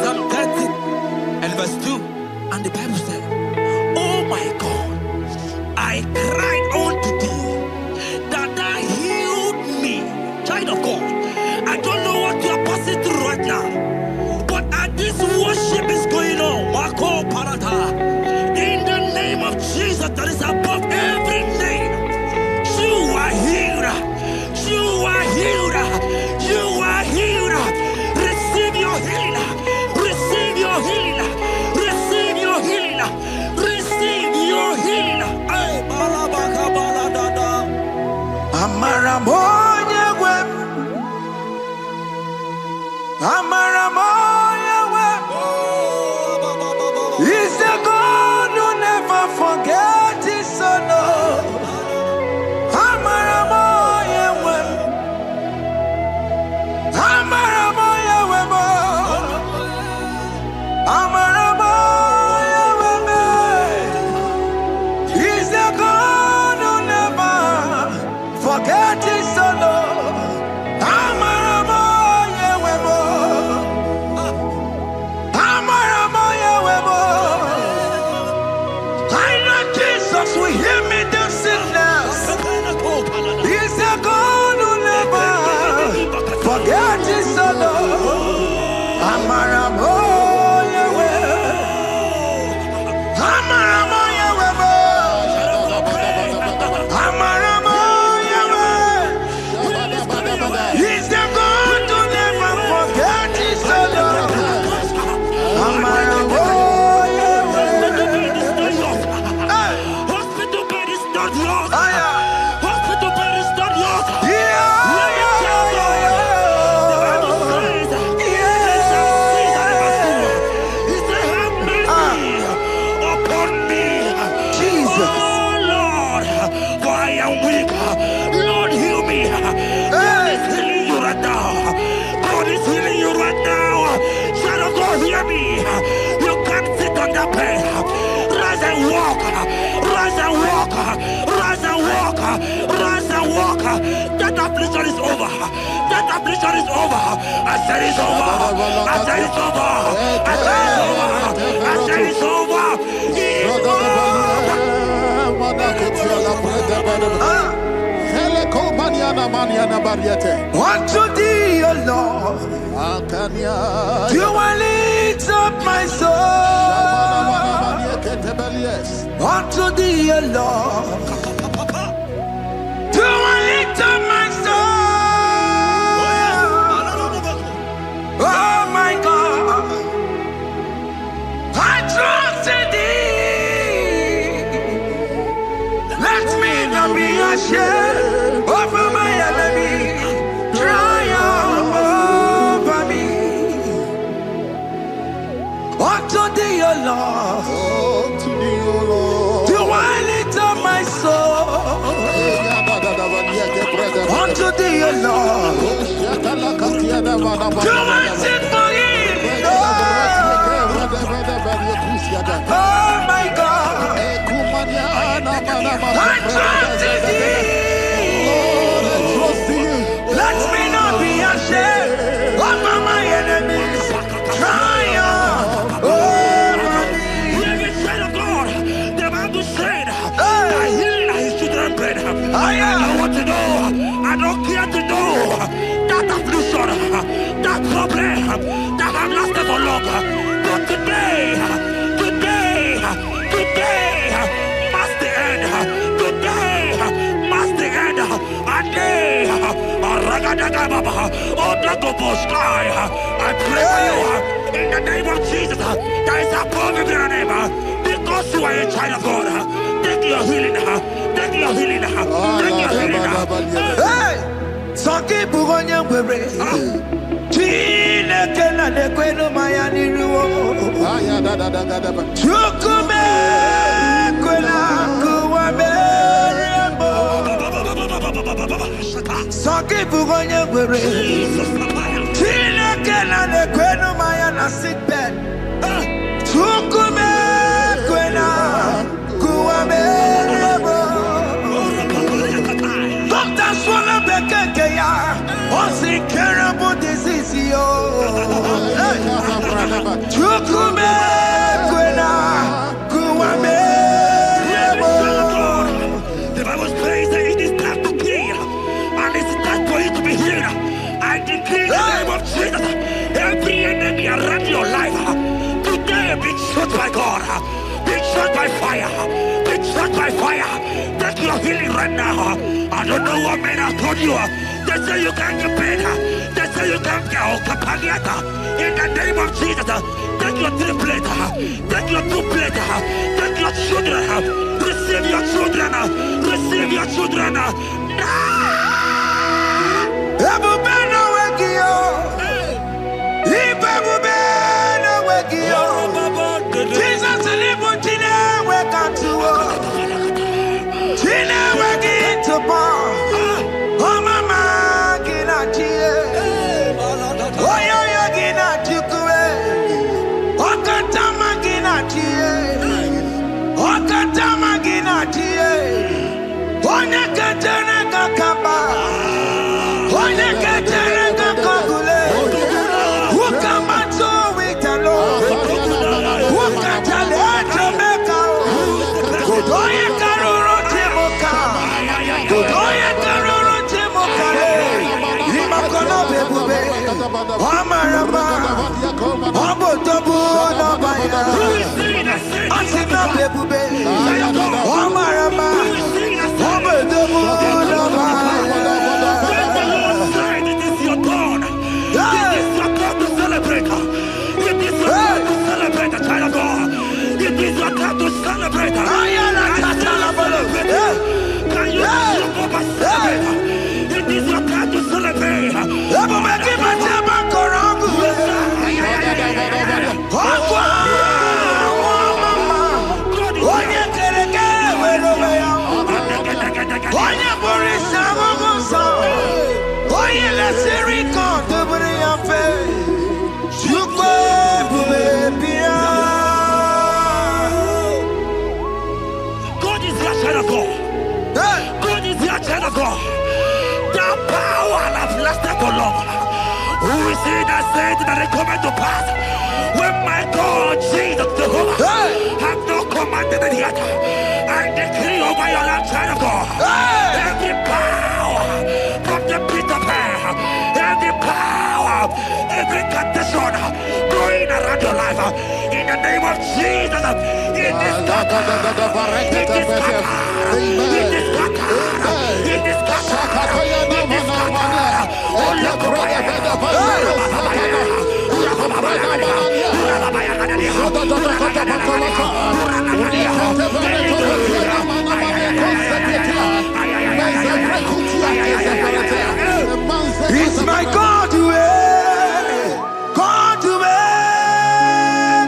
Psalm 30 and verse 2, and the Bible said, "Oh my God, I cried unto thee, that thou healed me." Child of God, I don't know what you are passing through right now, but as this worship is going on, in the name of Jesus that is above every name, you are healed. You are healed. You are healed. Receive your healing. Receive your healing. Receive your healing. Receive your healing. Amaramoya wem. Amaramoya wem. He's the God who never forgets his son. Amaramoya wem. Amaramoya wem. Amaramoya wem. He's the God who never forgets his son. Amaramoya wem. Amaramoya wem. I know Jesus will hear me this sickness. He's a God who never forgets his son. Amaramoya wem. Amaramoya wem. Amaramoya wem. He's the God who never forgets his son. Amaramoya wem. Hospital bed is not yours. Aya. Hospital bed is not yours. Yeah, Let me tell you, the Bible says, He said, "Have mercy upon me, Jesus. oh Lord, for I am weak. Lord, heal me." God is healing you right now. God is healing you right now. Child of God, hear me. You can't sit on that bed. Rise and walk. Rise and walk. Rise and walk. Rise and walk. That affliction is over. That affliction is over. I said it's over. I said it's over. I said it's over. I said it's over. It's over. Unto thee, O Lord, do I lift up my soul. Unto thee, O Lord, do I lift up my soul. Oh my God, I trust in thee. Let me not be ashamed over my enemy. Triumph over me. Unto thee, O Lord, do I lift up my soul. Unto thee, O Lord, do I sing for him. Oh my God, I trust in thee. Let me not be ashamed over my enemies. Triumph over me. Hear me, child of God. The Bible said, "I heal his children bread." I want to know. I don't care to know that affliction, that problem that have lasted for long. But today must the end. Today must the end. And day, I pray for you in the name of Jesus. That is above every name. Because you are a child of God. Take your healing. Take your healing. Take your healing. Hey, Sanki Bugonya Were. Tina Kena de Queno Mayani Ruo. Chukume Quena Kuame. Sanki Bugonya Were. Tina Kena de Queno Mayana sick bed. Chukume Quena Kuame. Be shot by fire. Be shot by fire. Take your healing right now. I don't know what men have told you. They say you can't get better. They say you can't get Kapaliata. In the name of Jesus, take your 3 plate. Take your 2 plate. Take your children. Receive your children. Receive your children. Jesus who is he that said that it cometh to pass when my God Jesus Jehovah have not commanded it yet? I decree over your life, child of God, every power from the pit of hell, every power, every condition going around your life, in the name of Jesus, it is scattered, it is scattered, it is scattered, it is scattered, it is scattered. It's my God to God to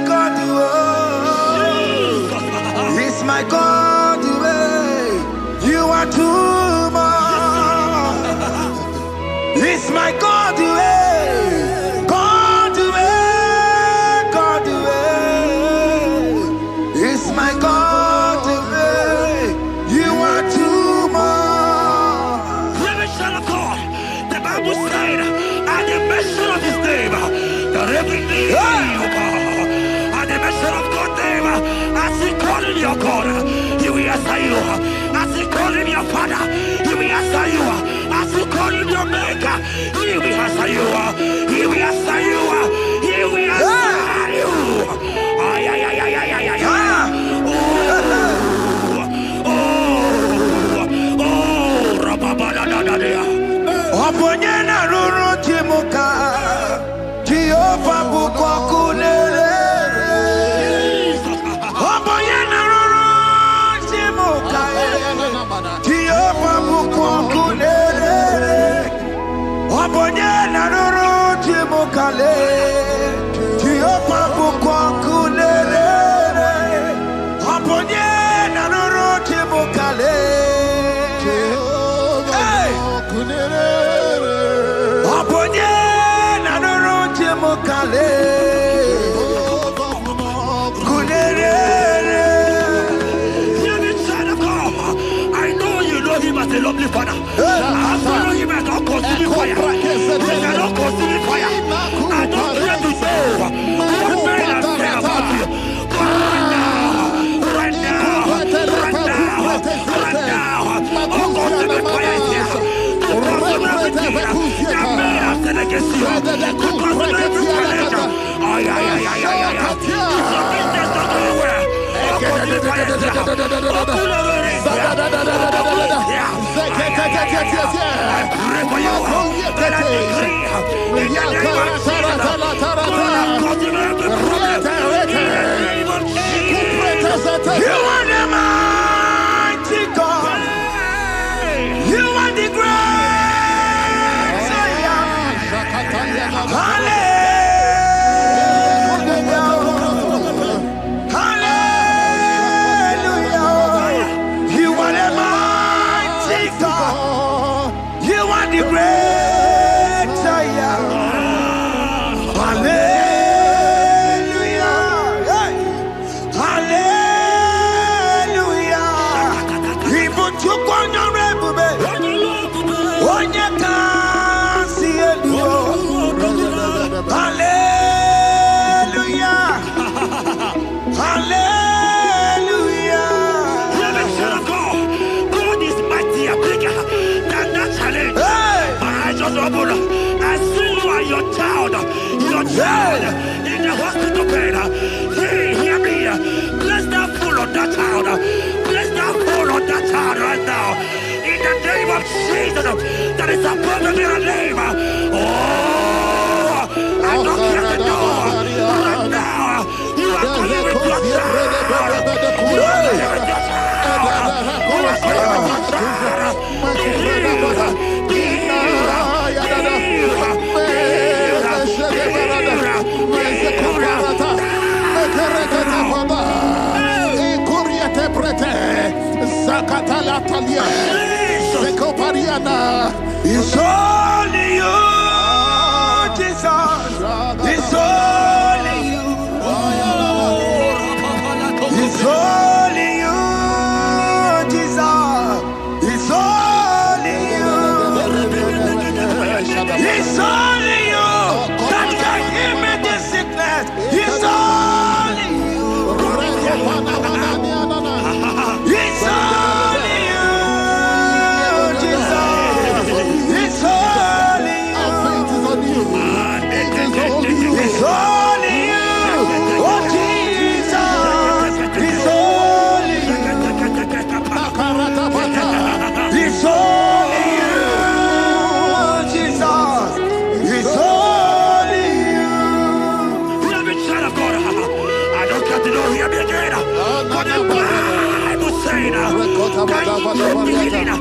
God to it's my God to you are too much. It's my God to God to God to it's my God to you are too much. Revelation of God, the Bible said, at the mention of his name, that every knee will bow. At the mention of God's name, as he called in your God, he will answer you. As he called in your Father, he will answer you. As he called in your Maker, he will answer you. He will answer you. He will answer you. Ay, ay, ay, ay, ay, ay, ay, ay. Oponyena ruru timuka Jehova bukwa kulele Oponyena ruru timuka Jehova bukwa kulele Oponyena ruru timuka le decree in the name of Jesus. God, continue to progress. In the name of Jesus. You are the mighty God. You are the great Zion. I see you and your child in the hospital bed. Hear me. Bless that fool on that child. Bless that fool on that child right now. In the name of Jesus, that is above every name. Oh, I don't hear the door right now. You are coming with your child. You are coming with your child. You are coming with your child. It's only you, Jesus. It's only you. It's only you, Jesus. It's only you. It's only you that can heal me this sickness. It's only you. It's only you, Jesus. It's only you. It's only you. Oh, Jesus. It's only you. It's only you, Jesus. It's only you. Let me try to go. I don't got to know hear me again. But the Bible saying, can you begin? I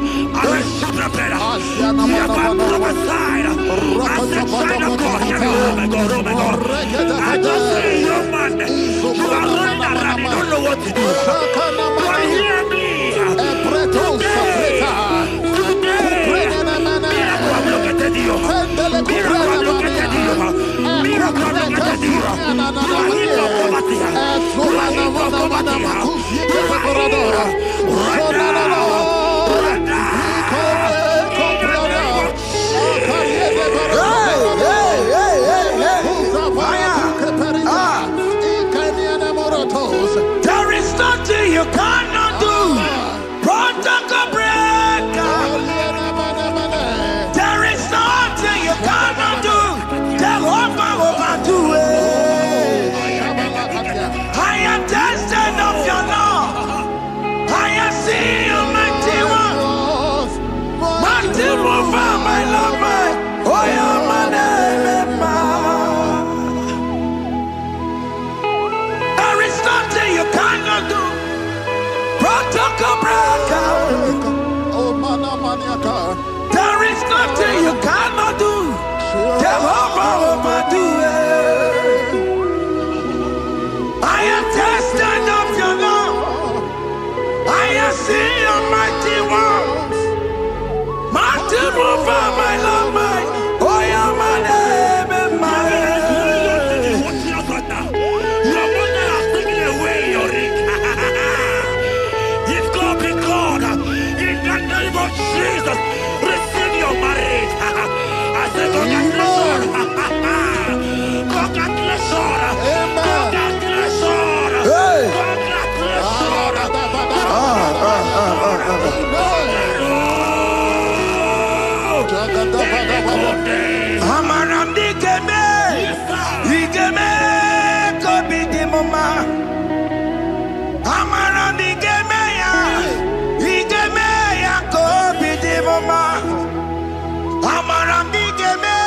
will shut up better. You have my prophesied. I said, try to go. Hear me. Oh my God, oh my God. I just say, young man, you are running around. You don't know what to do. But hear me. There is nothing you cannot do. Protocol breaker. There is nothing you cannot do. Jehovah overdo it. I am tested of your law. I am seeing you, mighty one. Mighty mover, my lover. Oh, yeah, my name. There is nothing you cannot do. Protocol breaker. There is nothing you cannot do. Jehovah overdo it. I am tested of your love. I am seeing your mighty ones. Mighty mover, my love, my. Oh, yeah, my name and my Your mother has taken away your ring. If God be God, in the name of Jesus, receive your marriage. I say, congratulations. Congratulations. Congratulations. Congratulations. Amaram digeme, digeme, kobi di mama. Amaram digeme ya kobi di mama. Amaram digeme.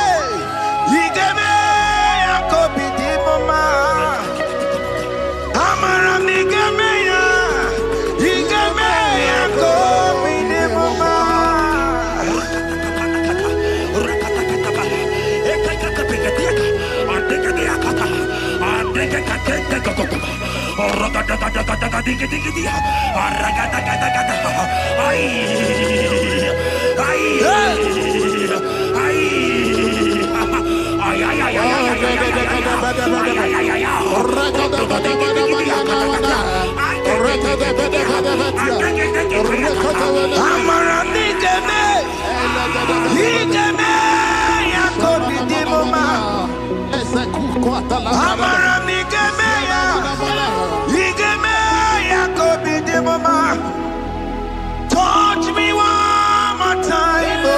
Touch me one more time, oh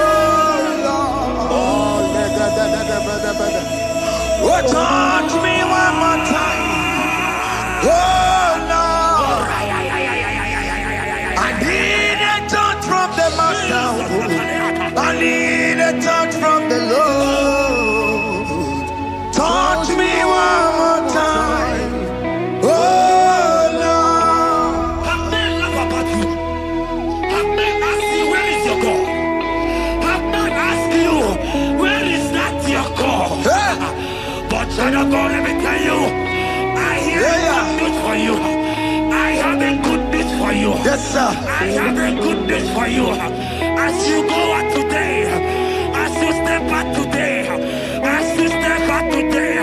Lord. Oh, touch me one more time, oh Lord. I need a touch from the Master. I need a touch from the Lord. Touch me one more time, oh Lord. Have men laugh about you. Have men ask you, where is your God? Have men ask you, where is that your God? But child of God, let me tell you, I hear good news for you. I have a good news for you. Yes, sir. I have a good news for you. As you go out today, as you step out today, as you step out today,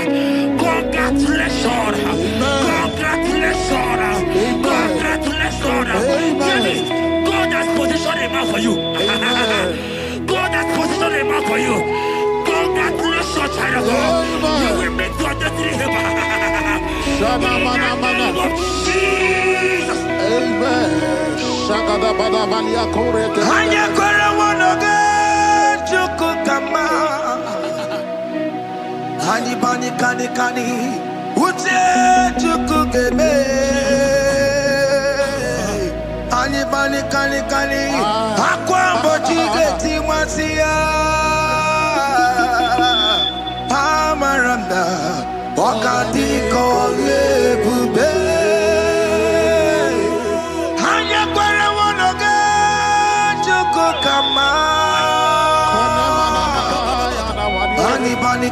congratulations. Congratulations. Congratulations. Really, God has positioned a man for you. God has positioned a man for you. Congratulations, child of God. You will meet your destiny helper. In the name of Jesus. Amen. Hanya kora wanoge chukukama. Hani bani kani kani uche chukugeme. Hani bani kani kani akwambo chigeti mwasiya. Amaranda wakati kole bube.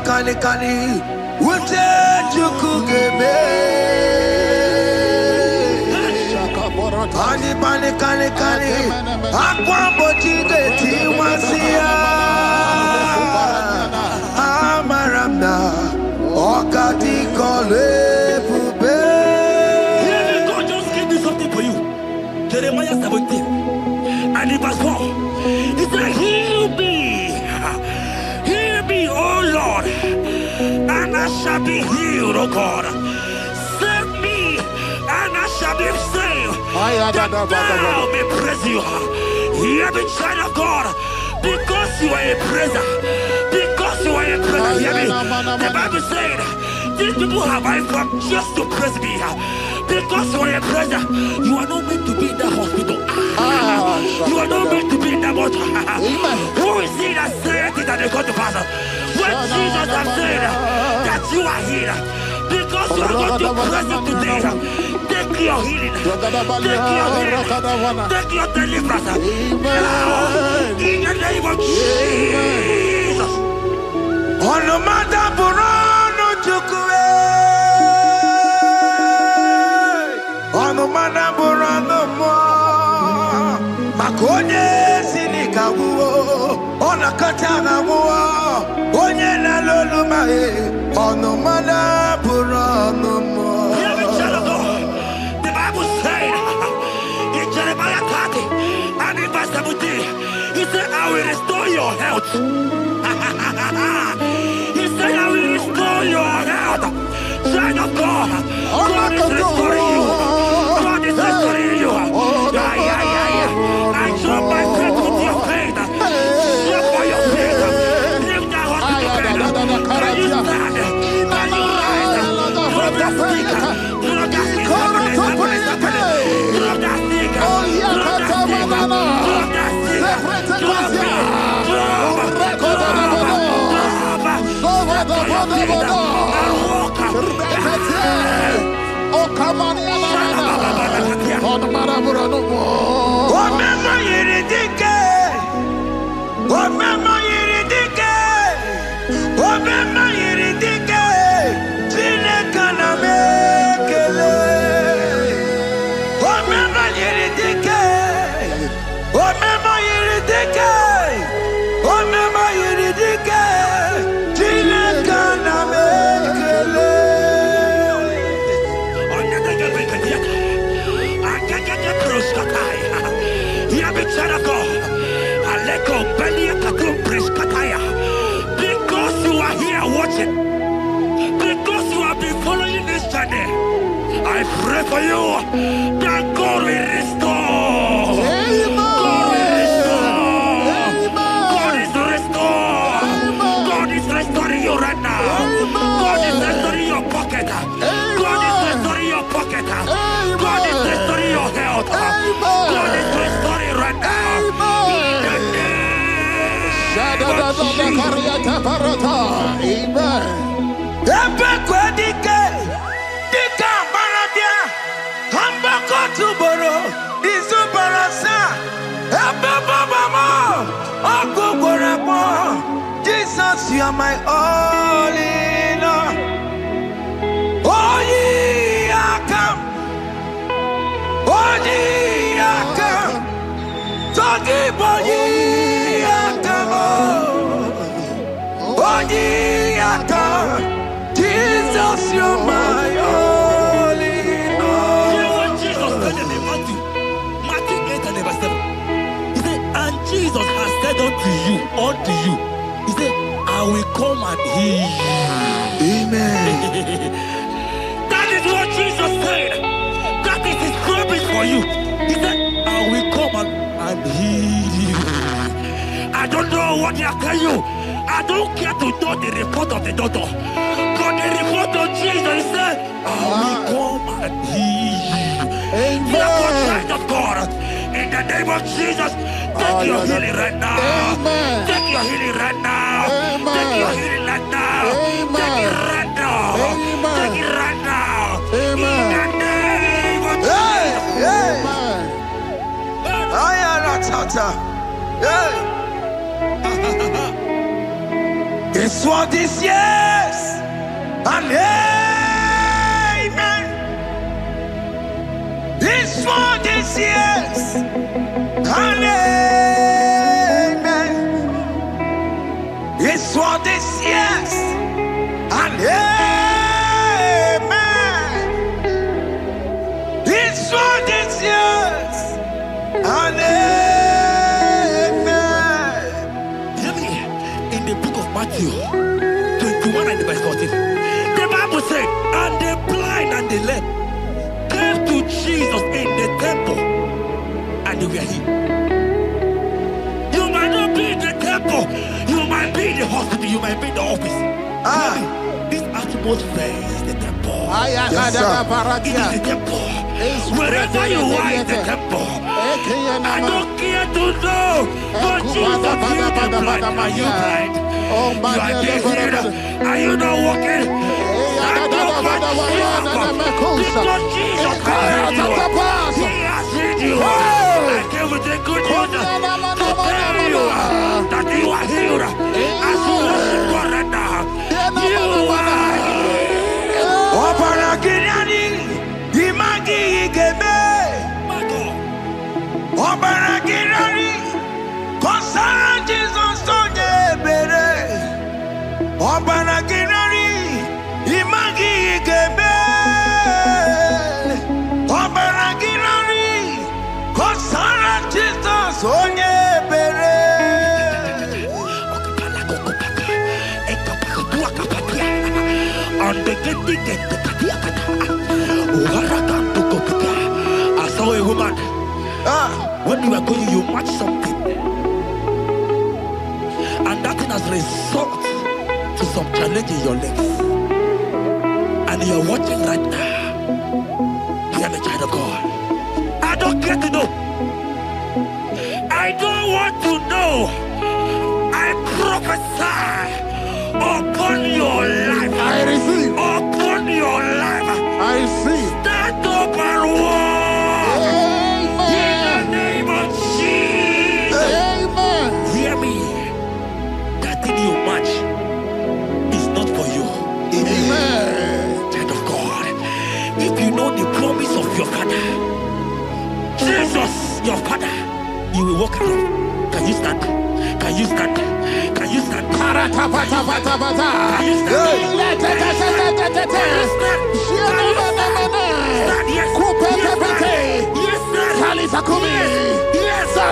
Kani kani ute chukugeme. Ani bani kani kani akwambo chigeti wasiya. Amaramna okati kole bube. God just gave me something for you. Jeremiah 17 and in verse 4. He said, heal me. Heal me, oh Lord, and I shall be healed, oh God. Save me, and I shall be saved. That thou may praise you. Hear me, child of God, because you are a praiser. Because you are a praiser, hear me. The Bible said, these people have I come just to praise me. Because you are a praiser, you are not meant to be in that hospital. You are not meant to be in that water. Who is he that said it and they got to pass? When Jesus has said that you are healed, because you are going to praise him today, take your healing, take your healing, take your deliverance. Now, in the name of Jesus. On no matter Burano Chukwe. On no matter Burano Mo. Makonye sinika wuo. Ona katana wuo. Onye na lolu mae. On no matter Burano Mo. Hear me, child of God. The Bible said in Jeremiah 30 and in verse 17, he said, I will restore your health. He said, I will restore your health. Child of God, God is restoring you. God is restoring you. I drop my faith with your faith. Drop by your faith. Leave that hospital bed. Can you stand? Can you rise? Drop that stick. Drop that stick. Drop that stick. Drop that stick. Drop it. Omema yiridike, Chineke na me. Hear me, child of God. Aleko Belia Katum Preskataya. Because you are here watching, because you have been following this journey, I pray for you that God will restore. God will restore. God is restoring. God is restoring you right now. God is restoring your pocket. God is restoring your pocket. God is restoring your health. God is restoring right now. Jesus, you are my all in all. Oh, ye are come. Oh, ye are come. Talking about ye are come. Oh, ye are come. Jesus, you are my all in all. You know what Jesus said in Matthew 8 and verse 7? He said, and Jesus has said unto you, he said, I will come and heal you. Amen. That is what Jesus said. That is his promise for you. He said, I will come and heal you. I don't know what they are telling you. I don't care to know the report of the doctor. But the report of Jesus, he said, I will come and heal you. Therefore, child of God, in the name of Jesus, take your healing right now. Amen. Take your healing right now. Amen. Take your healing right now. Amen. Take it right now. Amen. Take it right now. Amen. In the name of Hey, hey. Amen. I am a tata. Hey. It's what this yes and amen. It's for this yes and amen. It's for this yes and amen. It's for this yes and amen. Hear me. In the book of Matthew 21 and verse 14, the Bible said, and the blind and the lame came to Jesus in the temple, and they were healed. You might not be in the temple, you might be in the hospital, you might be in the office. This atmosphere is the temple. Yes, sir. It is the temple. Wherever you are in the temple, I don't care to know, but Jesus healed the blind. Are you blind? You are being healed. Are you not walking? Stand up and stand up. Because Jesus has healed you. He has healed you. I came with the good news to tell you that you are healed. As you worship God right now, you are healed. Obaragirani, imagi igeme. My God. Obaragirani, konsara Jesus sonye bere. Obaragirani, imagi igeme. Obaragirani, konsara Jesus sonye bere. I saw a woman. When you are going, you match something, and that thing has resulted to some challenge in your legs, and you are watching right now. Hear me, child of God. I don't care to know. I don't want to know. I prophesy upon your life. I receive. Upon your life. I receive. Stand up and walk. In the name of Jesus. Amen. Hear me. That thing you match is not for you. Amen. Child of God. If you know the promise of your father, Jesus, your father, you will walk around. Can you stand? Can you stand? Can you stand? Can you stand? Yes, sir.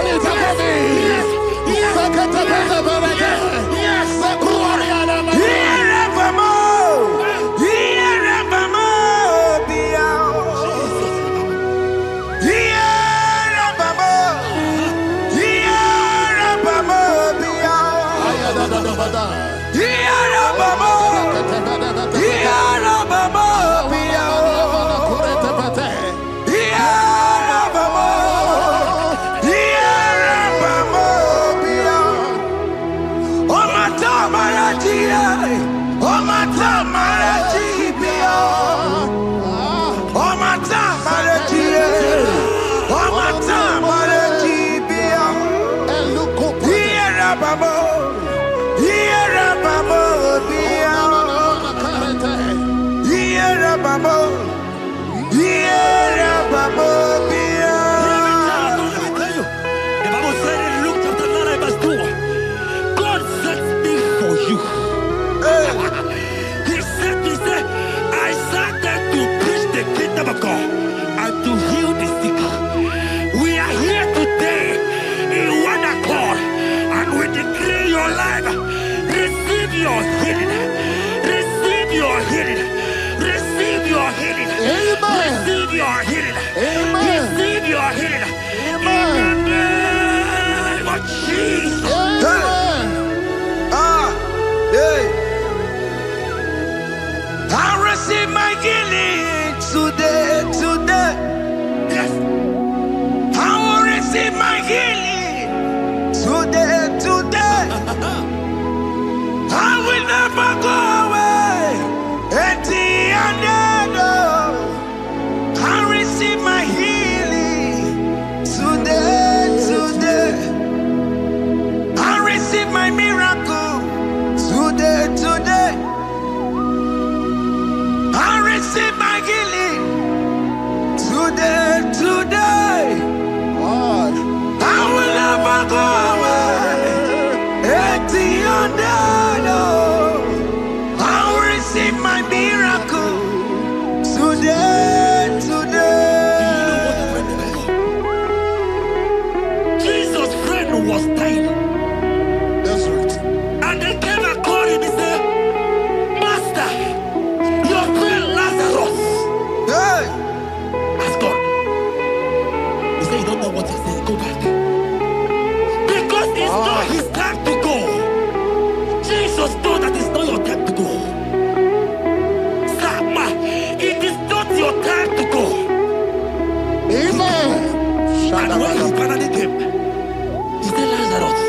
And when he finally came, he said, Lazarus,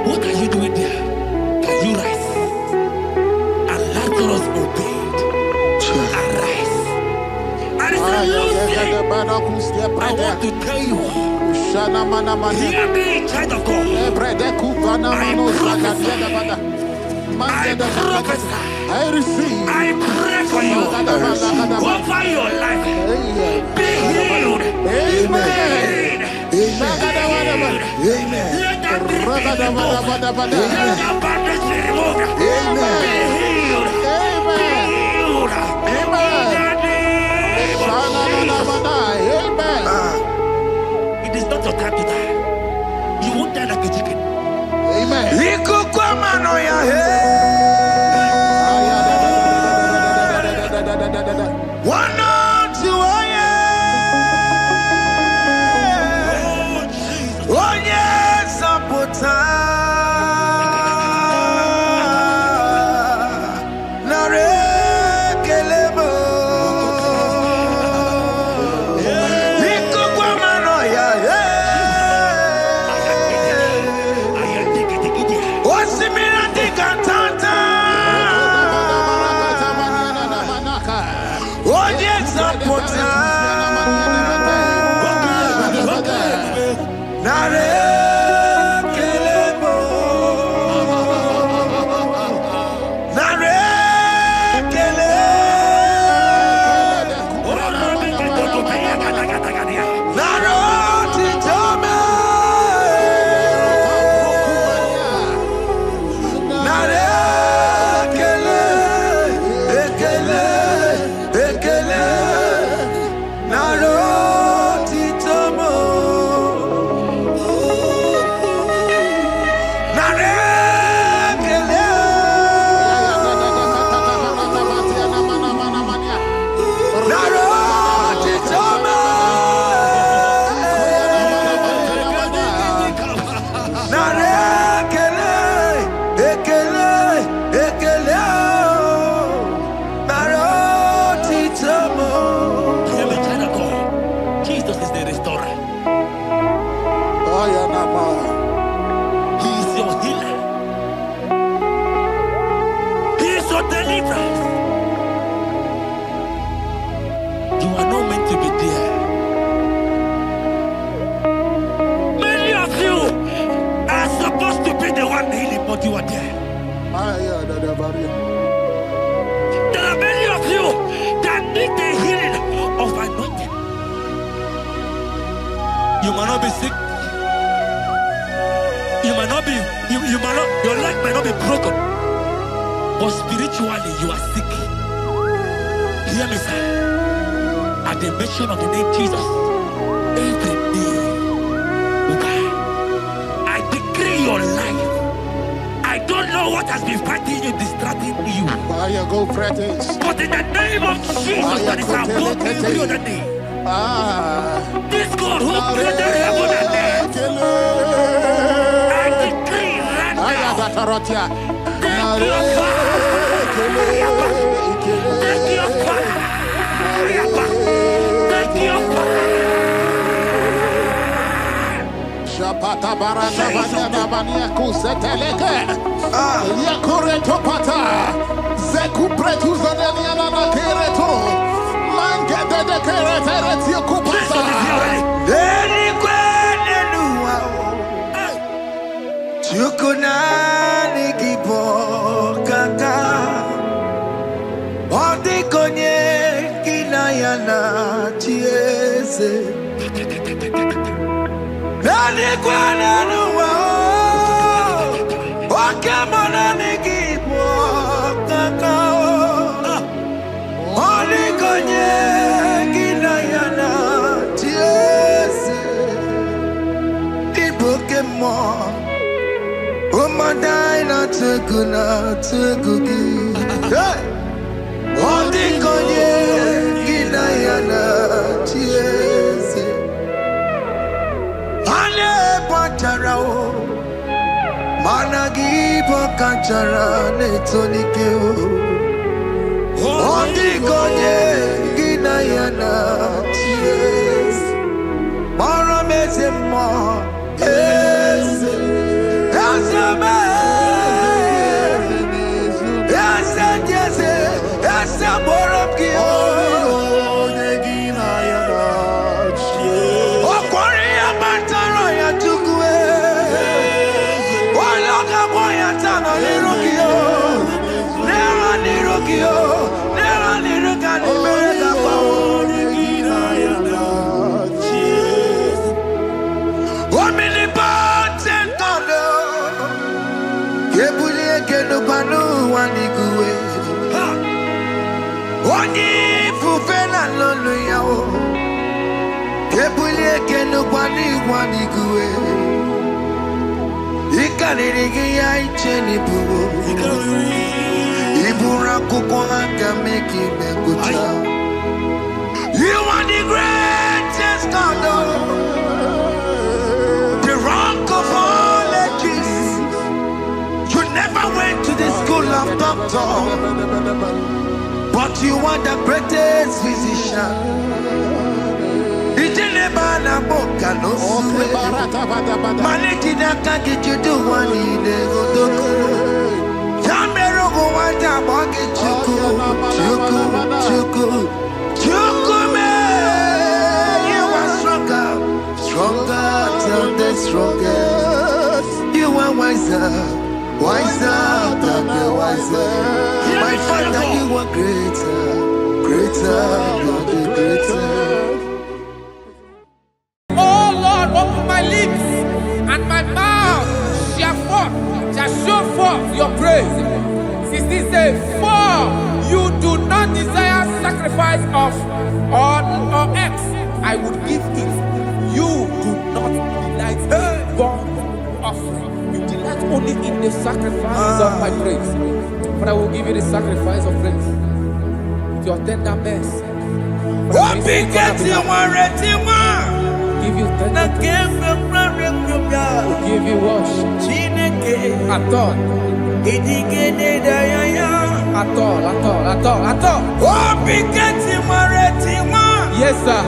what are you doing there? Can you rise? And Lazarus obeyed and rise. And he said, Lucy, I want to tell you, hear me, child of God. I receive. I pray for you. Over your life. Be healed. Amen. Amen. Let that be removed. Let that bandage be removed. Amen. Be healed. Be healed. Amen. It is not your time to die. You won't die like a chicken. Amen. One on two, oh yes, Apota. Nare kelebo. Liko kwa mano ya. Osimira tikatata. Oh yes, Apota. Nare kelebo. Nare kele. Naro titome. Nare kele. Ekele. Ekele. Naro titomo. Nare kele. Naro titomo. Nare kele. Ekele. Ekele. Naro titomo. I am a child of God. Jesus is the restorer. He is your healer. He is your deliverer. You are not meant to be there. Many of you are supposed to be the one healing, but you are there. There are many of you that need the healing of anointing. You might not be sick. You might not be, you might not, your leg might not be broken. But spiritually you are sick. Hear me, sir. At the mention of the name Jesus, every day will die. I decree your life. I don't know what has been fighting you, distracting you. But in the name of Jesus, that is above every other name. This God who created heaven and earth, I decree right now, take your fire, take your fire, take your fire. Shapata baranda banya banya kuseteleke. Yakure topata. Zeku pretu zanenia na kereto. Mangede de keretere tio kupasa. Deni kwene nuwa. Chukuna nikipo kaka. Odi konye kinayana chiese. Deni kwene nuwa. Wakamona nikipo kaka. Odi konye kinayana chiese. Pokemon, oh my dina tegugi. Hey, oh the konye kinayana chiese. Ale patarao, managi pokachara netonikeo. Oh the konye kinayana chiese. Oni fufela lolo yawo. Kebulie kenu kwani kuwe. Ikanirigi ya icheni buwo. Ibura kuko anga meki mengucha. You are the greatest God, the rock of all ages. You never went to the school of doctor, but you are the greatest physician. Ijenebana boka no suwe. Malejina kage judu wani negodoku. Yamero go wata boge chuku. Chukume, you are stronger than the strongest. You are wiser than the wiser. My Father, you are greater than the greatest. Oh Lord, open my lips and my mouth shall show forth your praise. 16 says, for you do not desire sacrifice of or X, I would give it. You do not delight in burnt offering. You delight only in the sacrifice of my praise. But I will give you the sacrifice of praise with your tender mercy. Give you tender will give you worship. At all. Yes, sir.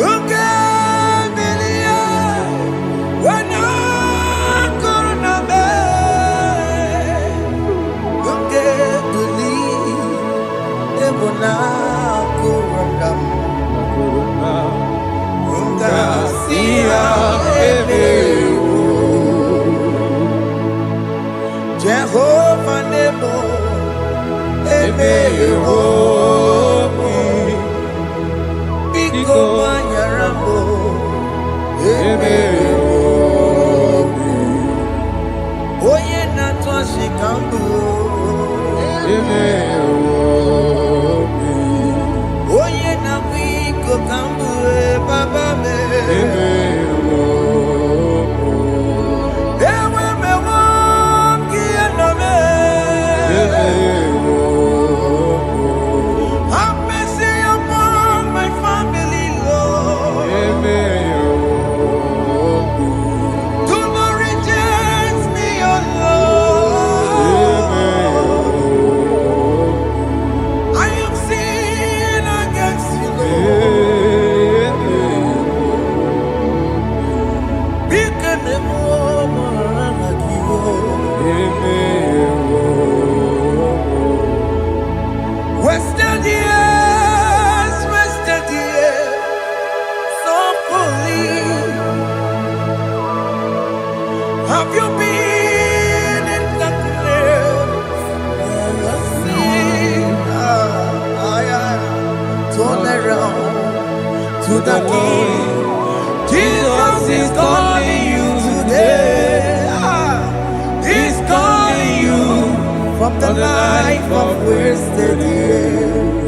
Okay. Have you been in the turn around to the King. Jesus is calling you today. He's calling you from the life of wasted years.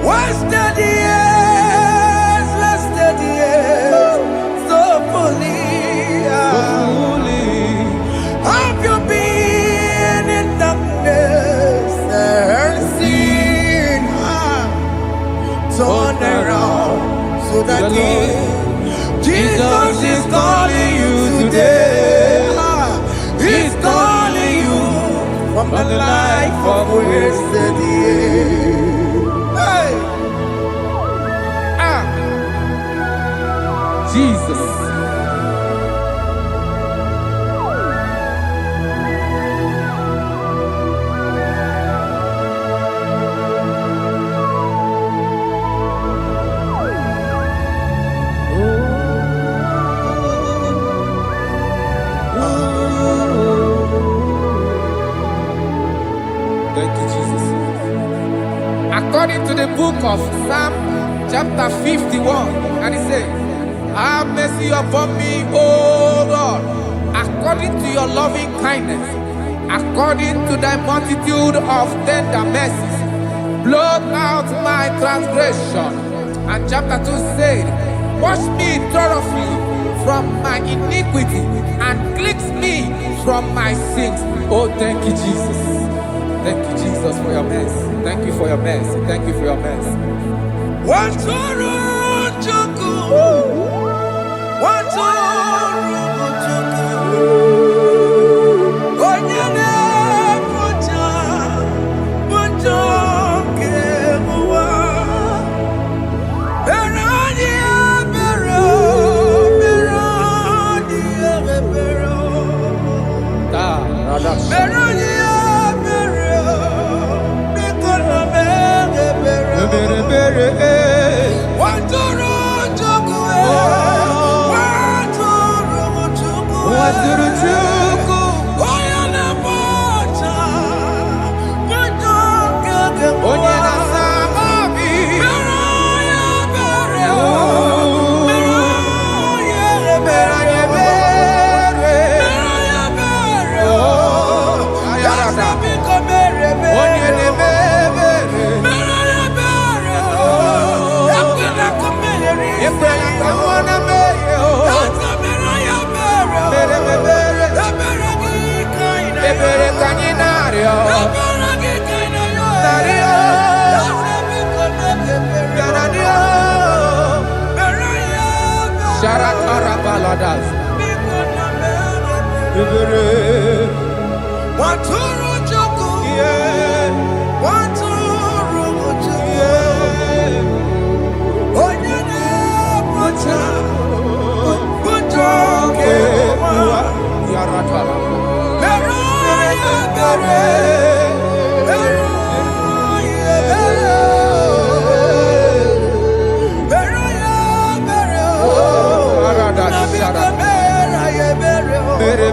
Wasted years, wasted years, so fully. Have you been in darkness and seen? Turn around to the King. Jesus is calling you today. He's calling you from the life of wasted years. Hey. Jesus. Thank you, Jesus. According to the book of Psalm chapter 51, and it says, have mercy upon me, O Lord, according to your loving kindness, according to thy multitude of tender mercies, blot out my transgression. And chapter 2 said, wash me thoroughly from my iniquity and cleanse me from my sins. Oh, thank you, Jesus. Thank you, Jesus, for your mercy. Thank you for your mercy. Thank you for your mercy. Bere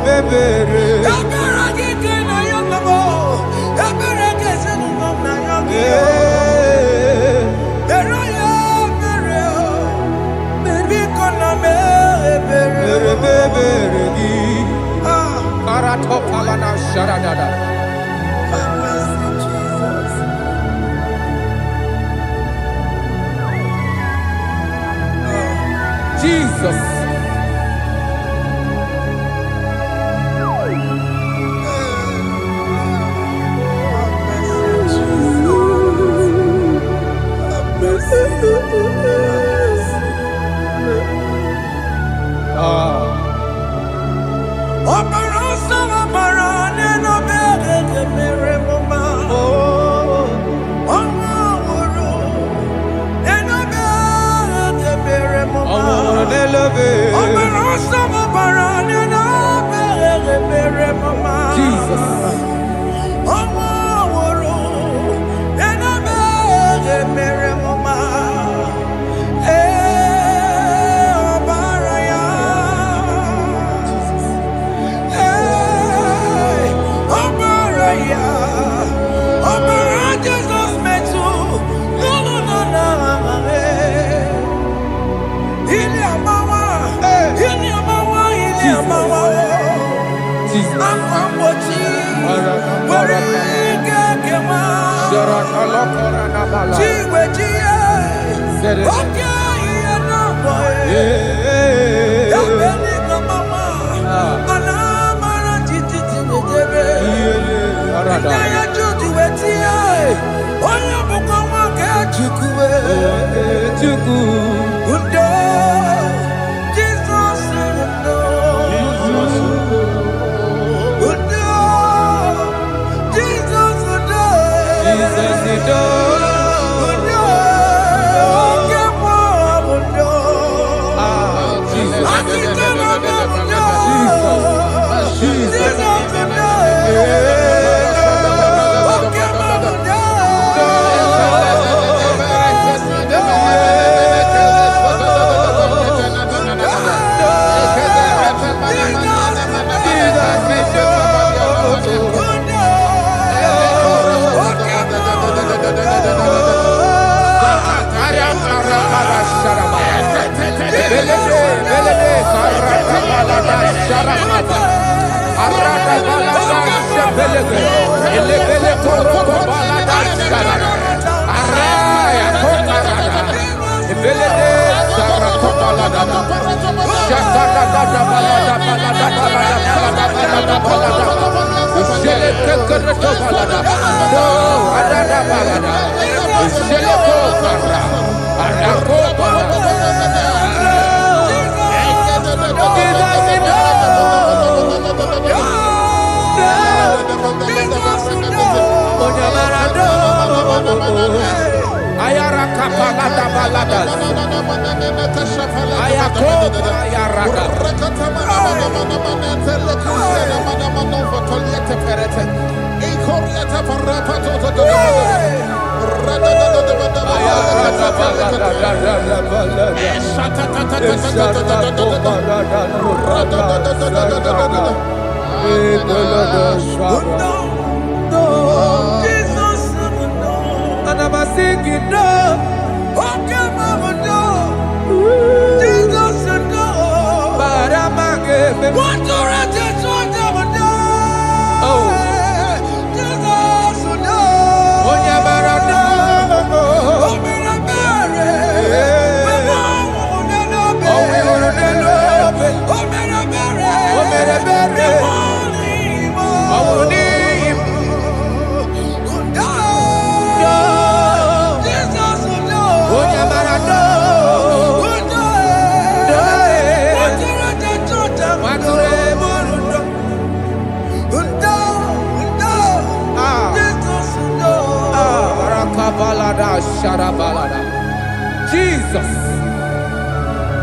Jesus.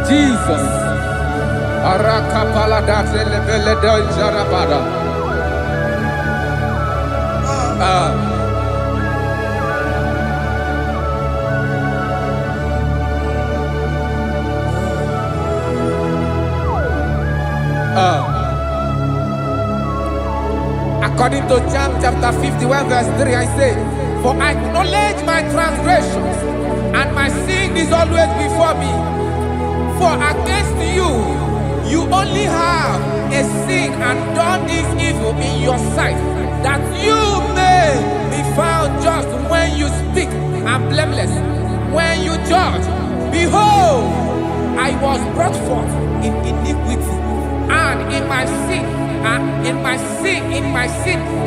Jesus. According to John chapter 51 verse 3, I say, for I acknowledge my transgressions, and my sin is always before me. For against you, you only have a sin and done this evil your sight, that you may be found just when you speak and blameless when you judge. Behold, I was brought forth in iniquity, and in my sin,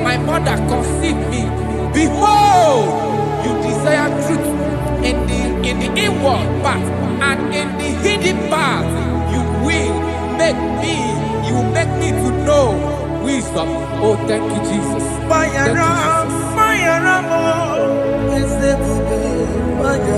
my mother conceived me. Behold, you desire truth in the inward part, and in the hidden part you will make me to know wisdom. Oh, thank you, Jesus. Thank you,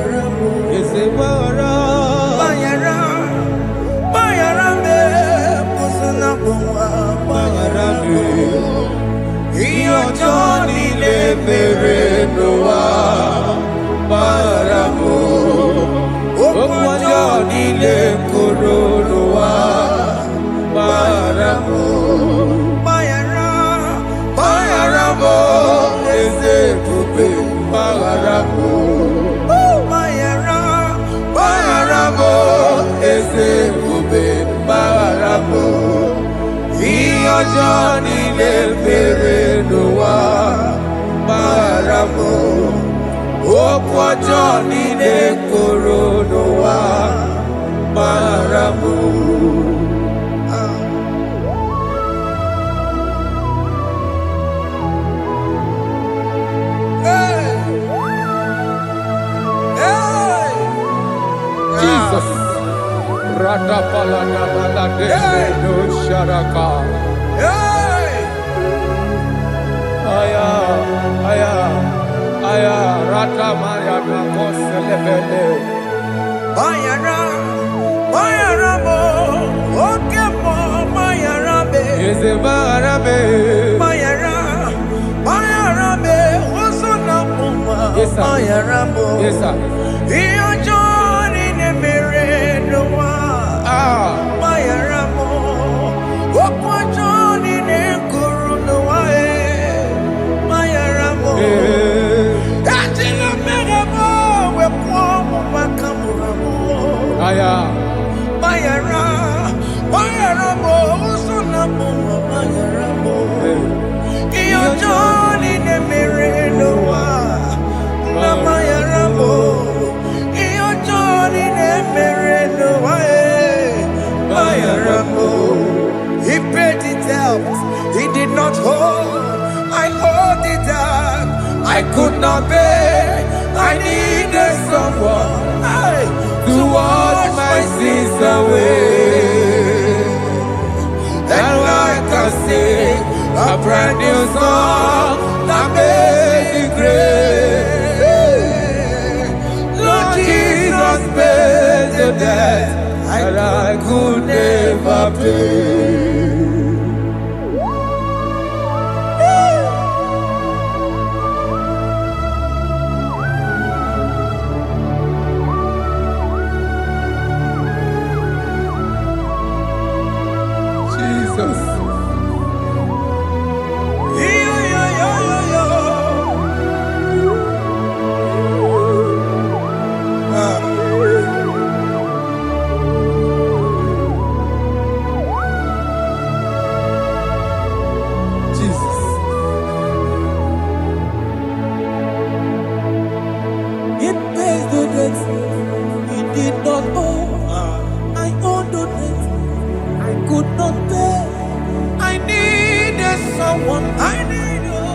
Johnny le mere noa baramo okwa Johnny le koro noa baramo. Jesus. Rada palada balade no sharaka. Aya, rata maya na koselebele. Bayara mo, oke mo, bayara be. Eze bayara be. Bayara be, oso na muma. Bayara mo. Yes sir. Iyo Johnny ne mere noa. Bayara mo, okwa Johnny ne kuru noa. Bayara mo. Aya, bayara mo, usuna mo, bayara mo. Iyo Johnny ne mere noa, na bayara mo. Iyo Johnny ne mere noa, bayara mo. He paid it out, he did not hold. I owed it out, I could not pay. I needed someone to wash my sins away. And I can sing a brand new song that made me great. Lord Jesus paid the debt that I could never pay.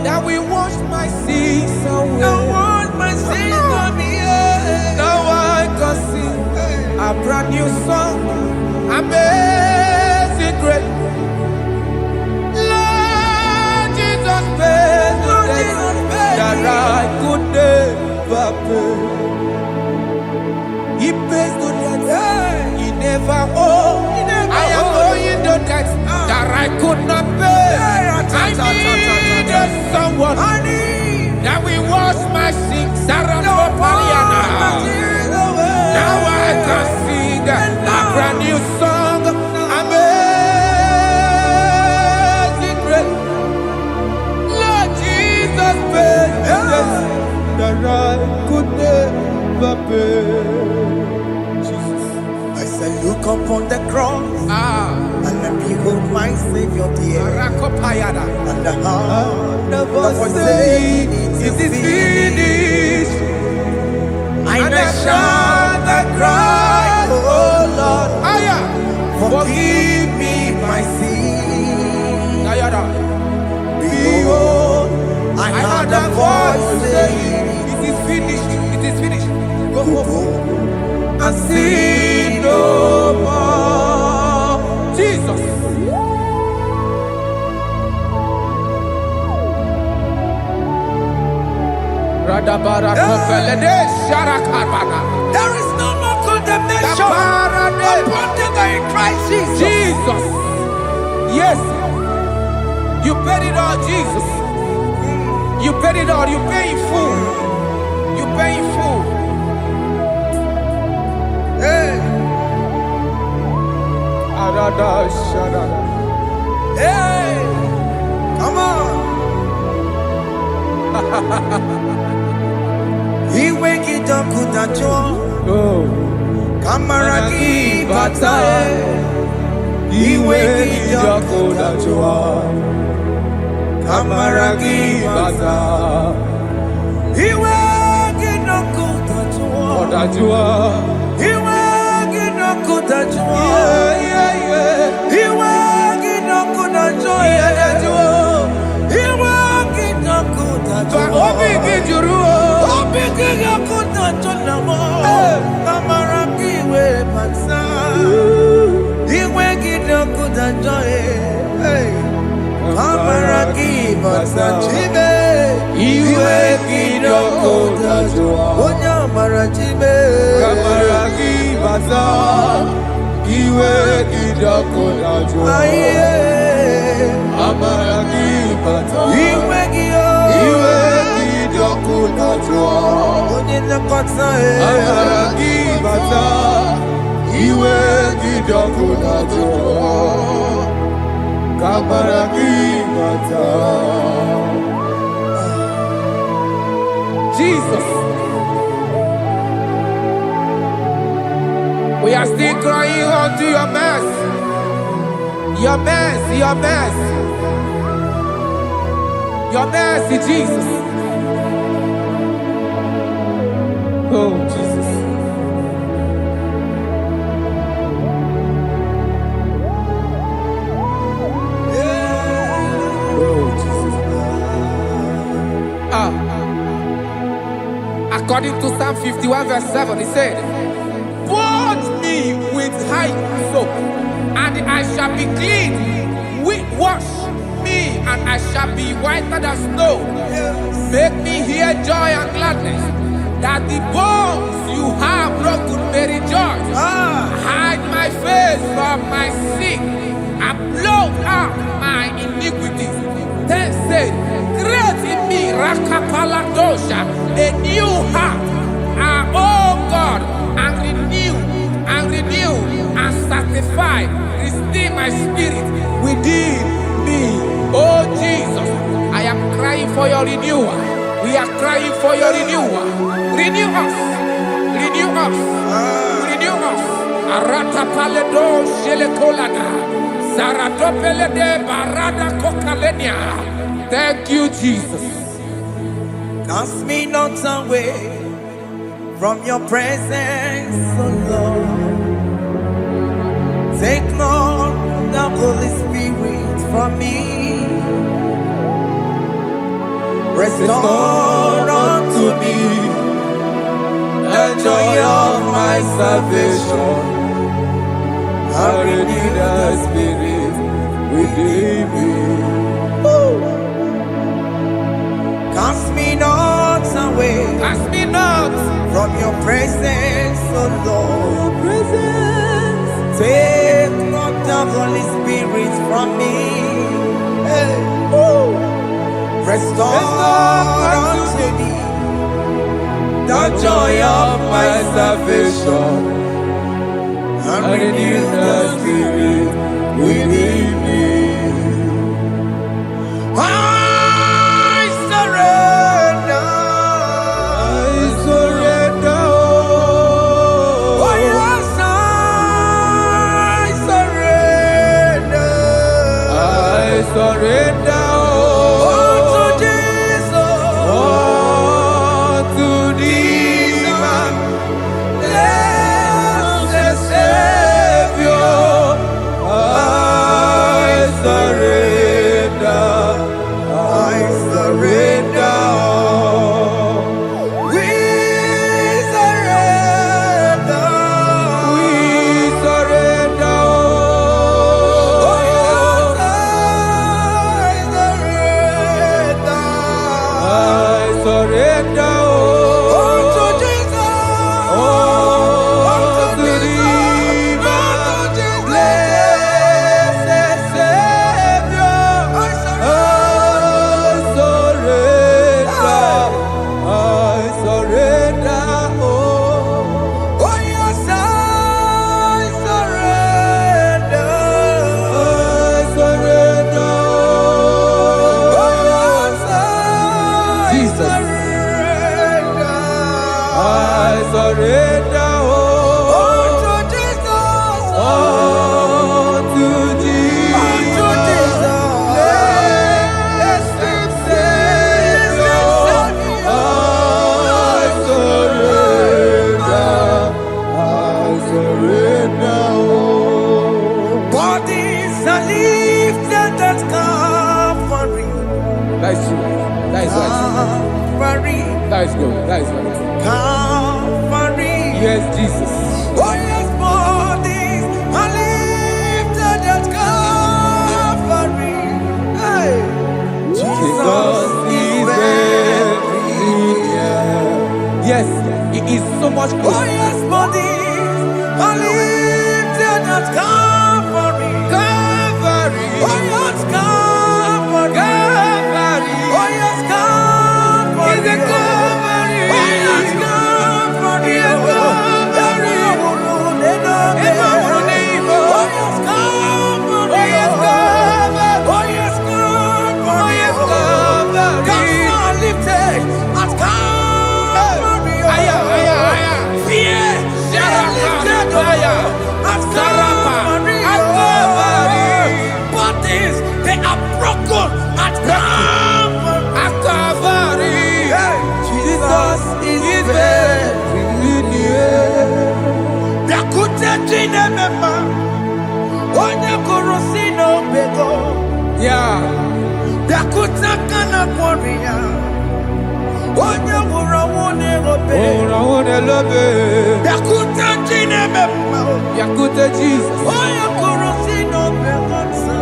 That will wash my sins away. Now I can sing a brand new song, amazing grace. Lord Jesus paid the debt that I could never pay. He pays the debt he never owed. I am owing the debt that I could not pay. I needed someone that will wash my sins. Now I can sing a brand new song. my Savior dear. Rakopayada. And the heart of us saying, it is finished. And I shout and cry, oh Lord, forgive me my sin. Behold, I heard a voice saying, it is finished, it is finished. Go and sin no more. Jesus. There is no more condemnation upon them that are in Christ Jesus. Jesus. Yes. You paid it all, Jesus. You paid it all. You pay in full. You pay in full. Hey. Hey. Come on. Iweki dokutacho. Kamaraki batae. Iweki dokutacho. Kamaraki batae. Iweki dokutacho. Iweki dokutacho. Iweki dokutacho. Iweki dokutacho. Jesus. We are still crying unto your mercy. Your mercy, your mercy. Your mercy, Jesus. Oh, Jesus. Oh, Jesus. According to Psalm 51 verse 7, he said, "Wash me with hyssop, and I shall be clean. Wash me, and I shall be whiter than snow. Make me hear joy and gladness, that the bones you have broken may rejoice. Hide my face from my sin, and blot out my iniquities. Then said, create in me Rakapaladosha, a new heart, oh God, and renew, and sanctify, restore my spirit within me." Oh Jesus, I am crying for your renewal. We are crying for your renewal. Renew us, renew us, renew us. Arata paledo shelekolada, zaratopele de barada kokalenia. Thank you, Jesus. Cast me not away from your presence, oh Lord. Take not the Holy Spirit from me. Restore unto me the joy of my salvation, and renew the spirit within me. Cast me not away, Cast me not from your presence, oh Lord. Take not the Holy Spirit from me. Hey. Restore unto me the joy of my salvation, and renew the spirit within me. I surrender. Oh yes, I surrender. lifted at Calvary. That is true. That is right. Calvary. That is good. That is right. Calvary. Yes, Jesus. Oh yes, bodies are lifted at Calvary. Hey. Jesus is very near. Yes, it is so much Oh closer. yes, bodies are lifted at Calvary. Calvary. Oh yes, Calvary. Calvary. Oh yes, Calvary. Is it Calvary? Oh yes, Calvary. Yes, Calvary. Oh yes, Calvary. Oh yes, Calvary. Oh yes, Calvary. Oh yes, Calvary. Gods are lifted at Calvary. Aya, aya, aya. Fear lifted at Calvary. Bodies, they are broken at Calvary. At Calvary. Jesus is very near. Biakute chinemema, onye korosi no bego. Yeah. Biakute kana kworiya, onye wurawune obe. Oh, I love it. Biakute chinemema, Yakute Jesus. onye korosi no bego sa.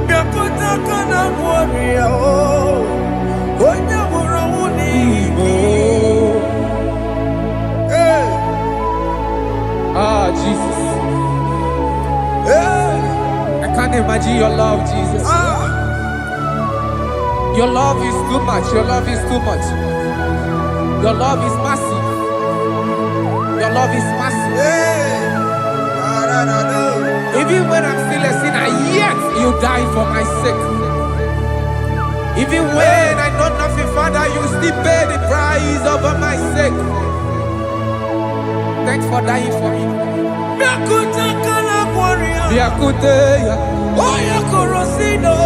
Biakute kana kworiya, onye wurawune Oh. Hey, Ah, Jesus. hey, I can't imagine your love, Jesus. Your love is too much. Your love is too much. Your love is massive. Your love is massive. hey. Even when I'm still a sinner, yet you died for my sake. Even when I know nothing, Father, you still pay the price over my sake. Thanks for dying for me. Biakute kana kworiya, Biakute ya. onye korosi no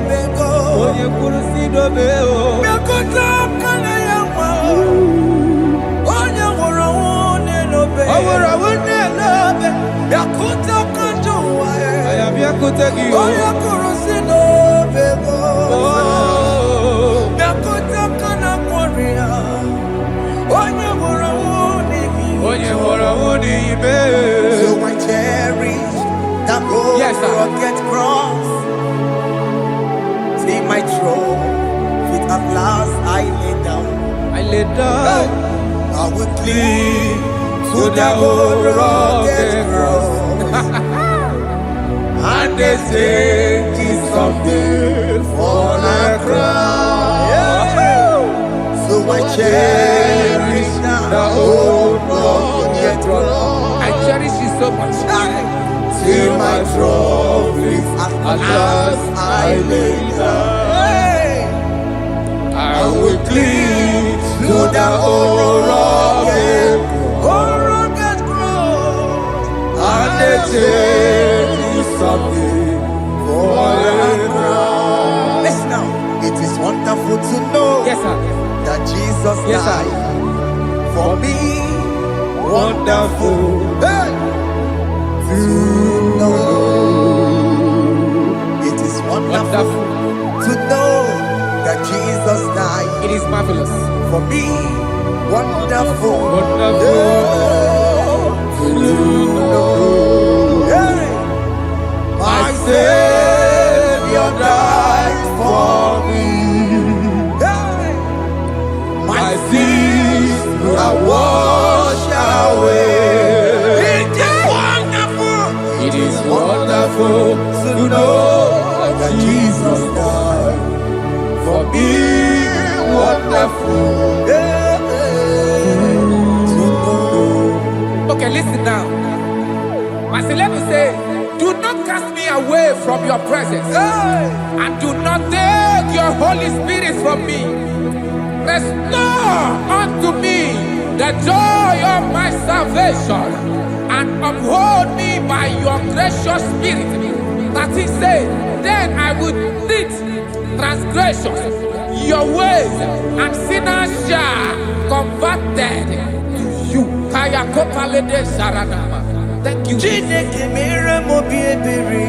bego. Onye kurusido beo. Biakute kana yawa, onye wurawune no be. Awura wune lobe. Biakute kanjuwa, Aya biakute gi. onye korosi no bego. Oh. Biakute kana kworiya, onye wurawune Onye hora wuni ibe. So I cherish that old Yes, sir. rugged cross. See my throne, feet at last I lay down. I lay down I will cling to to the that old old rugged rugged cross. and they say it's something for the crown. So I cherish The that old old rugged cross. I cherish it so much. Till my trophies at last I lay down. I will cling To the old rugged cross. and they say it's something for the crown. Listen now, it is wonderful to know Yes, sir. that Jesus Yes, sir. died for me. Wonderful. Hey! To know. It is wonderful Wonderful. to know that Jesus died It is marvelous. for me. Wonderful. Wonderful. To know. Hey! My Savior died for me. Hey! My sins are washed away. It is wonderful. It is wonderful To know that Jesus died for me. Wonderful. Yeah, to know. Okay, listen now. Verse 11 says, do not cast me away from your presence, Hey! and do not take your Holy Spirit from me. Restore unto me the joy of my salvation, and uphold me by your gracious spirit. That he said, then I would teach transgressions your ways, and sinners shall converted to you. Kaya kopalede sharanama. Thank you. Chineke mere m obi ebere.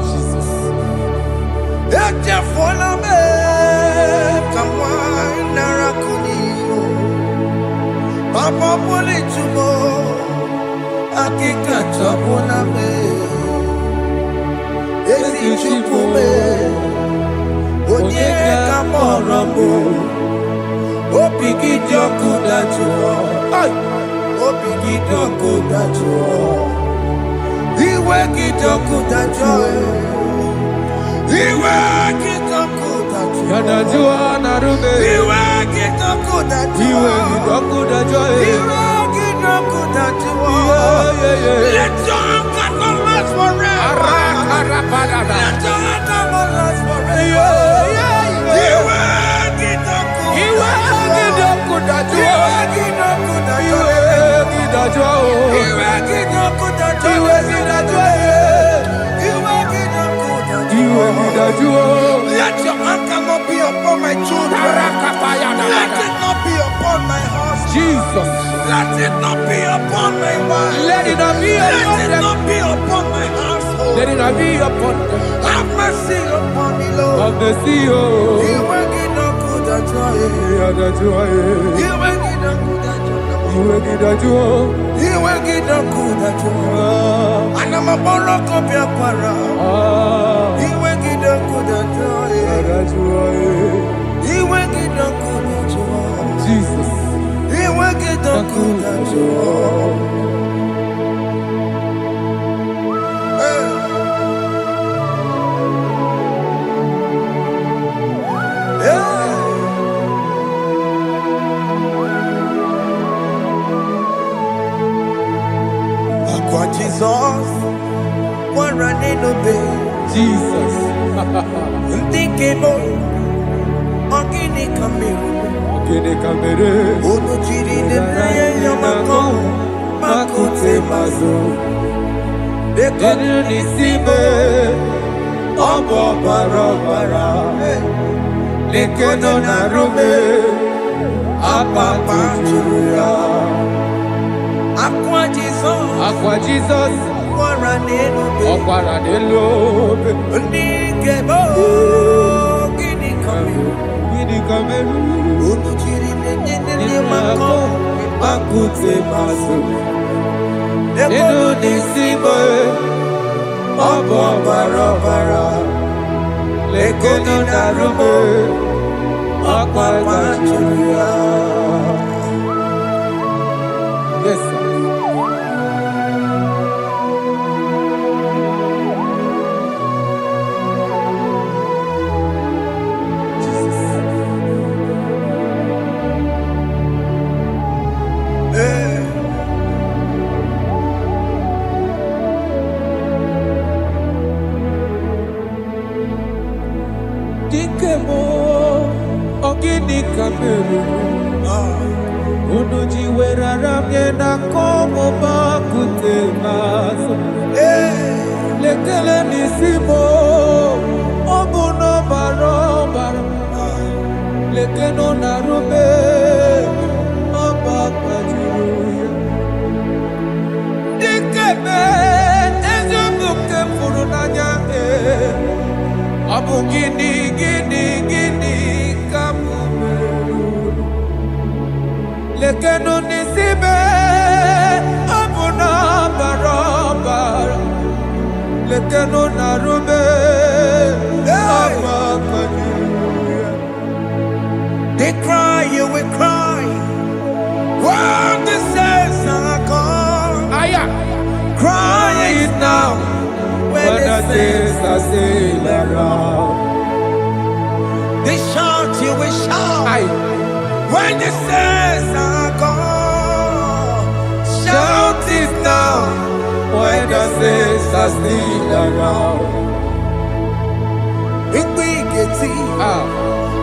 Jesus. Papa pole chumo akika chapona me esi chupume onye kamoramo opiki joku dachuo opiki joku dachuo iwe kijoku dachuo iwe kijoku dachuo Yanajua narume iwe kijoku dachuo iwe kijoku dachuo let your anger not last forever. Let your anger not last forever. Iwe kijoku dachuo let your anger not be upon my children. Let it not be upon my husband. Jesus. Let it not be upon my wife. Let it not be Let it upon not be upon my household. Let it not be upon them. Have mercy upon me, Lord. Of the sea. Iwe kijoku dachuo. Iwe kijoku dachuo. Anamaboro kopya kwara. Iwe kijoku dachuo. Iwe kijoku dachuo. Jesus. Iwe kijoku dachuo. Aqua Jesus, one running obey. Jesus. Ntikebo, ogini kamiru. Kene kamere. Ono chiri de praye yamako, makute mazo. Denu nisibe. Obo barobara. Lekedo narume. Apa churuya. Aqua Jesus, Aqua Jesus. one running obey. Okwara de lobe. Ntikebo, ogini kamiru. Kene kamere. Ono chiri de yamako, Makute maso. Denu Denu nisibe. Obo barobara. Lekedo narume. Apa churuya. Yes, sir. Dikemo, ogini kamere. Unuji werara mjena komo makute maso. Lekele nisimo, obuno barobara. lekeno narube ọgbakwajuruya dikeme eziokwu furu n'anya ọ bụ gịnị ka m mere lekeno n'isibe ọ bụ na ọbara lekeno narube ọgbakwajuruya. They cry, you will cry. When the saints are gone, cry it now. When the saints are still around, they shout, you will shout. When the saints are gone, shout it now. When the saints are still around, it will get it.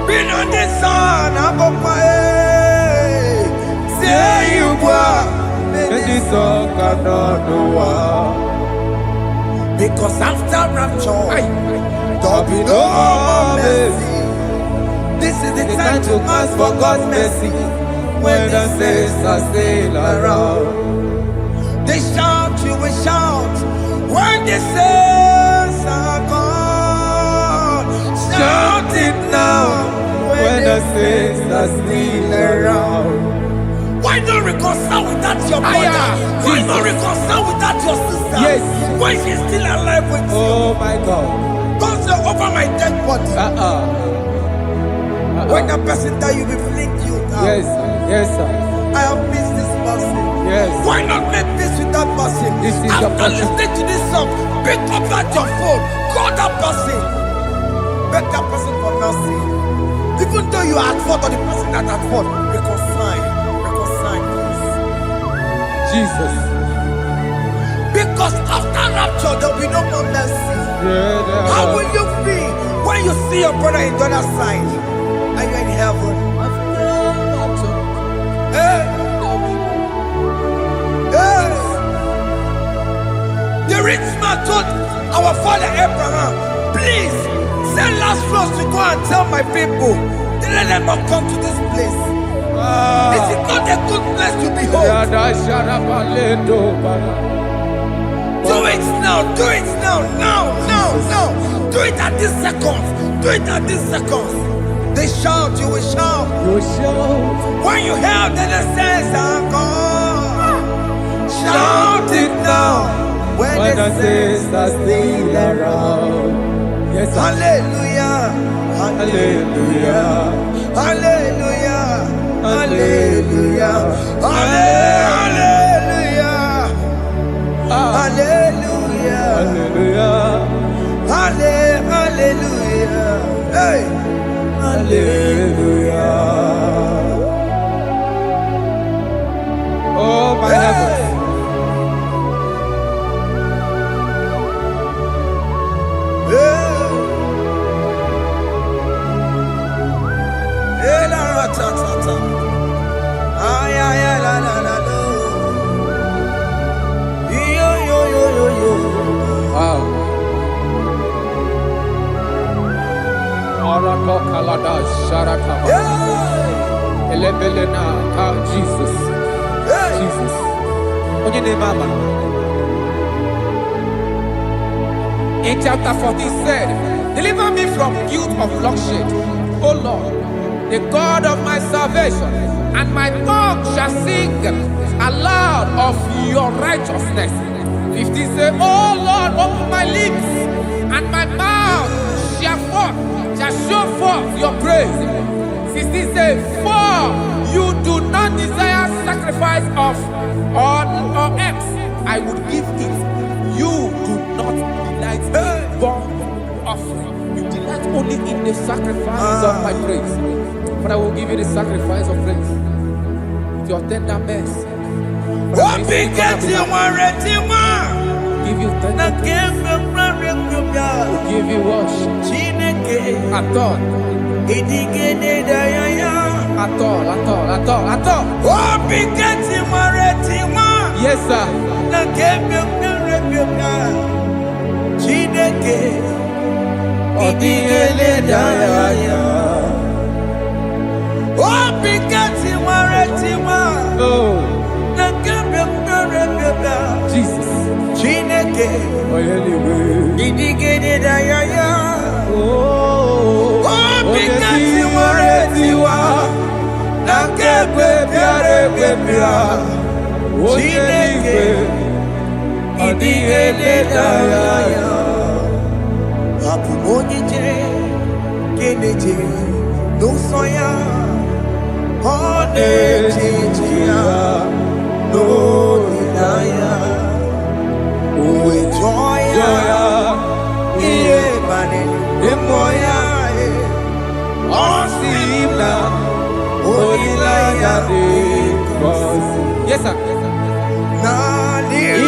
Been on the sun, I'm on my head. Say you were, and the sun cannot know. Because after rapture, there'll be no more mercy. This is the time to ask for God's mercy. When the saints are still around, they shout, you will shout. When the saints are gone, shout it now. When the saints are still around, why not reconcile with that your brother? Why not reconcile with that your sister? Yes. Why she's still alive with you? Oh my God. Don't say over my dead body. When the person that you will fling you down. Yes, sir. I have missed this person. Yes. Why not make peace with that person? This is after listening to this song, pick up that your phone, call that person, beg that person for mercy. Even though you are at fault or the person that at fault, reconcile, please. Jesus. Because after rapture, there will be no more mercy. How will you feel when you see your brother in the other side? Are you in heaven? Hey. The rich man told our father Abraham, please send Lazarus to go and tell my people, let them not come to this place. This is not a good place to behold. Do it now, do it now. Do it at this second. They shout, you will shout. When you hear that the saints are gone, shout it now. When the saints are still around. Yes, hallelujah, hallelujah, hallelujah, hallelujah, hallelujah, hallelujah, hallelujah, hey, hallelujah. Oh my heavens. Jesus. In chapter 14 said, deliver me from guilt of bloodshed, O Lord, the God of my salvation, and my tongue shall sing aloud of your righteousness. 15 say, O Lord, open my lips, and my mouth shall show forth your praise. 16 say, for you do not desire sacrifice of or eggs, I would give it. You do not delight in burnt offering. You delight only in the sacrifice of my praise. But I will give you the sacrifice of praise with your tender mercy. Give you tender praise. Will give you worship. At all. Yes, sir. Oh, Jesus. Oh, yes, sir. That is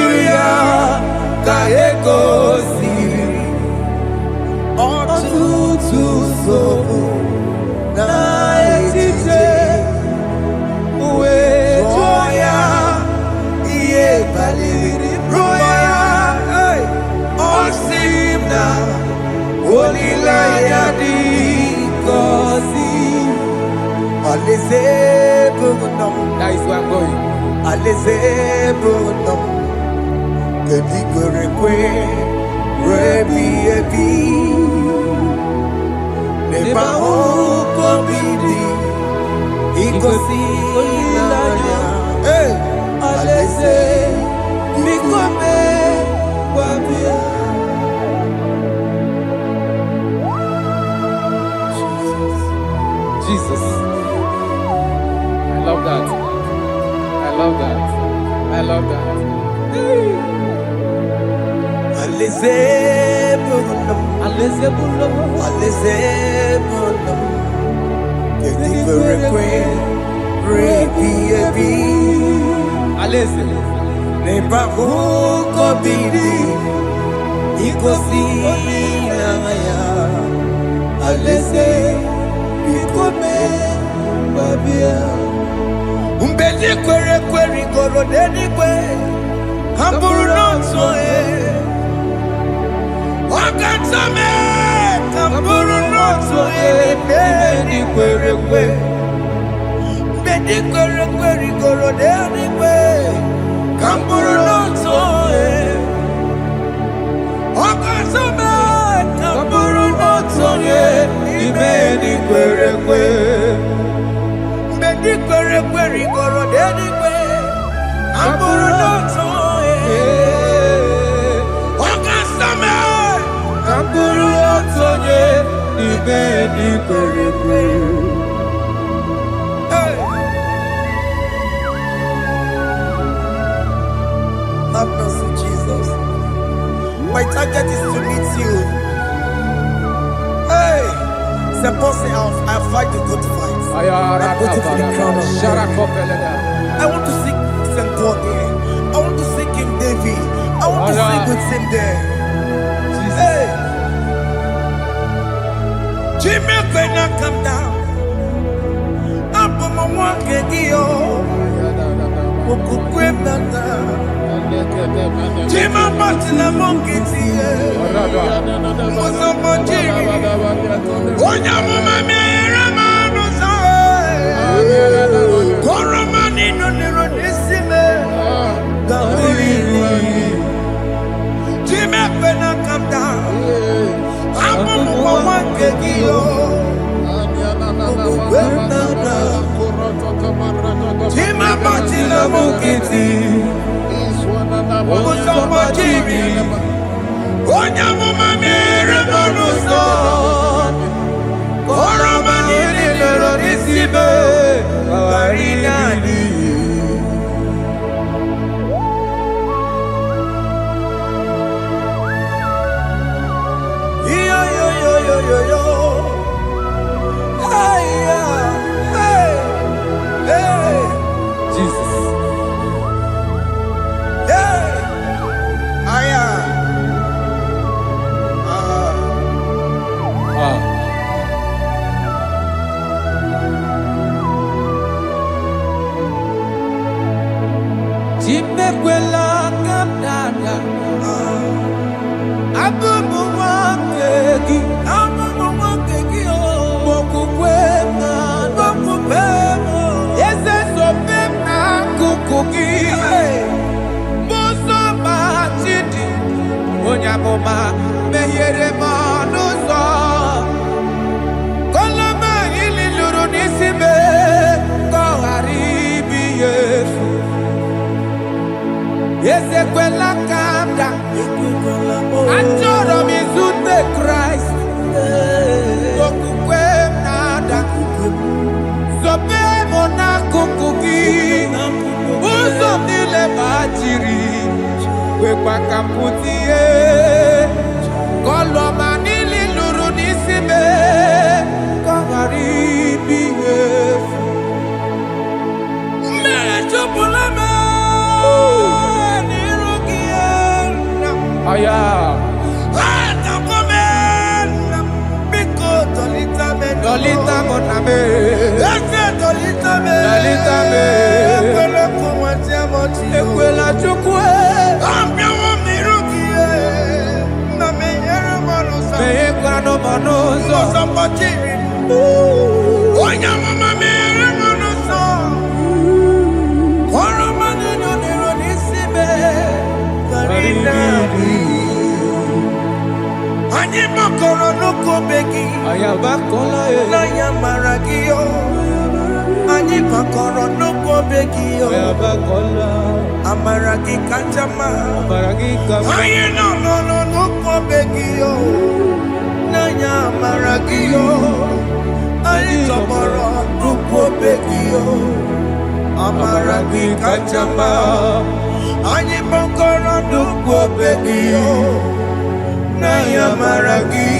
where I'm going. Jesus. I love that. I love that. I love that. Umbedi kwere kwere goro dedi kwe Hamburu nonso Wakatame Hamburu nonso Bedi kwere kwe Bedi kwere kwere goro dedi kwe Hamburu nonso Wakatame Hamburu nonso Bedi kwere kwe Bedi kwere kwere goro dedi kwe Hamburu nonso Wakatame Hamburu nonso Bedi kwere kwe Have mercy, Jesus. My target is to meet you. Hey, c'est pensé I fight the good fight. I'm waiting for the crown of I want to seek St. God there. I want to seek King David. I want to seek with him there. Hey, Jimmy cannot come down. I'm from my one Kedio. Jima Martina Monkey, was a Monjiri. Onya Mama Ramanosa, Koramani no Neronissime, Jimmy Pena come down. I'm one Kegio. Jima Martina Monkey. Onya mama mere bonuso Koramani nero nisibe Awarinani Yo yo yo yo yo yo Hey hey hey Jesus. Jimekwela kapdada Abubu wakegi o Mokukwe na Mokukwe kukuki. Muso machidi. Onyamoma mehiere manuso. Koloma ili luru nisime. Koharibi yefu. Ezekwela kamda. Achoro mizute Christ. Kokukwe nada. Zobe mona kukuki. Uzo nile bajiri. Wekwa kaputie. Koloma nili luru nisime. Koharibi yefu. Mechopulame. Aya. Dolita moname. Dolita me. Ekwela chukwe. Meye kwano manozo. Onya mama mere manozo. Koro manino niro nisime. Ani makoro nuko begi. Ayabakola na yamaragio. Ani makoro nuko begi. Ayabakola. Amaragi kanjama. Amaragi kama. Aye no nuko begi. Na yamaragio. Ani tomorrow nuko begi. Amaragi kanjama. Ani makoro nuko begi. Na yamaragi.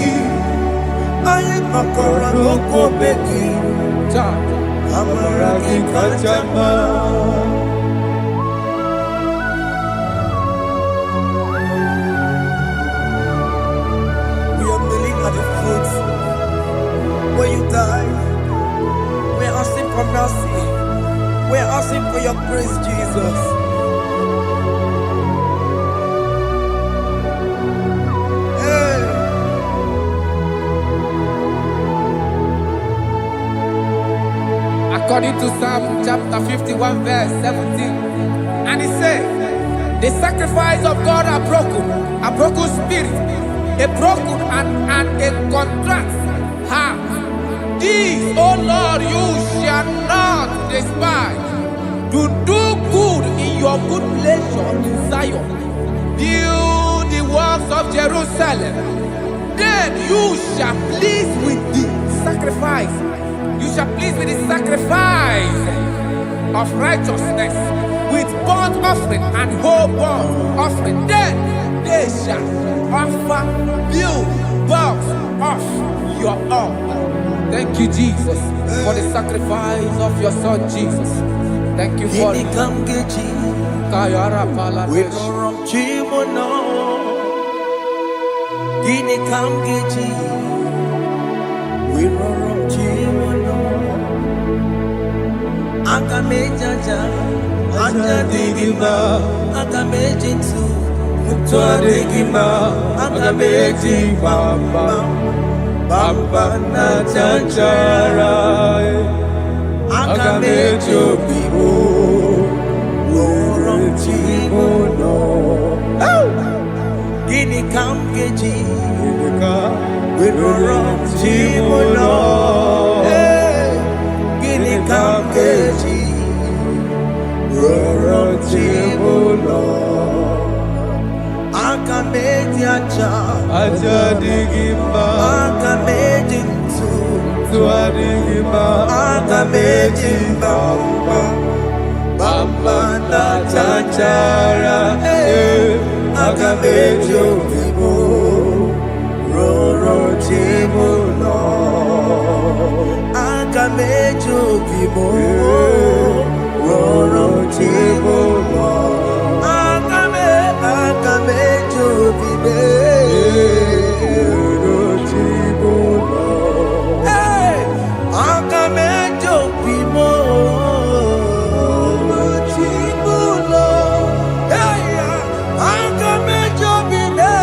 Aye makoro nuko begi. Amaragi kanjama. We are kneeling at the foot where you died. We are asking for mercy. We are asking for your grace, Jesus. According to Psalm chapter 51 verse 17. And he said, the sacrifice of God are broken spirit, a broken and a contrite heart. This, O Lord, you shall not despise. To do good in your good pleasure in Zion. Build the works of Jerusalem. Then you shall please with the sacrifice. You shall please with the sacrifice of righteousness, with burnt offering and whole burnt offering. Then they shall offer you bulks of your own. Thank you, Jesus, for the sacrifice of your Son, Jesus. Thank you for it. Akamejaja, ajadigima, akamejintu, mutuadigima, akamejibamba, bamba na chanchara, akamejobibo, oromchimono. Gini kamgeji, oromchimono. Kamkeji, Rorochimulo, Akameji aja digima, Akameji tuadigima, Akameji bamba, bamba na chanchara, Akameji obibo, Rorochimulo. Akamejo bibo, roro chibo lo. Akamejo bibe, roro chibo lo. Akamejo bibo, roro chibo lo. Akamejo bibe.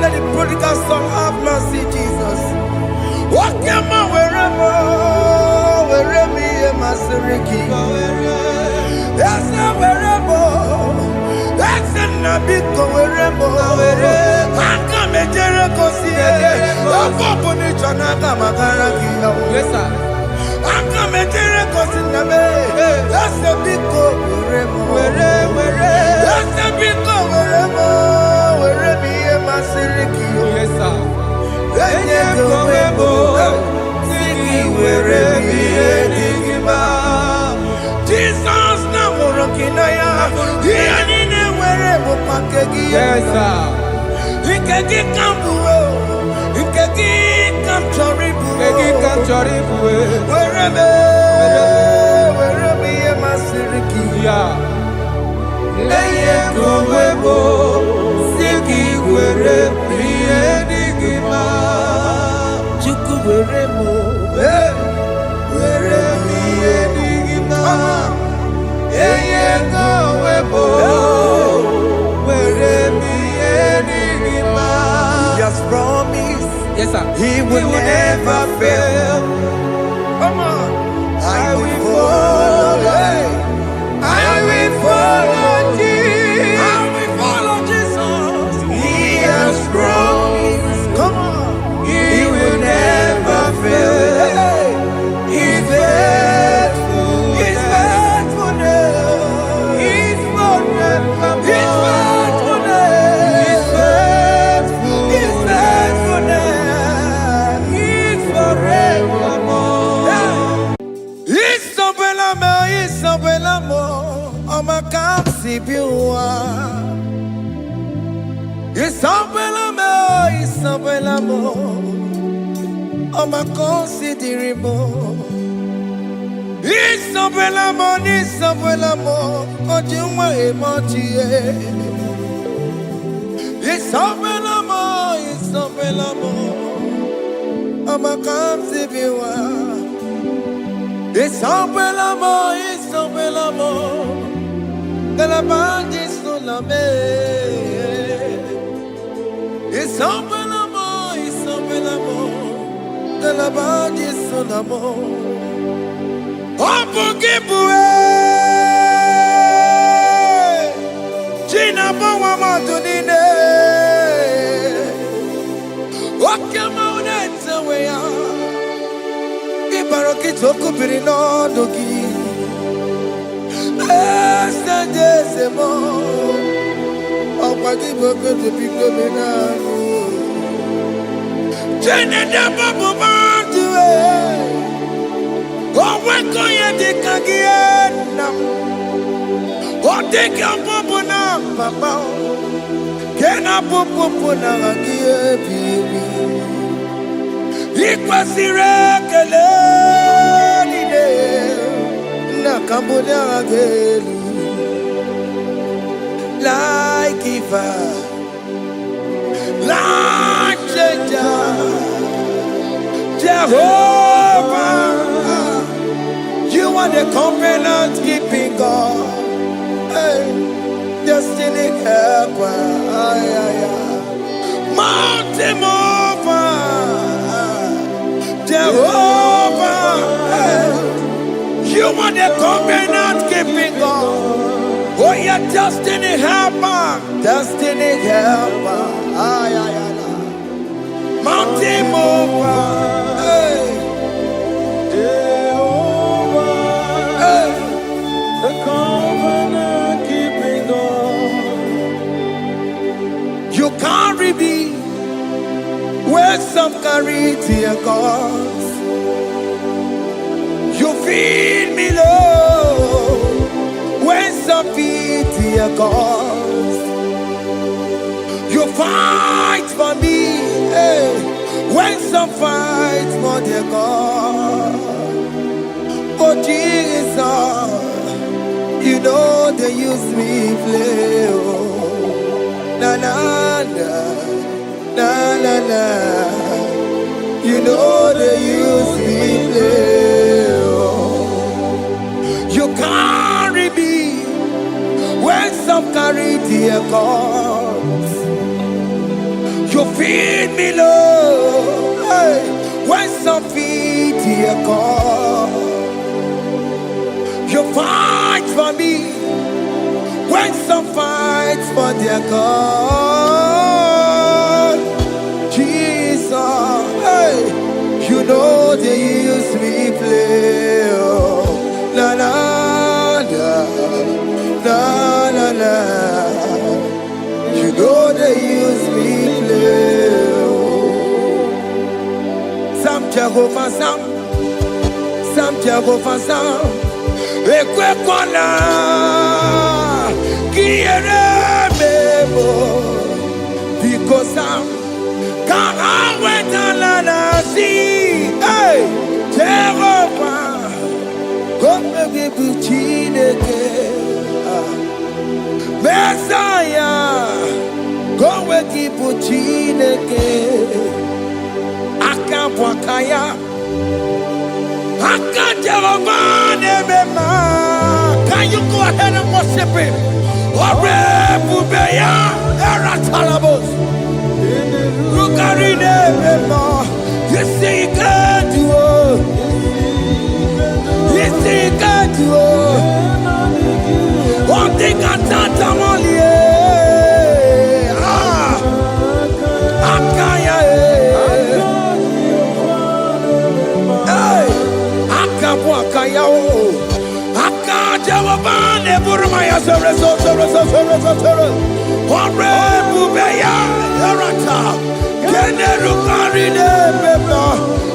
let the prodigal son have mercy, Jesus. Wakema weremo, weremi emasiriki. Esa weremo, esa nabiko weremo. Aka mejere kosie, apopo ni chanaga magaraki. Yes, sir. Aka mejere kosi nabe, esa biko weremo. Esa biko weremo, weremi emasiriki. Yes, sir. Enye kowebo, siki weremi edigima. Jesus na morokinaya, yanine werebo pakegi. Yes, sir. Ikegi kambuo, ikegi kamchoribu. Egi kamchoribu. Weremi emasiriki. Yeah. Enye kowebo, siki weremi edigima. Chuku weremo, weremi edigima. Enye kowebo, weremi edigima. He has promised Yes, sir. he will never fail. Come on, I will follow. I will follow Jesus. I will follow Jesus. He has promised. Come on, he will never fail. He's faithful. He's faithfulness. He's forever. He's faithfulness. He's faithful. He's faithfulness. He's forevermore. He's so belamo. He's so belamo. I'ma come see you. He's so belamo. He's so belamo. I'ma consider him. He's so belamo. He's so belamo. Ojuma emoji. He's so belamo. He's so belamo. I'ma come see you. It's so belamo, it's so belamo. De la bande sulla me. It's so belamo, it's so belamo. De la bande sulla mo. Opugibue. China bawa matunine. Okama unetsa weya. Baroki toku pirino dogi. Esta desemo. Opagi boko to piko menano. Jene de babu bandue. Owe koye de kagiena. Ote kampopo na papa. Kena popo na agie bibi. Ikwasire kelelide na kambonya agelu like giver, like changer, Jehovah. You are the covenant keeping God, hey, destiny helper, mountain mover. Jehovah, you are the covenant keeping God. Oh, your destiny helper, destiny helper. Mountain mover, Jehovah, the covenant keeping God. You carry me where some carry tear gods. You feed me low when some feed tear gods. You fight for me, hey, when some fight for their God. Oh Jesus, you know they use me play. Oh, na na na. Na na na, you know they use me play. You carry me when some carry their gods. You feed me, Lord. Hey, when some feed dear God, you fight for me. When some fight for their God, Jesus, hey, you know they use me play. Oh, la la la la la la. You know they use me play. Some Jehovah, some Jehovah, some. Ekwekwana kiere mebo because I'm can't wait to see. Hey, Jehovah, come give you chineke. Messiah, come give you chineke. Akabwakaya. Can you go ahead and worship him? You see, he can do it. You see, he can do it. One thing I can't only.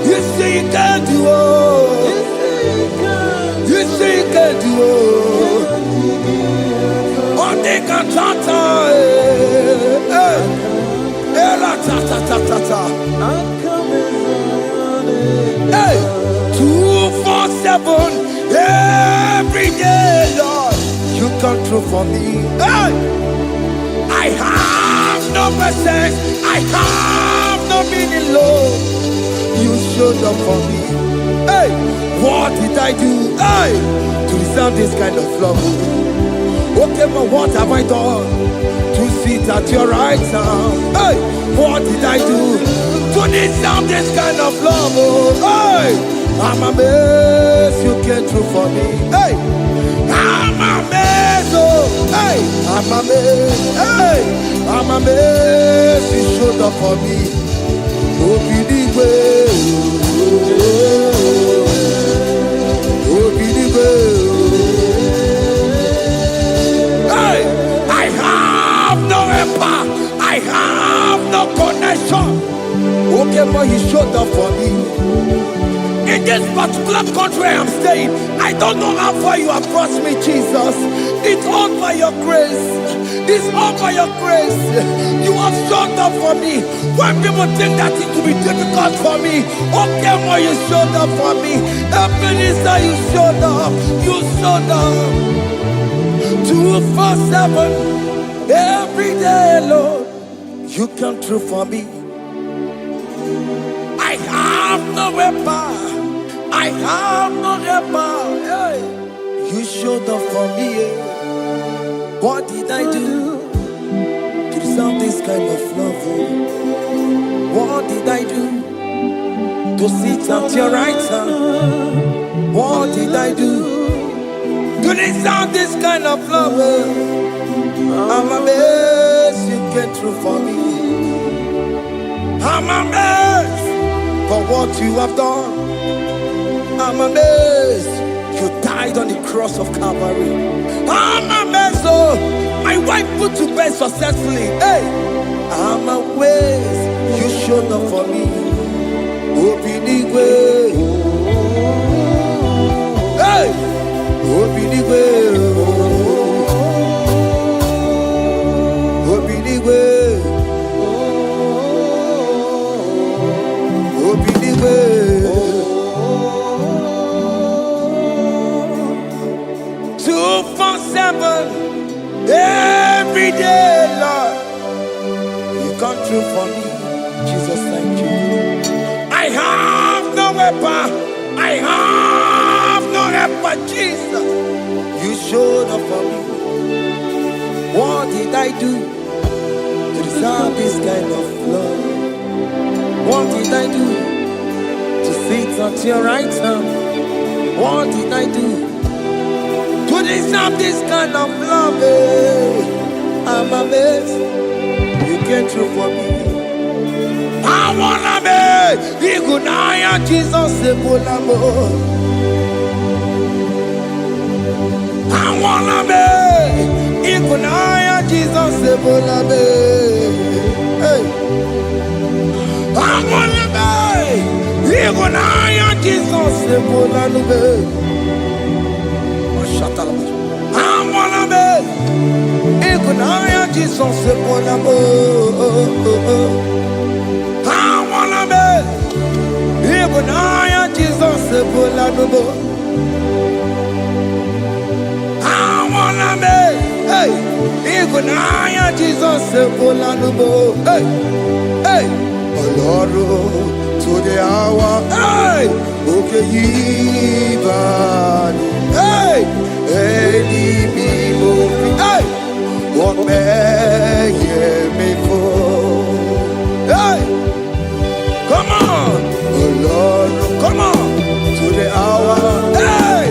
You see, you can do it. You see, you can do it. On the cantata, hey, 247 every day, Lord, you come through for me. Hey, I have no message, I have no meaning, Lord. You showed up for me. Hey, what did I do? Hey, to deserve this kind of love? Okay, but what have I done to sit at your right hand? Hey, what did I do to deserve this kind of love? Hey, I'm amazed you came through for me. Hey, I'm amazed. Oh, hey, I'm amazed. Hey, I'm amazed you showed up for me. Oh, believe it. Oh, believe it. Hey, I have no empire. I have no connection. Okay, but he showed up for me. In this particular country I'm staying, I don't know how far you have brought me, Jesus. It's all by your grace. It's all by your grace. You have showed up for me. When people think that it will be difficult for me, okay, well, you showed up for me. Ebenezer, you showed up. You showed up. 247 every day, Lord. You come through for me. I have no weapon. I have no weapon. Hey. You showed up for me. What did I do to deserve this kind of love? What did I do to sit at your right hand? What did I do to deserve this kind of love? I'm amazed you came through for me. I'm amazed for what you have done. I'm amazed you died on the cross of Calvary. I'm amazed, oh, my wife put to bed successfully. Hey, I'm amazed you showed up for me. Open the way. Hey, open the way. Open the way. Open the way. 247 every day, Lord. You come through for me, Jesus. Thank you. I have no weapon. I have no weapon, Jesus. You showed up for me. What did I do to deserve this kind of love? What did I do to sit at your right hand? What did I do to deserve this kind of love? I'm amazed you came through for me. I wanna be Igunaya Jesus Sebulamo. I wanna be Igunaya Jesus Sebulame. Hey. I wanna be Igunaya Jesus Sebulame. I wanna be Igunaya Jesus Sebulamo. I wanna be Igunaya Jesus Sebulamo. I wanna be hey Igunaya Jesus Sebulamo. Hey hey Lord to the hour hey okay even hey any people hey what may me for hey come on oh Lord come on to the hour hey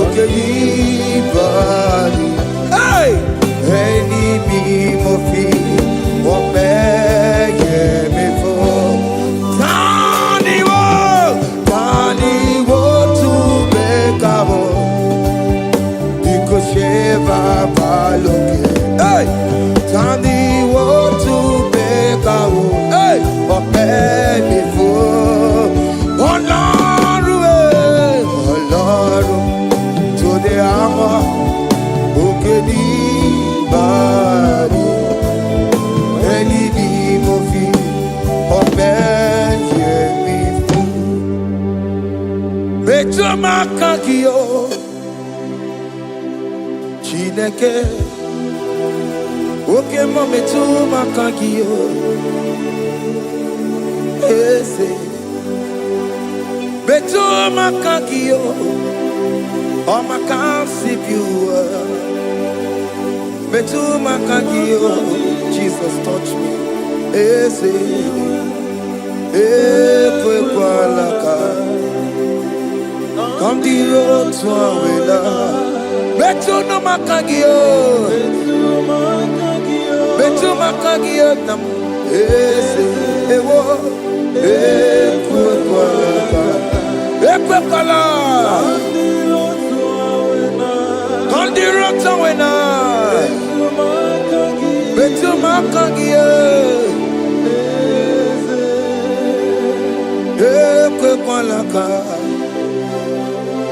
okay even hey any people what may me for hey, Tandy, what to make out? Hey, but baby, for oh Lord, to the hour, okay, body, any movie, but baby, better my kakio. Chineke oke mame tu makagio ese betu makagio o makansibiwa betu makagio Jesus touch me ese ekwe kwalaka come the road to awela betu no makagio betu makagio nam ese ewo ekwe kwala on the road to awela betu makagio ekwe kwala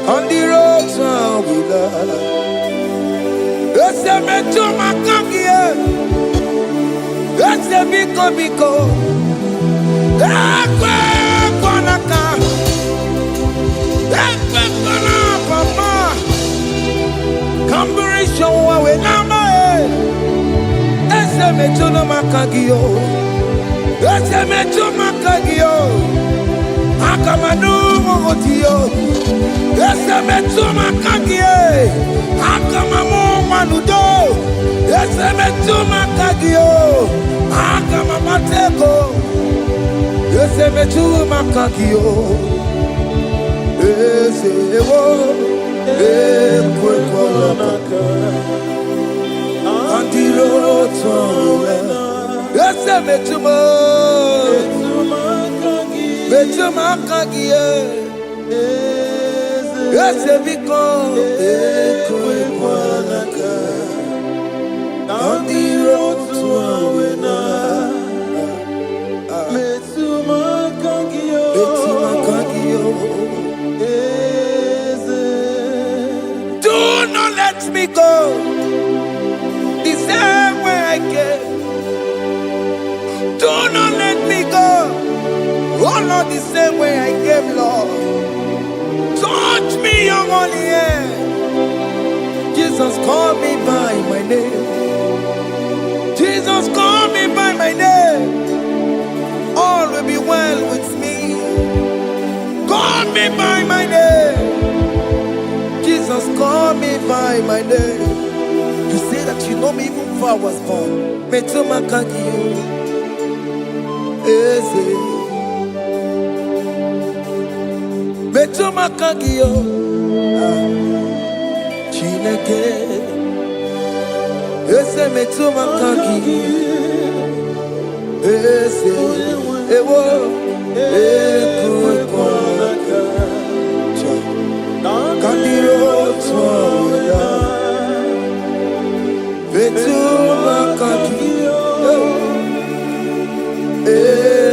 on the road to awela. Ese me tu makangie, ese biko, ekwe kwanaka, ekwe kwana papa, kamburisho wawe nama ese me tu no makagio, ese me tu makagio, akamanu mogotio, ese me tu makangie, akamamu manudo, ese me tu makagio, akamamateko, ese me tu makagio, ese ewo, ekwe kwalaka, andiro towe, ese me tu makagio, ese biko, ekwe kwalaka, andiro towe. Do not let me go the same way I came. Do not let me go, oh Lord, the same way I came, Lord. Touch me, your holy hand. Jesus, call me by my name. Jesus, call me by my name. All will be well with me. Call me by my name. Jesus, call me by my name. You say that you know me even before I was born. Metumakagio, eze, Metuma kagio Chineke Ese metuma kagi Ese Ewo Ekuekwa Kandiro Tsoya Metuma kagi Ese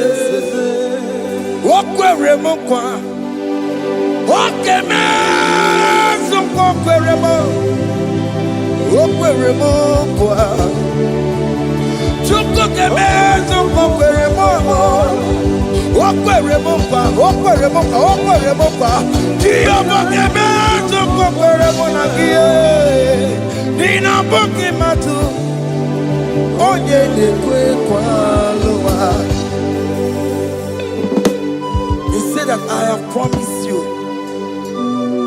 Wokwere mokwa Okeme Sokwere mo Okwere mokwa Chukukeme Sokwere mo Okwere mokwa Okwere mokwa Okwere mokwa Chiyobokeme Sokwere mo nagie Nina boki matu Onye dekwe kwa loa. That I have promised you,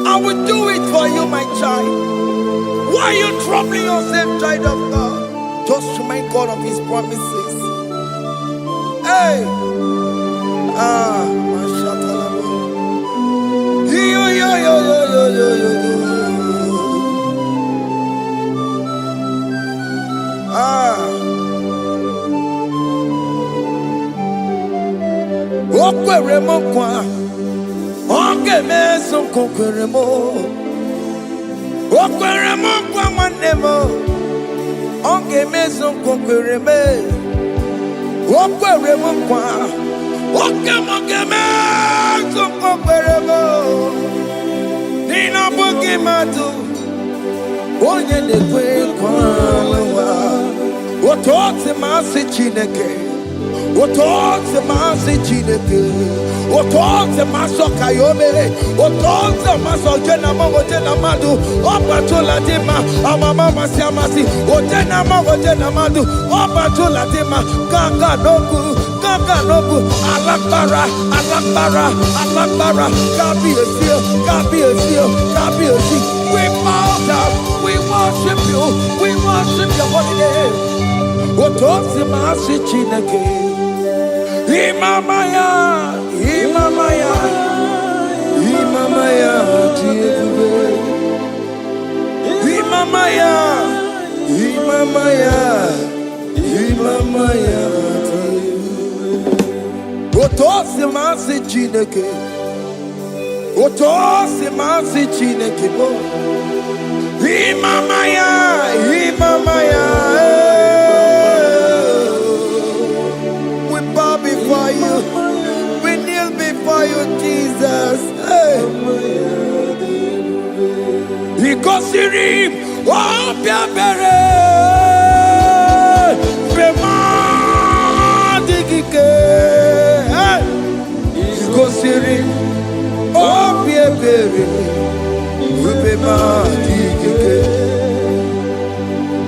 I will do it for you, my child. Why are you troubling yourself, child of God? Just remind God of His promises. Hey, Okwere mo kwa Onge meso kokwere mo Okwere mo kwa mwane mo Onge meso kokwere me Okwere mo kwa Oke moke meso kokwere mo Nina boki matu Onye dekwe kwa lewa Otote masi Chineke Otote masi Chineke Otote maso kayome Otote maso jena madu Opa tula dima Amama masi amasi Ojena madu Opa tula dima Kaka nobu Alakbara Gabi esio We bow down We worship you your holy name Otote masi Chineke Imamaya, Otosi masi Chineke, bo. Imamaya. We bow before you. We kneel before you, Jesus. Ikosirim, Opiabere, Bemadikike. Ikosirim, Opiabere, Bemadikike.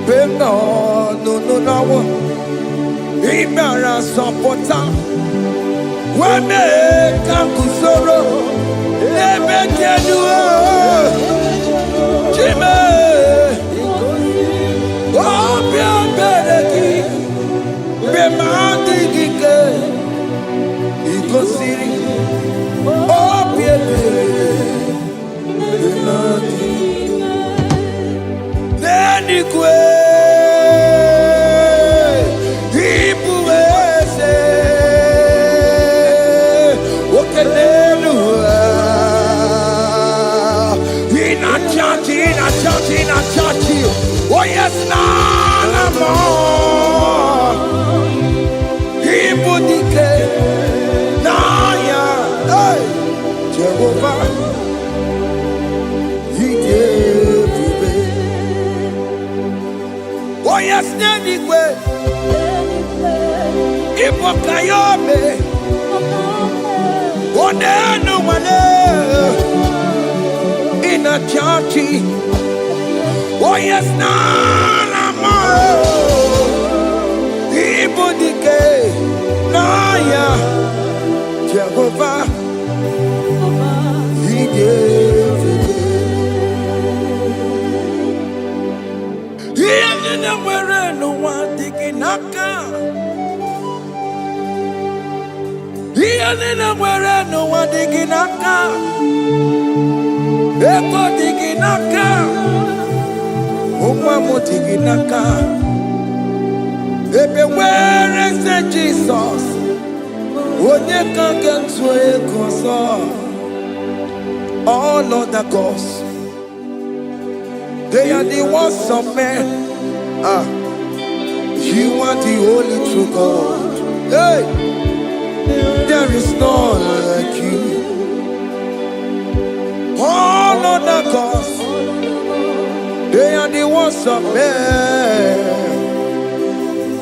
Beno, no. Imara sopota Wame kakusoro Lebe keduo Chime Obia bereki Bemadi gike Ikosiri Obia bereki Neni kwe Oh yes, none more. Ibudike, Naya, hey, Jehovah, He gave me. Oh yes, anyway, Ibokayobe, oh no one in a church. Oh yes, Nana Ibudike Naya Jehovah He gave it. He ended up where no one taking Naka. He nina mwere no wadiginaka. Eko diginaka. Umwamu diginaka. Ebe where is the Jesus? Onye can get to a cause. All other gods, they are the works of men. You are the only true God. Hey, there is none like you. All other gods, they are the works of men.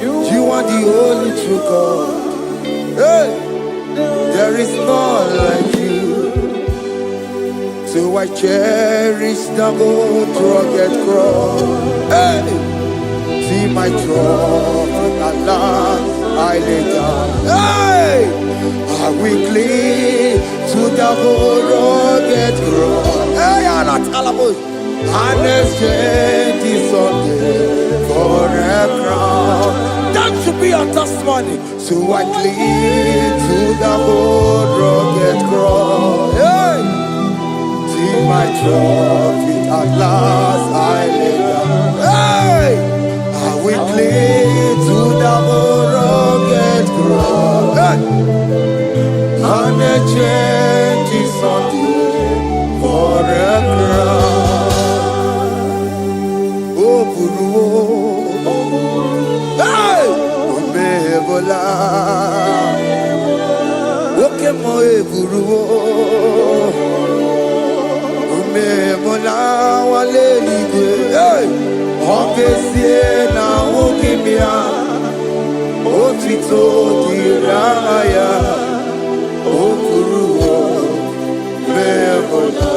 You are the only true God. Hey, there is none like you. So I cherish the old rugged cross. Hey, see my throne, Allah, I lay down. Hey, I will cling to the old rugged cross. Hey, Allah, Talabus, and exchange is Sunday for a crown. That should be our testimony. So I cling to the old rugged cross. Hey. My trophy at last I lay down. Hey, I will cling to the rugged cross. Hey, and the change is on for a crown. Oh, Guru, hey, Umebola, okay, my Guru. Mola wale ligwe, ongesie na ukimia, otito diraya, okuru memola,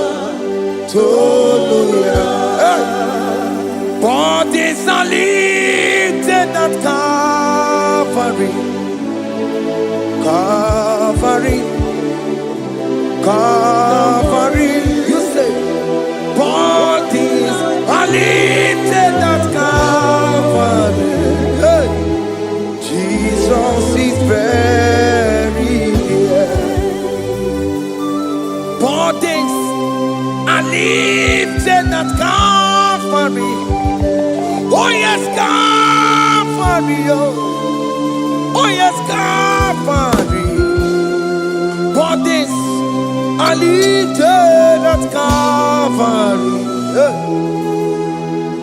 toluya. Bodies are lifted at Calvary, Calvary, Calvary. Bodies are lifted at Calvary. Hey. Jesus is very near. Bodies are lifted at Calvary. Oh yes, Calvary. Oh yes, Calvary. Bodies are lifted at Calvary.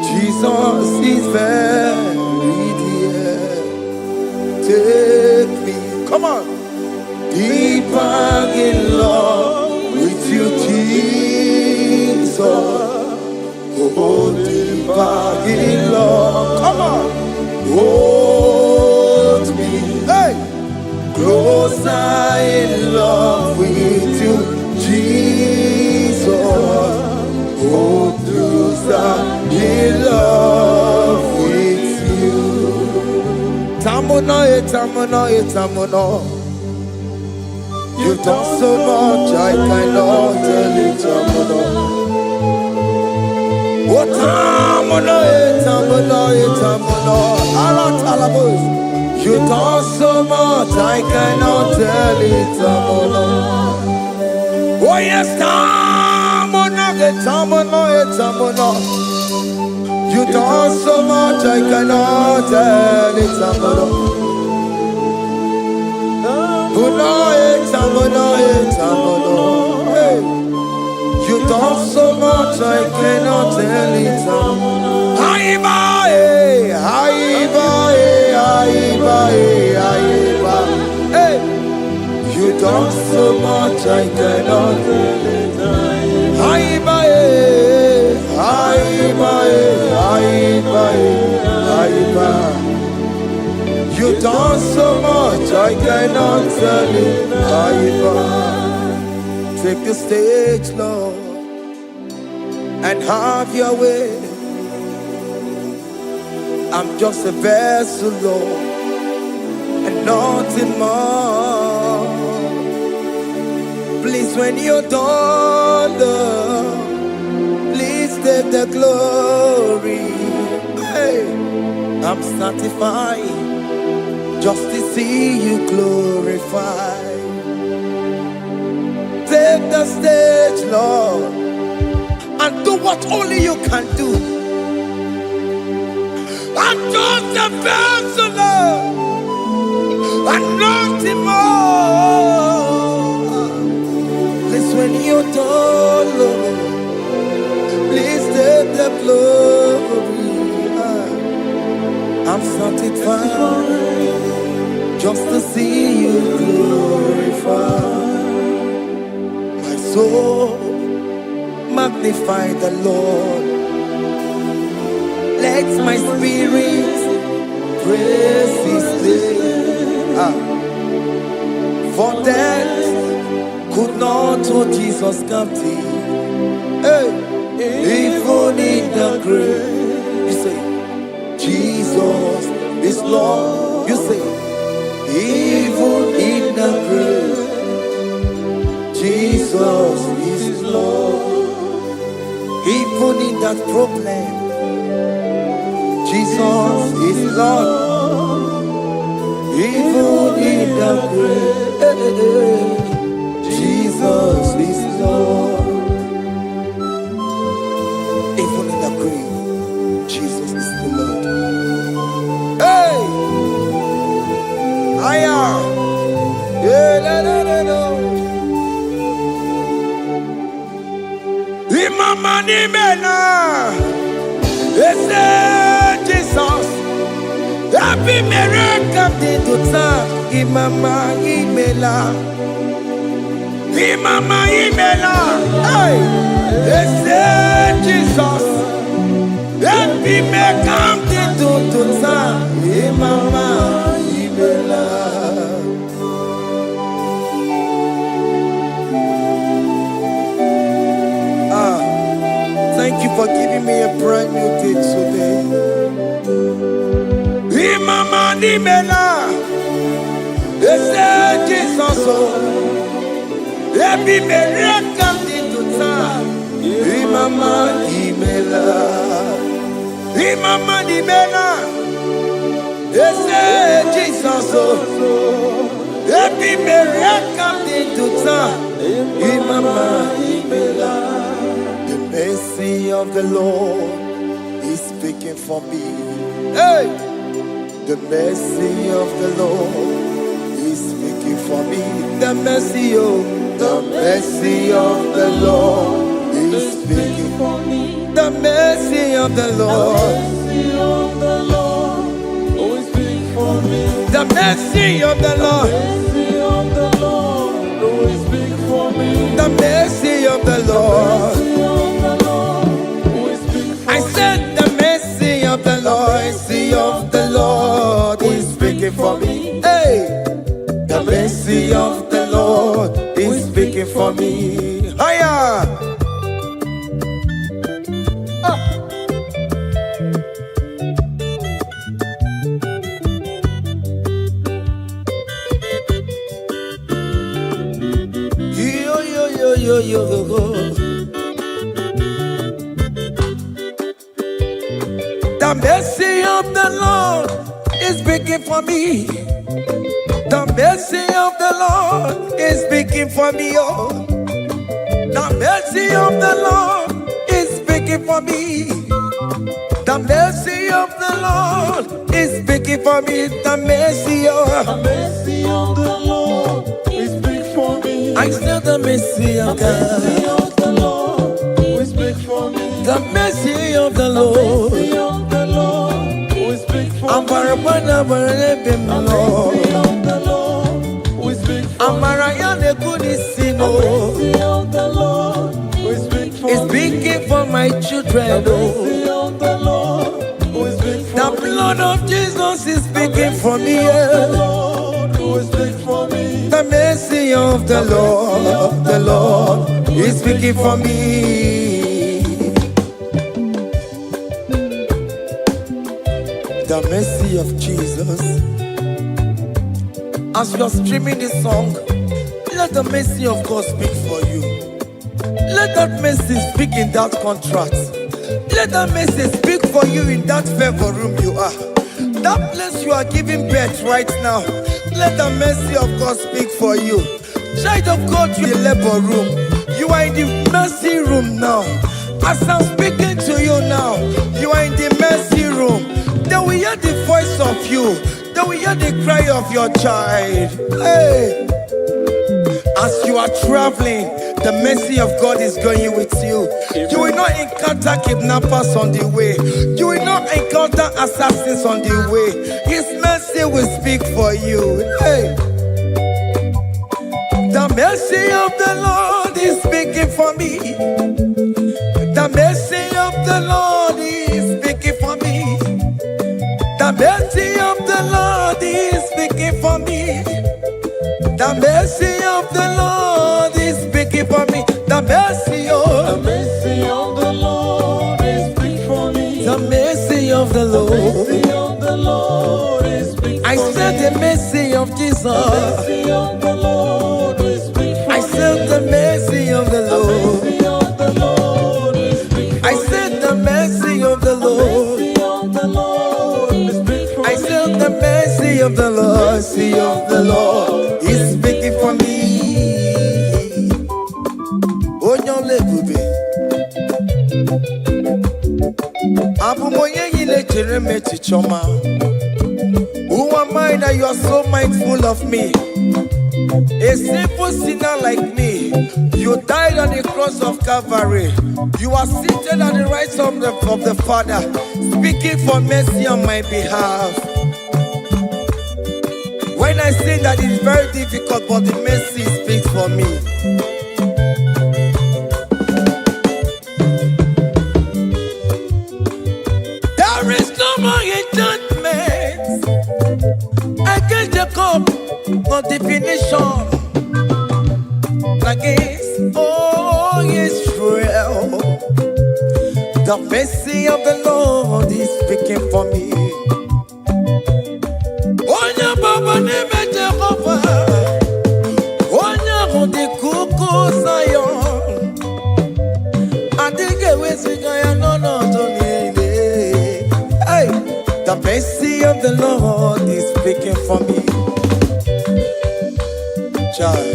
Jesus is very dear. Take me, come on, deeper in love with you, Jesus. Oh, deeper in love, come on, hold me, hey, closer in love with you, Jesus. Oh, closer in love with you. Tamuno, tamuno, tamuno. You've done so much, I cannot tell it, tamuno. Oh, tamuno, tamuno, tamuno. Alat, you've done so much, I cannot tell it, tamuno. Oh yes, tamuno. You done so much, I cannot tell it, tamuno. Tamuno. Hey, you done so much, I cannot tell it, tamuno. Hey. You done so much, I cannot tell it. You done so much, I cannot tell it. Take the stage, Lord, and have your way. I'm just a vessel, Lord, and nothing more. Please, when you're done, Lord, please take the glory. Hey, I'm satisfied just to see you glorified. take the stage, Lord, and do what only you can do. I'm just a vessel, Lord, and nothing more. Please, when you don't, Lord, please take the glory. I'm satisfied just to see you glorified. My soul magnify the Lord. Let my spirit praise His name. For death could not hold Jesus captive. Hey, even in the grave, you say, Jesus is Lord. You say, even in the grave, Jesus is Lord. Even in that problem, Jesus is Lord. Even in the grave, Jesus is Lord. Even in the grave, Jesus is the Lord. Hey! I am. Imama ni mena, Jesus. Happy miracle to time. Imama imela, Imama imela. Hey, Jesus. Happy miracle to time. Imama imela. Thank you for giving me a brand new day today. Imama nimela, Jesus, every miracle into time. Imama nimela, Imama nimela, Jesus, every miracle into time. Imama nimela. The mercy of the Lord is speaking for me. Hey! The mercy of the Lord is speaking for me. The mercy of the Lord is speaking for me. The mercy of the Lord is speaking for me. The mercy of the Lord is speaking for me. The mercy of the Lord. I said the mercy of the Lord is speaking for me. Hey, the mercy of the Lord is speaking for me. Hiya! Yo. The mercy of the Lord is speaking for me. The mercy of the Lord is speaking for me. Oh, the mercy of the Lord is speaking for me. The mercy of the Lord is speaking for me. The mercy of the Lord is speaking for me. I said the mercy of God. The mercy of the Lord is speaking for me. The mercy of the Lord. I'm for it's speaking for my children. The blood of Jesus is speaking for me. The mercy of the Lord is speaking for me. The mercy of Jesus. As you're streaming this song, let the mercy of God speak for you. Let that mercy speak in that contract. Let that mercy speak for you in that favor room you are. That place you are giving birth right now. Let the mercy of God speak for you. Child of God, you in the labor room. You are in the mercy room now. As I'm speaking to you now, you are in the mercy room. They will hear the voice of you. They will hear the cry of your child. Hey. As you are traveling, the mercy of God is going with you. You will not encounter kidnappers on the way. You will not encounter assassins on the way. His mercy will speak for you. Hey. The mercy of the Lord is speaking for me. The mercy of the Lord is speaking for me. The mercy of the Lord is speaking for me. The mercy of the Lord is speaking for me. The mercy of the Lord is speaking for me. The mercy of the Lord. The mercy of the Lord is speaking for me. I said the mercy of Jesus. The mercy of the Lord is speaking for me. I said the mercy of the Lord. The mercy of the Lord is speaking for me. I said the mercy of the Lord. The mercy of the Lord is speaking for me. I said the mercy of the Lord. Mercy of the Lord is speaking for me. Onyole bube. Abumoye yile jereme chichoma. Who am I that you are so mindful of me? A simple sinner like me. You died on the cross of Calvary. You are seated on the right side of the Father, speaking for mercy on my behalf. When I say that it's very difficult, but the mercy speaks for me. There is no more enchantment against Jacob, no definition against all Israel. The mercy of the Lord is speaking for me. Onya baba neme Jehovah, onya hondi kuku Zion. Adige wesigaya no tonile. Hey, the mercy of the Lord is speaking for me. Child.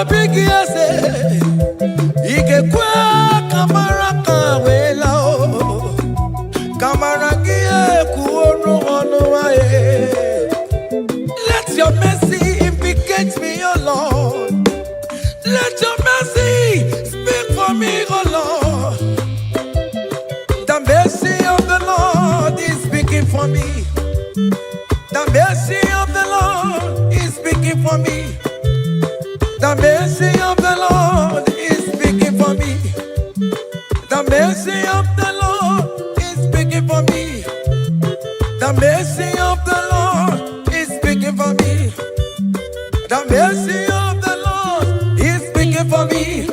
Big yes, Ike kwa kamara kawela o kamara gie kuono ono wae. Let your mercy implicate me, O Lord. Let your mercy speak for me, O Lord. The mercy of the Lord is speaking for me. The mercy of the Lord is speaking for me. The mercy of the Lord is speaking for me. The mercy of the Lord is speaking for me. The mercy of the Lord is speaking for me. The mercy of the Lord is speaking for me.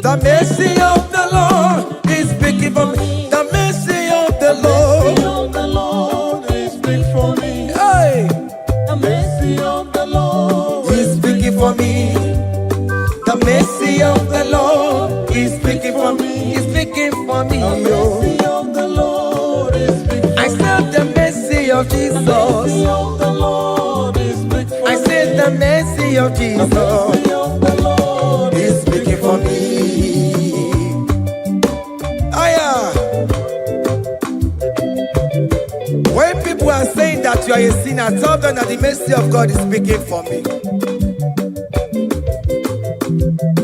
The mercy of the Lord is speaking for me. The mercy of the Lord is speaking for me. Hey. The mercy of the Lord is speaking for me. The mercy of the Lord is speaking for me. Is speaking for me. The mercy of the Lord is speaking for me. I said the mercy of Jesus. The mercy of the Lord is speaking for me. I said the mercy of Jesus. The mercy of the Lord is speaking for me. When people are saying that you are a sinner, tell them that the mercy of God is speaking for me.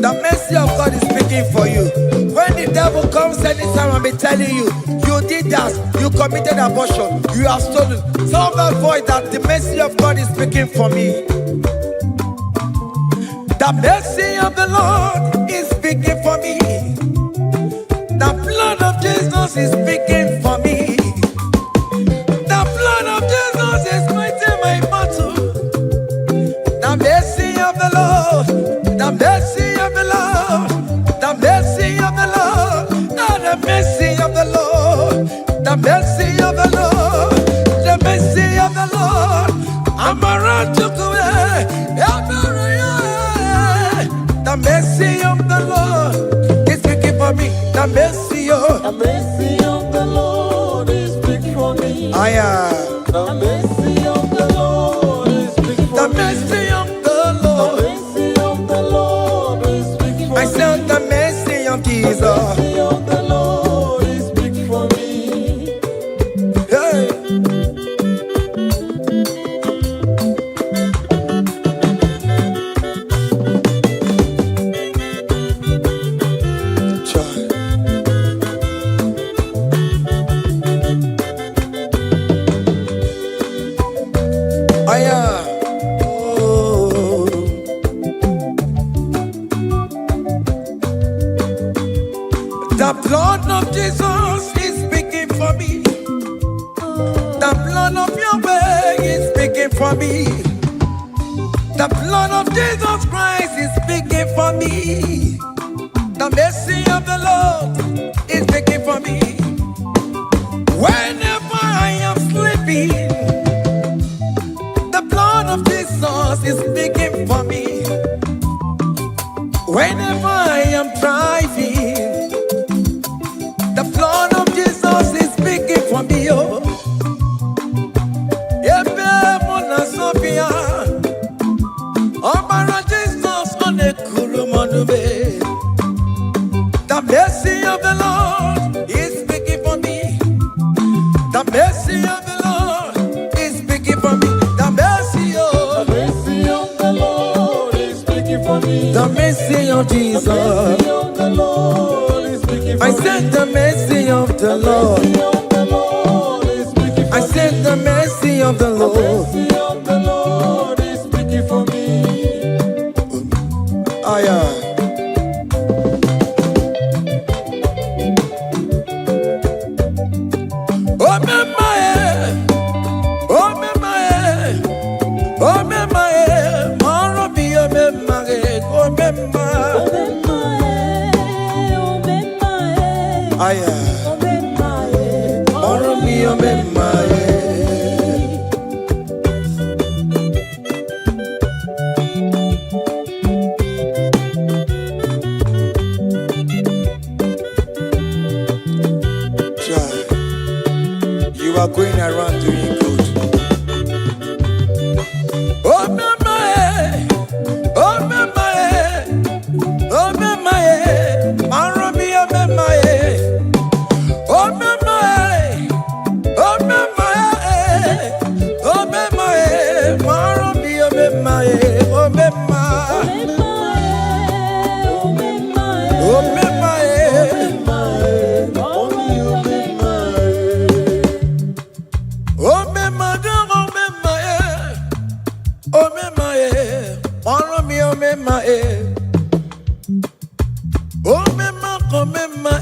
The mercy of God is speaking for you. When the devil comes anytime and be telling you, you did that, you committed abortion, you have stolen, tell that voice that the mercy of God is speaking for me. The mercy of the Lord is speaking for me. The blood of Jesus is speaking for me. The blood of Jesus is fighting my battle. The mercy of the Lord, the mercy of the Lord, the mercy of the Lord, the mercy of the Lord, the mercy of the Lord, the mercy of the Lord. I'm around to go. The mercy of the Lord is speaking for me. The mercy of The mercy of the Lord is big for me. The mercy of the Lord is big for The me. mercy of the The Lord. mercy of the Lord is big for I me. said the mercy of The Jesus. mercy of the Lord is big for me. Hey. Child. Oh. The blood of Jesus is speaking for me. The blood of Yahweh is speaking for me. The blood of Jesus Christ is speaking for me. The mercy of the Lord is speaking for me. Whenever I am sleeping, the blood of Jesus is speaking for me. Whenever I am driving, the blood of Jesus is speaking for me. Oh, Ebe Mona Sophia, Obara Jesus on the Kurumanube. The mercy of the Lord is speaking for me. The mercy of the Lord is speaking for me. The mercy The of mercy of the Lord is speaking for me. the mercy of The Jesus. mercy of the Lord is speaking for I me. said the mercy of the The Lord. mercy of the Lord is speaking for I me. said the mercy of the The Lord. mercy of the Lord is speaking for me. Aya. Oh mama oh mama oh mama maro bi oh mama oh mama. Aya. Maro bi oh mama. You are going around doing good. Oh mama, oh mama, oh mama, Maromi, oh mama, oh mama, oh mama, oh mama, Maromi, oh mama, oh mama, oh mama. Oh me mother, oh me my, oh me my, follow me, oh me my, oh me my, oh me my,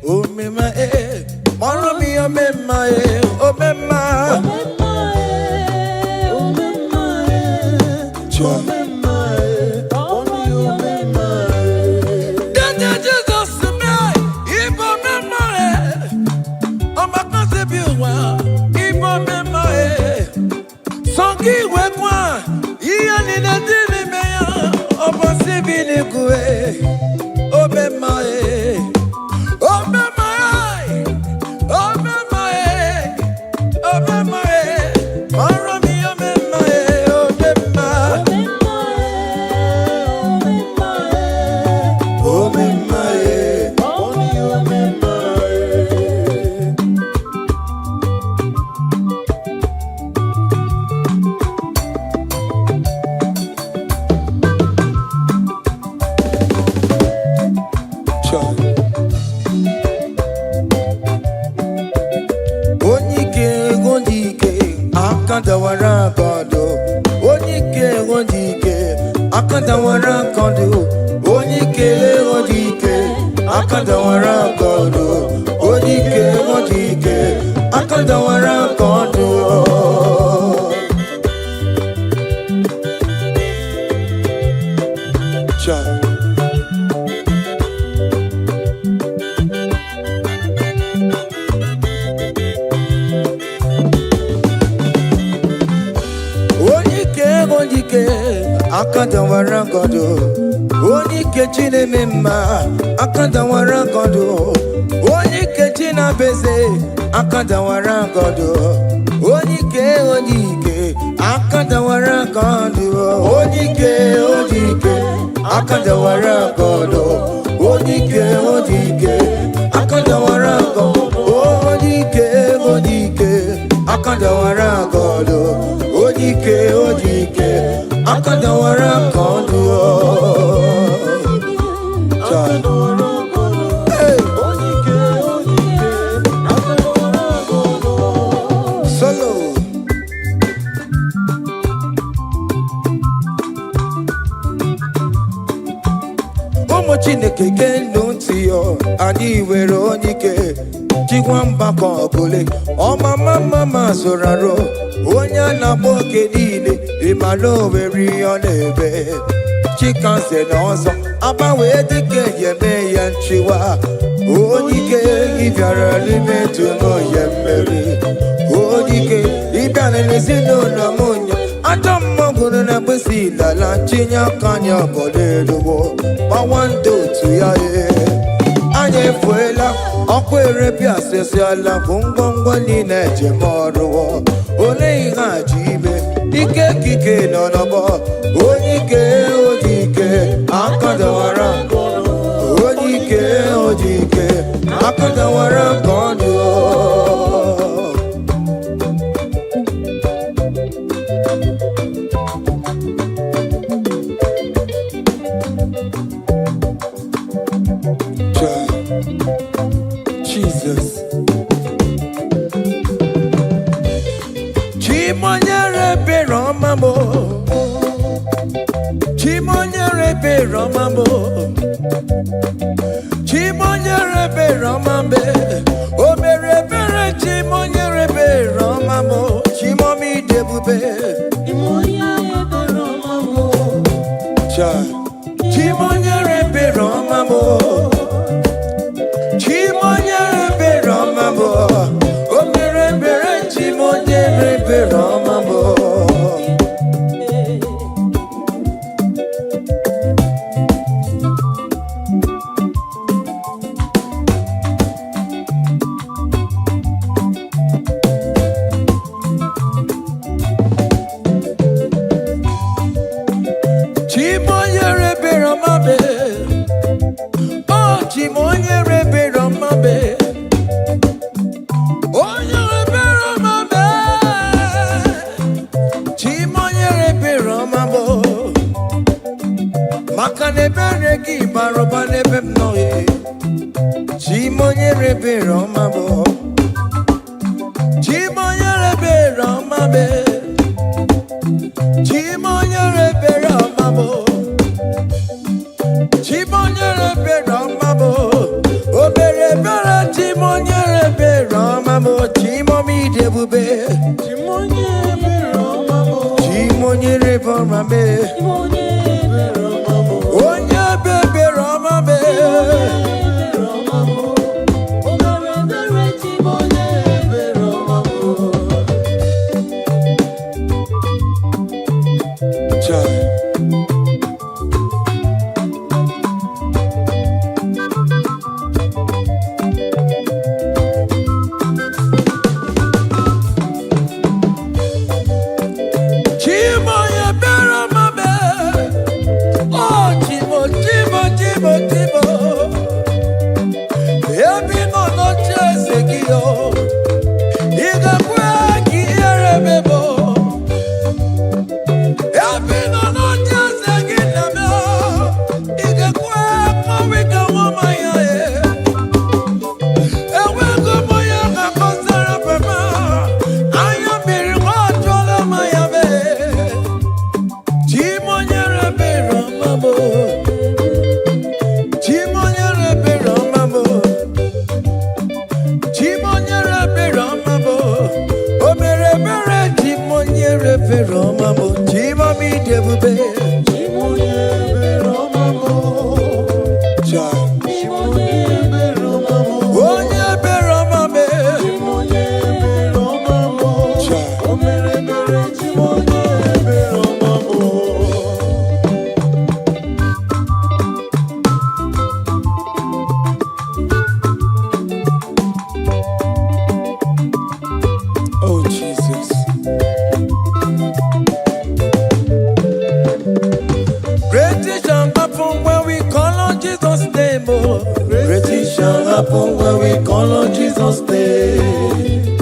oh me my, follow me, oh me my, oh me my, Jesus me, if oh me my, oh my concept you want, if oh me my. Songi wekwa, iya ni na dini meya, obo sibi ni kue, obe mae, obe mae, obe mae, obe mae, maro mi obe mae, obe mae, obe mae, obe mae. Akandawara kondo, onyike wondike. Akandawara kondo, onyike wondike. Akandawara kondo, onyike wondike. Akandawara kondo. Child. Akandawara kondo, onike chine mema. Akandawara kondo, na beze akadawara godo onike akadawara godo onike akadawara godo onike akadawara godo onike akadawara godo onike akadawara godo Chineke genu ntị yo anyị were onike jikwa mgbakọ ọbụle ọmama zụraro onye na-agba oke niile ịmala oweri ọ na-ebe chikanse na ọzọ agbanwe dịka yeme ya nchiwa onike ịbịara n'ime tụnụ ya mmeri onike ịbịara n'ezinụlọ m onye ajọ mmọgwụrụ na mgbesi ilala chinye aka anya ọbọdọ eluwo gbawando otu ya anya efuela ọkụ erepịa asịsịala bụ ngwongwo niile ejem ọrụwo ole ihe aji ibe ike kike nọ n'ọgbọ onike akadawara onike akadawara ka ọ dị Jesus. Chimonyere be Romamo. Chimonyere be Romamo. Chimonyere be Romambe. O mere bere chimonyere be Romamo. Chimomi debube. Chimonyere be Romamo. Chimonyere be Romamo. Chimonyere be Romamo, o mere bere chimonyere be Romamo. Chimonyere be Romamo, oh chimonyere be Romamo. Makanebere ki baroba nebem noye Chimonyere be Romamo Chimonyere be Romamo Chimonyere be Romamo Chimonyere be Romamo Obere bere chimonyere be Romamo Chimomi debube Chimonyere be Romamo Chimonyere be Romamo Onye bebe Romame Chimoye be Romame happen when we call on Jesus' name.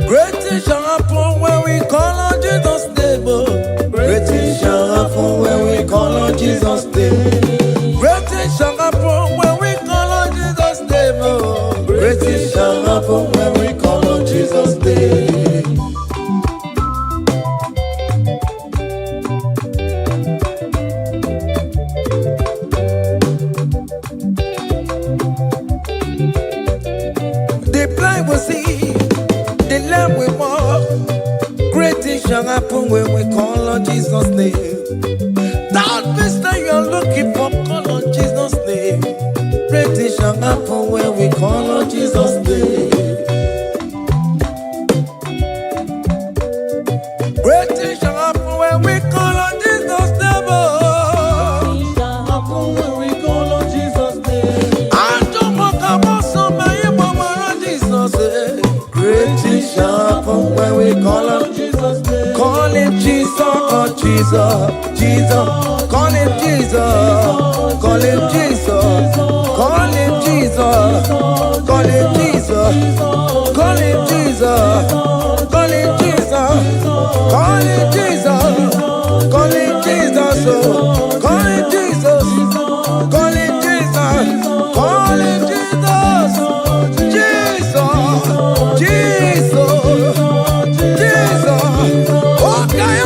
Great things shall happen when we call on Jesus' name. Great things shall happen when we call on Jesus' name. Great things shall happen when we call on Jesus' name. Great things shall happen when we call on Jesus' name. The blind will see, the lame will walk. Great things shall happen when we call on Jesus' name. That means that you're looking for, call on Jesus' name. Great things shall happen when we call on Jesus' name. Great things shall happen when we call on Jesus' name. Happen when we call on Jesus' name. I don't want to come so many more on Jesus' name. Great things shall happen when we call on Jesus' name. Call him Jesus, oh Jesus, Jesus. Call him Jesus, call him Jesus, call him Jesus, call him Jesus, call him Jesus, call him Jesus, call him Jesus, call him Jesus, call him Jesus, call him Jesus, call him Jesus, Jesus, Jesus, okay,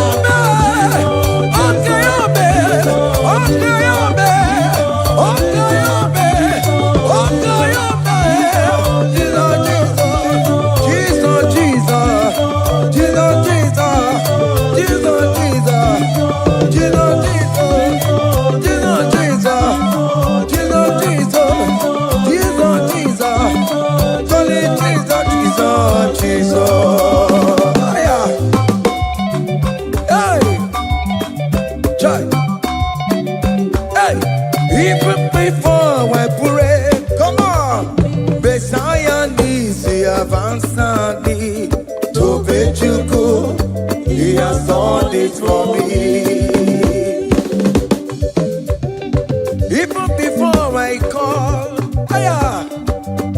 even before I pray, come on. Messiah needs to have answered me. To bet you go, he has done it for me. Even before I call,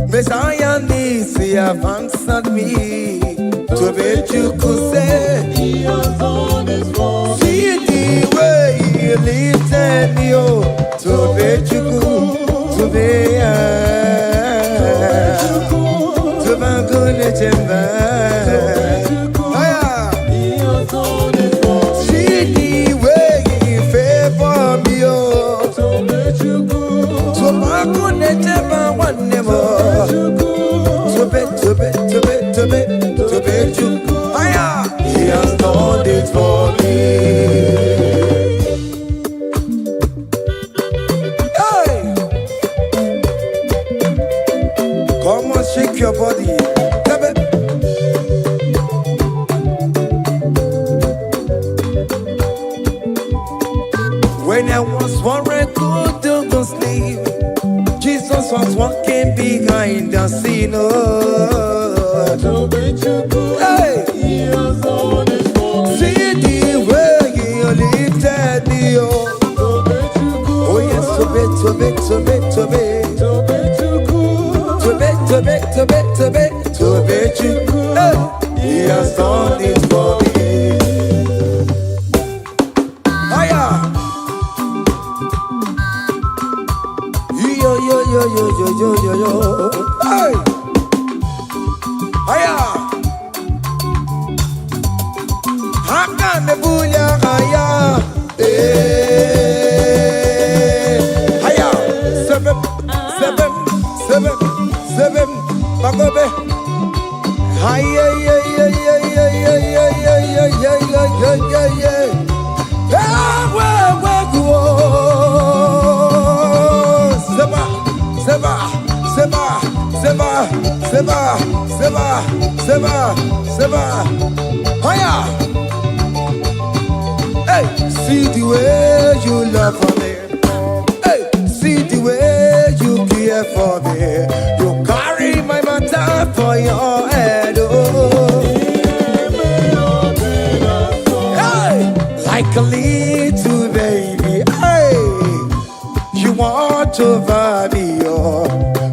Messiah needs to have answered me. To bet you could say, he has done it for me. See the way he lifted me, oh. To bet you go, to be to Banguna Jemba. See the way he favor me, oh. To bet you go, to Banguna Jemba one more. To bet you go. He has done it for me. Come on, shake your body. When I was worried, good to go sleep, Jesus was walking behind the scene. Hey. See the way he lifted me. Oh yes, to bet. To bet you, hey, he has done it for me. Hiya, yo, hey, hiya, how can the bulla hiya, hiya, seven, Bagobe. Hiya, hey, see the way you love for me. Hey, see the way you care for me. You carry my matter for your head. Oh. Hey, like like a little baby. Hey, you want over me, oh.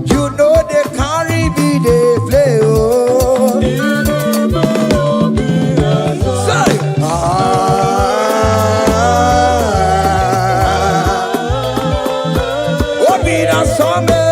You know they carry me, they play, oh. Say, oh, be that summer.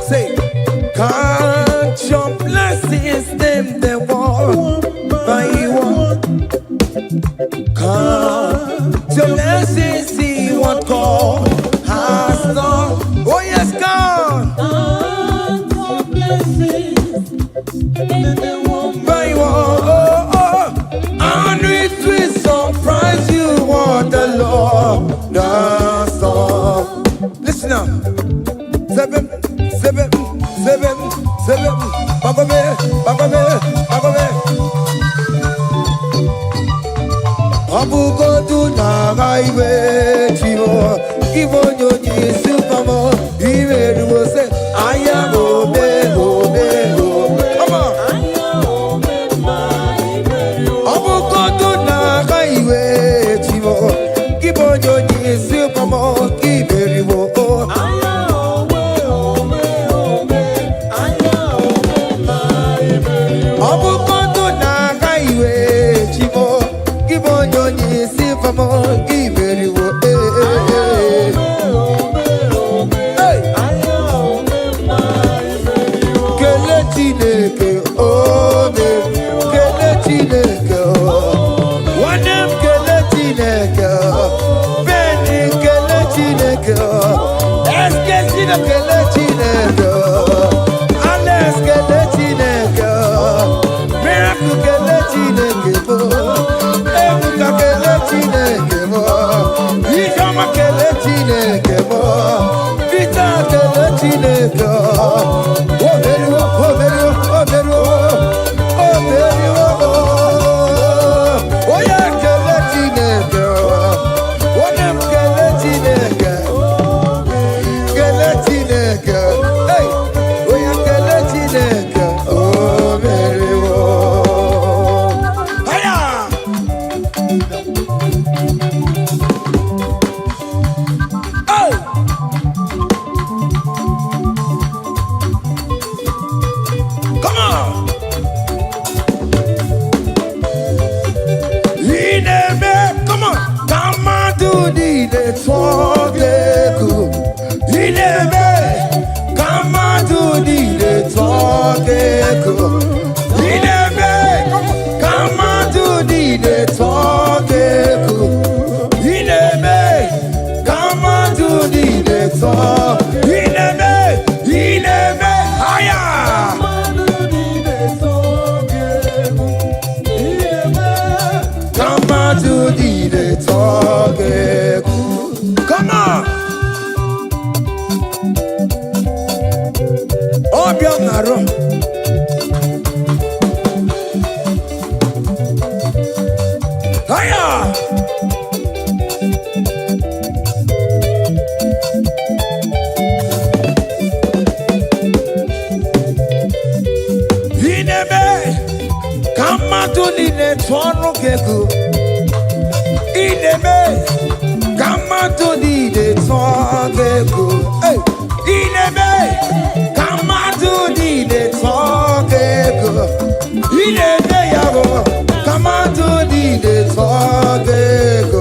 Say, count your blessings, them they want by one. Count your blessings, see what God has done. Oh yes, God. Count your blessings, them they want by one. Oh, oh. And it will surprise you what the Lord does. Listen up. Seven. Bagome. Abugo do na highway chivo. Givo nyonyi supamo. Iwe ruo se aya obe. Come on. Abugo do na highway chivo. Givo nyonyi supamo. Iwe ruo.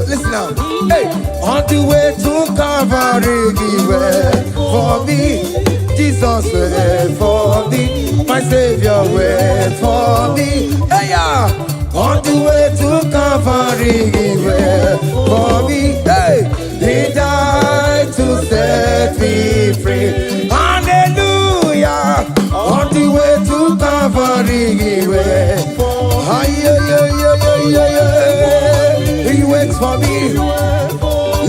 Listen now. Hey, on the way to Calvary, he went for me. Jesus went for me. My Savior went for me. Hey, yeah. on the way to Calvary for me. Hey, he died to set me free. Hallelujah, on the way to Calvary he waits for me.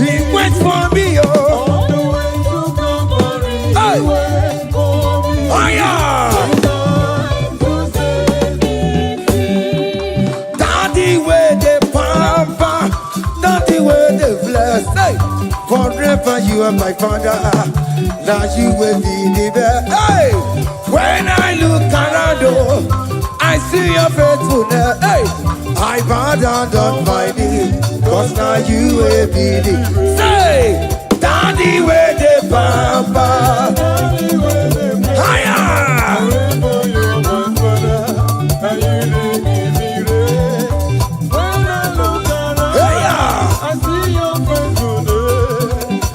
He waits for me, oh. Hey. Oh, yeah. Daddy, where the pampa, daddy, where the bless. Hey. Forever you are my father. Now you will be the best. Hey. When I look around, I see your faithfulness. Hey. I bow down on my knees, cause now you will be the. Say, daddy, where the pampa. Higher.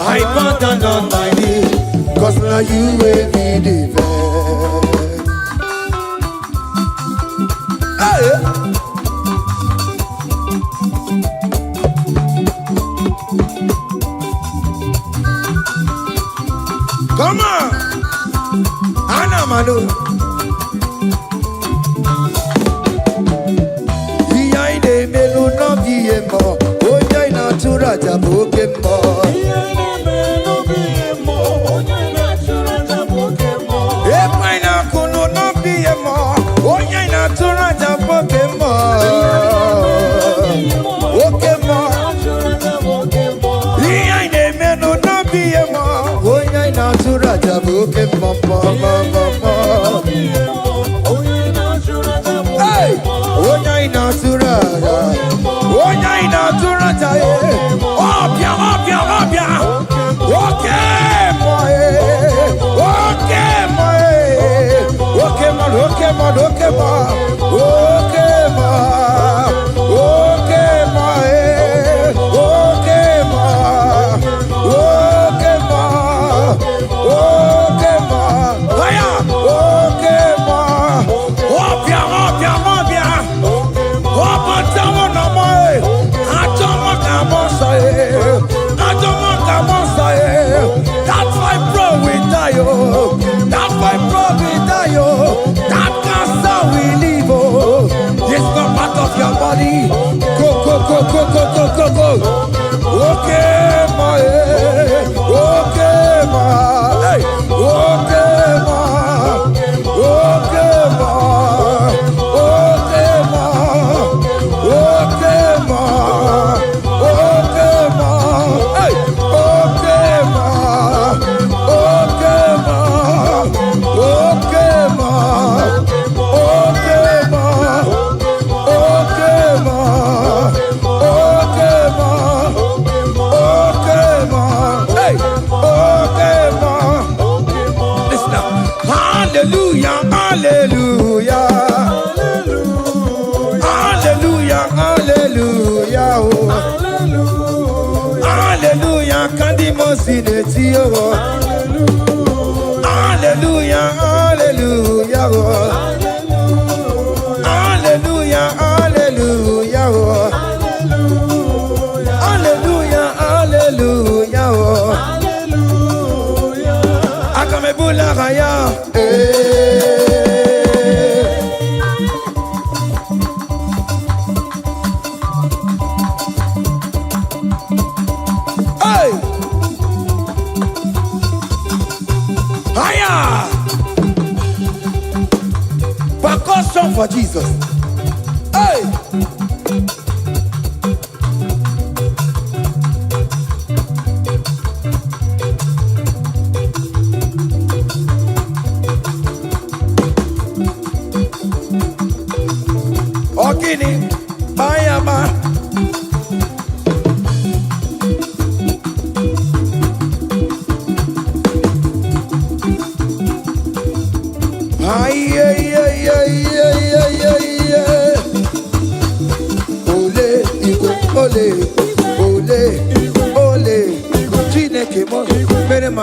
I bow down on my knees, cause now you will be the best. Hey. Come on, Anamano. Behind the melu no biemo, oja ina tura jaboke mo. Epa ina kuno no biemo, oja ina tura jaboke mo. Oke mo. Behind the melu no biemo. Natura jabuke mama mama. Hey, onya natura, onya natura jaye. Opia, opia, opia. Okay, boy. Okay, boy. Okay, man. Okay, man. Okay, man. Okay, man. Okay, boy. Okay, man. Okay, man. Okay, ma. Aya. Okay, ma. Opia, opia, opia. Opa, tamo na moi. Atomo kamosa e. Atomo kamosa e. That's why bro we die oh. That's why bro we die oh. That cancer we live oh. It's not part of your body. Go, go, go, go, go, go, go, go. Okay, ma. Okay, ma. Hey. Okay, ma. Okay, ma. Okay, ma. Okay, ma. Okay, ma. Hey. Okay, ma. Okay, ma. Okay, ma. Okay, ma. Okay, ma. Okay, ma. Okay, ma. Hey. Okay, ma. Listen now. Hallelujah, hallelujah. Hallelujah, hallelujah. Oh. Hallelujah, kandi mosineti oh. Hallelujah, hallelujah. Oh. Hallelujah, hallelujah. Oh. Hallelujah, hallelujah. Oh. Akamebula raya. Hey! Higher! Percussion for Jesus. Hey! Ogini, Bayama. Ay, ay, ay, ay, ay, ay, ay, ay. Ole, Igbo, ole, ole, ole. Chineke mo, mere ma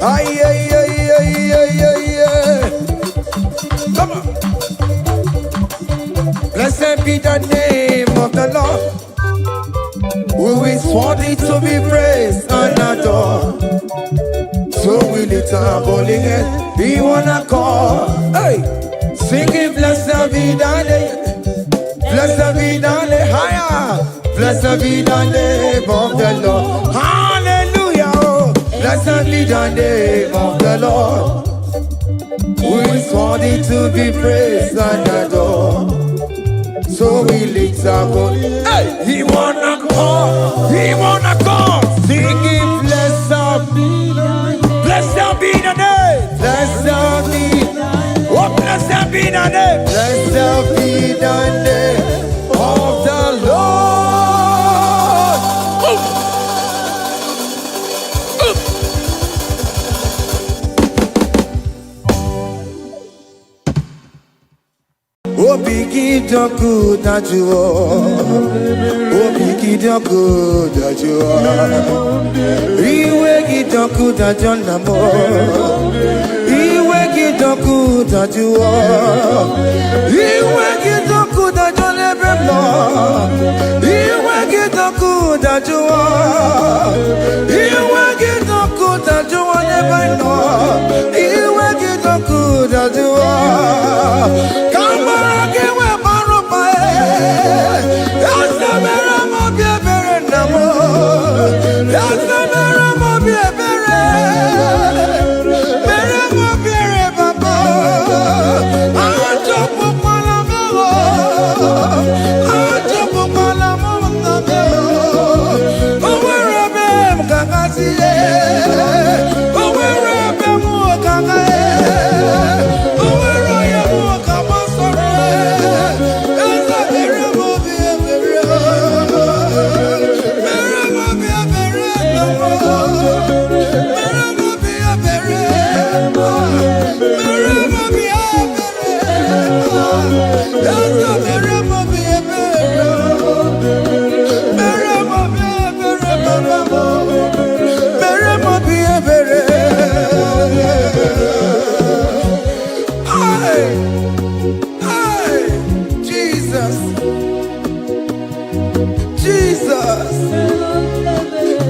Ay, ay, ay, ay, ay, ay, ay. Come on. Blessed be the name of the Lord, who is worthy to be praised and adored. So we lift our holy hands, we wanna call, hey, singing blessed be the name, blessed be the name, higher, blessed be the name of the Lord, hallelujah, oh. Blessed be the name of the Lord, who is worthy to be praised and adored. So we lift our holy hands, hey, he wanna call, singing blessed be the name. Blessed be the name. Blessed be. Oh, blessed be the name. Blessed be the name of the Lord. Oh, biggie, the good that you are. Oh, biggie, the good that you are. Iwe the good that you are. Iwe the good that you are. Iwe the good that you never know. Iwe the good that you are. Iwe the good that you never know. Iwe the good that you are. Come on.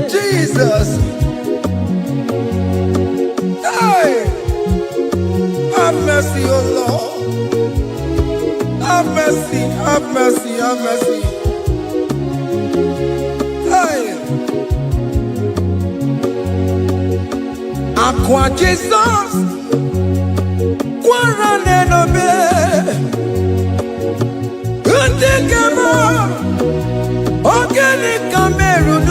Jesus. Hey, have mercy, oh Lord. Have mercy, have mercy, have mercy. Hey, Aqua Jesus, Quarane no be, Untekama, Organic Cameroon.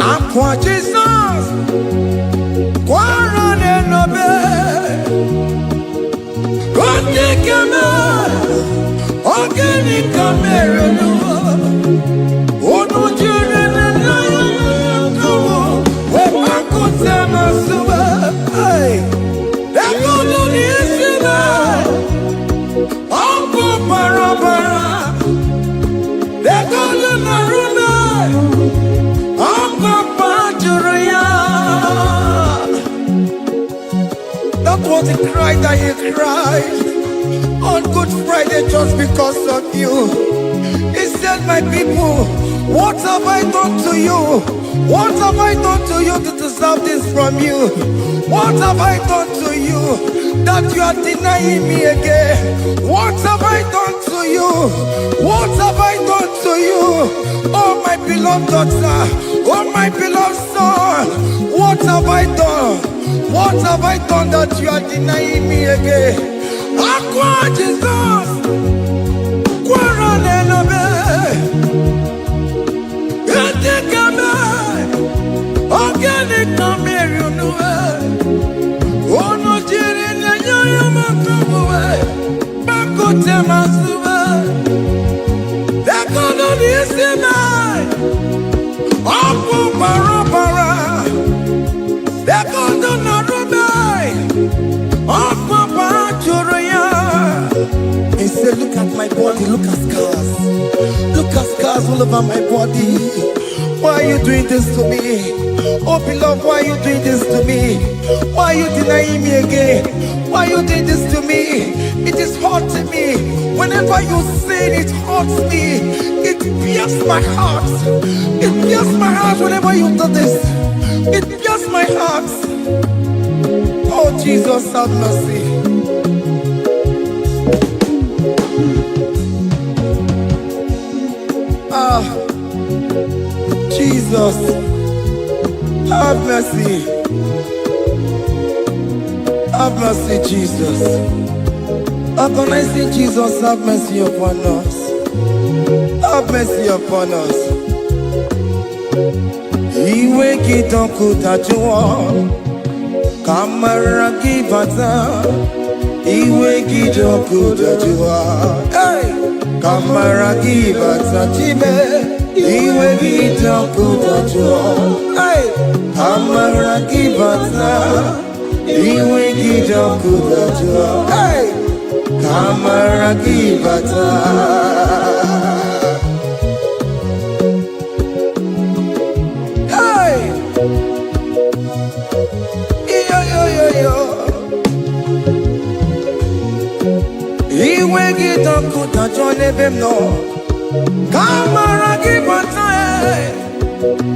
Aqua Jesus, Quarane no be, Organic Cameroon. That was the cry that he cried on Good Friday just because of you. He said, my people, what have I done to you? What have I done to you to deserve this from you? What have I done to you that you are denying me again? What have I done to you? What have I done to you? Oh, my beloved daughter, oh, my beloved son, what have I done? What have I done that you are denying me again? Aqua Jesus, Quarane no be, Untekama, Organic Cameroon. Oh no, Jiri na nyoyo makabuwe, Bakote masuwe. look at scars. Look at scars all over my body. Why are you doing this to me? Oh beloved, why are you doing this to me? Why are you denying me again? Why are you doing this to me? It is hurting me. Whenever you sin, it hurts me. It pierces my heart. It pierces my heart whenever you do this. It pierces my heart. Oh Jesus, have mercy. Ah, Jesus, have mercy. Have mercy, Jesus. How can I say, Jesus, have mercy upon us? Have mercy upon us. Iwe kitonku tajuwa, kamara kibata. Iwe kitonku tajuwa, hey, kamara kibata chibe. Iwe kitonku tajuwa, hey, kamara kibata. Iwe kitonku tajuwa, hey, kamara kibata. Iwe kitonku tajuwa nebem no, kamara kibata.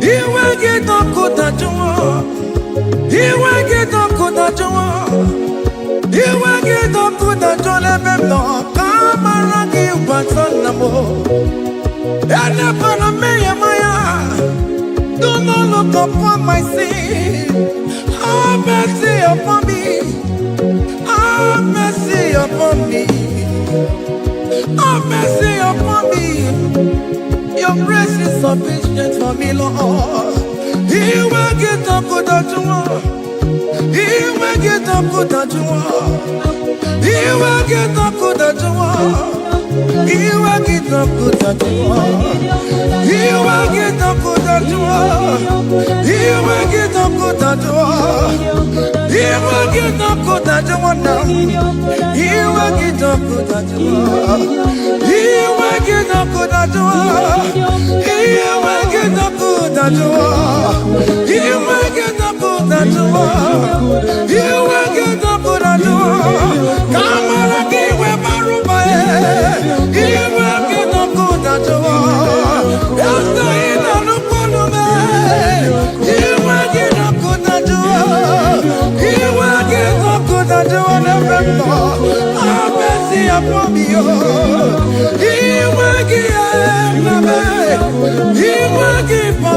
Iwe kitonku tajuwa, iwe kitonku tajuwa, iwe kitonku tajuwa nebem no, kamara kibata namo. Ene pana meya maya, do not look upon my sin. Have mercy upon me. Have mercy upon me. Have mercy upon me. Your grace is sufficient for me, Lord. He will get up good at you. He will get up good at you. He will get up good at you. He will get up good at you. He will get up good at you. He will get up good at you. He will get up good at you now. He will get up good at you. He will get up good at you. He will get up good at you. He will get up good at you. He will get up good at you. Come on, give me my room. He will get up good at you. After he done up on me, he will get up good at you. He will get up good at you. Have mercy upon me. He will give me. He will give me.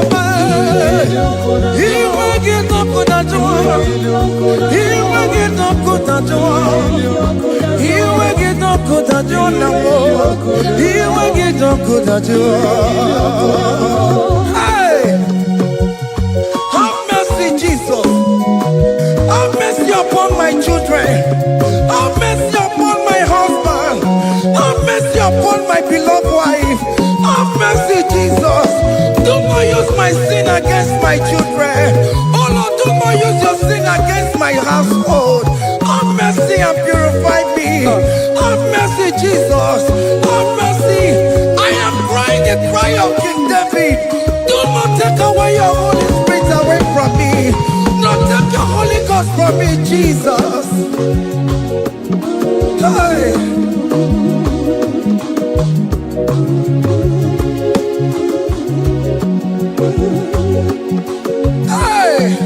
He will get up good at you. He will get up good at you. He will get up good at you now. He will get up good at you. Hey, have mercy, Jesus. Have mercy upon my children. Have mercy upon my husband. Have mercy upon my beloved wife. Have mercy, Jesus. Do not use my sin against my children. Oh Lord, do not use your sin against my household. Have mercy and purify me. Have mercy, Jesus. Have mercy. I am crying the cry of King David. Do not take away your Holy Spirit away from me. Not take your Holy Ghost from me, Jesus. Hey. Hey.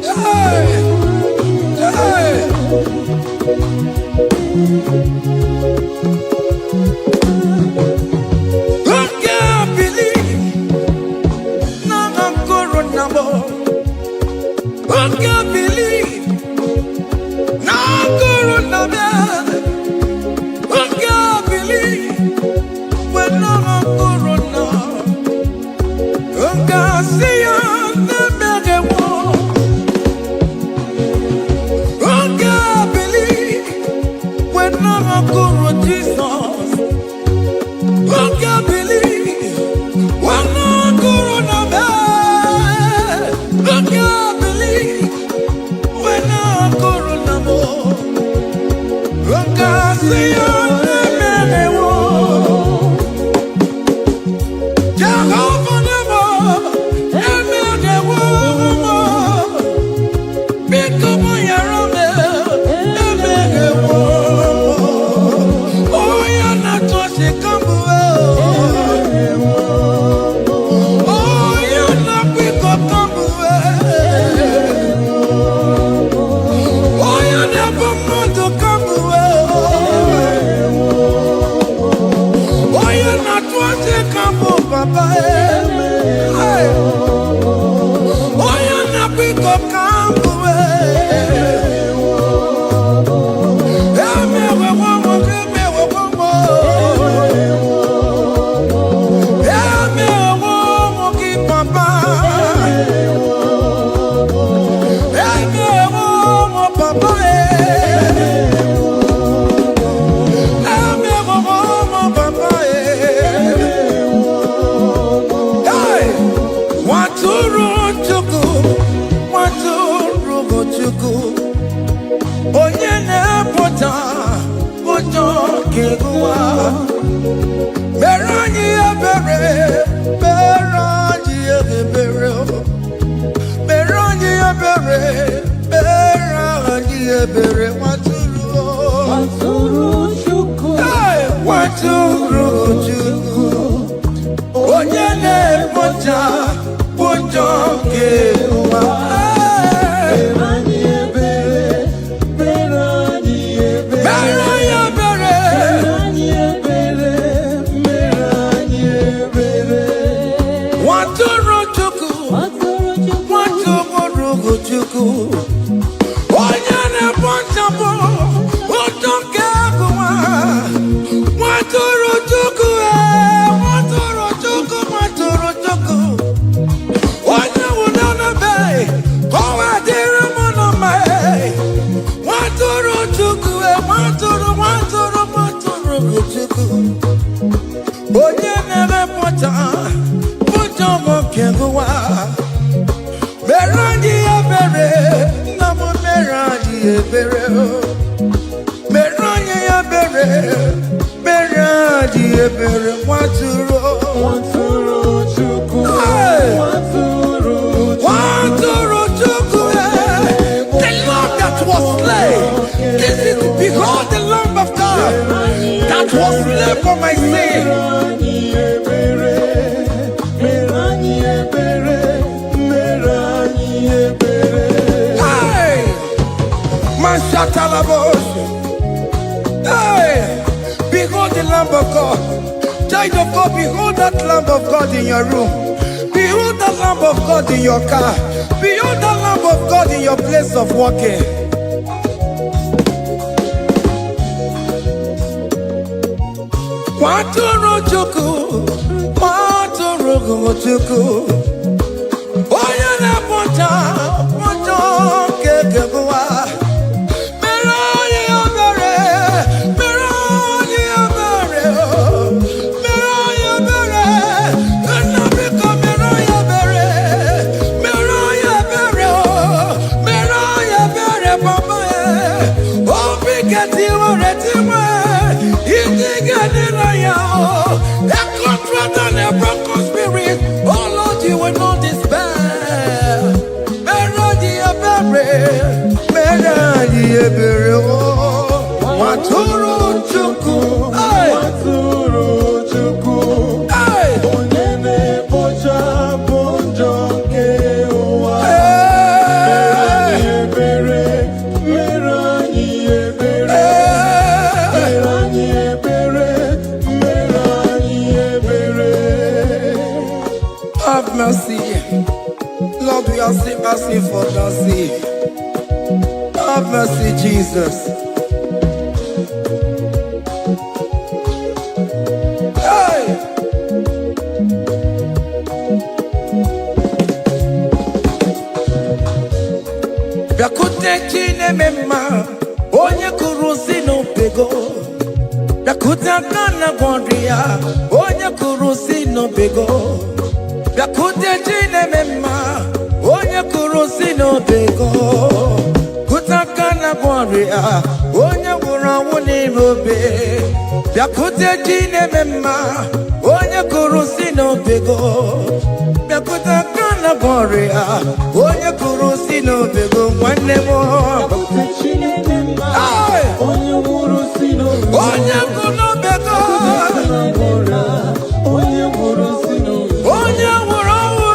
Hey. Hey. I can't believe now I'm corona. I can't believe now I'm corona. I can't believe when I'm corona. I can't see you. I can't believe when I'm a Jesus. onye na-apụta ụjọ ga-egụwa. Mere anyị ebere, mere anyị ebere, mere anyị ebere, mere anyị ebere, nwatụrụ Chukwu, nwatụrụ Chukwu, onye na-apụta ụjọ ga-egụwa. Onye na-ekpochapụ ụjọ nke agụwa, nwatụrụ Chukwu, nwatụrụ Chukwu, nwatụrụ Chukwu. Onye nwụrụ n'ebe ka ọ wee dịrị m na mma, nwatụrụ Chukwu, nwatụrụ Chukwu. Onye na-emepụta ụjọ nke agụwa, mere anyị ebere, nna m mere anyị ebere, mere anyị ebere, mere anyị ebere, nwatụrụ Chukwu, nwatụrụ Chukwu, the Lamb that was slain. This is behold the Lamb of God that was slain for my sin. Hey, behold the Lamb of God. Child of God, behold that Lamb of God in your room. Behold the Lamb of God in your car. Behold the Lamb of God in your place of working. Nwatụrụ Chukwu, nwatụrụ Chukwu, onye na-apụta ụjọ nke agụwa. Nwatụrụ Chukwu, nwatụrụ Chukwu, onye na-ekpochapụ ụjọ nke ụwa. Mere anyị ebere, mere anyị ebere, mere anyị ebere. Have mercy, Lord, we are asking for mercy. Have mercy, Jesus. Hey! Bịakute Chineke mma, onye kụrụ si n'obego. Bịakute aka na gwọrọ ya, onye kụrụ si n'obego. Bịakute Chineke mma, onye kụrụ si n'obego. Onye nwụrụ anwụ n'ime obe. Bịakute Chineke mma, onye kụrụ si n'obego. Bịakute aka na gwọrọ ya, onye kụrụ si n'obego, nwanne m. Bịakute Chineke mma, onye nwụrụ si n'obego. Onye nwụrụ n'obego, onye nwụrụ si n'obego. Onye nwụrụ anwụ,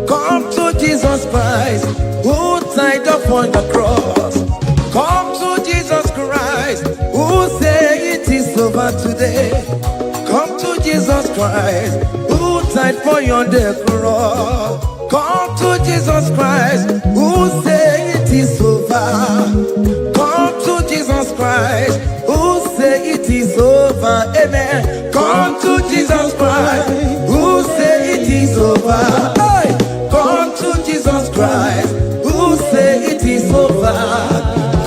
come to Jesus Christ, who died upon the cross. Come to Jesus Christ, who said it is over today. Come to Jesus Christ, who died for you on the cross. Come to Jesus Christ, who said it is over. Come to Jesus Christ, who said it is over. Amen. Come to Jesus Christ, who said it is over. Hey! Come to Jesus Christ, who said it is over.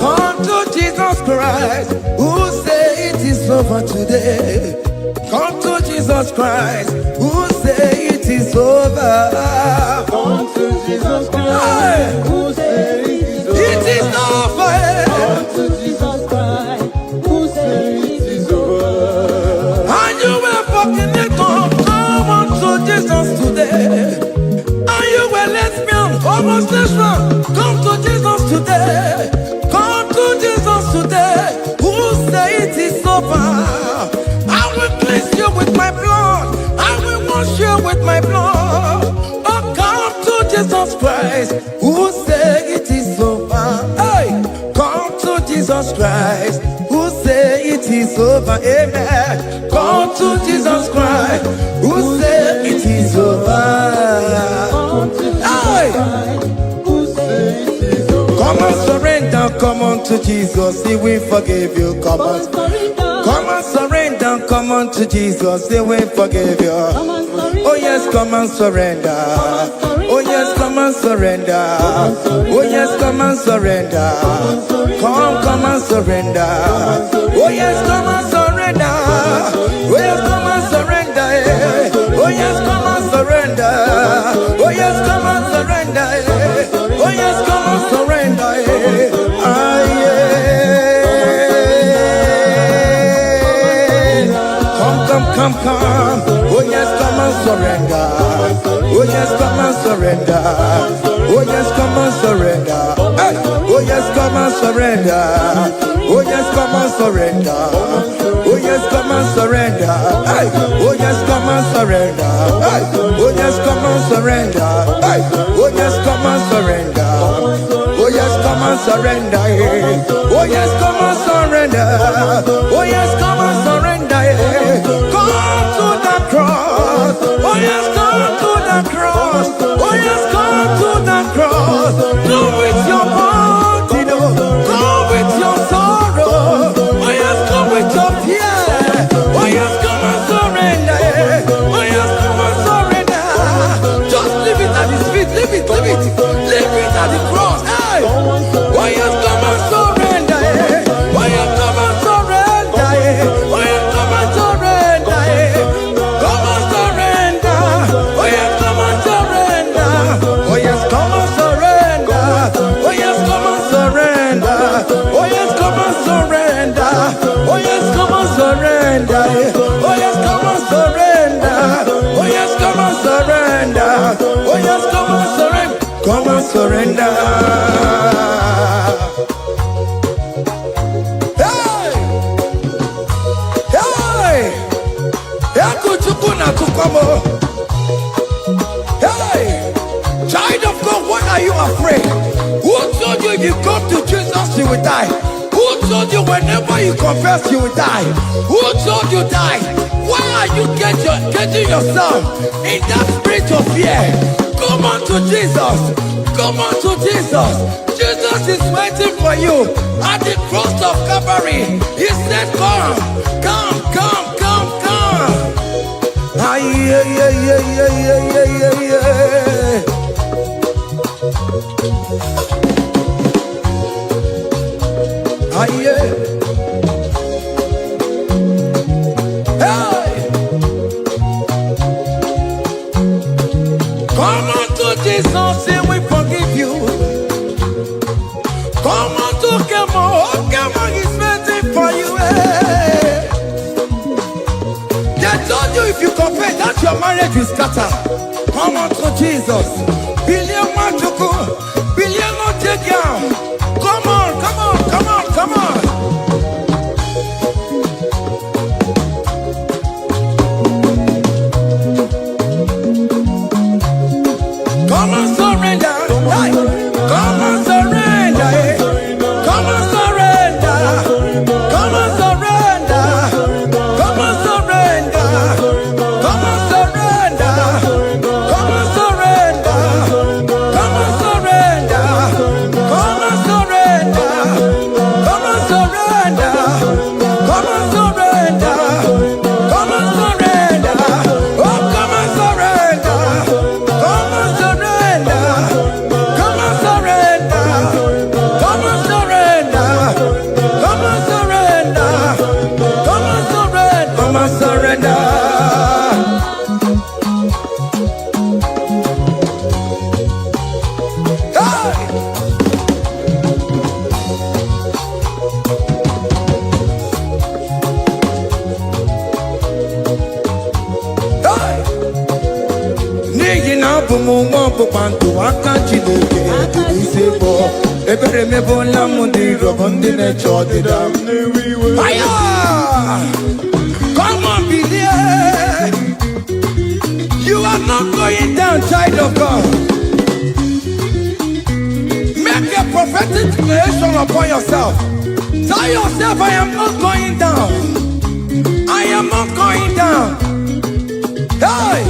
Come to Jesus Christ, who say it is over today. Come to Jesus Christ, who say it is over. Come to Jesus Christ, who say it is over. It is over. Come to Jesus Christ, who say it is over. And you were fucking it up. Come on to Jesus today. And you were lesbian, homosexual. Come to Jesus today. Come to Jesus today. Who say it is over? I will cleanse you with my blood. I will wash you with my blood. Oh, come to Jesus Christ. Who say it is over? Hey, come to Jesus Christ. Who say it is over? Amen. Come to Jesus Christ. Who say it is over? Come to Jesus Hey, Christ, who say it is over. come and surrender. Come on to Jesus. He will forgive you. Come on. Come and surrender, come on to Jesus, He will forgive you. Oh yes, come and surrender. Oh yes, come and surrender. Oh yes, come and surrender. Come and surrender. Oh yes, come and surrender. Oh yes, come and surrender. Oh yes, come and surrender. Oh yes, come and surrender. Oh yes, come and surrender. Ah yeah. Come. Oh yes, come and surrender. Oh yes, come and surrender. Oh yes, come and surrender. Hey. Oh yes, come and surrender. Oh yes, come and surrender. Oh yes, come and surrender. Hey. Oh yes, come and surrender. Hey. Oh yes, come and surrender. Hey. Oh yes, come and surrender. Oh yes, come and surrender. Oh yes, come and surrender. Oh yes, come and surrender. Come to the cross. Oh yes, come to the cross. Oh yes, come to the cross. Come with your body, come with your sorrow. Oh yes, come with your fear. Oh yes, come and surrender. Oh yes, come and surrender. Just leave it at His feet. Leave it at the cross. Hey. Oh yes, come and surrender. Oh yes, come and surrender. Oh yes, come and surrender. Come and surrender. Oh yes, come and surrender. Oh yes, come and surrender. Oh yes, come and surrender. Oh yes, come and surrender. Oh yes, come and surrender. Oh yes, come and surrender. Oh yes, come and surrender. Oh yes, come and surrender. Come and surrender. Hey! Hey! Hey! Child of God, why are you afraid? Who told you if you come to Jesus you will die? Who told you whenever you confess you will die? Who told you die? Why are you getting yourself in that spirit of fear? Come on to Jesus. Come on to Jesus. Jesus is waiting for you at the cross of Calvary. He said, come. Ah, yeah. Ah, yeah. Hey! Come on to Jesus, He will forgive you. Come on to Kemo, is waiting for you. They told you if you confess that your marriage will scatter. Come on to Jesus. Billion Machuku, billion Otegiam. Come on. Come and surrender. Hey. Come and surrender. Come and surrender. Come and surrender. Come and surrender. Come and surrender. Come and surrender. Come and surrender. Come and surrender. Come and surrender. Come and surrender. Come and surrender. Oh, come and surrender. Come and surrender. Come and surrender. Come and surrender. Come and abụmụnwa ọkpụkpandụ aka Chineke dị isi bụ ebere mebola m ndị rọbọ ndị na-eche ọdịda aya. Come on, believe you are not going down, child of God. Make a prophetic declaration upon yourself. Tell yourself, I am not going down. I am not going down. Hey!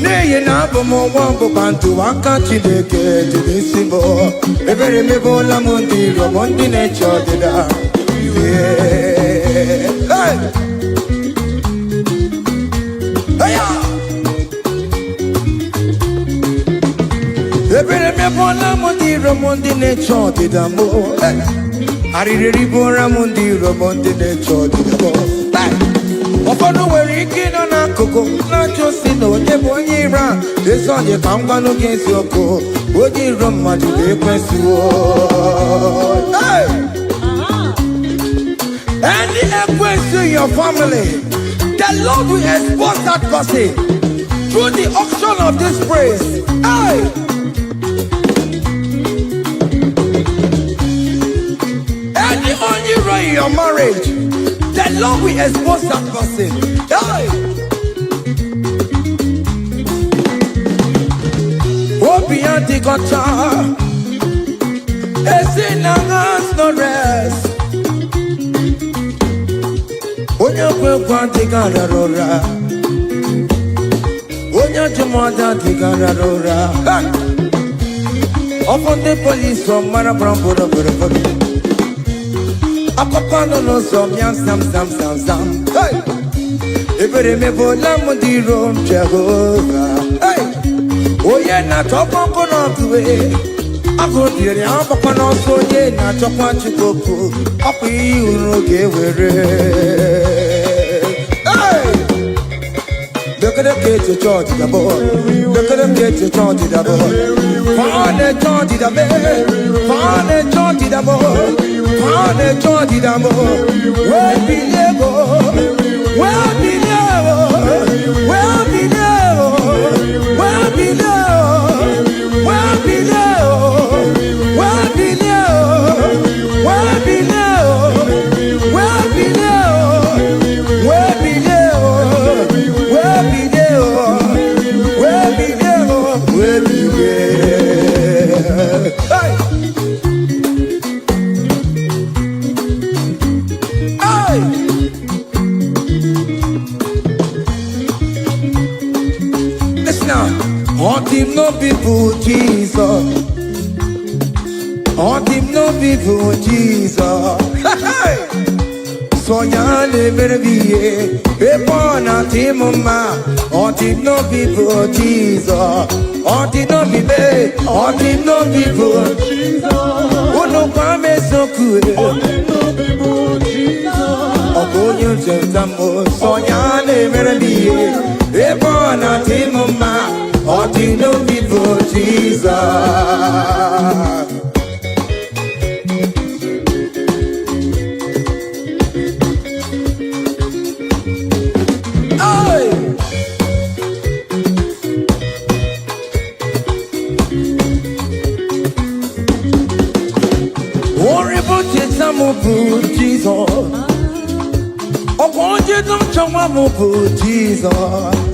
Nay, na bomo wambo bantu waka Chineke jidisibo. Ebere mebo la mundi robondi necho dida. Hey! Hey! Ebere mebo la mundi robondi necho dida mo. Aririri bora mundi robondi necho dida mo. Ofono were ike nọ n'akụkụ na-achọ si na onye bụ onye ire a ezi onye ka m gwanụ gị eziokwu onye iro mmadụ ga-ekwesịwo. Any ekwesị in your family, the Lord will expose that person through the auction of this praise. Any only right in your marriage, the Lord will expose that person. Hey! Obian the gotcha. It's in hands no rest. When you go the gararora. When you jumada the gararora. Upon the police from Marabrambo. Akopano no som yam sam. Hey, ebere me bola mundi rom Jehovah. Hey, oh yeah na topo kono tuwe. Ako dire apapano so ye na topo chikoku. Api uroge were. Hey, look at the kids to charge the boy. Look at the kids to charge the boy. Find the charge the boy. Find the charge the boy. Find the charge the boy. Where be level? Where be level? Where be level? Where be level? Where be level? Where be level? Where be level? Where be level? Where be level? Where be level? Where be level? Where be level? Hey! On him no people Jesus. On him no people Jesus. So ya never be a born at him ma. On him no people Jesus. On him no be me. On him no people Jesus. Oh no come so cool. On him no people Jesus. Oh go you tell so ya never be a born at him ma. All the no people, Jesus. Hey! Worry about it, some of Jesus. Oh, won't you don't show up about Jesus?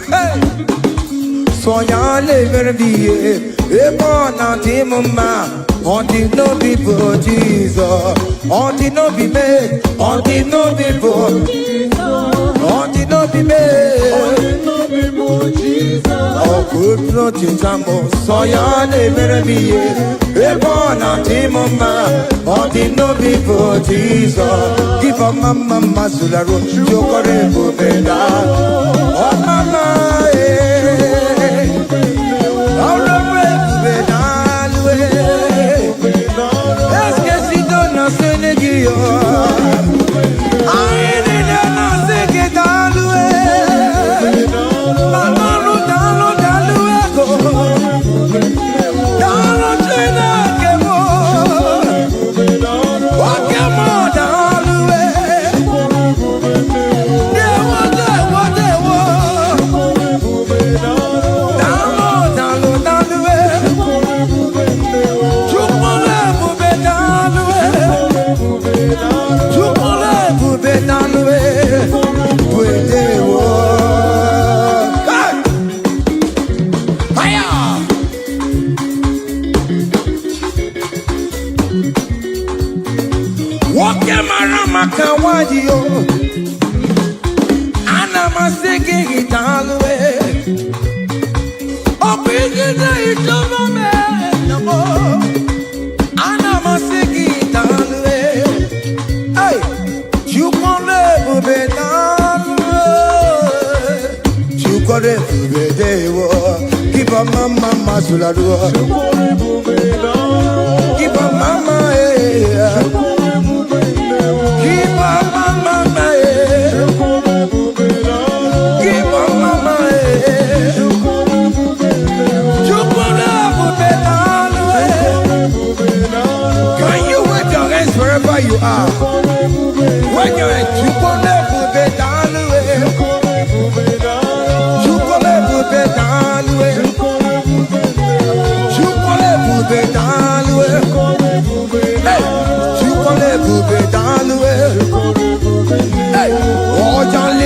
Hey! So ya never be a born at him ma. On the no people Jesus. On the no be made. On the no people Jesus. On the no be made. On the no people Jesus. Oh good Lord Jesus. So ya never be a born at him ma. On the no people Jesus. Give a mama sularo. Jokore bubeda. Oh mama Woke marama kawadio. Anama singing it all the way. Oh, big me. Anama singing it all the way. Hey, you can never be done. You can never be there. Keep a mama masulado. Keep a mama. Keep a mama. Keep a mama. You can never be done. Can you wave your hands wherever you are? Wave your hands. You can never be done. You can never be done.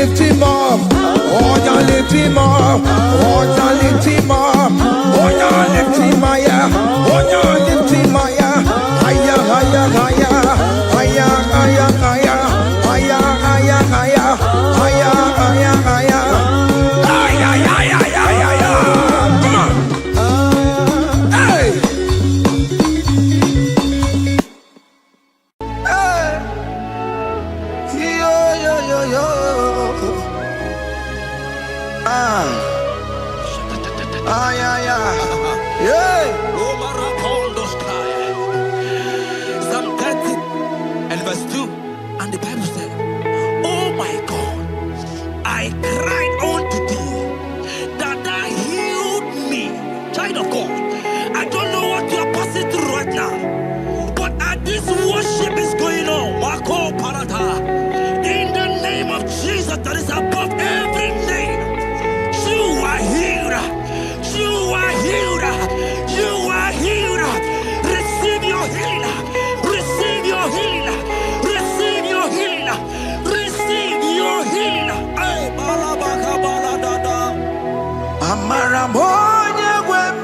Lift him up, oh, you lift him up, oh, you lift him up, oh, you lift him higher, oh, you lift him higher, higher, higher, higher, higher, higher, higher, higher, higher, higher, higher, higher, higher. Psalm 30 and verse 2, and the Bible said, oh my God, I cried unto thee, that thou healed me. Child of God, I don't know what you are passing through right now, but as this worship is going on, Wako Parata, in the name of Jesus that is above every name, you are healed. You are healed. You are healed. Receive your healing. Receive your healing. Receive your healing. Receive your healing. Ay, balabaka baladada. Amaramoya web.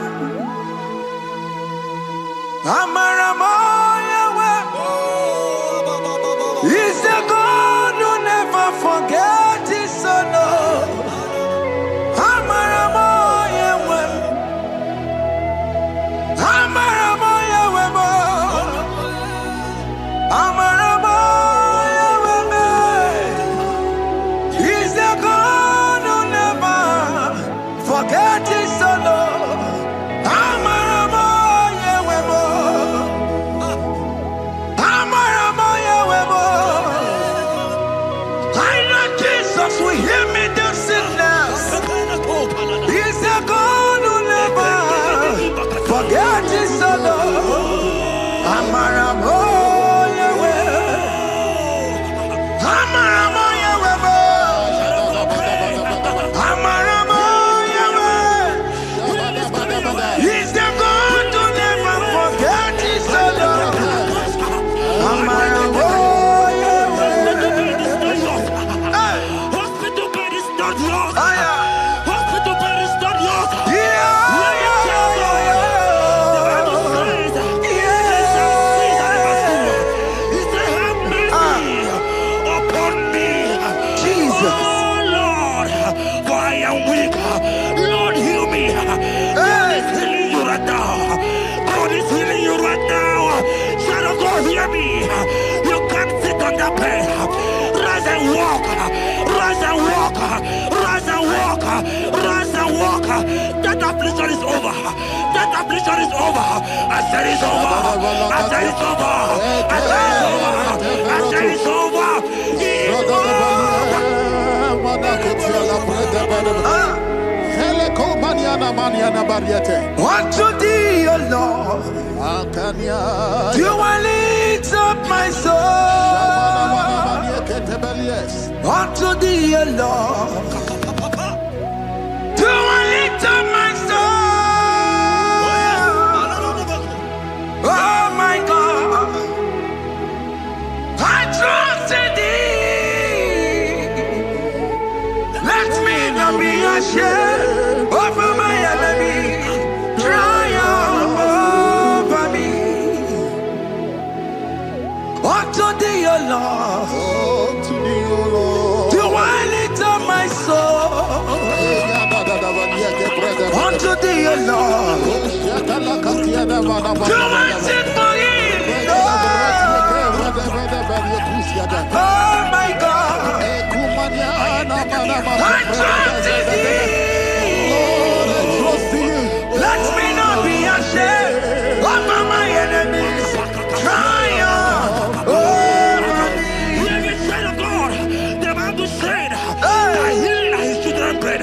Amaramoya web. He's a God who never forgets his son. Amaramoya web. Amaramoya web. Amaramoya web. He's a God who never forgets his son. Amaramoya web. Amaramoya web. I know Jesus will hear me the sickness. He's a God who never forget his son. Amaramoya web. Amaramoya web. Amaramoya web. He's the God who never forget his son. Amaramoya web. Hospital bed is not yours. Ah, yeah. Hospital bed is not yours. Yeah. Hear me. You can't sit on that bed. Rise and walk. Rise and walk. Rise and walk. Rise and walk. That affliction is over. That affliction is over. I said it's over. I said it's over. I said it's over. I said it's over. Unto thee, O Lord, do I lift up my soul. Unto thee, O Lord, do I lift up my soul. Oh my God, I trust in thee. Let me not be ashamed over my enemy. Triumph over me. Unto thee, O Lord. To thee, O Lord. Do I lift up my soul unto thee, O Lord? Do I sing for him? Oh my God, I trust in thee. Let me not be ashamed of my enemies. Triumph over me. Hear the said of God. The Bible said, I heal his children bread. I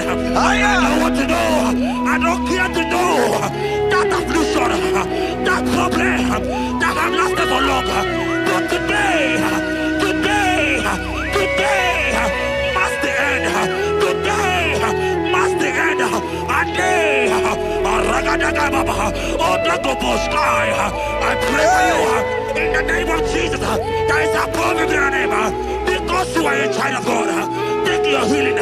don't want to know. I don't care to know that affliction, that problem, that have lasted for long. But today, must the end. Today must the end. And day, I pray for you in the name of Jesus. There is a problem in your name. Because you are a child of God. Take your healing.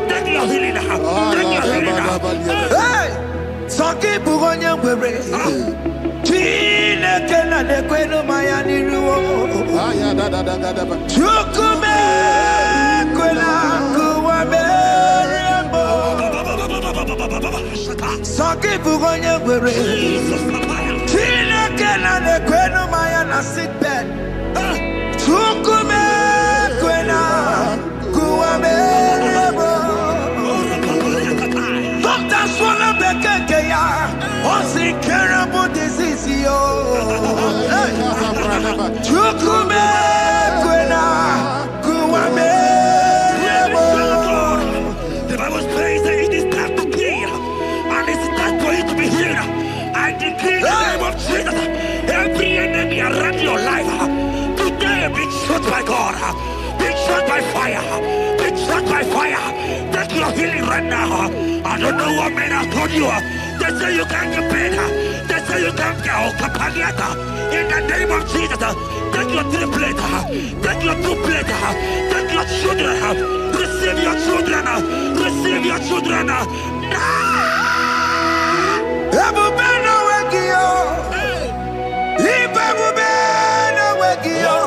Take your healing. Take your healing. Hey, Saki Bugonya Were. Chine Kena de Queno Mayani Ruo. Chukume Quena Kuame. Saki Bugonya Were. Chine Kena de Queno Mayana sick bed. Chukume Quena Kuame. Doctor Swallow Bekeya, what's the terrible disease? Chukume Kwena Kuame. The Bible says that it is time to kill, and it's time for you to be healed. I decree in the name of Jesus, every enemy around your life, today be shot by God, be shot by fire, be shot by fire. Take your healing right now. I don't know what men have told you. They say you can't get better. They say you can't get Okapaniata. In the name of Jesus, take your 3 plate, take your 2 plate, take your children, receive your children, receive your children. Ebubena Wegio, Ibebubena Wegio,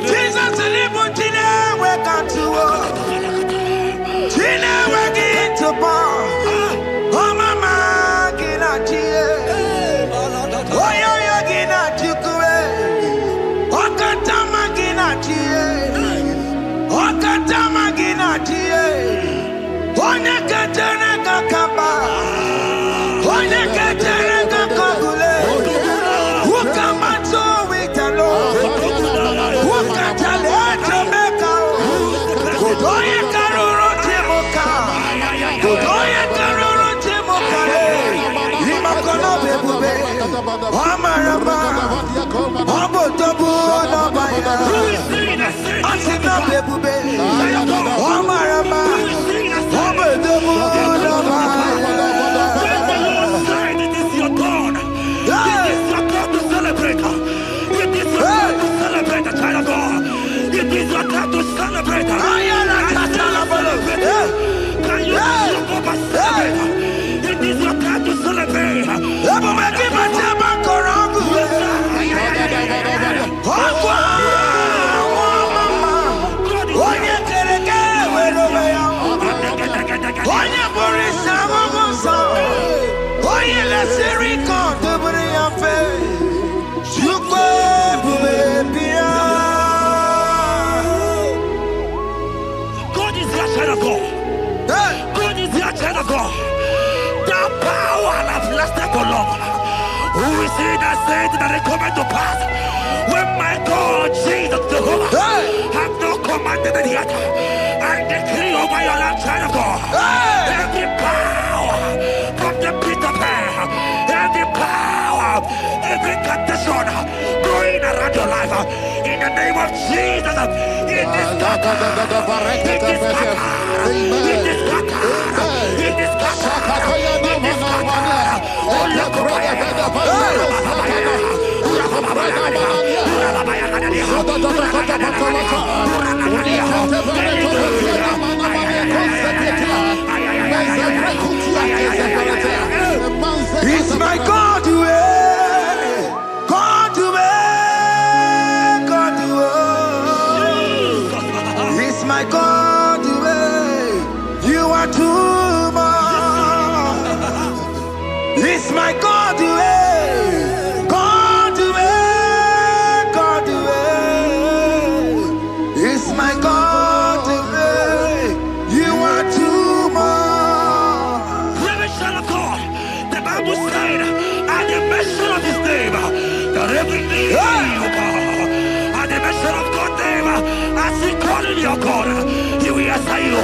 Jesus Libutine Wekantuo, Tina Wegi to Bar, Oh Mama Ginatie, Oyo Yagina Chukue, Okatama Ginatie, Okatama Ginatie, Onekatene Kakaba. We see that said that it coming to pass. When my God, Jesus Jehovah, have not commanded it yet. I decree over your life, child of God. Every power from the pit of hell, every power, every condition going around your life, in the name of Jesus, it is scattered. It is scattered. It is scattered. It is scattered. It is scattered. It's my God, God, God, mention of God's name, as you call him your God, he will answer you.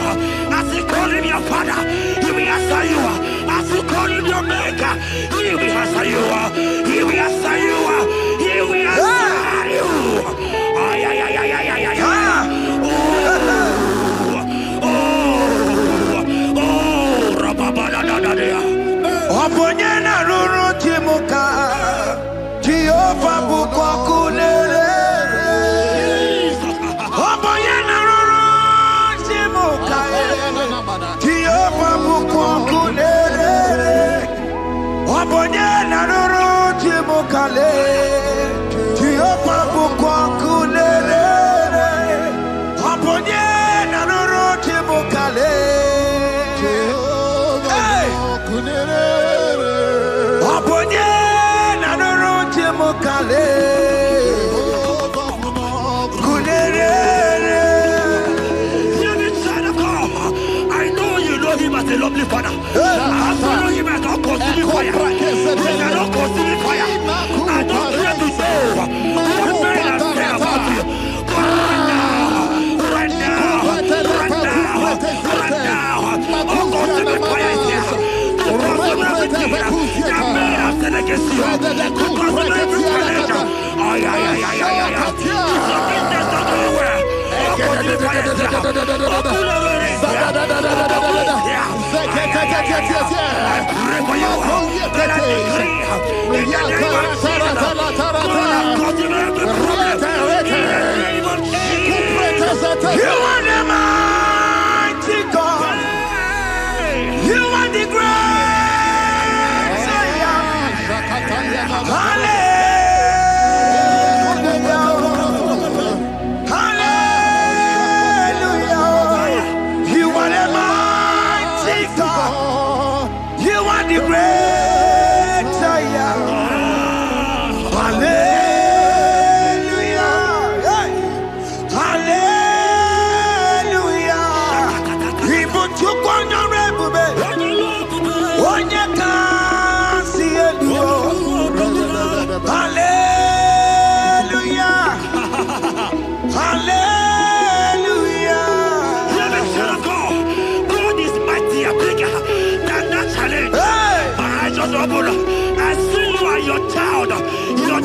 As you call him your Father, he will answer you. As you call him your Maker, he will answer you. He will answer you. He will answer you. Ay, ay, ay, ay, ay, ay, ay, ay. Oponyena ruru timuka Jehovah bukokulele Oponyena ruru timuka Jehovah bukokulele Oponyena ruru timuka Jehovah bukokulele Oponyena ruru timuka I know you know him as a lovely Father. I follow him as a consuming fire. He cannot consuming fire. I don't care to know what men have said about you. But right now, oh, consuming fire is here. To consume everything that men have said against you. To consume every challenge. Ay, ay, ay, ay, ay, ay. Something that's not going well. Oh, consuming fire is here. I pray for you. That I decree in the name of Jesus. You are the mighty God. You are the great Savior. Hallelujah. Hallelujah. You are the mighty God. You are the great Savior. Hallelujah.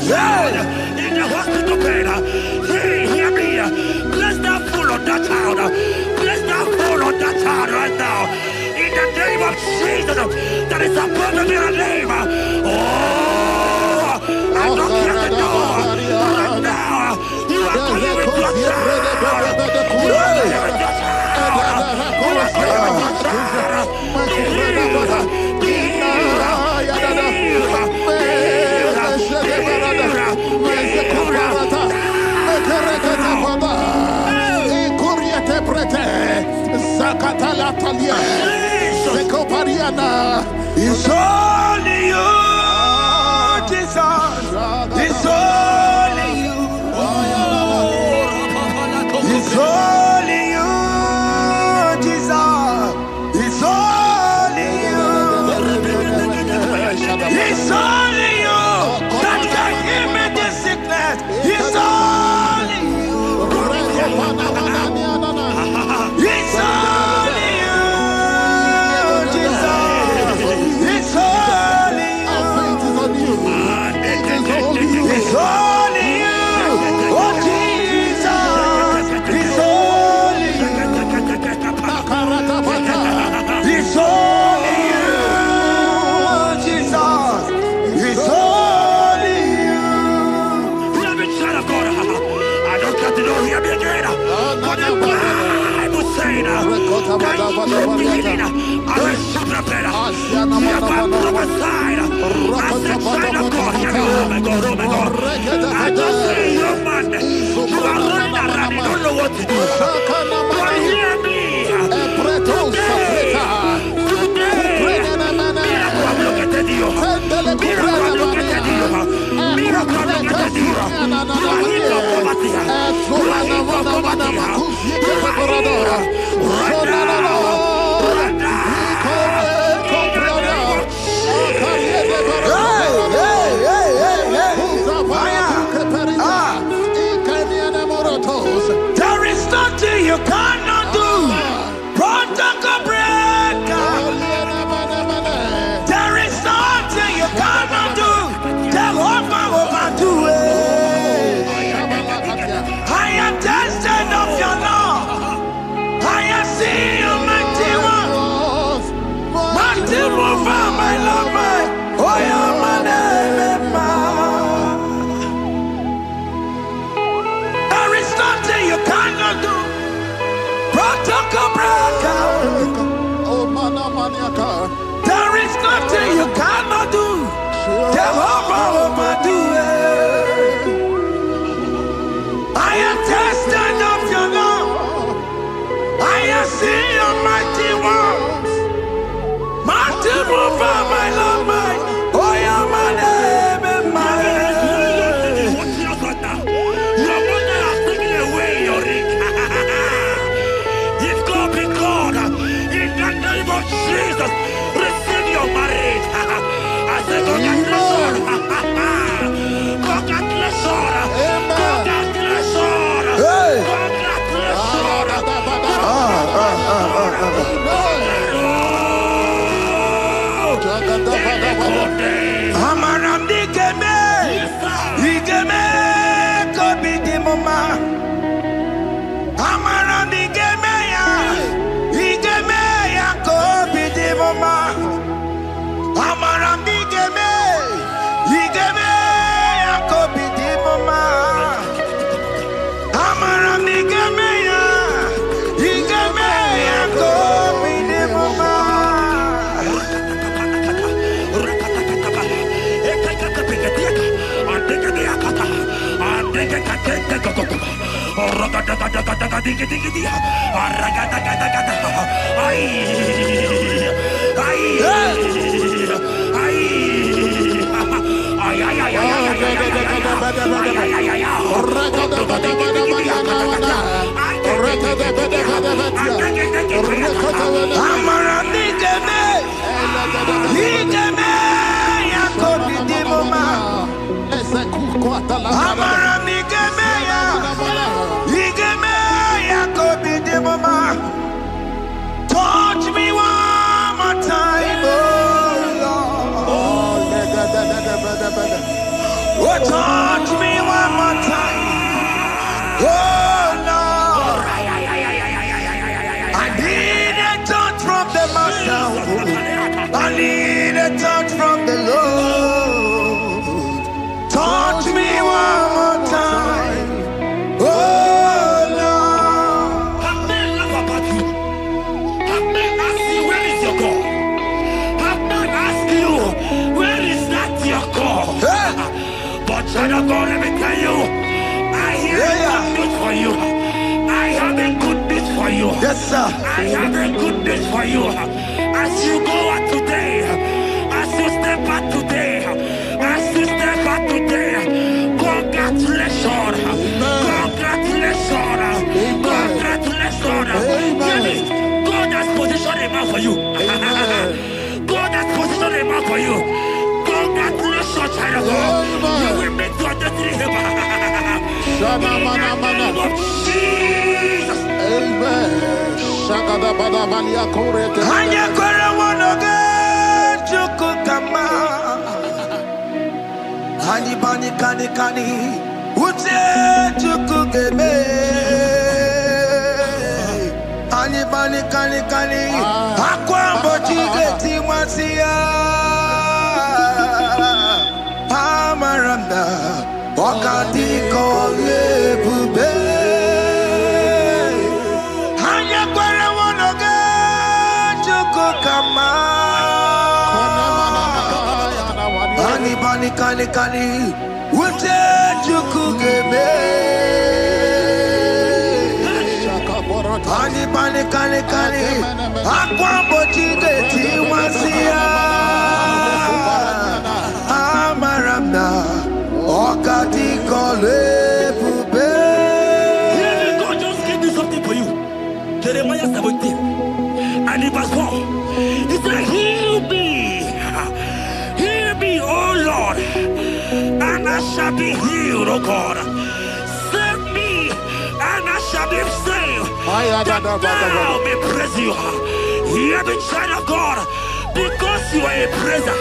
Child in the hospital bed, hear me. Bless that fool on that child. Bless that fool on that child right now. In the name of Jesus, that is above the mirror name. Oh, I don't hear the door. Right now, you are coming with your child. You are coming with your child. You are coming with your child. Be it's only you, Jesus. It's only you. It's only you, Jesus. It's only you. It's only you that can heal me this sickness. It's only you. It's only you, Jesus. It's only you. It's only you. Oh, Jesus. It's only you. It's only you, Jesus. It's only you. Hear me, child of God. I don't get to know, hear me again. For the Bible saying, can you believe I will suppress you have prophesied as the child of God. Hear me, oh my God, oh my God. I just see your man. You are running around, you don't know what to do. But hear me. nothing you cannot do. Protocol breaker. There is nothing you cannot do. Jehovah overdo it. I am tested of your love. I have seen your mighty ones. Mighty mover, my lover. Oh, you're my name. There is nothing you cannot do. Protocol breaker. There is nothing you cannot do. Jehovah overdo it. I am tested of your love. I have seen your mighty ones. Mighty mover, my love, my. Oh, you're my name and my. Your mother has taken away your ring. If God be God, in the name of Jesus, receive your marriage. I say congratulations. Congratulations. Congratulations. Hey. Amaramdi Geme, Igeme, Kobi Dimoma. Amaramdi Geme ya, Igeme ya Kobi Dimoma. Amaramdi Geme, Igeme ya Kobi Dimoma. Amaramdi Geme ya, Igeme ya Kobi Dimoma. Touch me one more time, oh Lord. Oh, touch me one more time, oh Lord. I need a touch from the Master. I need a touch from the Lord. Touch me one more time, oh Lord. Have men laugh about you. Have men ask you, where is your God? Have men ask you, where is that your God? But child of God, let me tell you, I hear good news for you. I have a good news for you. Yes, sir. I have a good news for you. As you go out today, as you step out today, as you step out today, congratulations. Congratulations. Congratulations. Hear me. God has positioned a man for you. God has positioned a man for you. Congratulations, child of God. You will meet your destiny helper. In the name of Jesus. Amen. Hanya kwara wanoge chukukama. Hani bani kani kani ute chukugeme. Hani bani kani kani akwambo chigeti mwasiya. Amaramda wakati kole bube. Hanya kwara wanoge chukukama. Hani bani kani kani ute chukugeme. Hani bani kani kani akwambo chigeti mwasiya. Amaramda wakati kole bube. God just gave me something for you. Jeremiah 17 and in verse 4. He said, heal me, O Lord, and I shall be healed, O God. Save me, and I shall be saved. Now may praise you. Hear me, child of God. Because you are a praiser.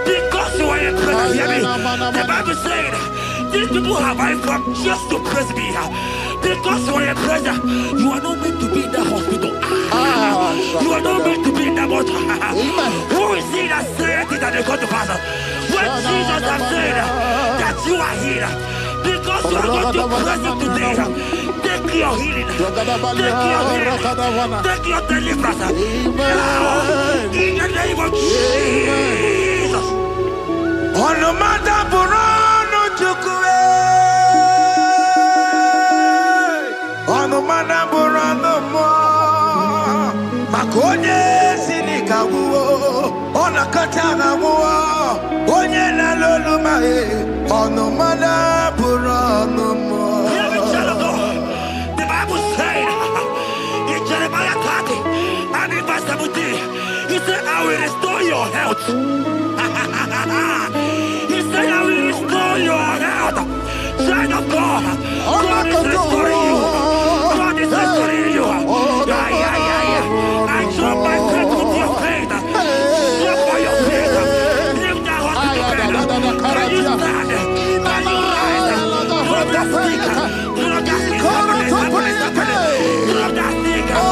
Because you are a praiser. Hear me. The Bible said, these people have I come just to praise me. Because you are a praiser, you are not meant to be in the hospital. You are not meant to be in the motor. Who is he that said it and they come to pass? When Jesus has said that you are healed, because you are going to praise him today, take your healing, take your healing, take your deliverance. Now, in the name of Jesus. On the matter Burano Chukwe. On the matter Burano Mo. Makonye Sinikawu. On a Katana Mo. Onye na Lolumae. On the matter Burano Mo. The Bible said in Jeremiah 30 and in verse 17, he said, I will restore your health. He said, I will restore your health. Child of God, God is restoring you. God is restoring you. I drop my faith with your faith. Drop for your faith. Leave that hospital bed. Can you stand? Can you rise? Drop that stick. Drop that stick. Drop that stick. Drop that stick. Drop that stick. Drop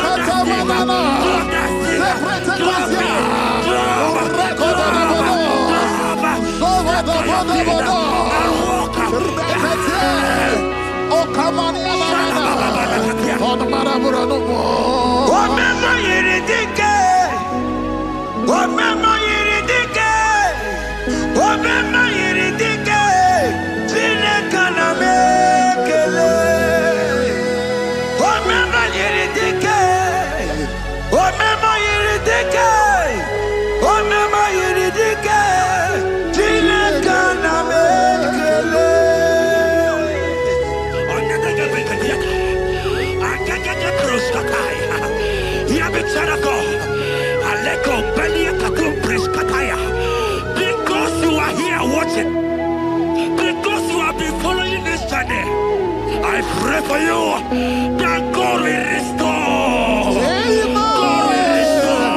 it. Because you are here watching, because you have been following this journey, I pray for you that God will restore. God will restore.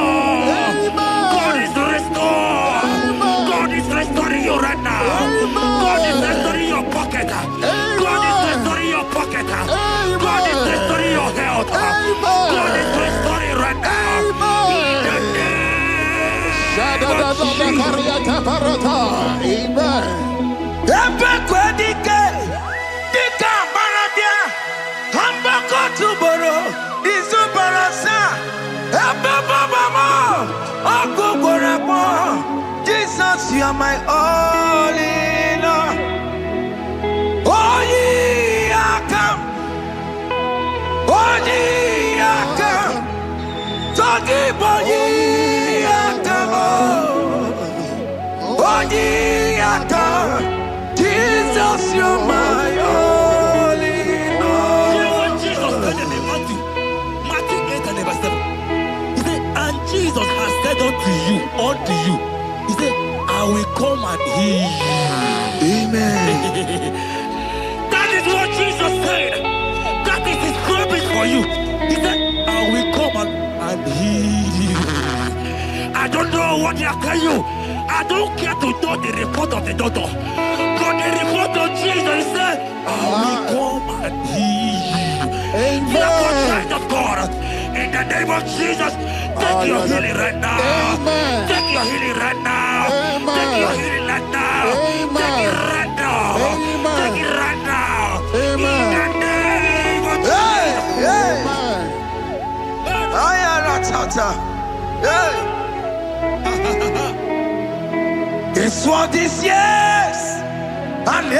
God is restoring. God is restoring you right now. God is restoring your pocket. God is restoring your pocket. God is restoring your health. God is restoring right now. Jesus, you are my all in all. Oh, ye are come. Oh, ye are come. Talking about ye are come. Oh, ye are come. Jesus, you are my all in all. You know what Jesus said in Matthew 8 and verse 7? He said, and Jesus has said unto you, he said, I will come and heal you. Amen. That is what Jesus said. That is his promise for you. He said, I will come and heal you. I don't know what they are telling you. I don't care to know the report of the doctor. But the report of Jesus said, I will come and heal you. Therefore, child of God, in the name of Jesus, take your healing right now. Take your healing right now. Take your healing right now. Take it right now. Take it right now. In the name of Jesus. It's what this yes and amen.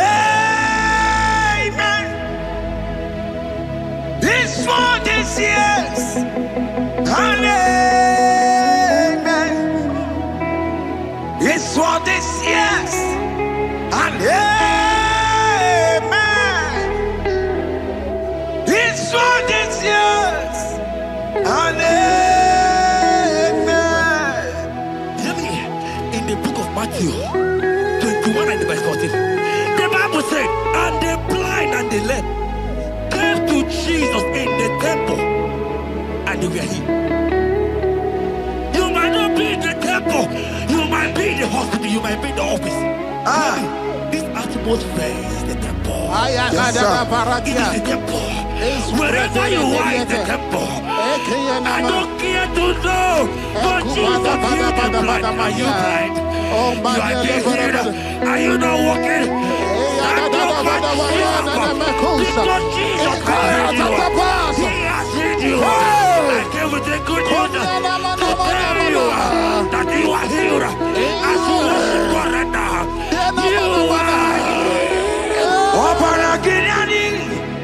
It's what this yes and amen. It's what this yes and amen. It's what this yes and amen. In the book of Matthew 21 and verse 14, the Bible said, and the blind and the lame came to Jesus in the temple office. This atmosphere is the temple. Yes, It is the temple. Wherever you are in the temple. I don't care to know. But Jesus healed the blind. Are you blind? You are being healed. Are you not walking? Stand up and shout. Because Jesus has healed you. He has healed you. I came with the good news to tell you that you are healed. As you worship God right now, you are healed. Obaragirani,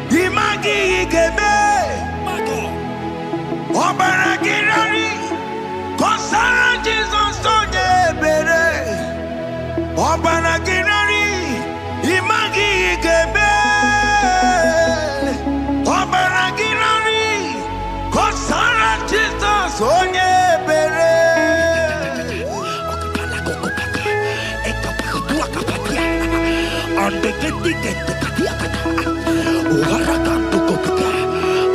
imagi igebe. Obaragirani, konsara Jesus sonye bere. Obaragirani, imagi igebe. Obaragirani, konsara Jesus sonye bere.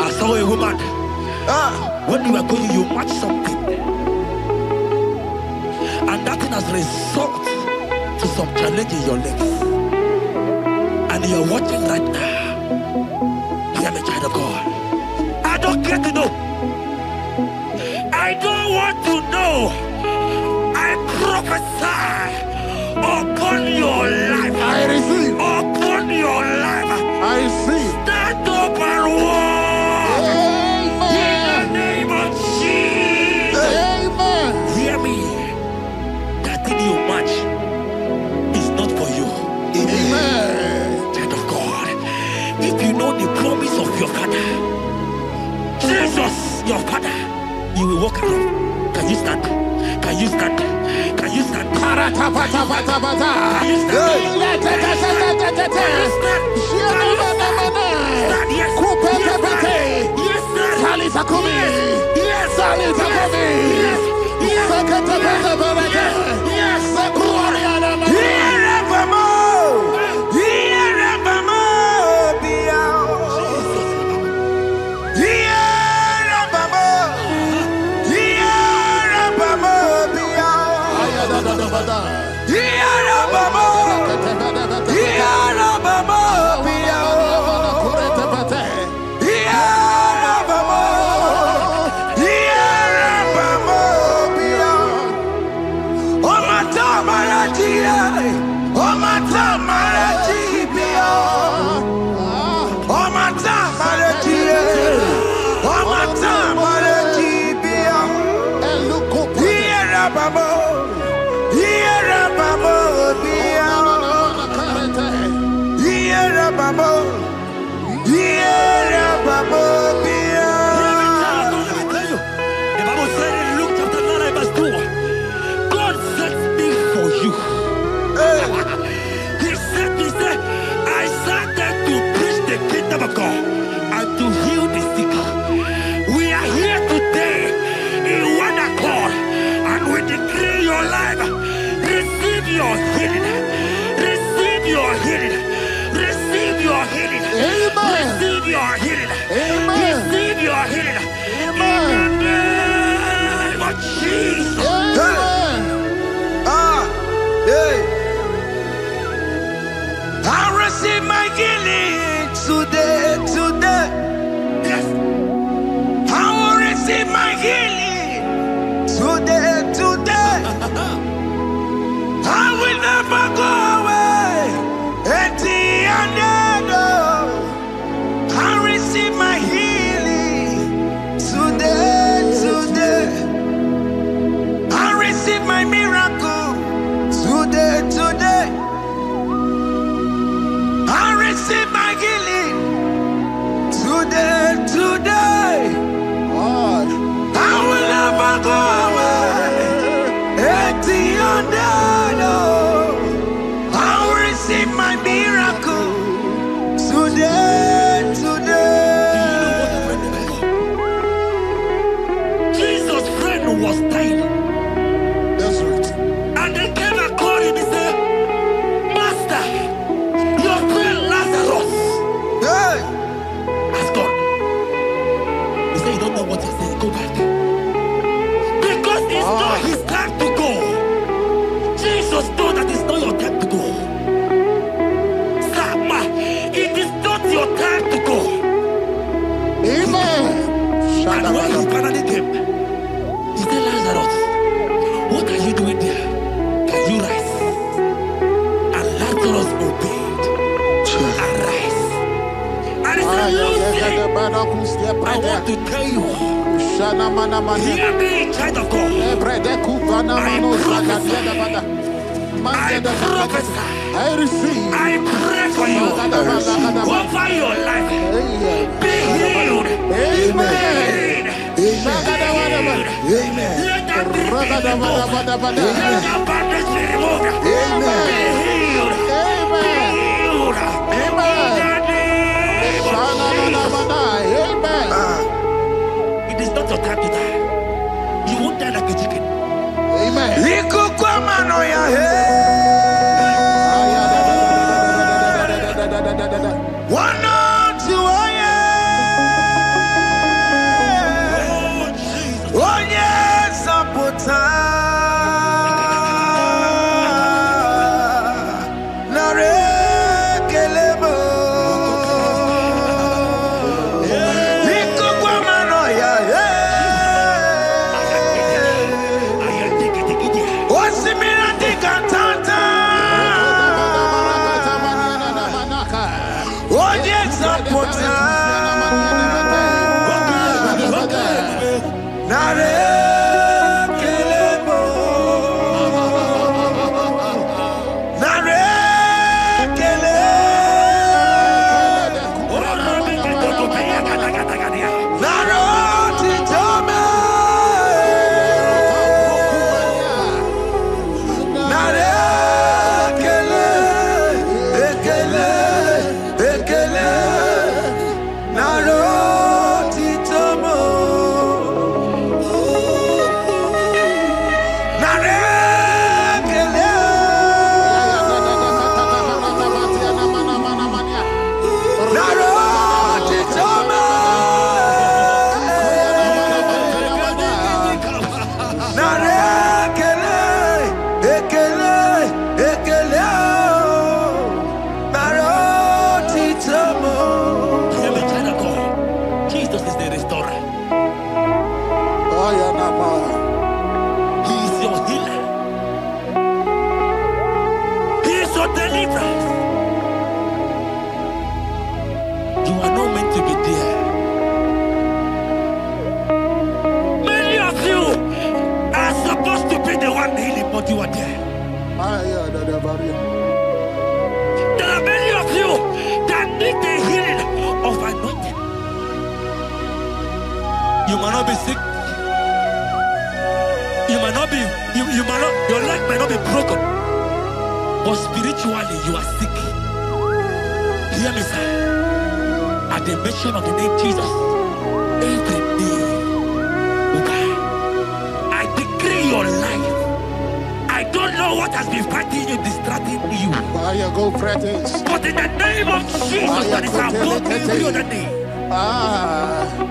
I saw a woman. When you were going, you match something, and that thing has resulted to some challenge in your legs. And you're watching right now. Hear me, child of God. I don't care to know. I don't want to know. I prophesy upon your life. I receive. Upon your life. I receive. Stand up and walk. In the name of Jesus. Amen. Hear me. That thing you match is not for you. Amen. Child of God. If you know the promise of your father, Jesus, your father, you will walk around. Can you stand? Can you stand? Can you stand? Can you of God and to heal the sick. We are here today in one accord and we declare your life. Receive your healing. Receive your healing. Receive your healing. Amen. Receive your healing. Amen. Receive your healing. Amen. In the name of Jesus. Amen. I receive my healing today. Yes. I will receive my healing today. I will never go away empty-handed. I receive my healing today. I receive my miracle today. I receive my healing today. I will never go away empty-handed. I will receive my miracle today. Jesus' friend was dying. That's right. And they came and called him and said, Master, your friend Lazarus Hey. has gone. He said, you don't know what you're saying. Go back. They want to tell you, hear me, child of God. I receive. I pray for you. Over your life. Be healed. Amen. Amen. Let that be removed. Let that bandage be removed. Amen. Be healed. Amen. Amen. It is not your time to die. You won't die like a chicken. Amen. One to oh yes, Apota Nare Kelebo Liko Guamano ya Osimira Dikatanta oh yes, Apota Nare Kelebo Nare Kele Naro Titome Nare Kele Ekele Ekele Naro Titomo Jesus is the restorer. He is your healer. He is your deliverer. You are not meant to be there. Many of you are supposed to be the one healing, but you are there. There are many of you that need the healing of anointing. You might not be sick. You might not be, you might not, your leg might not be broken. But spiritually, you are sick. Hear me, sir. At the mention of the name Jesus, every day, okay, I decree your life. I don't know what has been fighting you, distracting you. But in the name of Jesus, that is above every other name.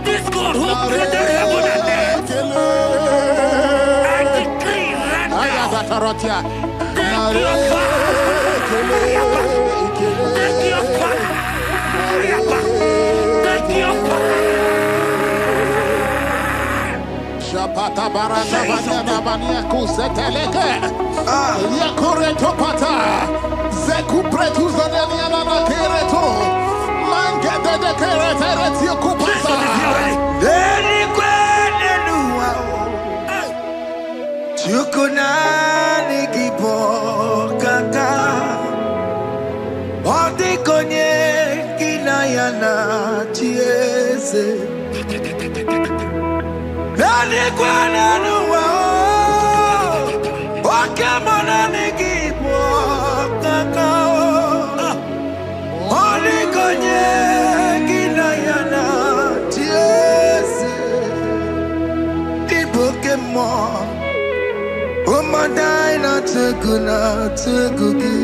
This God who created heaven and earth, I decree right now, take your fire, take your fire, take your fire. Shapata baranda bania kuseteleke. Yakure topata. Zeku pretu zanenia na kereto. Mange de keretere tiokupasa. Deni kwene nuwa Chukuna nigibo kaka Odi konye kinayana chieze Deni kwene nuwa Wakemona nigibo kaka Odi konye kinayana chieze Pokemon, oh my dina tegugi.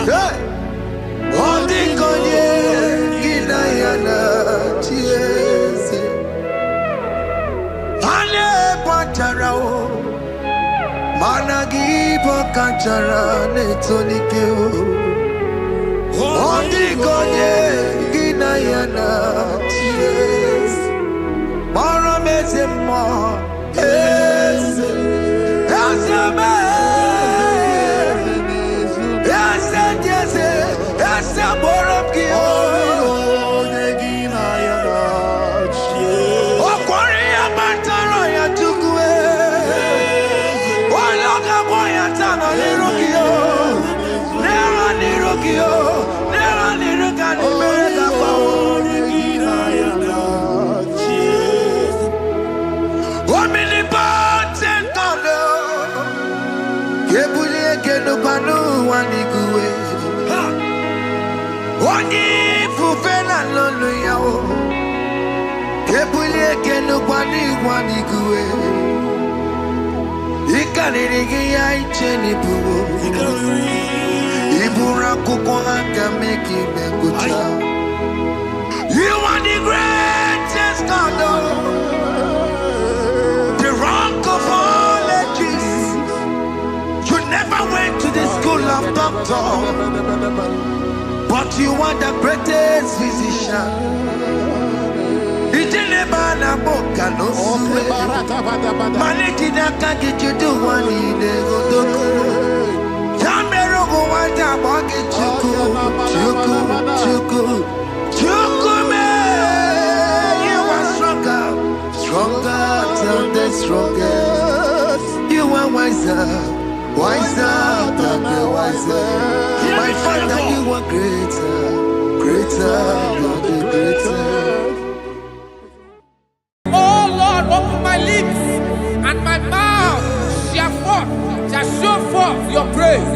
Hey, oh the konye kinayana chiese. Ane pacharao, managi pokachara netonike. Oh the konye kinayana chiese. Mara mezemo. Yes, yes, yes, yes, Ekeno kwani kwani kuwe. Ikanirigi ya icheni buwo. Ibura kuko haka meki mekucha. You are the greatest God, the rock of all ages. You never went to the school of doctor, but you are the greatest physician. Ijelebana boka no suwe. Maneki naka get you do one in the godoko. Yamero go wata boki chuku, chuku, chuku, chuku me. You are stronger, stronger than the strongest. You are wiser, wiser than the wiser. My Father, you are greater, greater than the greater. Oh Lord, open my lips and my mouth shall show forth your praise.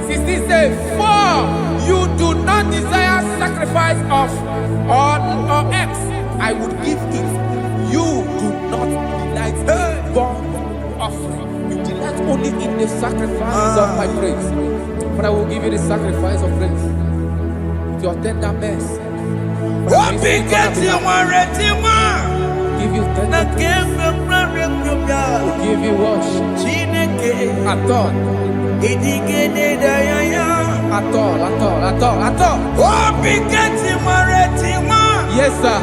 16 says, for you do not desire sacrifice of or X, I would give it. You do not delight in burnt offering. You delight only in the sacrifice of my praise. But I will give you the sacrifice of praise with your tender mercy. Give you tender praise. Will give you worship. At all. At all. Yes, sir.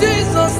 Jesus,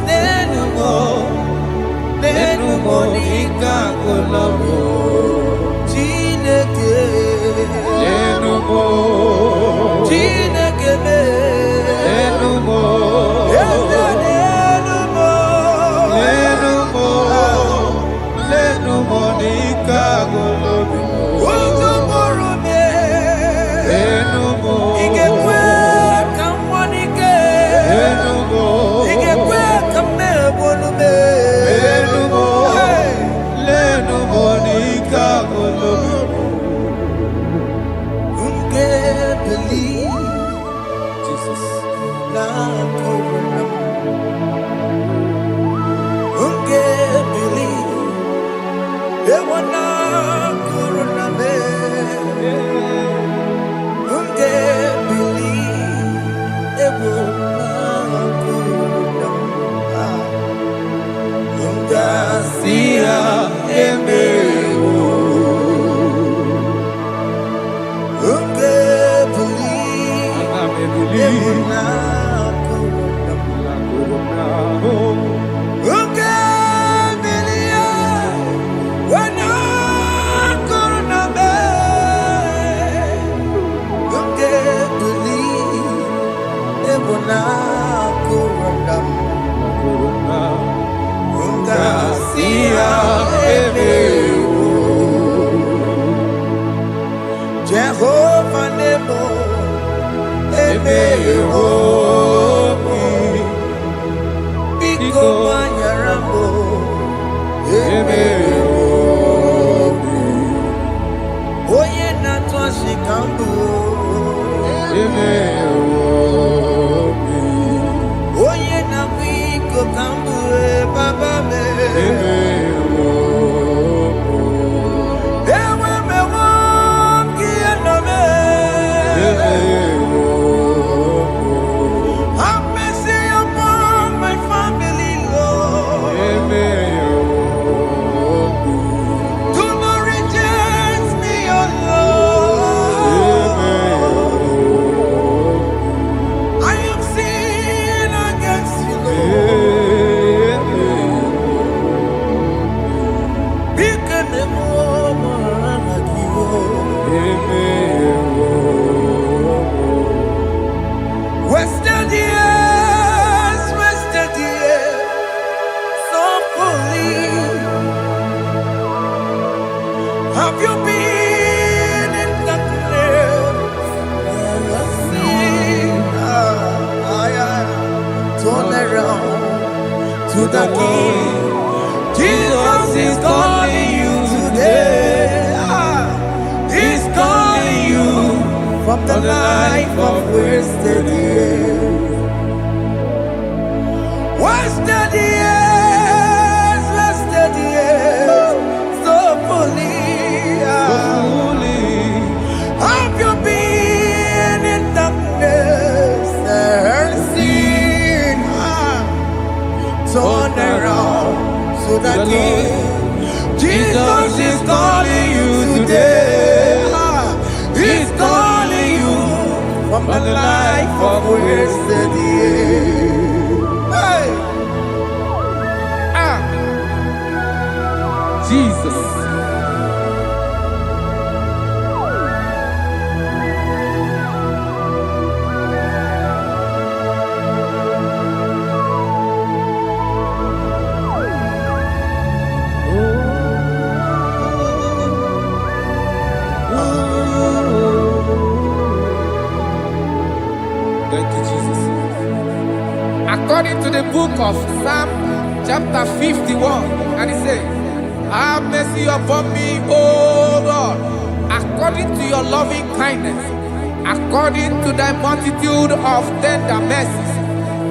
Have you been in darkness? Turn around to the King. Jesus is calling you today. He's calling you from the life of wasted years. Wasted years, so fully. Have you been in darkness and seen? Turn around to the King. Jesus is calling you today. He's calling you from the life of wasted years. Hey! Jesus. Thank you, Jesus. According to the book of Psalm, chapter 51, and it says, have mercy upon me, O Lord, according to your loving kindness, according to thy multitude of tender mercies,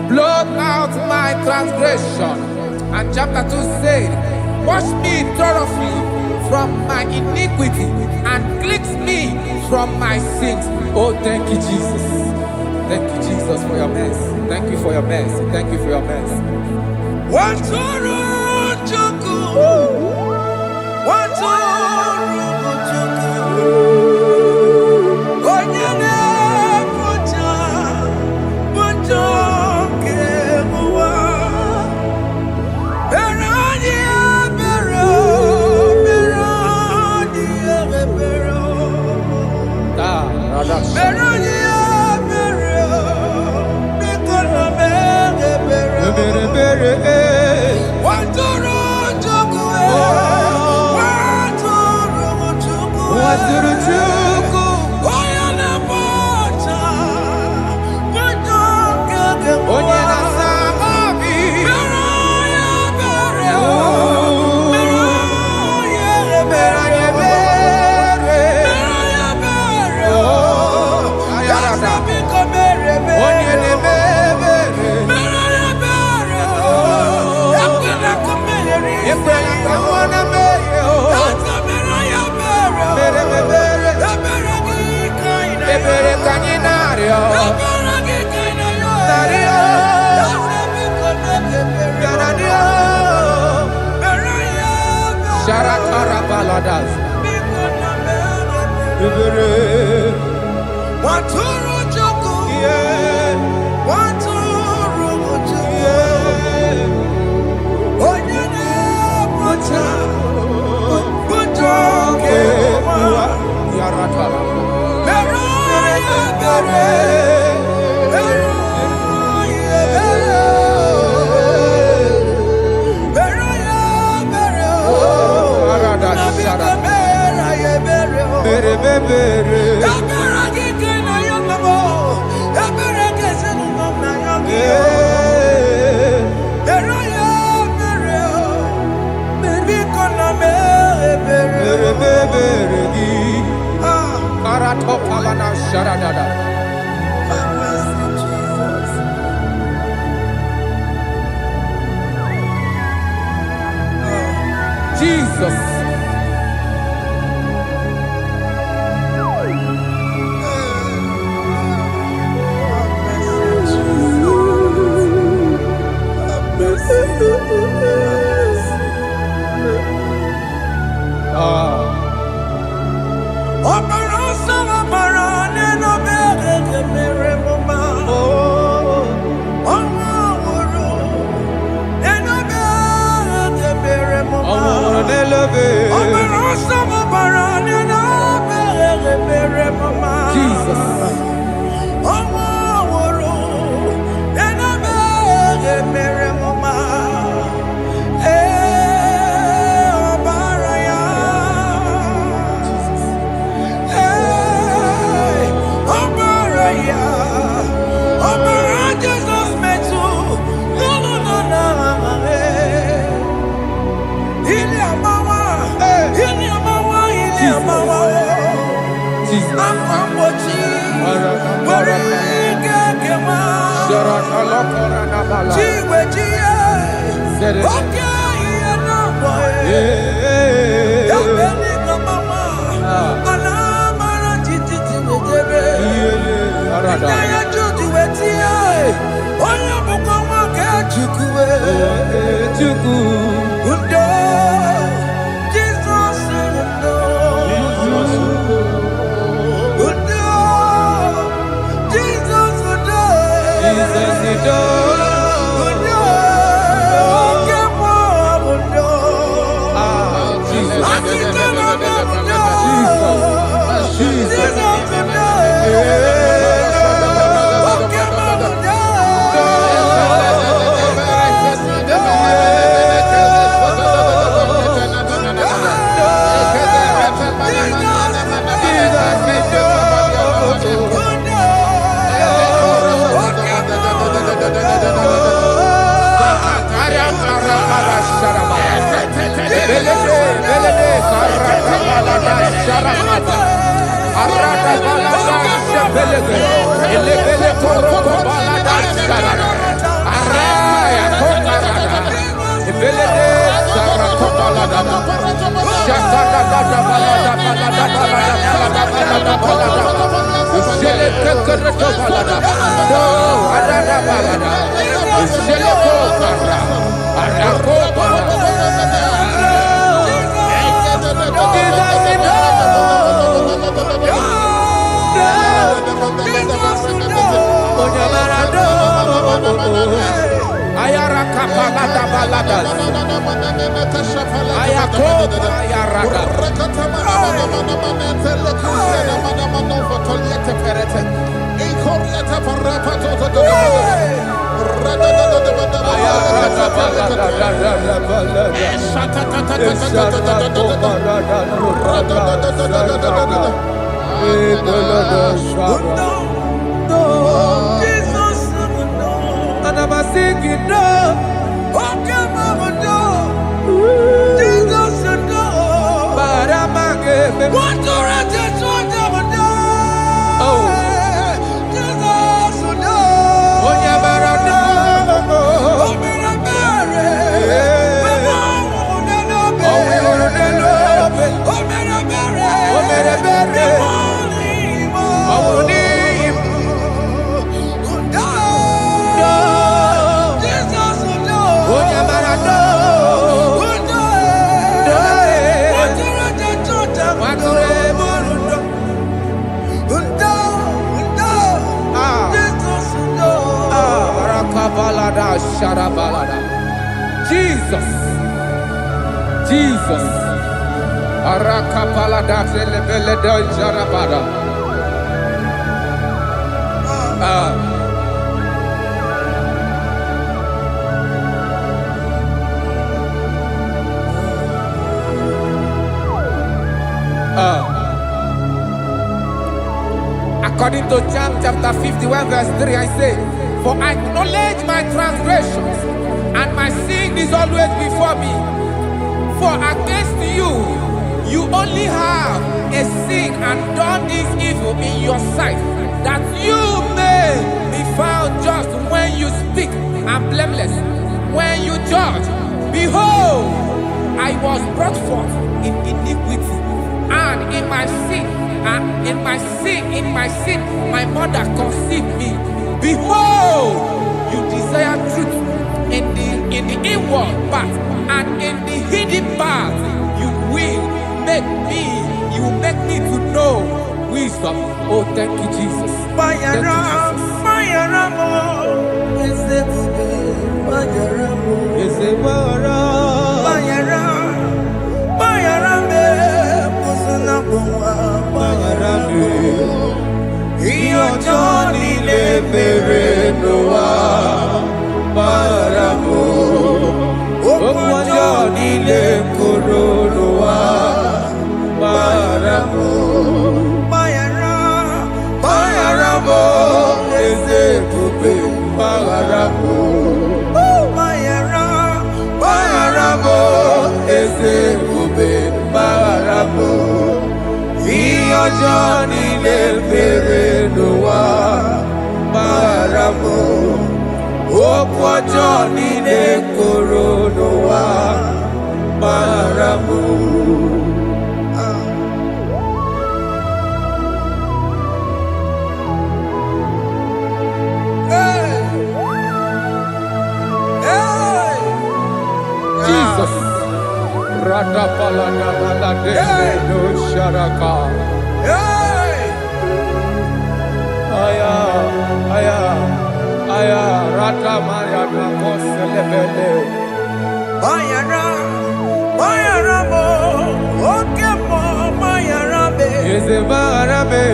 blot out my transgression. And chapter 2 said, wash me thoroughly from my iniquity and cleanse me from my sins. Oh, thank you, Jesus. Thank you, Jesus, for your mercy. Thank you for your mercy. Thank you for your mercy. Jesus. According to John chapter 51 verse 3, I say, "For I acknowledge my transgressions, and my sin is always before me. For against you, you only have a sin and done this evil in your sight, that you may be found just when you speak, and blameless when you judge. Behold, I was brought forth in iniquity, and in my sin, my mother conceived me. Behold, you desire truth in the inward part, and in the hidden part you will make me to know wisdom." Oh, thank you, Jesus. Thank you, ọjọ́ nílé fèrè ló wá bára mọ́. Òkú ọjọ́ nílé kòrò ló wá bára mọ́. Jesus. No sharaka. Aya, aya, aya, rata maya na koselebele. Mayara mo, oke mo, mayara be. Eze marabe.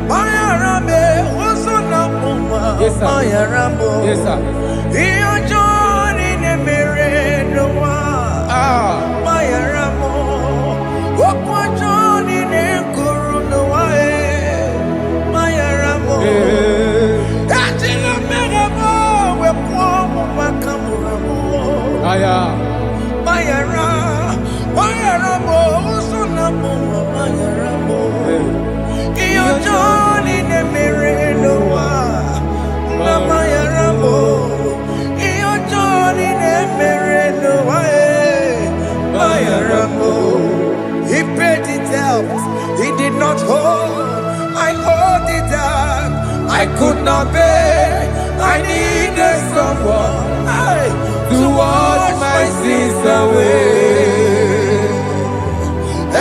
Mayara be, osuna muma. Yes, sir. Mayara mo. Yes, sir. Iyo joni ne mere no wa. Mayara mo, okwa joni ne kuru no wa. Mayara mo. Ati na mere mo, we kwa mo makamura mo. Aya. Mayara mo, osuna muma. Mayara mo. Iyo joni ne mere no wa. Mayara mo. Iyo joni ne mere no wa. Mayara mo. He paid it out. He did not hold. I owed it out. I could not pay. I needed someone to wash my sins away.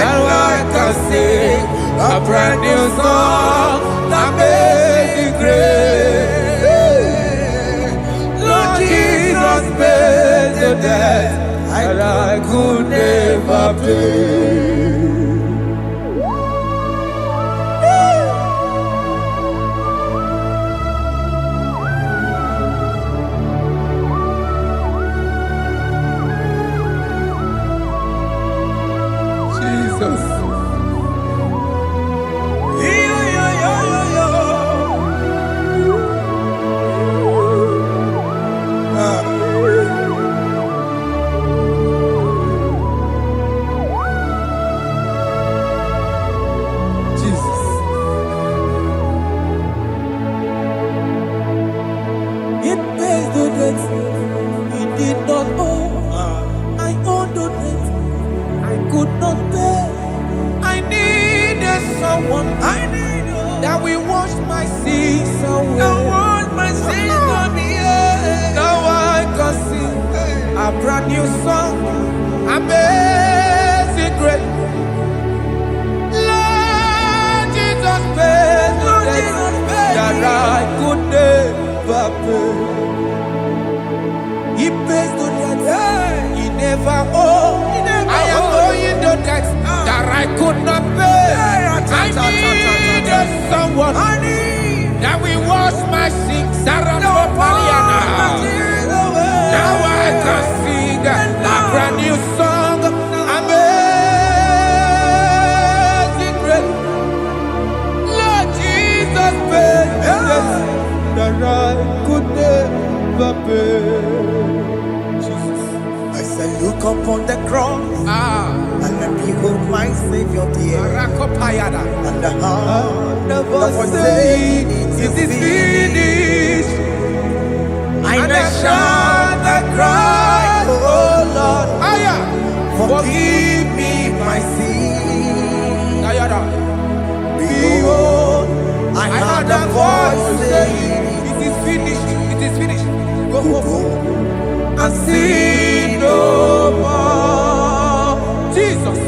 And I can sing a brand new song that made me great. Lord Jesus paid the debt that I could never pay. Jesus. Jesus. It pays the debt he did not owe. I owed the debt I could not pay. I needed someone that will wash my sins away. Now I can sing a brand new song, amazing grace. Lord Jesus paid the debt that I could never pay. He pays the debt he never owed. I am owing the debt that I could not pay. I needed someone that will wash my sins. Now I can sing a brand new song, amazing grace. Lord Jesus paid the debt that I could never pay. Jesus. I said, look upon the cross and then behold my Savior dear. And the heart of us saying, it is finished. I shall not cry, oh Lord, forgive me my sin. Behold, I heard a voice saying, It is finished. It is finished. Go go home and sin no more. Jesus.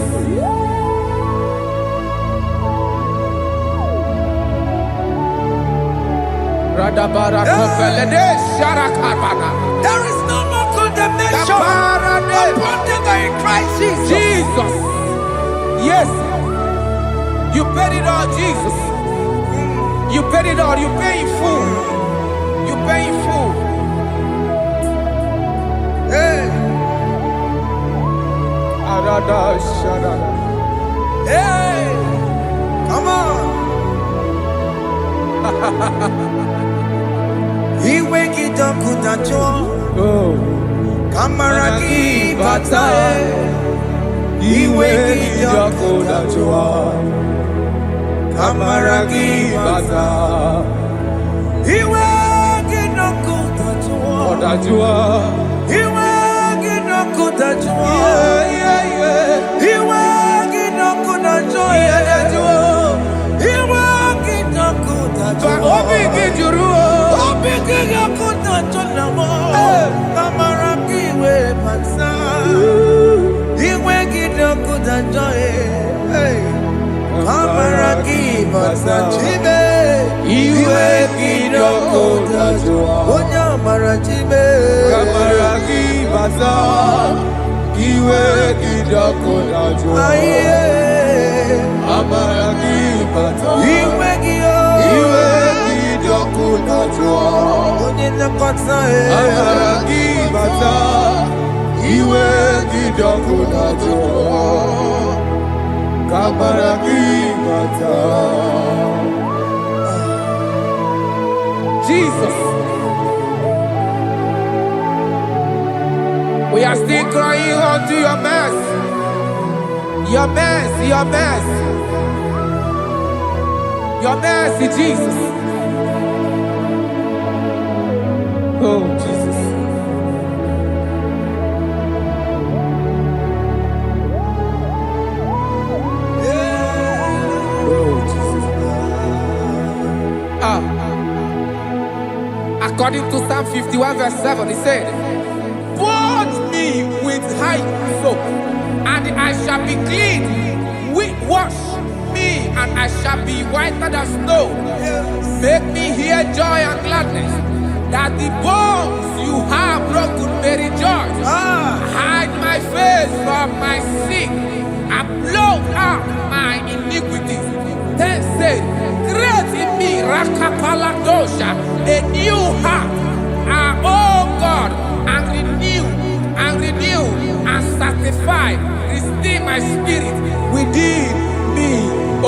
There is no more condemnation upon them that in Christ Jesus. Jesus. Yes. You paid it all, Jesus. You paid it all. You pay in full. You pay in full. Hey, hey, come on. He wake it up, good at you. Oh. Kamaraki batae. iwe gị ọkụ dajụọ, amara gị bata. Iwe gị ọkụ dajụọ, ọ dajụọ. Iwe gị ọkụ dajụọ, iwe gị ọkụ dajụọ, iwe gị ọkụ dajụọ. Obi gị jụrụ, obi gị ọkụ dajụọ na mọ, amara gị iwe bata. Iwe gị ọkụ dajụọ, amara gị bata. Chibe, iwe gị ọkụ dajụọ, onye amara chibe, amara gị bata. Iwe gị ọkụ dajụọ, amara gị bata. Iwe gị ọkụ dajụọ, onye nlekọta, amara gị bata. Iwe gị ọkụ dajụọ, amara gị bata. Jesus. We are still crying unto your mercy. Your mercy, your mercy. Your mercy, Jesus. Oh, Jesus. Oh, Jesus. According to Psalm 51 verse 7, he said, "Purge me with high soap, and I shall be clean. Wash me, and I shall be whiter than snow. Make me hear joy and gladness, that the bones you have broken may rejoice. Hide my face from my sin, and blot out my iniquities." Then said, "Create in me Rakapaladosha, a new heart, oh God, and renew, and sanctify, restore my spirit within me."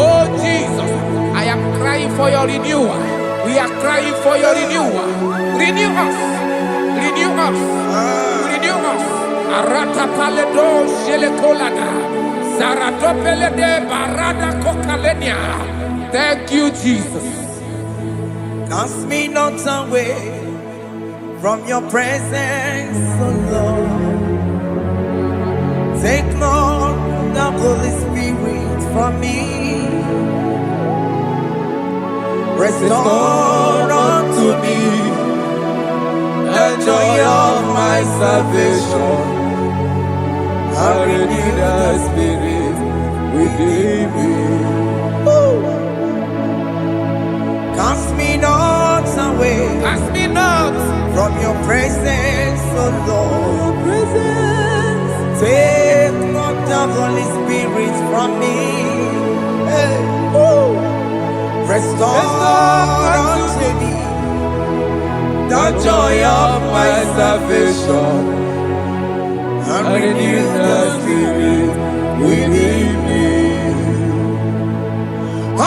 Oh Jesus, I am crying for your renewal. We are crying for your renewal. Renew us, renew us, renew us. Arata paledo shelekolada, zaratopele de barada kokalenia. Thank you, Jesus. Cast me not away from your presence, oh Lord. Take not the Holy Spirit from me. Restore unto me the joy of my salvation, and renew the spirit within me. Cast me not away, Cast me not from your presence, oh Lord. Take not the Holy Spirit from me. Hey. Restore unto me the joy of my salvation, and renew the spirit within me. I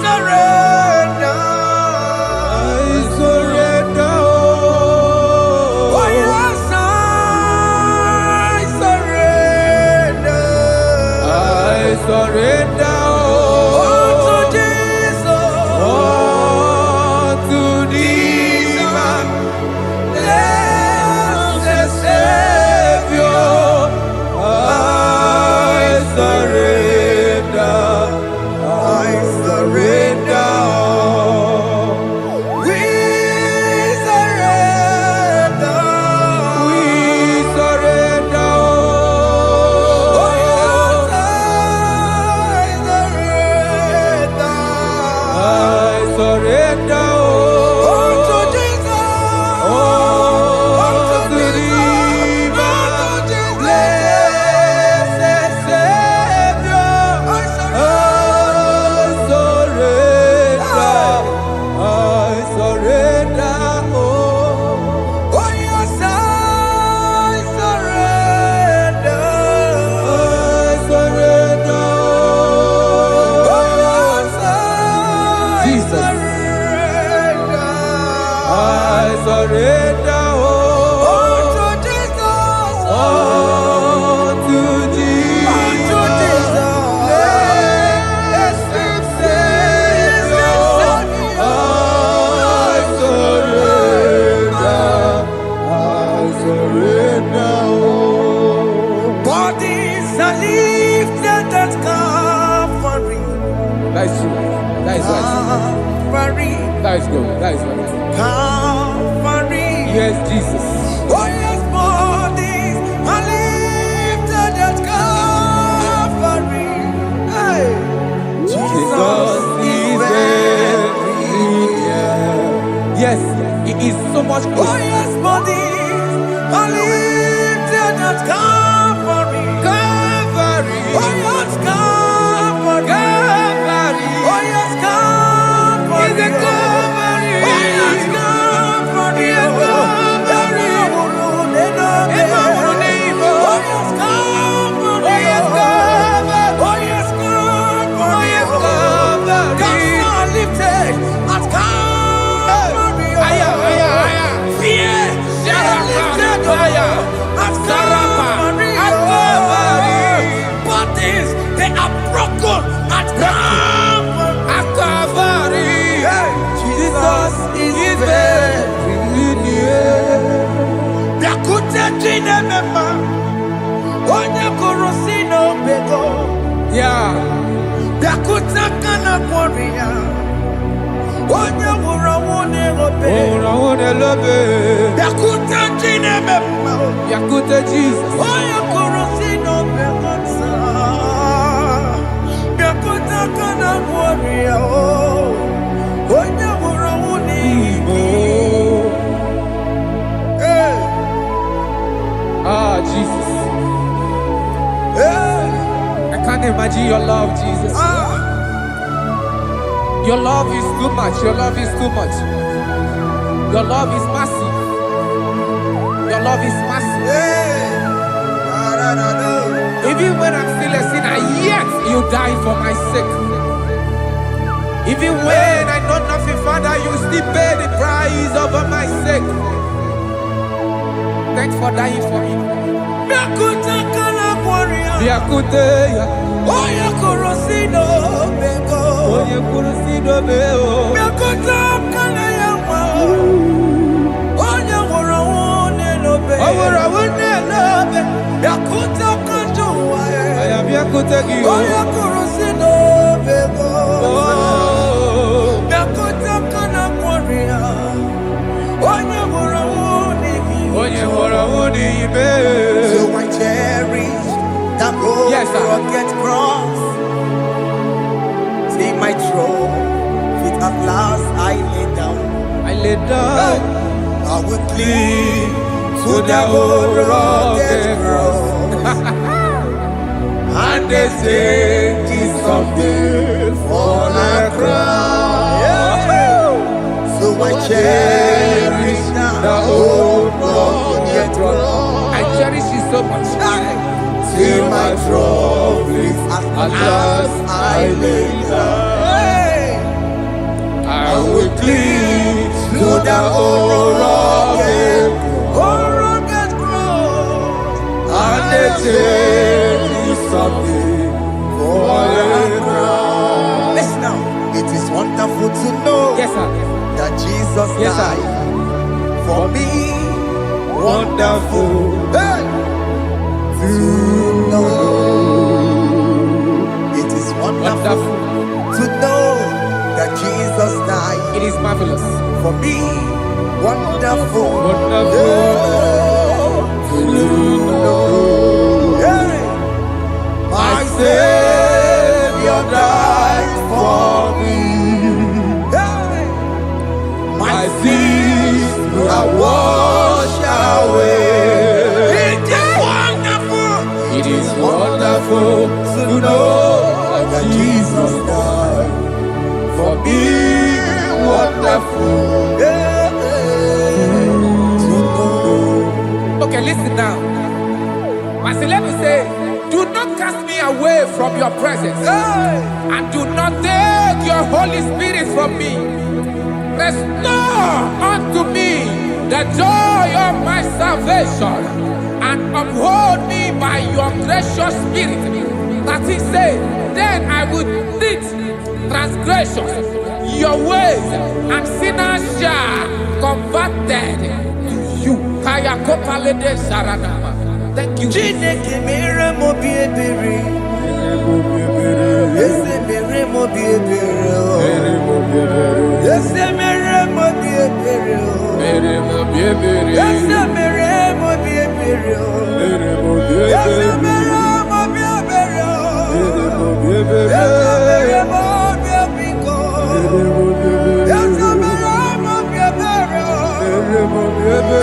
surrender. Oh yes, I surrender. I surrender. are lifted at Calvary. That is true. That is right. Calvary. That is good. That is right. Calvary. Yes, Jesus. Oh yes, bodies are lifted at Calvary. Hey. Jesus is very near. Yes, it is so much Oh closer. yes, bodies are lifted at Calvary. Calvary. Oh yes, Calvary. Calvary. Oh yes, Calvary. Is it Calvary? Oh yes, Calvary. Yes, Calvary. Oh yes, Calvary. Oh, yes, Calvary. Oh yes, Calvary. Oh, yes, Calvary. Cast are lifted at Calvary. Aya, aya, aya. Fear lifted Aya. at Sarapa. Calvary. At Calvary. Bodies, they are broken at Calvary. At Calvary. Jesus is very near. Biakute jine mema, onye korosi no bego. Yeah. Biakute kana kworiya, onye wura wone obe. Biakute jine mema, Yakute Jesus. onye korosi no bego sa. Biakute kana kworiya, onye wura wone ibo. Hey. Ah, Jesus. Hey. I can't imagine your love, Jesus. Your love is too much. Your love is too much. Your love is massive. Your love is massive. Hey. Even when I'm still a sinner, yet you died for my sake. Even when I know nothing, Father, you still pay the price over my sake. Thanks for dying for me. Biakute kana kworiya, Biakute ya. onye korosi no bego. Onye kurusido beo. Biakute kana yawa, onye wura wone lobe. Owura wune lobe. Biakute kanjuwa, Aya biakute giyo. onye korosi no bego. Oh. Biakute kana kworiya, onye wura wone Onye wura wune ibe. So I cherish that Yes, sir. rugged cross. See my trophy at last I lay down. I lay down I will cling to the old rugged cross. and they say it's something for the crown. So I cherish The old rugged cross. I cherish you so much. See my trophy at last I lay down. I will cling To the old rugged cross. and they say it's something for the crown. Listen now, it is wonderful to know Yes, sir. that Jesus Yes, sir. died for me. Wonderful. Hey! To know. It is wonderful Wonderful. to know that Jesus died It is marvelous. for me. Wonderful. Wonderful. To know. Hey! My Savior died for me. Hey! My sins are washed away. It is wonderful. It is wonderful to know that Jesus died for me. Wonderful. To know. Okay, listen now. My celeb say, do not cast me away from your presence, Hey! and do not take your Holy Spirit from me. Restore unto me the joy of my salvation, and uphold me by your gracious spirit. That he said, then I will teach transgressions your ways, and sinners shall converted to you. Kaya kopalede saranama. Thank you. Chineke mere mo bi ebere. Ese mere mo bi ebere. Ese mere mo bi ebere. Ese mere mo bi ebere. Ese mere mo bi ebere. Ese mere mo bi ebiko. Ese mere mo bi ebere.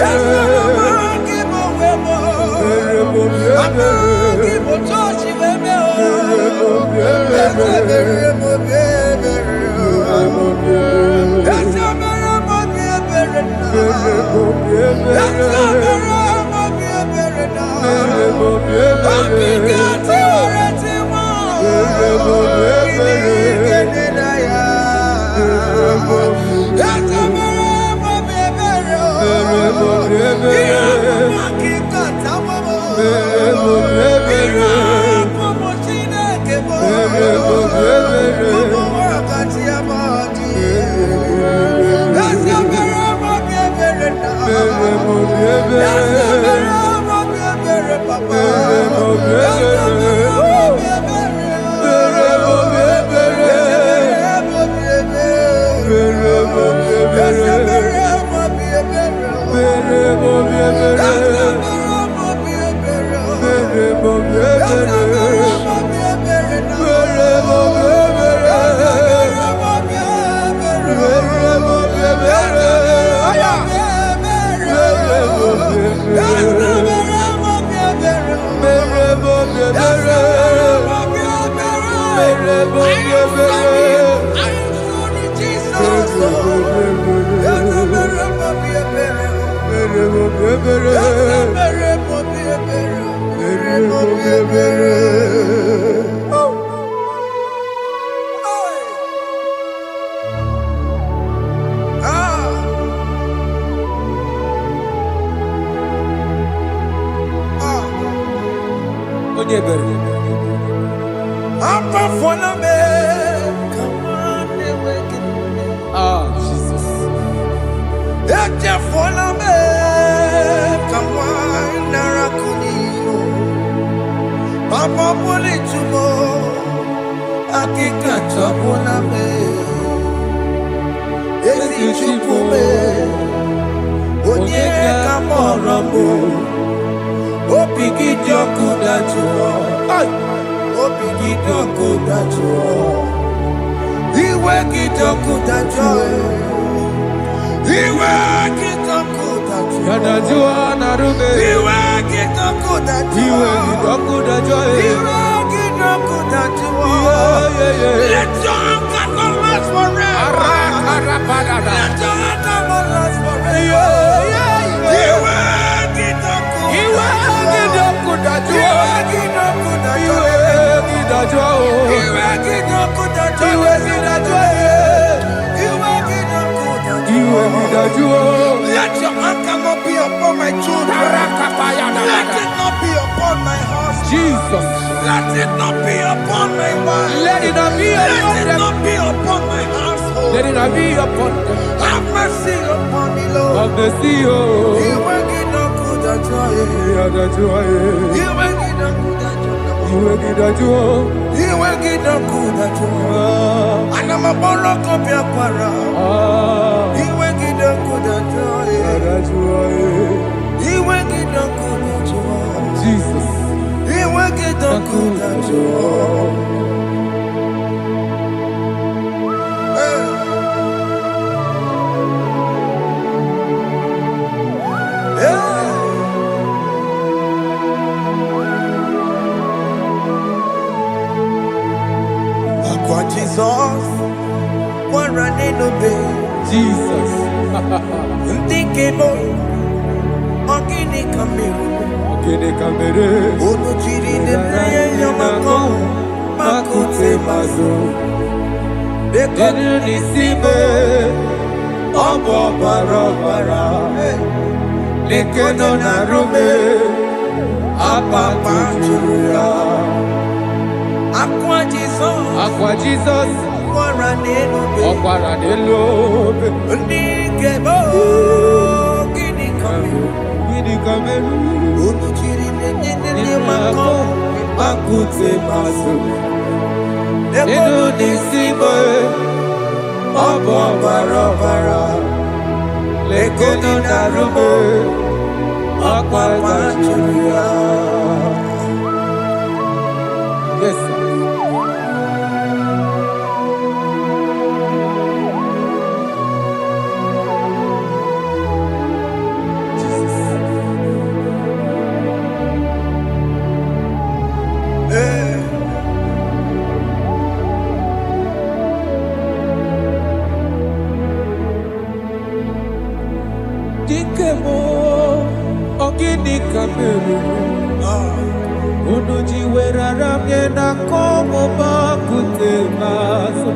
Ese mere mo webo. Amagi mo tochi webe o. Ese mere mo bi ebere. Ese mere mo bi ebere na. Ese mere mo bi ebere na. Abigati oreti mo. Kini na ya. Ese mere mo bi ebere o. Iya mo kikata mo. Iya mo Chineke mo. Mo wakati amadi. Ese mere mo bi ebere na. Ese mere mo bi ebere papa. Ese mere mo bi ebere. Ese mere mo bi ebere. Ese mere mo bi ebere. Jesus. Papa poli tumo, akika tabuna me, ezi chukume, onye kamoramo, opigidyo kudachuo, opigidyo kudachuo, iwe gidyo kudachuo, iwe gidyo kudachuo, Yadajua narume. iwe gidyo kudachuo, let your anger not last forever. Let your anger not last forever. Let your anger not be upon my children. Let it not be upon my house. Jesus. Let it not be upon my wife. Let it not be upon Let it them. not be upon my household. Let it not be upon them. Have mercy upon me, Lord. Of the sea. You will get no good at joy. You will get no good at joy. You will get no good at joy. And I'm a borrow copy of para. You will get no good at joy. You will get no good at joy. Jesus. You will get no good at joy. Jesus, one running obey. Jesus. Thinking of Ogini Kamere. Ono chiri de prayer yamako. Makute mazo. Dekonu nisibe. Obo barabara. Lekono narume. Apapa chuya. Aqua Jesus, Okwaranelo, Ndikebo, Gini Kameru, Unuchiri Makute masu. Eno nisimo. Obo bara. Lekono narumo. Akwa machuya. Yes, sir. Dikemo ogini kameru unuji weraram yena komo bakute maso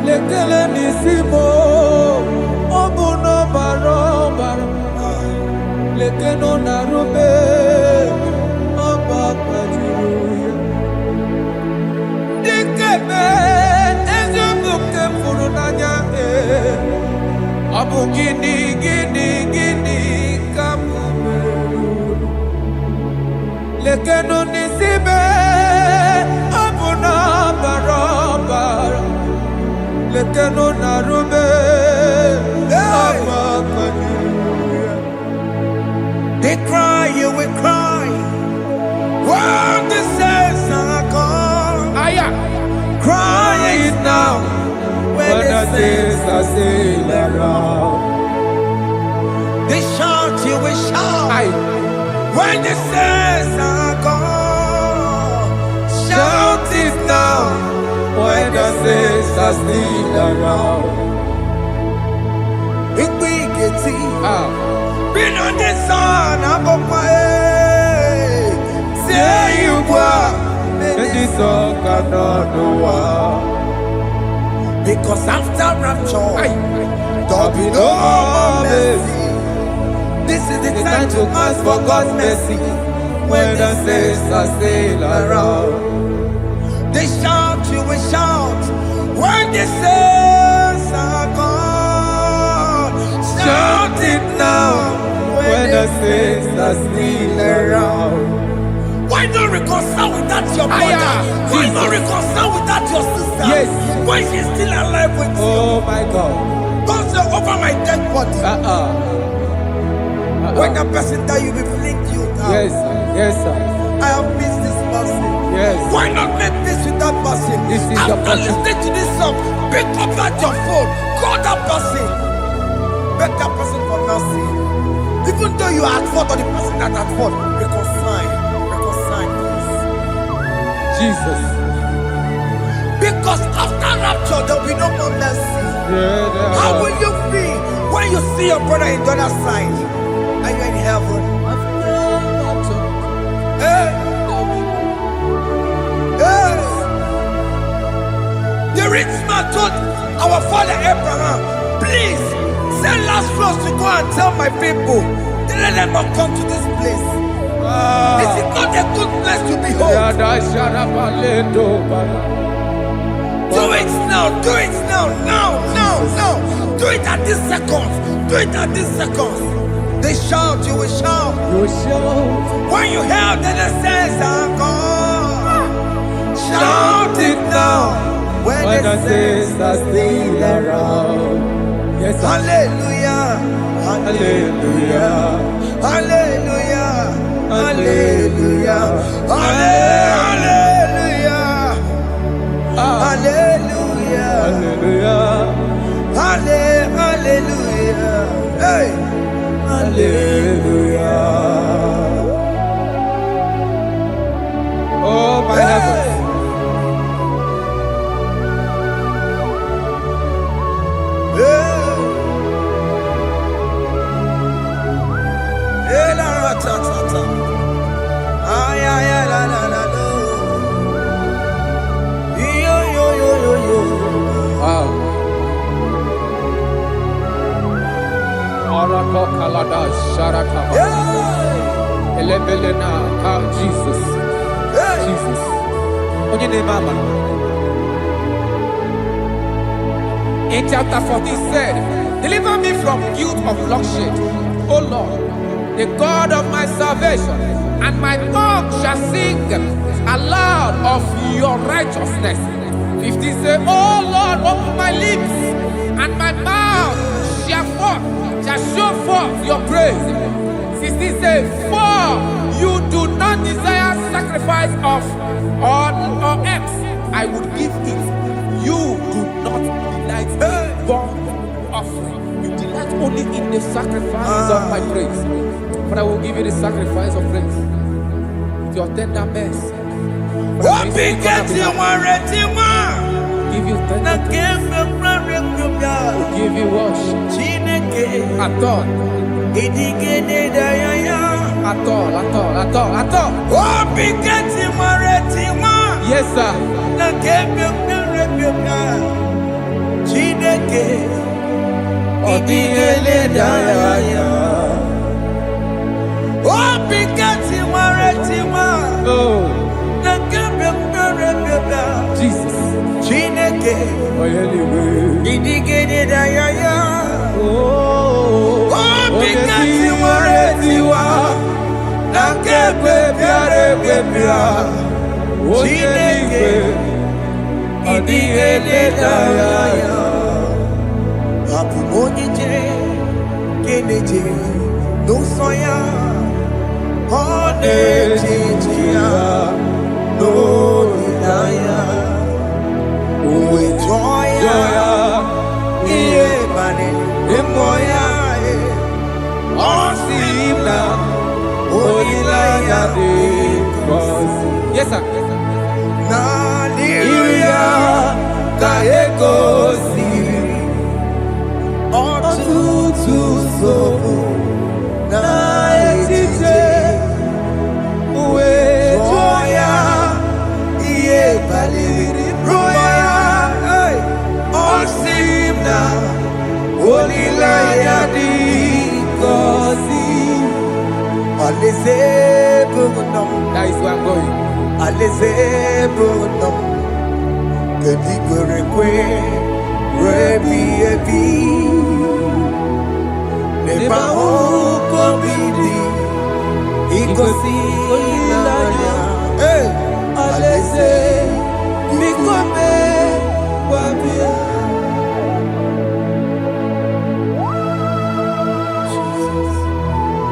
lekele nisimo obuno barobara lekeno narube abakajuya dikeme ezobuke furunanya Abu gini kamu lekeno nisibe abu na barabara lekeno narube They cry, you will cry. When the saints are gone, cry it now. When the saints are still around, they shout, you will shout. When the saints are gone, shout it now. When the saints are still around, it will get been on the sun, I'm on my head. Say you were, and the sun cannot do what. Because after rapture, there'll be no more mercy. This is the time to ask for God's mercy. When the saints are still around, they shout, you will shout. When the saints are gone, shout it now. When the saints are still around. Why not reconcile with that your brother? Why not reconcile with that your sister? Yes. When she's still alive with you? Oh my God. Don't say over my dead body. When that person die, you will fling you down. Yes, sir. Yes, sir. I have missed this person. Yes. Why not make peace with that person? This is your After person. listening to this song, pick up that your phone, call that person, beg that person for mercy. Even though you are at fault or the person that at fault, reconcile, please. Jesus. Because after rapture, there will be no more mercy. How will you feel when you see your brother in the other side and you're in heaven? Hey. Hey. The rich man told our father Abraham, please send Lazarus to go and tell my people, let them not come to this place. This is not a good place to behold. Do it now, do it now. Do it at this second. Do it at this second. They shout, you will shout. When you hear that the saints are gone, shout it now. When the saints are still around. Yes, sir. Hallelujah. Hallelujah. Hallelujah. Hallelujah. Hallelujah. Hallelujah. Hallelujah. Hallelujah. Hey. Hallelujah. Oh my heavens. Wow. Jesus. Jesus. In chapter 14 said, deliver me from guilt of bloodshed, O Lord, the God of my salvation. and my tongue shall sing aloud of your righteousness. 15 say, oh Lord, open my lips, and my mouth shall show forth your praise. 16 say, for you do not desire sacrifice of or eggs, I would give it. You do not delight in burnt offering. You delight only in the sacrifice of my praise. But I will give you the sacrifice of praise with your tender mercy. Give you tender mercy. Give you worship. At all. Yes, sir. Jesus. Yes, sir. That is where I'm going.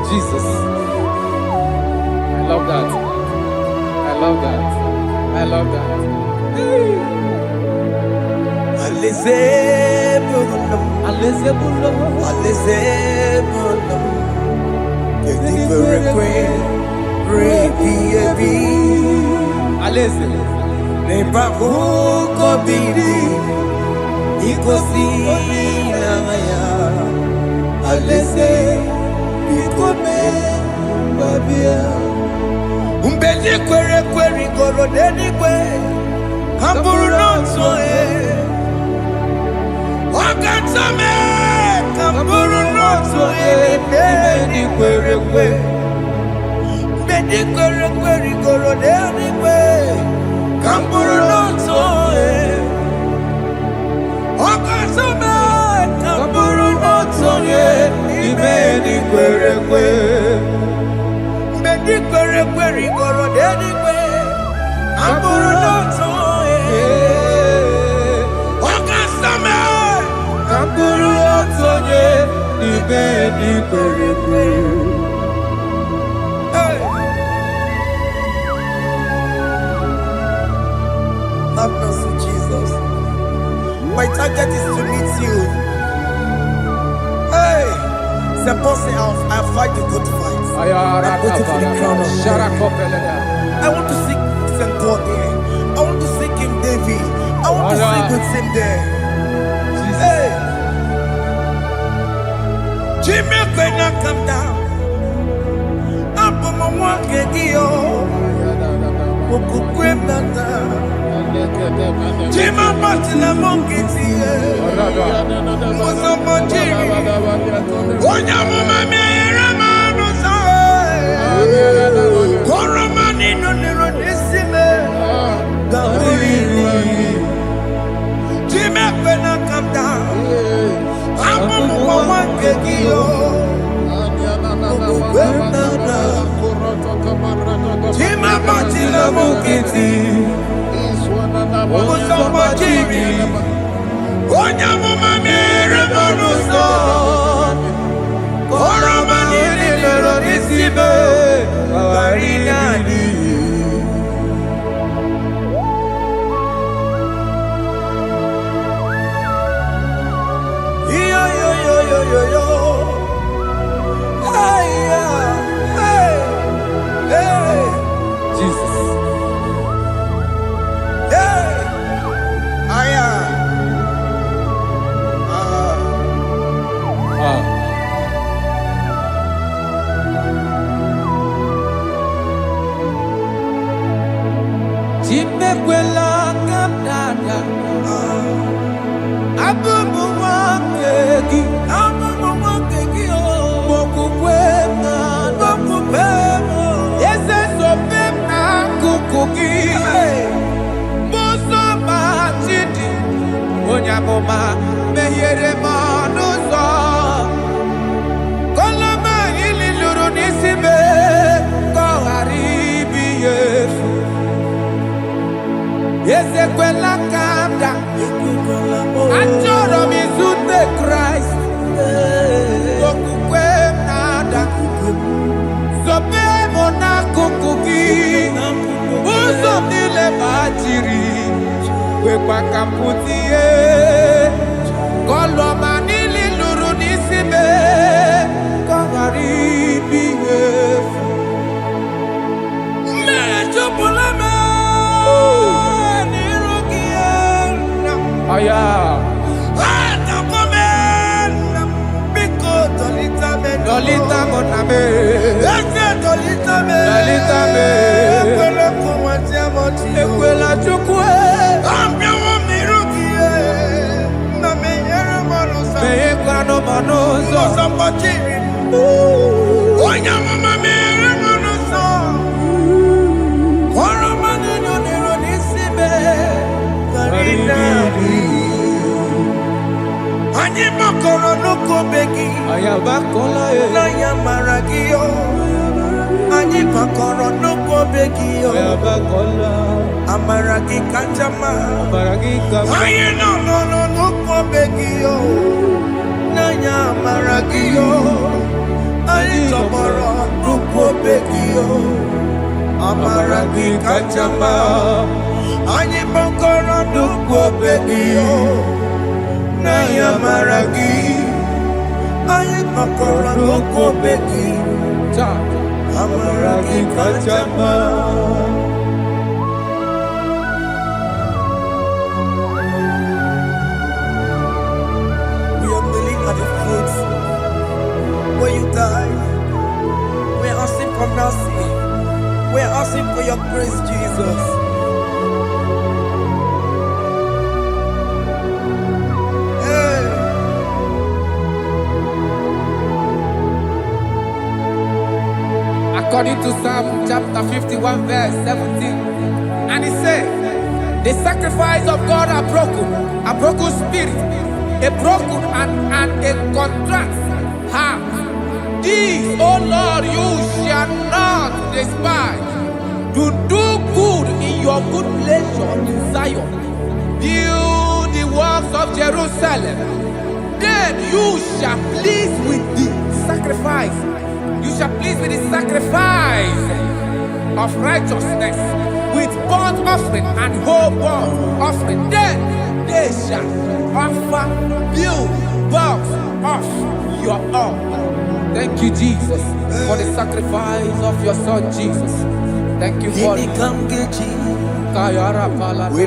Jesus. I love that. I love that. I love that. Have mercy, Jesus. My target is to meet you. Hey, suppose I fight a good fight. I'm waiting for the crown of glory. I want to seek St. Paul there. I want to seek King David. I want to sing with him there. Hey, Jimmy, when I come down, I'm on my walk again. Jima Martina Monkiti, Mosamajiri, Onyamama Mera Rosa, Koramani no Nerodissime, Jima when I come down, I'm on one kegio. mukiti. Usama jiri. Onyamuma mere monuso. Koroma nini lero nisibe. Kawarina ni. Yo. Hey. Jesus. Hey. Chimekwela kapdada. Abubu wakegi. Onyamoma mehiere manuzo koloma ili luru nisibe koharibi yefu yesekwela kamda anjoro mizute Christ okukwe nada sobe mona kukugi uzo nile bajiri Wekwa kaputie koloma nili luru nisibe kogaribi yefu mechopulame nirugiena aya atakomena biko dolita moname ese dolita me ekwela kumwatia moti ekwela chukwe Meyekwano monoso Mosambachiri Onyamama mere monoso Koromani noniro nisibe Karina Anyi makoro nuko begi Ayabakola Naya maragio Anyi makoro nuko begi Ayabakola Amaragi kanjama Amaragi kanjama Ayi no nuko begi Nanya maragio Ayi tomoro nuko begi Amaragi kanjama Anyi makoro nuko begi Nanya maragi Ayi makoro nuko begi Amaragi kanjama Where you died, we're asking for mercy. We're asking for your grace, Jesus. Hey. According to Psalm chapter 51 verse 17, and it says, the sacrifice of God are broken spirit, a broken and a contrite heart. This, O Lord, you shall not despise. To do good in your good pleasure in Zion. Build the works of Jerusalem. Then you shall please with the sacrifice. You shall please with the sacrifice of righteousness, with burnt offering and whole burnt offering. Then they shall offer build works of your own. Thank you, Jesus, for the sacrifice of your son, Jesus. Thank you for it. Kayara Paladesh. We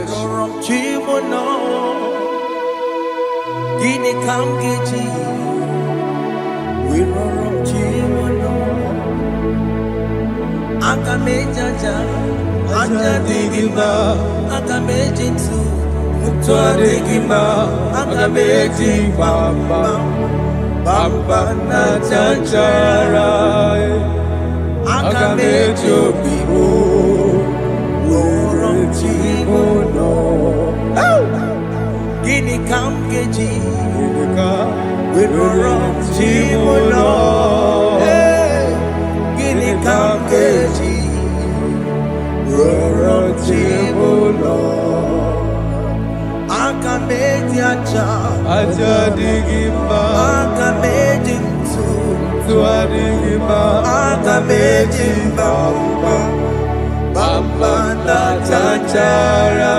Bamba na chanchara Akamejo bibo Worom chimono Gini kam geji Worom chimono Gini kam geji Akameji acha Ajadigima Akameji ntu Tuadigima Akameji mbamba Bamba na chachara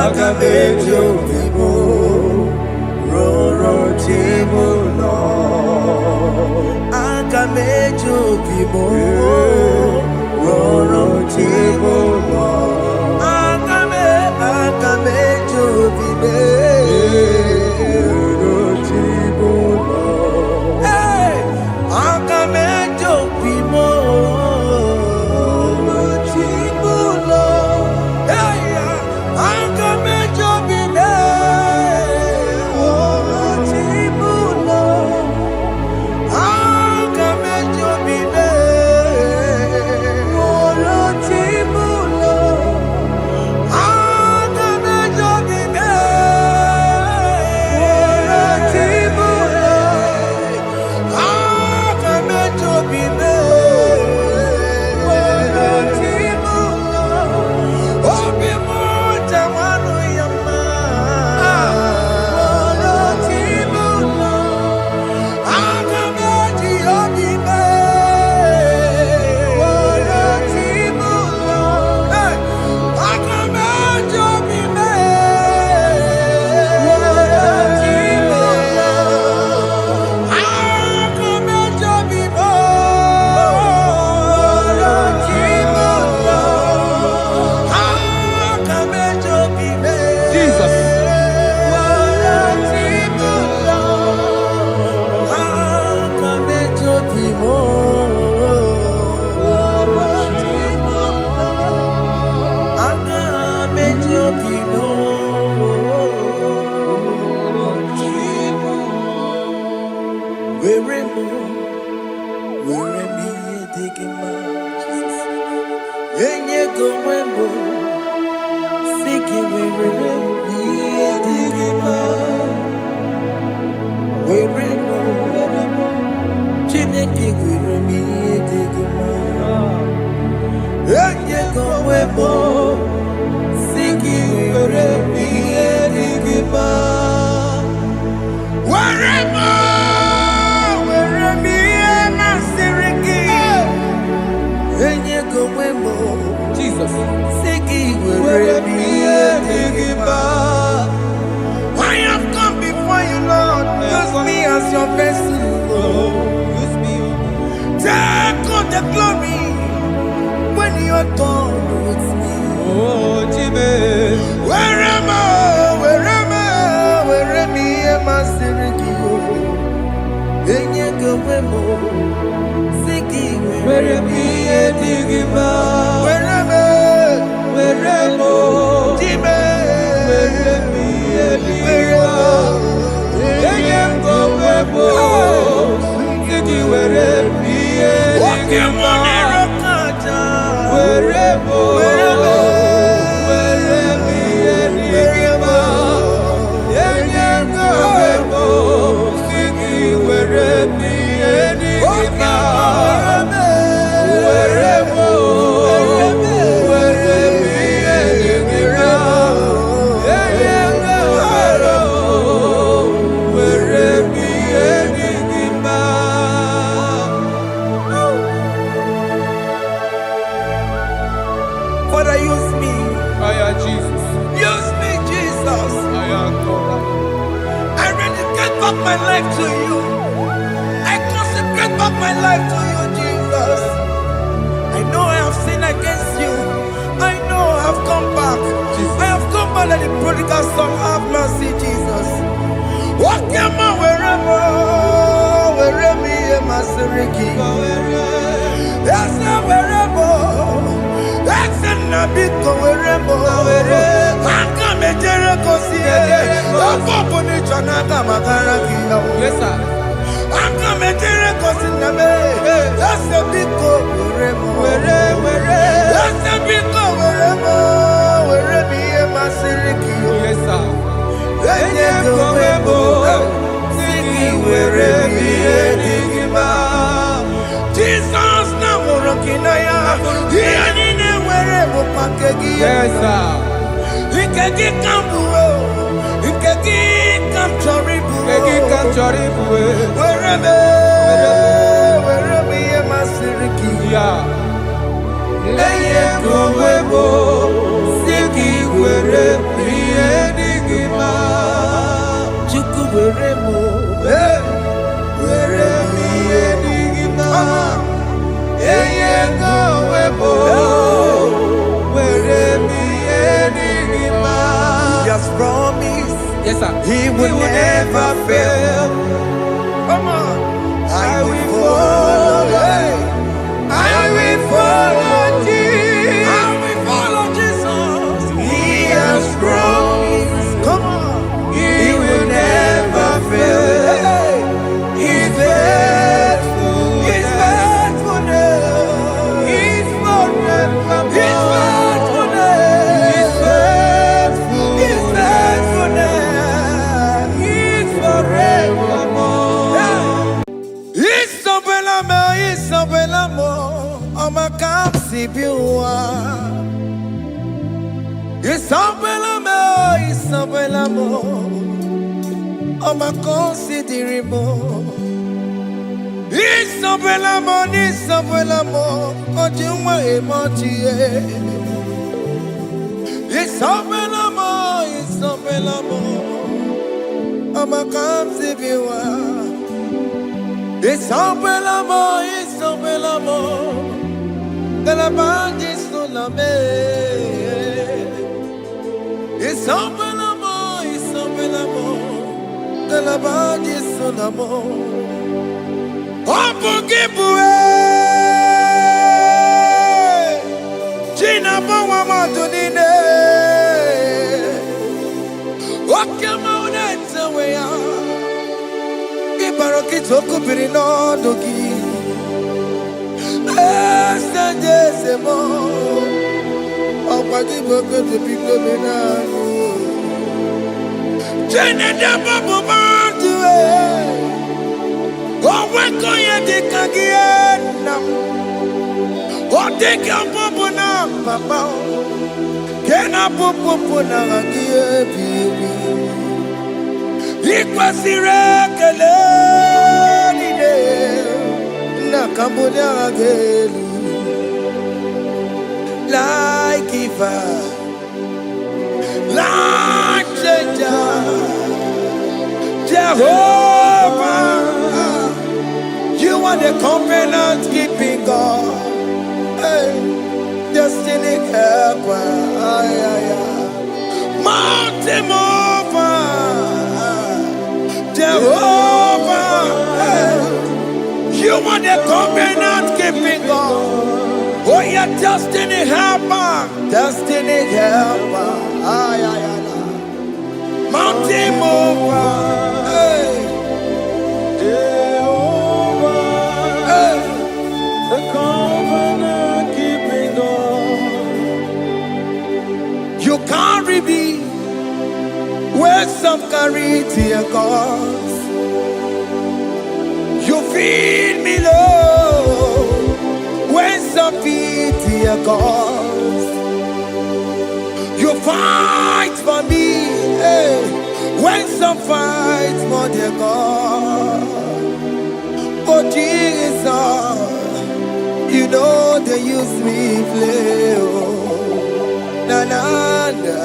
Akameji obibo Roro chibo no Akameji obibo Roro chibo no Akameji obibo Roro chibo no Akameji obibo I have come before you, Lord. Use me as your vessel. Use me. Take all the glory when you are done with me. Oh, Jimmy. Where am I? Where am I? Where am I? Where am my life to you. I consecrate back my life to you, Jesus. I know I have sinned against you. I know I have come back. I have come back like the prodigal son. Have mercy, Jesus. Walk your man wherever my seriki. Yes, wherever. That's a nabiko wherever. I come a Jericho. Yes, sir. I'm coming to record in the that's a big go wherever. That's a big go wherever my seriki. Yes, sir. Then you go wherever Jesus now working. Yes, sir. Ikeki kambuo, ikeki kamchoribu, wherever ye masiriki, Leye kowebo, siki were priye digima. chuku weremo, Were priye digima. Leye kowebo, were priye digima. He has promised, Yes, sir. He will never fail. Come on, I will follow. I will follow Jesus. I will follow Jesus. He has promised. Come on, He will never fail. He's faithful. His faithfulness. He's forevermore. His faithfulness. He's faithful. His faithfulness. He's forevermore. Isabelamo, I'ma come see you. Isabelamo, I'ma consider more. Isabelamo, Ojuma emoji. Isabelamo, I'ma come see you. Isabelamo, de la bande solame. Isabelamo, de la bande solamo. Opugibue, Gina Bawa Madunine, Okamauneta Wea, Ibarokitoko Pirino Dogi. Sejezemo, ọ̀pàdé gbogbo tóbi gómìnà nù. Jẹ́nẹ̀dẹ́ bọ́bù máa ń tu ẹ̀. Ọ̀wẹ́ kọ́ yẹn ti kàgí ẹ̀ nà. Ọ̀dẹ́ kí ọ̀pọ̀pọ̀ náà bàbá o. Kẹ́nà pọ̀pọ̀pọ̀ náà kàgí ẹ̀ bìbí. Ìkwesí rẹ̀ kẹlẹ́ nílé. Nakambonya agelu like giver, like changer, Jehovah, you are the covenant keeping God, hey, destiny helper, mountain mover, Jehovah, hey. You are the covenant keeping God. Oh, your destiny helper. Destiny helper. Mountain mover. Hey. Jehovah, Hey. the covenant keeping God. You carry me where some carry tear cause. You feed me low when some feed tear cause. You fight for me, hey, when some fight for their God. Oh Jesus, you know they use me play. Oh, na na na,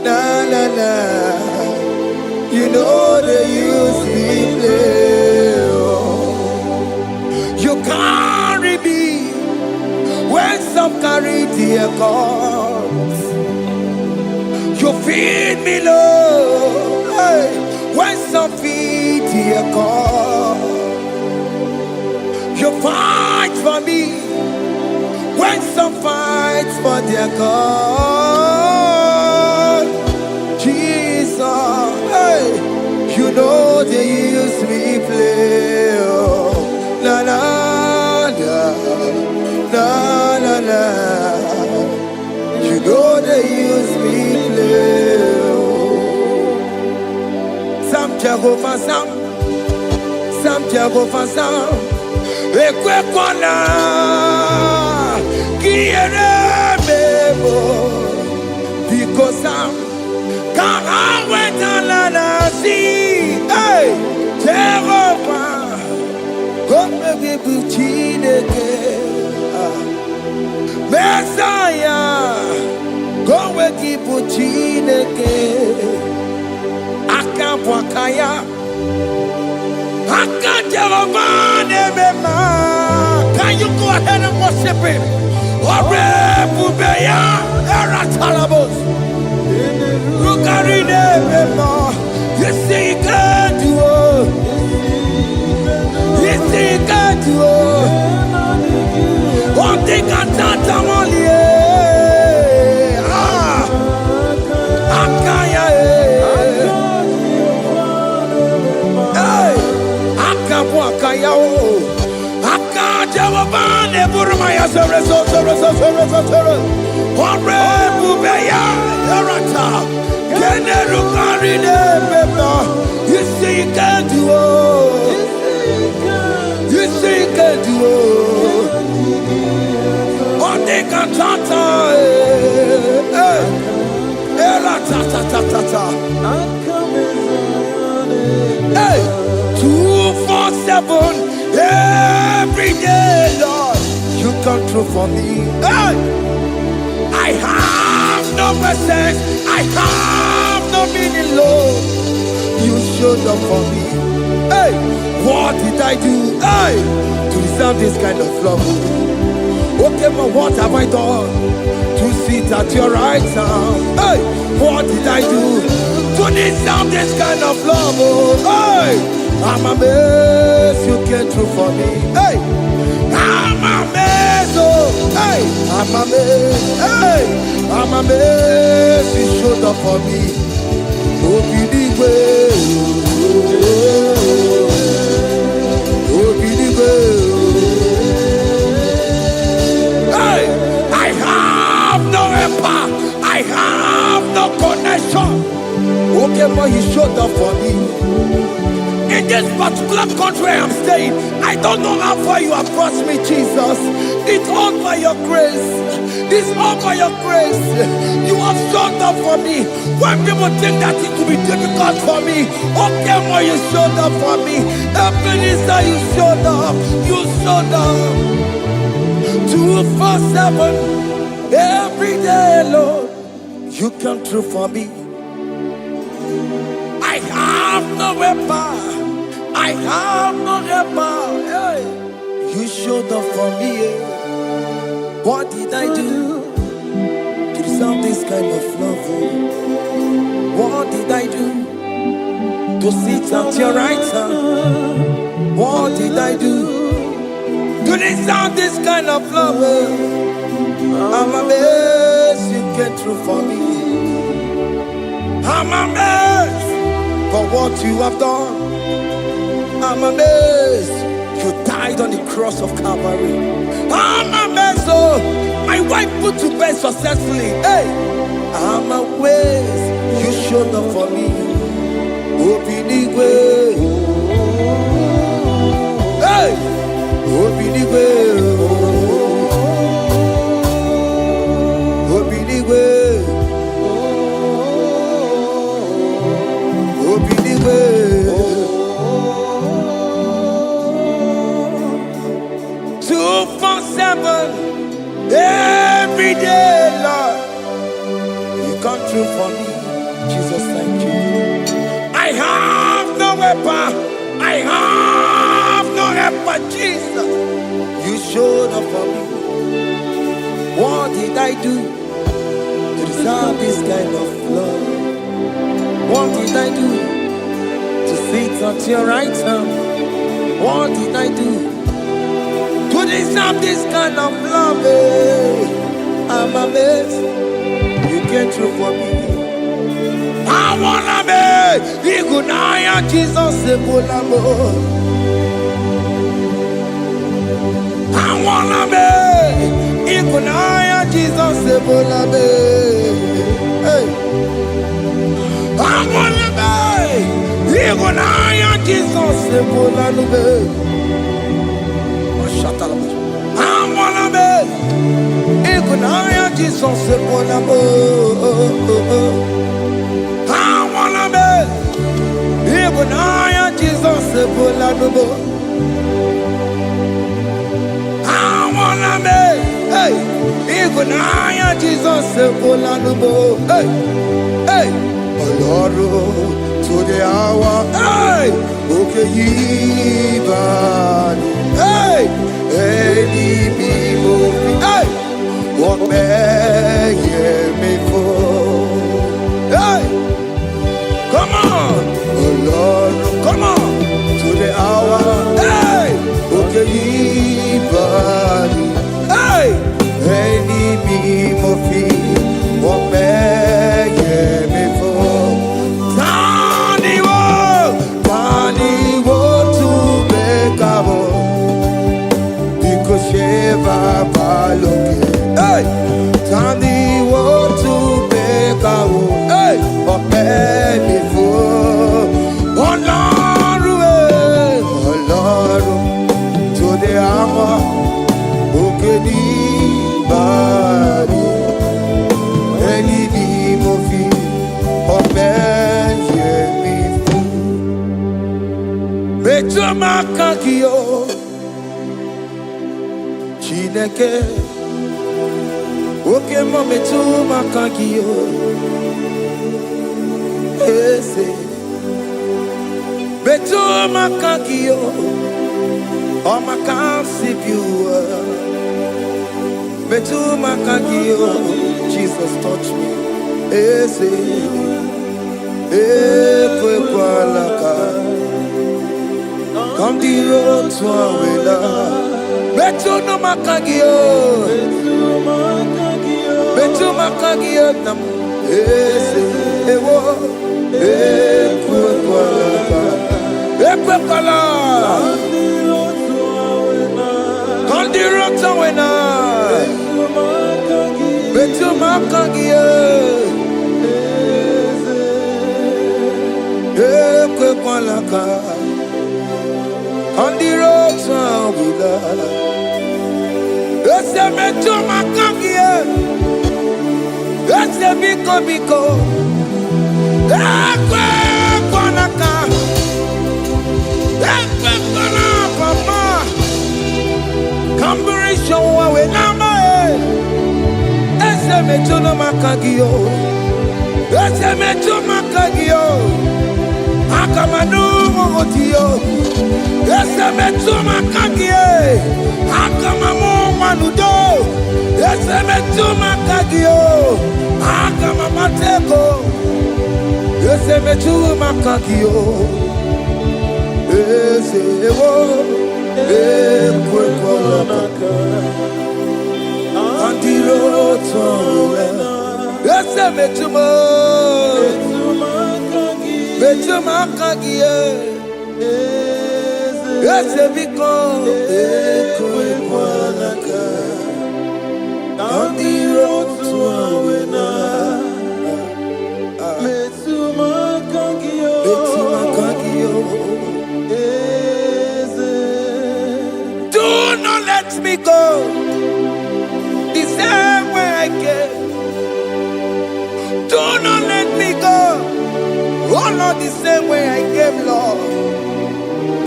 na na na. You know they use me play. You carry me when some carry their cause. You feed me low, hey, when some feed their cause. You fight for me when some fight for their God. Jesus, hey, you know they use me play. Oh, na na na na na na. You know they use me play. Sam Jehovah Sam Jehovah Sam. Ekwe kwana kiere bebo. goes down. Come went on and see. Hey, Jehovah, come and be Chineke. Messiah, come and keep Chineke. Akabwakaya, Jehovah, can you go ahead and worship him? Orebubeya, Eratalabos. Rukarine Memo, you see, you can do it. You see, you can do it. One thing I can't only. Akaya, hey, Akabwakaya, Akajawabane, Burmaya, Orebubeya, Erata, Kenerukarine Memo, you see, you can do it. You see, you can do it. One thing I can't hey, 247 every day, Lord, you come through for me. Hey, I have no presence, I have no meaning, Lord. You showed up for me. Hey, what did I do? Hey, to deserve this kind of love? Okay, but what have I done to sit at your right hand? Hey, what did I do to deserve this kind of love? Oh, hey, I'm amazed you came through for me. Hey, I'm amazed. Oh, hey, I'm amazed. Hey, I'm amazed you showed up for me. Oh, believe it. Oh, believe it. I have no connection. Okay, but you showed up for me. In this particular country I'm staying, I don't know how far you have brought me, Jesus. It's all by your grace. It's all by your grace. You have showed up for me. When people think that it will be difficult for me, okay, but you showed up for me. Ebenezer, you showed up. You showed up. 247. Every day, Lord, you come through for me. I have no weapon. I have no weapon. Hey, you showed up for me. What did I do to deserve this kind of love? What did I do to sit at your right hand? What did I do to deserve this kind of love? I'm amazed you came through for me. I'm amazed for what you have done. I'm amazed you died on the cross of Calvary. I'm amazed, oh, my wife put to bed successfully. Hey, I'm amazed you showed up for me. Obinigwe, hey, Obinigwe. Every day, Lord, you come through for me. Jesus, thank you. I have no weapon. I have no weapon, Jesus. You showed up for me. What did I do to deserve this kind of love? What did I do to sit at your right hand? What did I do to deserve this kind of love? I'm amazed you came through for me. I wanna be Igunaya Jesus Sebulamo. I wanna be Igunaya Jesus Sebulamo. Hey, I wanna be Igunaya Jesus Sebulamo. I wanna be Igunaya Jesus Sebulamo. Igunaya Jesus Ebolanubo. I wanna make, hey, Igunaya Jesus Ebolanubo. Hey, hey, Oloro to the hour, hey, okay, Yibani, hey, hey, hey, what may me for, hey, come on, oh Lord, come on, to the hour, hey, okay, Yibani, hey, hey, what may me for. Sheva baloke, hey, Tandi wo to bekawo, hey, ope before, Ọlọ́run, to the hour, okedi bari, eni bi mo fi, ope ye mi fu, beto makakiyo. Chineke, oke mometu makagiyo, ese, betu makagiyo, o makansibiwa, betu makagiyo, Jesus touch me, ese, ekwe kwa laka, come the road to awela. Betu no makagio, betu makagio nam, ewo, ekwe kwala, kandiro tawena, betu makagio, ekwe kwala ka, kandiro tawena. Ese metu makangie, ese biko, ekwe kwanaka, ekwe kwana papa, kamburisho wawe nama ese metu no makagio, ese metu makagio, akamanu motiyo, ese metu makagie, akamamu manudo, ese metu makagio, akamamateko, ese metu makagio, ese ewo, ekwe kolaka, andiro towe, ese metu makagio, ese biko, ekwe kolaka, andiro towe. Do not let me go the same way I came. Do not let me go, oh not the same way I came, Lord.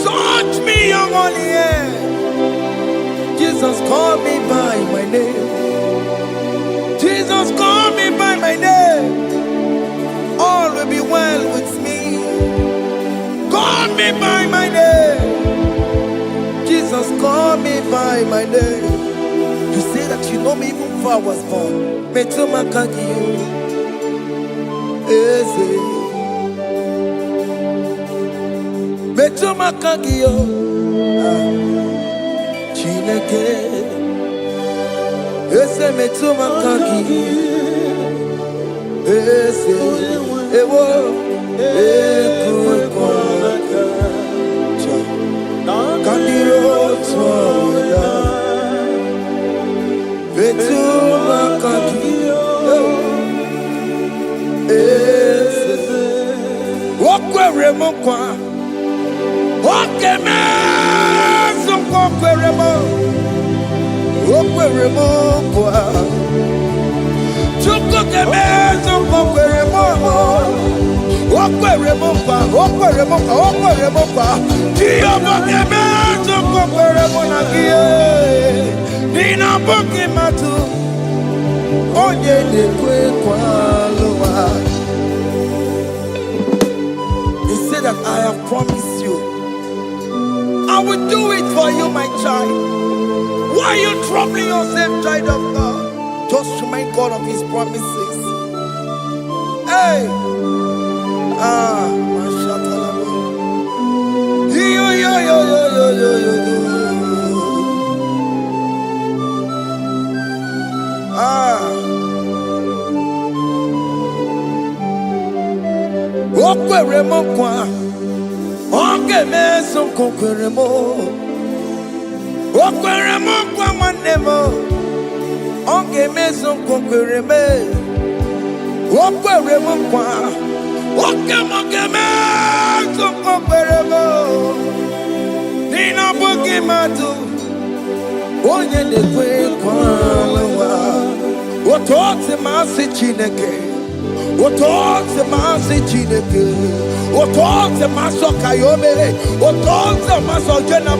Touch me, your holy hand. Jesus, call me by my name. Jesus, call me by my name. All will be well with me. Call me by my name. Jesus, call me by my name. You say that you know me even before I was born. Metumakagio, eze. Metumakagio, Chineke, eze metumakagio, eze, ewo, ekrukonaka, kandiro toya, metumakagio, eze, okwere mokwa, okeme, okwere mokwa. Chuko kemezo okwere mokwa, Jehovah kemezo koperemo na gie. Nina boki matu. Onye lekwe kwa loa. He said that I have promised you. I will do it for you, my child. Why are you troubling yourself, child of God? Just remind God of His promises. Hey! Okwere mo kwa, oge meso kokwere mo. Okwere mo kwa nwanne mo, oge meso kokwere me. Okwere mo kwa, oge meso kokwere mo. Nina bogi matu, onye lekwe kwa lowa. Otote masi Chineke. Otote masi Chineke. Otote maso kayome. Otote maso jena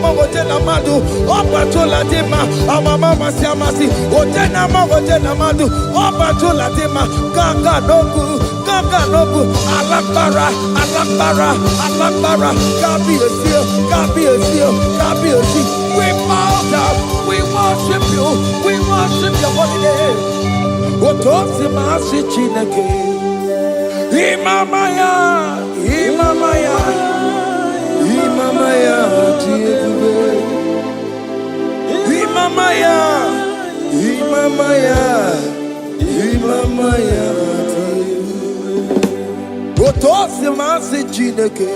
madu. Opatola dima amama masi amasi. Ojena madu. Opatola dima ganga nogu. Alakbara. Gabi esio. We bow down. We worship you. We worship your holy name. Otote masi Chineke. Imamaya, tiebe. Imamaya, tiebe. Otote masi Chineke.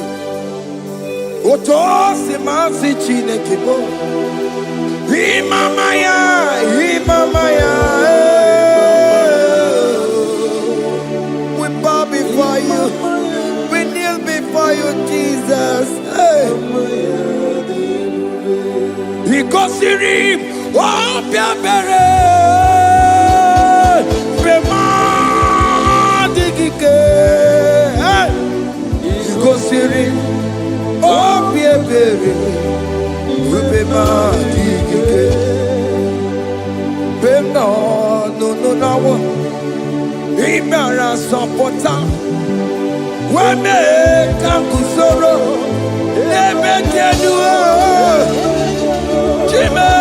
Otote masi Chineke. Imamaya. Before you, we kneel before you, Jesus. Hey. He goes to him, oh, Piabere, Bemadike. He goes to him, oh, Piabere, Bemadike. No. Imara sopota weme kakusoro ebe keduo chime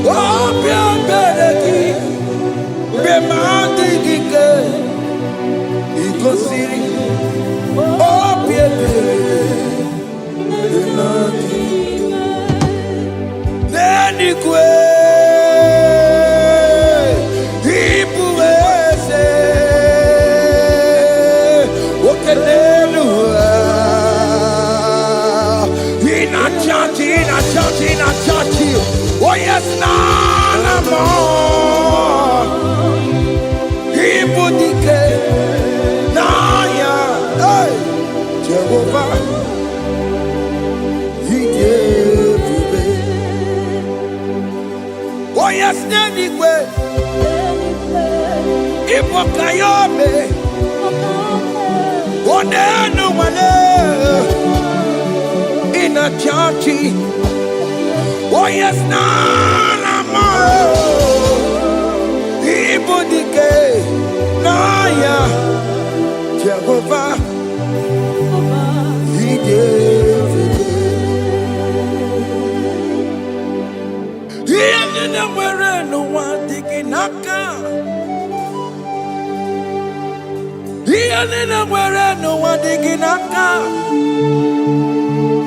obia bereki bemandi gike ikosiri obia bereki neni kwe oh yes, no more. Ibudike, Naya, hey, Jehovah, He gave me. Oh yes, anyway, Ibukayome, oh no one in a church. Oh yes, Nana, Ibudike, Naya, Jehovah, He gave it. He didn't wear no one digging aka. He didn't wear no one digging aka.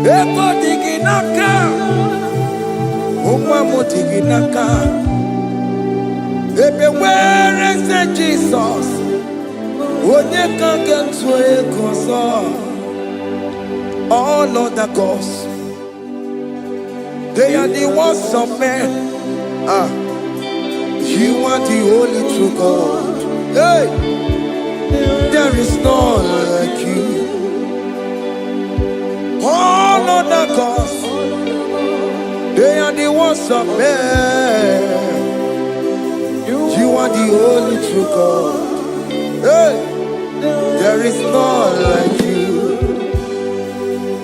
Eko digging aka. Umamutiginaka. Everywhere is Jesus. Onye can get to a console. All other gods, they are the works of men. You are the only true God. Hey, there is none like you. All other gods, they are the ones of men. You are the only true God. Hey, there there is none like you.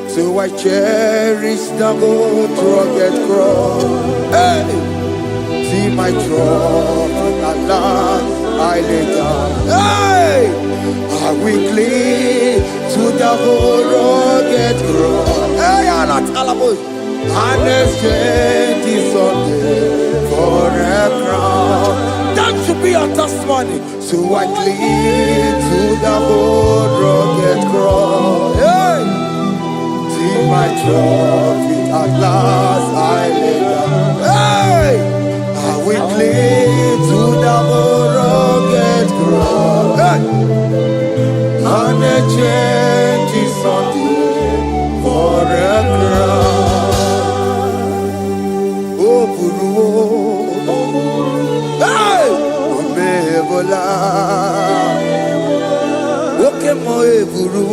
So I cherish the good rugged cross. Hey, see my throne, at last I lay down. Hey, I will cling to the good rugged cross. Hey, I'm not Alamos. And exchange is Sunday for a crown. That should be your testimony. So I cling to the good rugged cross. Hey, see my trophy at last I lay down. Hey, I will cling to the good rugged cross. Hey, and exchange is Sunday for a crown. Hey, Omebola, Oke mo eburu,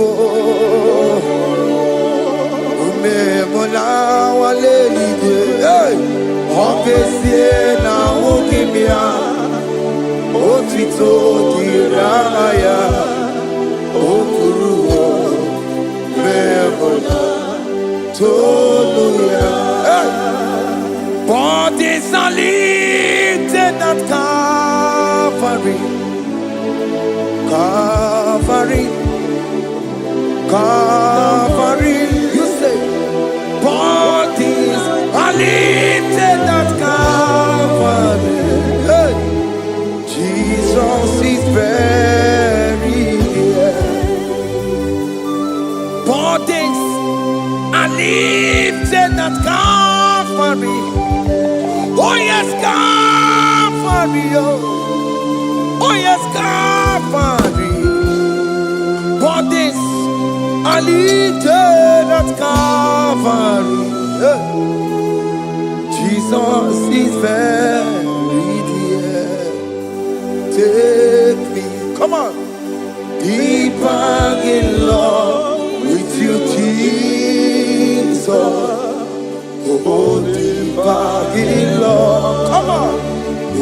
Omebola wale ide. Hey, Okesie na okimia, Otito diraya, Okuru, Omebola, Toluya. Hey. Bodies are lifted at Calvary, Calvary, Calvary. You say, bodies are lifted at Calvary. Hey. Jesus is very near. Bodies are lifted at Calvary. Oh yes, Calvary, oh yes, Calvary. Bodies are lifted at Calvary. Jesus is very dear. Take me, come on, deeper in love with you, Jesus. Oh, deeper in love, come on,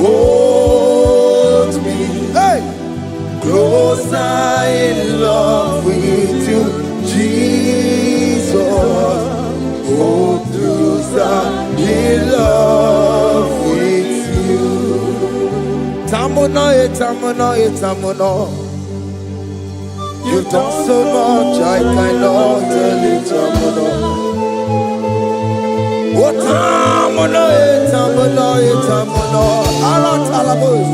hold me, hey, closer in love with you, Jesus. Oh, closer in love with you. Tamuno, tamuno, tamuno. You've done so much, I cannot tell you, tamuno. Oh, tamuno, tamuno, tamuno. Arat alabos.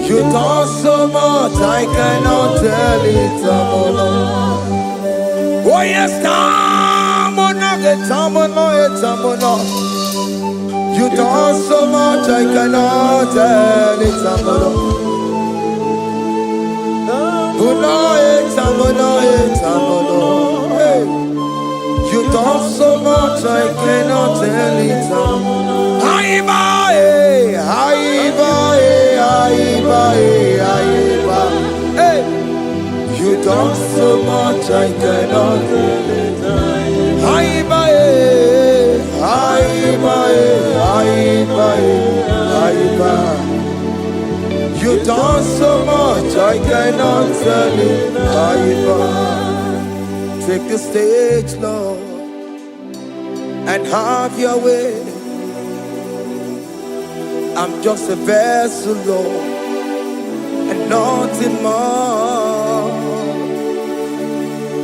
You done so much, I cannot tell it, tamuno. Oh yes, tamuno, tamuno, tamuno. You done so much, I cannot tell it, tamuno. Tamuno, tamuno, tamuno. Hey. You done so much, I cannot tell it. Hey, you done so much, I cannot tell it. You done so much, I cannot tell it. Take the stage, Lord, and have your way. I'm just a vessel, Lord, and nothing more.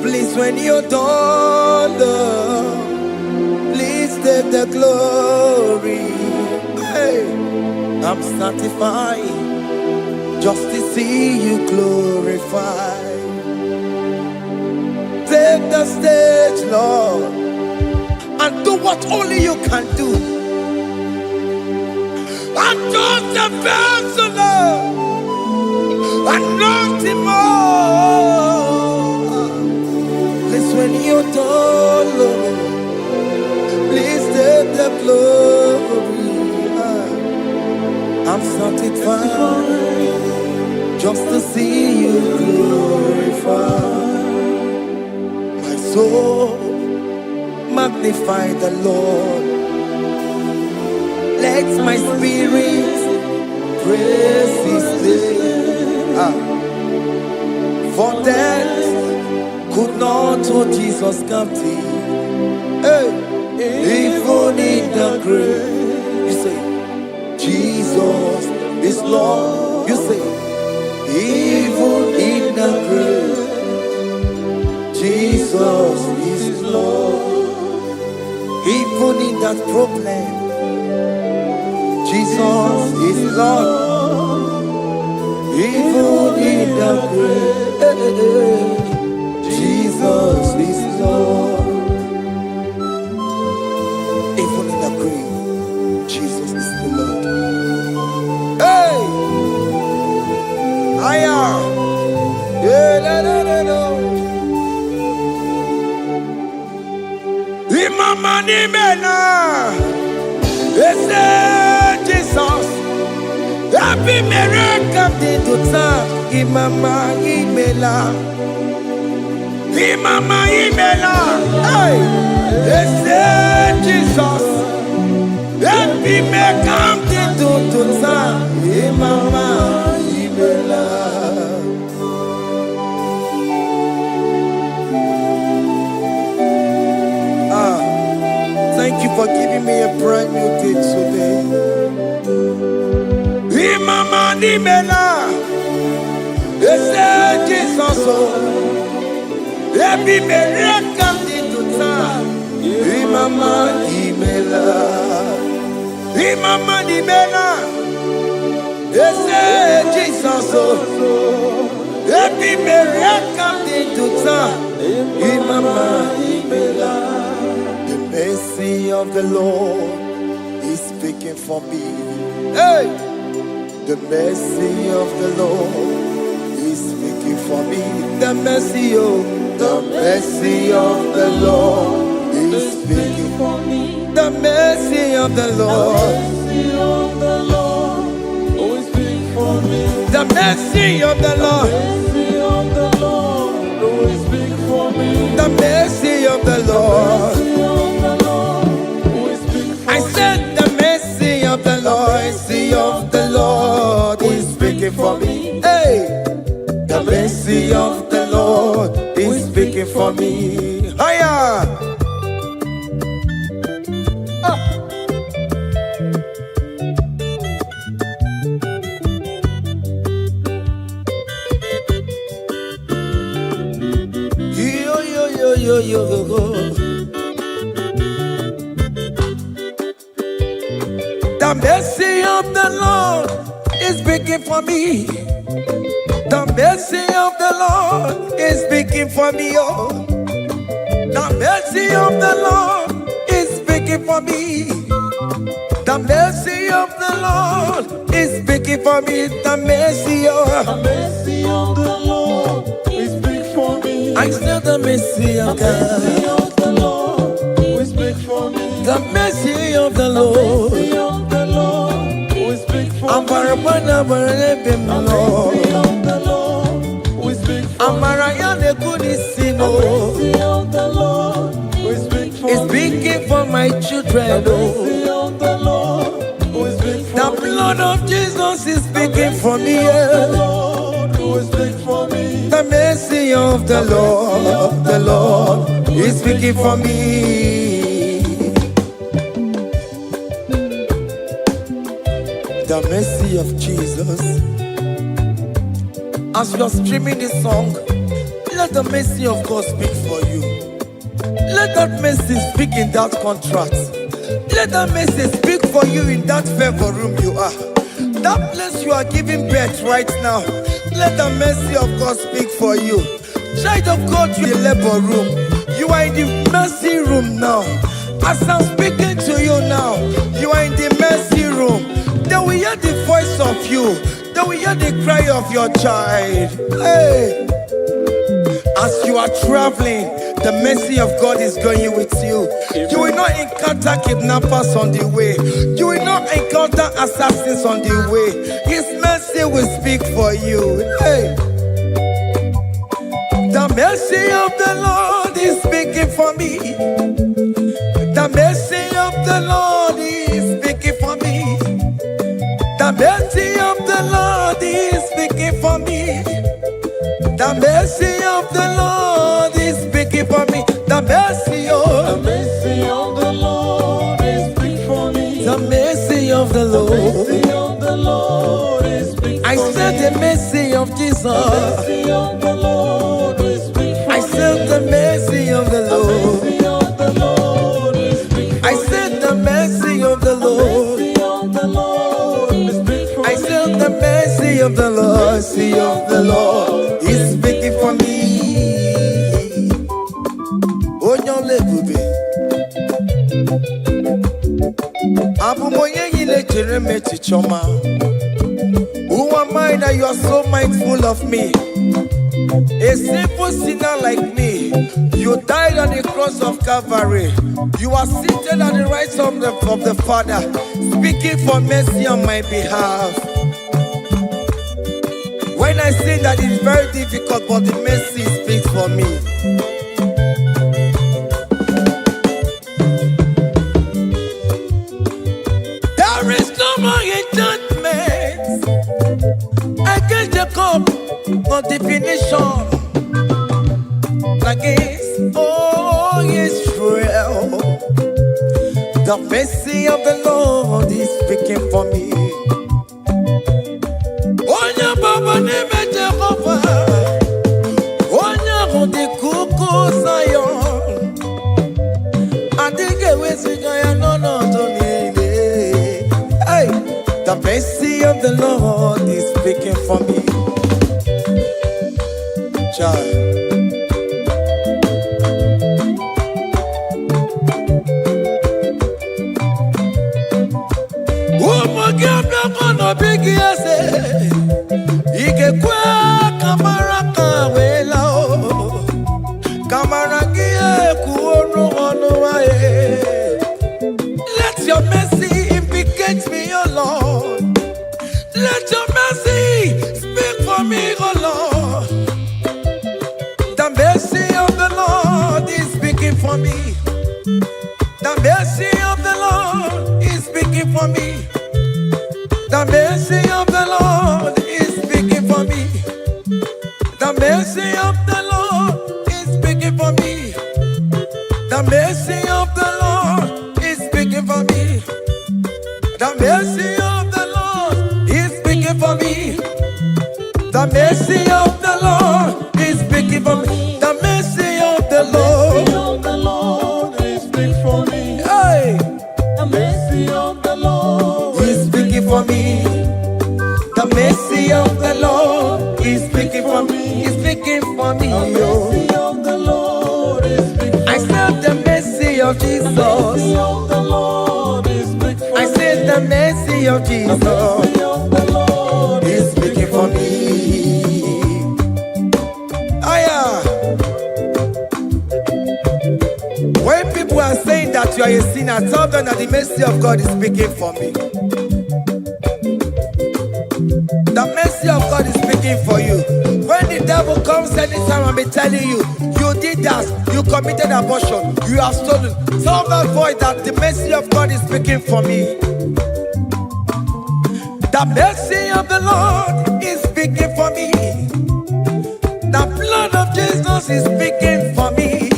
Please, when you're done, Lord, please take the glory. Hey, I'm satisfied just to see you glorified. Take the stage, Lord, and do what only you can do. I'm just a vessel, Lord, and nothing more. Please, when you're done, Lord, please take the glory. I'm satisfied just to see you glorified. My soul magnify the Lord. Let my spirit praise His name. For death told Jesus captive. Hey, even in the grave, you say, Jesus is Lord. You say, even in the grave, Jesus is Lord. Even in that problem, Jesus is Lord. Even in the grave, Jesus is Lord. Even in the grave, Jesus is the Lord. Hey! Aya! Yeah, no, no, no, no. Imama ni mena, ese Jesus. Happy miracle To time, Imama Imela. Imama imela, hey, ese Jesus. Happy miracle To time, Imama Imela. Thank you for giving me a brand new day today. Imama ni mela, ese Jesus. Happy miracle To time, Imama Imela. Imama ni mela, ese Jesus. Happy miracle To time, Imama Imela. The mercy of the Lord is speaking for me. Hey! The mercy of the Lord is speaking for me. The mercy of the Lord is speaking for me. The mercy of the Lord. The mercy of the Lord. The mercy of the Lord. I said the mercy of the Lord. Mercy of the Lord is speaking for me. Hey, the mercy of the Lord is speaking for me. Hiya. Yo, yo, yo, yo, yo, yo. The mercy of the Lord is speaking for me. The mercy of the Lord is speaking for me. Oh, the mercy of the Lord is speaking for me. The mercy of the Lord is speaking for me. The mercy of the Lord is big for me. I said the mercy of God. The Lord is big for me. The mercy of the Lord. The Lord is big for me. Amarabana barebem Lord. The Lord is big for me. Amarayane kunisimo. The Lord is big for It's me. speaking for my children. Oh. The Lord is big for The me. blood of Jesus is speaking for me. The Yeah. Lord is big for me. The mercy of the Lord is speaking for me. The mercy of Jesus. As you are streaming this song, let the mercy of God speak for you. Let that mercy speak in that contract. Let that mercy speak for you in that favor room you are. That place you are giving birth right now. Let the mercy of God speak for you. Child of God, you are in the labor room. You are in the mercy room now. As I'm speaking to you now, you are in the mercy room. They will hear the voice of you. They will hear the cry of your child. Hey! As you are traveling, the mercy of God is going with you. You will not encounter kidnappers on the way. You will not encounter assassins on the way. His mercy will speak for you. Hey. The mercy of the Lord is speaking for me. The mercy of the Lord is speaking for me. The mercy of the Lord is speaking for me. The mercy of the Lord is speaking for of Jesus. mercy of the Lord is speak for I said the mercy of the Lord. mercy of the Lord is speak for I said the mercy of the Lord. mercy of the Lord is speak for I said the mercy of the Lord. Mercy of the Lord is speaking for me. Onyolebube. Abumoye yile jereme chichoma. Who am I that you are so mindful of me? A simple sinner like me. You died on the cross of Calvary. You are seated at the right hand of the Father, speaking for mercy on my behalf. When I say that it's very difficult, but the mercy speaks for me. There is no more enchantment against Jacob, no definition against all Israel. The mercy of the Lord is speaking for me. Onya baba neme Jehovah, onya hodi kuku Zion. Adige wesigaya no tonile. Hey, the mercy of the Lord is speaking for me. Child. Bigi ase ikekwe kamara kawela o kamara gie kuonu onu wae. Let your mercy implicate me, O Lord. Let your mercy speak for me, O Lord. The mercy of the Lord is speaking for me. The mercy of the Lord is speaking for me. The mercy of the Lord is speaking for me. The mercy of the Lord is speaking for me. The mercy of the Lord is speaking for me. The mercy of the Lord is speaking for me. The mercy of the Lord is speaking for me. The mercy of the Lord is speak for me. Hey, The mercy of the Lord is speaking for me. The mercy of the Lord is speaking for me. Is speaking for me. the mercy of the Lord is speak for I said the mercy of mercy Jesus. of the Lord is speak for I said the mercy of Jesus mercy of the Lord is speaking for me. Aya. When people are saying that you are a sinner, tell them that the mercy of God is speaking for me. The mercy of God is speaking for you. When the devil comes anytime and be telling you, you did that, you committed abortion, you have stolen, tell that voice that the mercy of God is speaking for me. The mercy of the Lord is speaking for me. The blood of Jesus is speaking for me.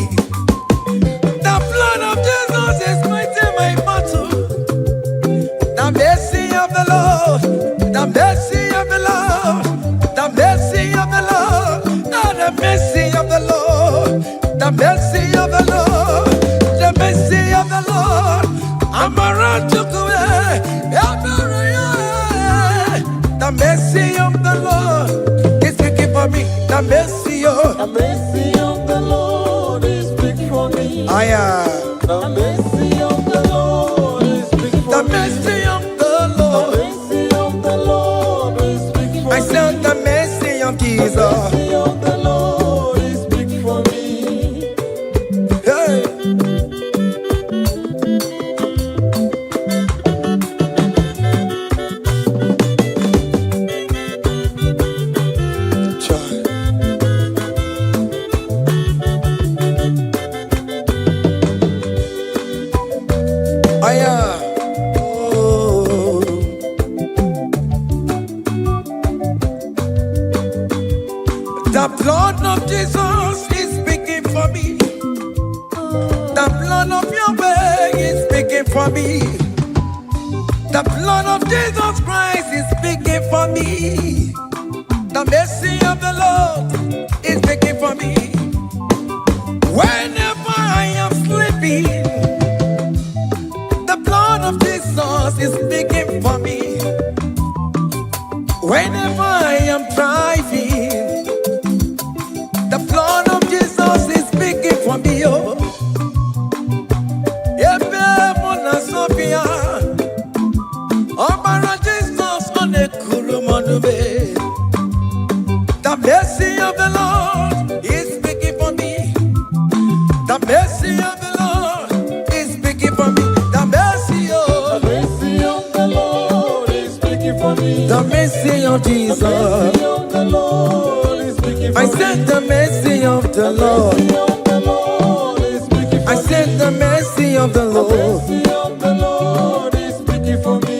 The blood of Jesus is fighting my battle. The mercy of the Lord, the mercy of the Lord, the mercy of the Lord, the mercy of the Lord, the mercy of the Lord, the mercy of the Lord. I'm around to go the mercy of the Lord is speaking for me. The mercy of the mercy of the Lord is speak for me. The mercy of the Lord is speak for the me. mercy of the The Lord. mercy of the Lord is speak for I me. said the mercy of The Jesus. mercy of the Lord is speak for me. Hey. Child. Aya. Oh. The blood of Jesus is speaking for me. The blood of Yahweh is speaking for me. The blood of Jesus Christ is speaking for me. The mercy of the Lord is speaking for me. Whenever I am sleeping, the blood of Jesus is speaking for me. Whenever I am driving, the blood of Jesus is speaking for me. Oh, Sophia, oh, Jesus on the Kurumanube. The mercy of the Lord is speaking for me. The mercy of the Lord is speaking for me. The mercy of the Lord is speaking for me. The mercy of Jesus. The mercy of the Lord is speaking for I said the mercy of the Lord. I said the mercy of the Lord. The mercy of the Lord is speaking for me.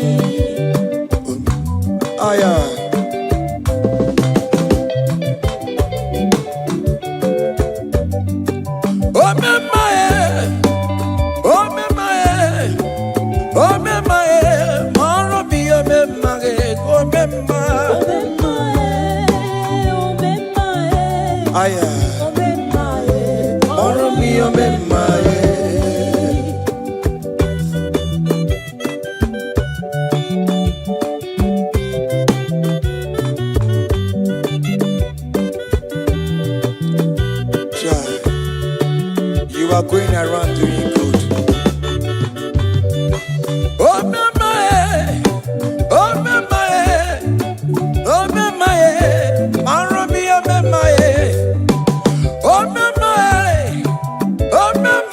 You are going around doing good. Oh, my, oh, my, oh, my, Maromi, oh, my, oh, my, oh, my,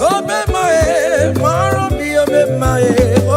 oh, my, Maromi, oh, my, oh,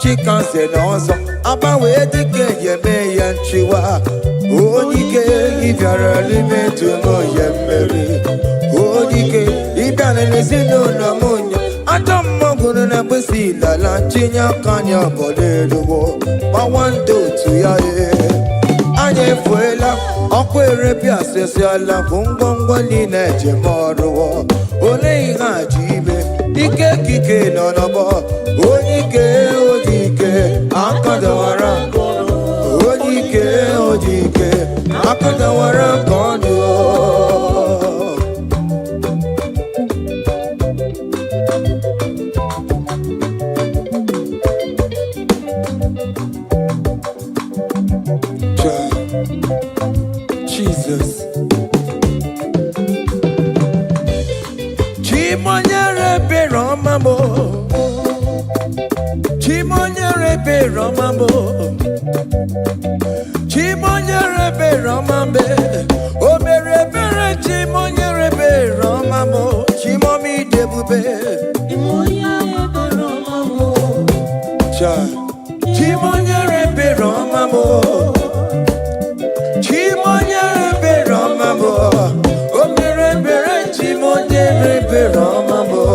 chicken say no so. Aba we dike yeme yanchiwa. Onike ibyara lime tumo yemeri. Onike ibyara lesino na munya. Adam mogunu na busi la la chinya kanya boleluwo. Mawando tuyaye. Anye fuela okwere pia sesiala kungongo nine jemoro. Ole iha jibe ike kike nonobo. Onike odike akadawara kono. Onike odike akadawara kono. Jesus. Chimonyere be romambo. Chimonyere be romambo. Chimonyere be romambe. O mere bere chimonyere be romambo. Chimomi debube. Chimonyere be romambo. Chimonyere be romambo. Chimonyere be romambo. O mere bere chimonyere be romambo.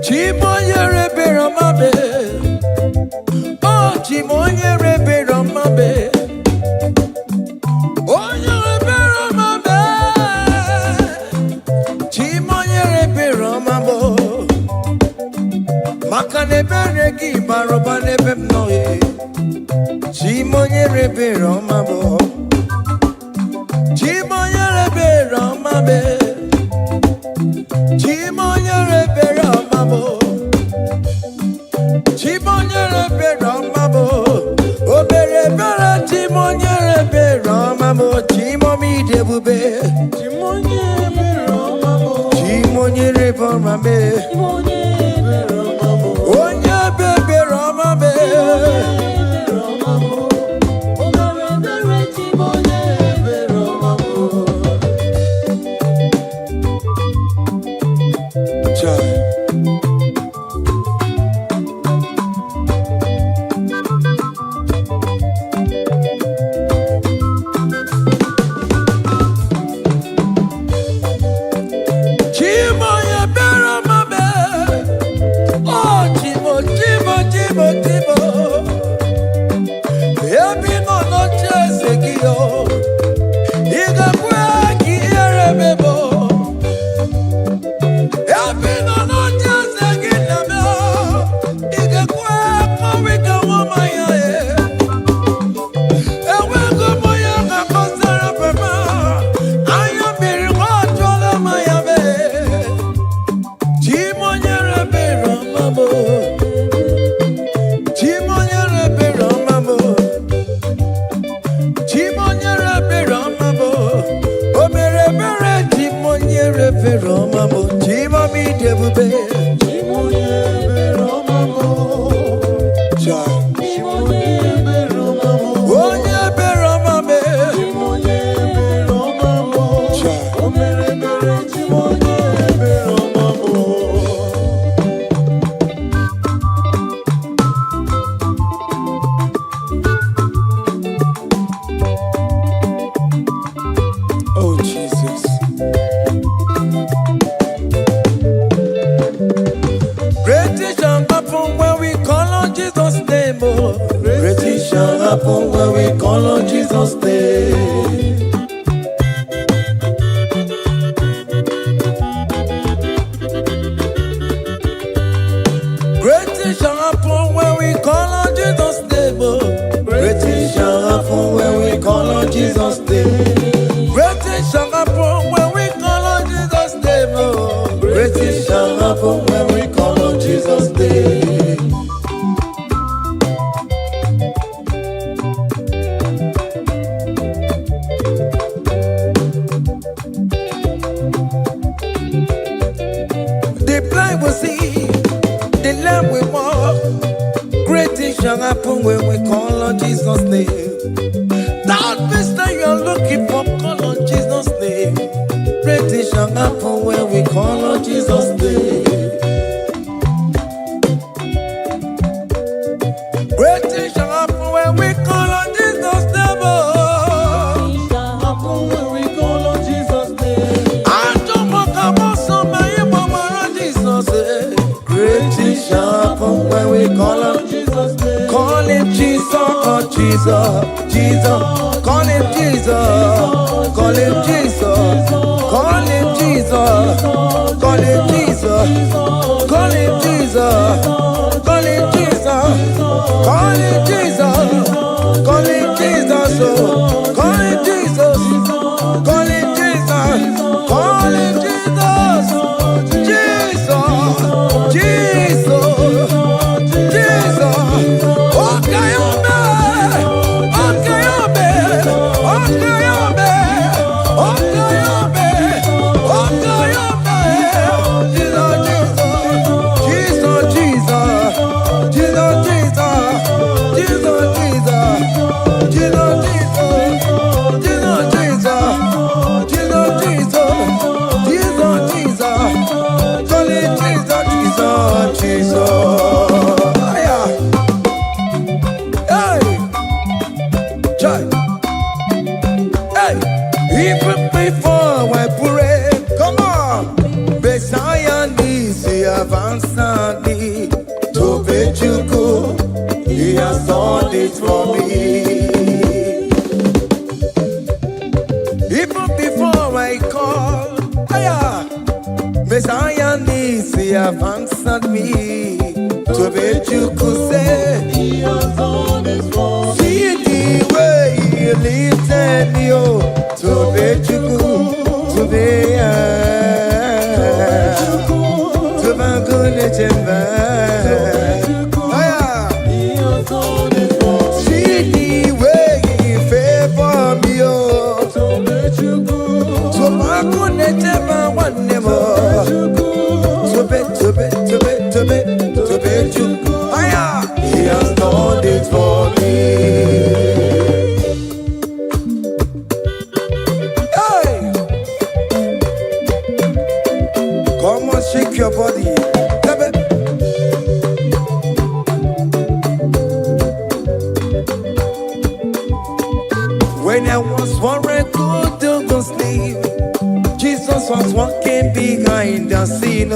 Chimonyere be romambe. Oh, chimonyere be romambe. Oh, nyere be romambe. Chimonyere be romambo. Makane bere ki baroba nebe mnoye. Chimonyere be romambo. Chimonyere be romambe. Chimonyere be romambo. Chimonyere be romambo. O bere bere chimonyere be romambo. Chimomi debube. Chimonyere be romambo. Chimonyere be romambe. Chimonyere be romambo. Onye be romambe. O bere bere chimonyere be romambo. Chai. Chimoye be romambe. Oh, Chimo, Chimo, Chimo, Chimo. Ebi no no chese kiyo. Iga kwe ki erebebo. Ebi no no chese kiname. Iga kwe kowe kawama ya e. Ewe komo ya kakosara pema. Aya biri wachola maya be. Chimonyere be romambo. Chimonyere be romambo. Chimonyere be romambo. O mere bere chimonyere be romambo. Chimomi debube. Chimonyere be romambo. Cha. Chimonyere be romambo. Onye be romambe. Chimonyere be romambo. Cha. O mere bere chimonyere be romambo. Oh, Jesus. Great things shall happen when we call on Jesus' name. Oh, great things shall happen when we call on Jesus' name. Great things shall happen when we call on Jesus' name. Oh, great things shall happen when we call on Jesus' name. Great things shall happen when we call on Jesus' name. Oh, great things shall happen when we call on Jesus' name. The blind will see, on Jesus' name. That mister you're looking for, call on Jesus' name. Great things shall happen when we call on Jesus' name. Great things shall happen when we call on Jesus' name. Things shall happen when we call on Jesus' name. I don't want to come so my mama Jesus. Great things shall happen when we call on Jesus' name. Call him Jesus, oh Jesus, Jesus. Call him Jesus, call him Jesus, call him Jesus, call him Jesus, call him Jesus, call him Jesus, call him Jesus, call him Jesus, call him Jesus, call him Jesus, call him Jesus, Jesus, Jesus. Okay, even before I pray, come on. Messiah needs to advance me to Bejuku. He has done it for me. Even before I call, Messiah needs to advance me to Bejuku. Say, He has done it for me. see the way He lifted me to Bejuku, to be to my goodness and He has done it for me. see the way He favor me, to my goodness and one more, to Bejuku. He has done it for me. Come on, shake your body. When I was worried, good to go sleep, Jesus was walking behind the scene.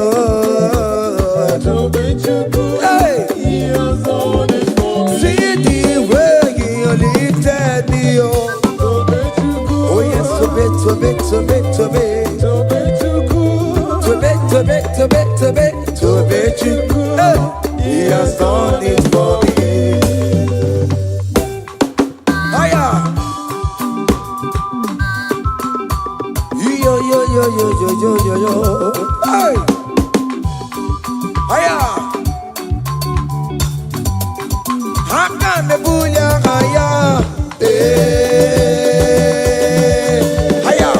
Hey! He has done it for me. See the way He lifted me up. Oh yes, to be. Hey, He has done it for me. Hiya. Yo. Hey. Hiya. Haka me bunya hiya. Hiya.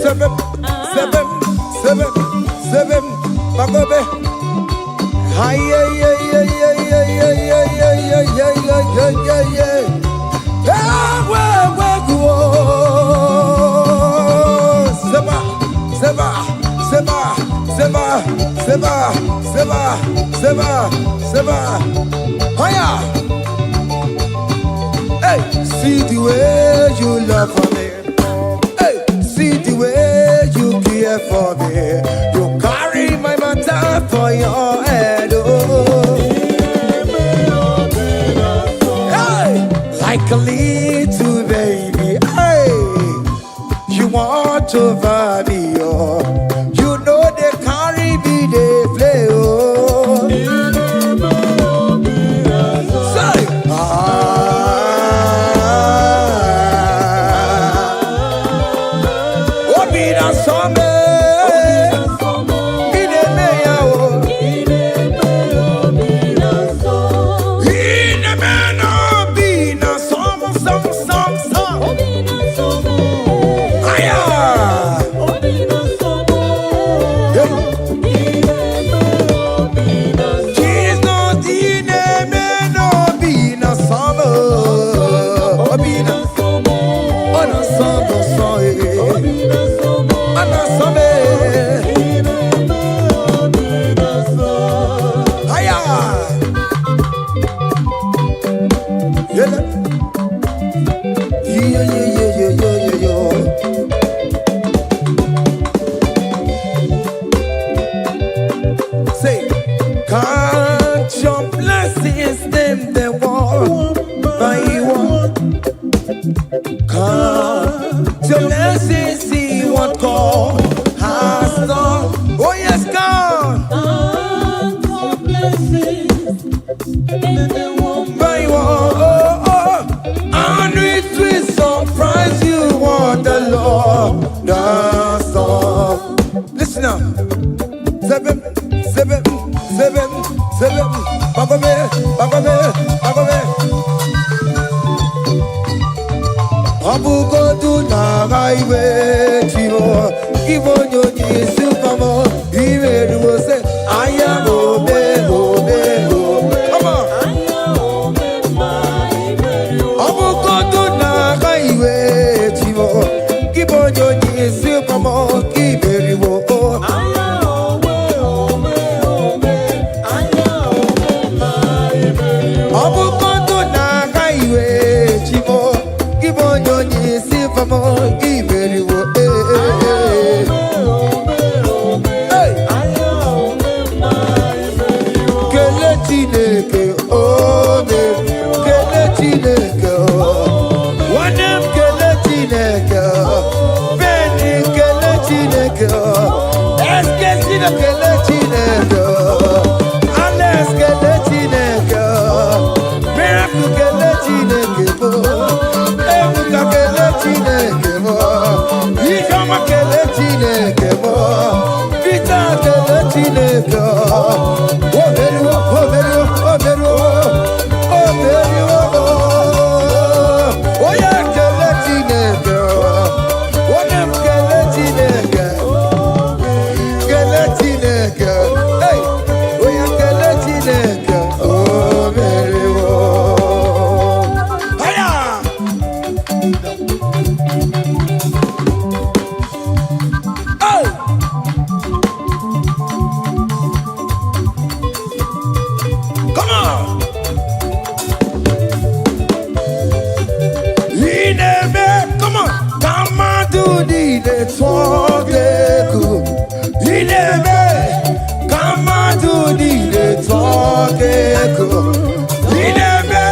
Seven. Bagobe. Hiya. Seba. Hiya. Hey, see the way you love for me. Hey, see the way you care for me. You carry my matter for your head. Oh. Hey, like a little baby. Hey, you want over me. Oh. You know they carry me, they play. Oh. Say, count your blessings, them they walk by one. Count your blessings, see what God has done. Oh yes, God. Count your blessings, them they walk By one, and it will surprise you what the Lord does done. Listen now. Seven. Bagome. Abugo do na highway chivo. Ibo nyoni sukamo. Iwe do say aya obe. Come on. Abugo do na highway chivo. Ibo nyoni sukamo. Iwe do Abukondo na kaiwe chivo Kibonyo nyisi famo Iberi wo Kele chineke ome Kele chineke Wanem kele chineke Beni kele chineke Eske sino kele chineke Ales kele chineke Miracle kele chineke mo Ebuka kele chineke mo Ikama kele chineke mo Vita kele chineke Oberu Oya kele chineke Onem kele chineke Kele chineke Hey Oya kele chineke Oberu Aya Oh Come on Ineme Come on Come on do the talk Ineme Come on do the talk Ineme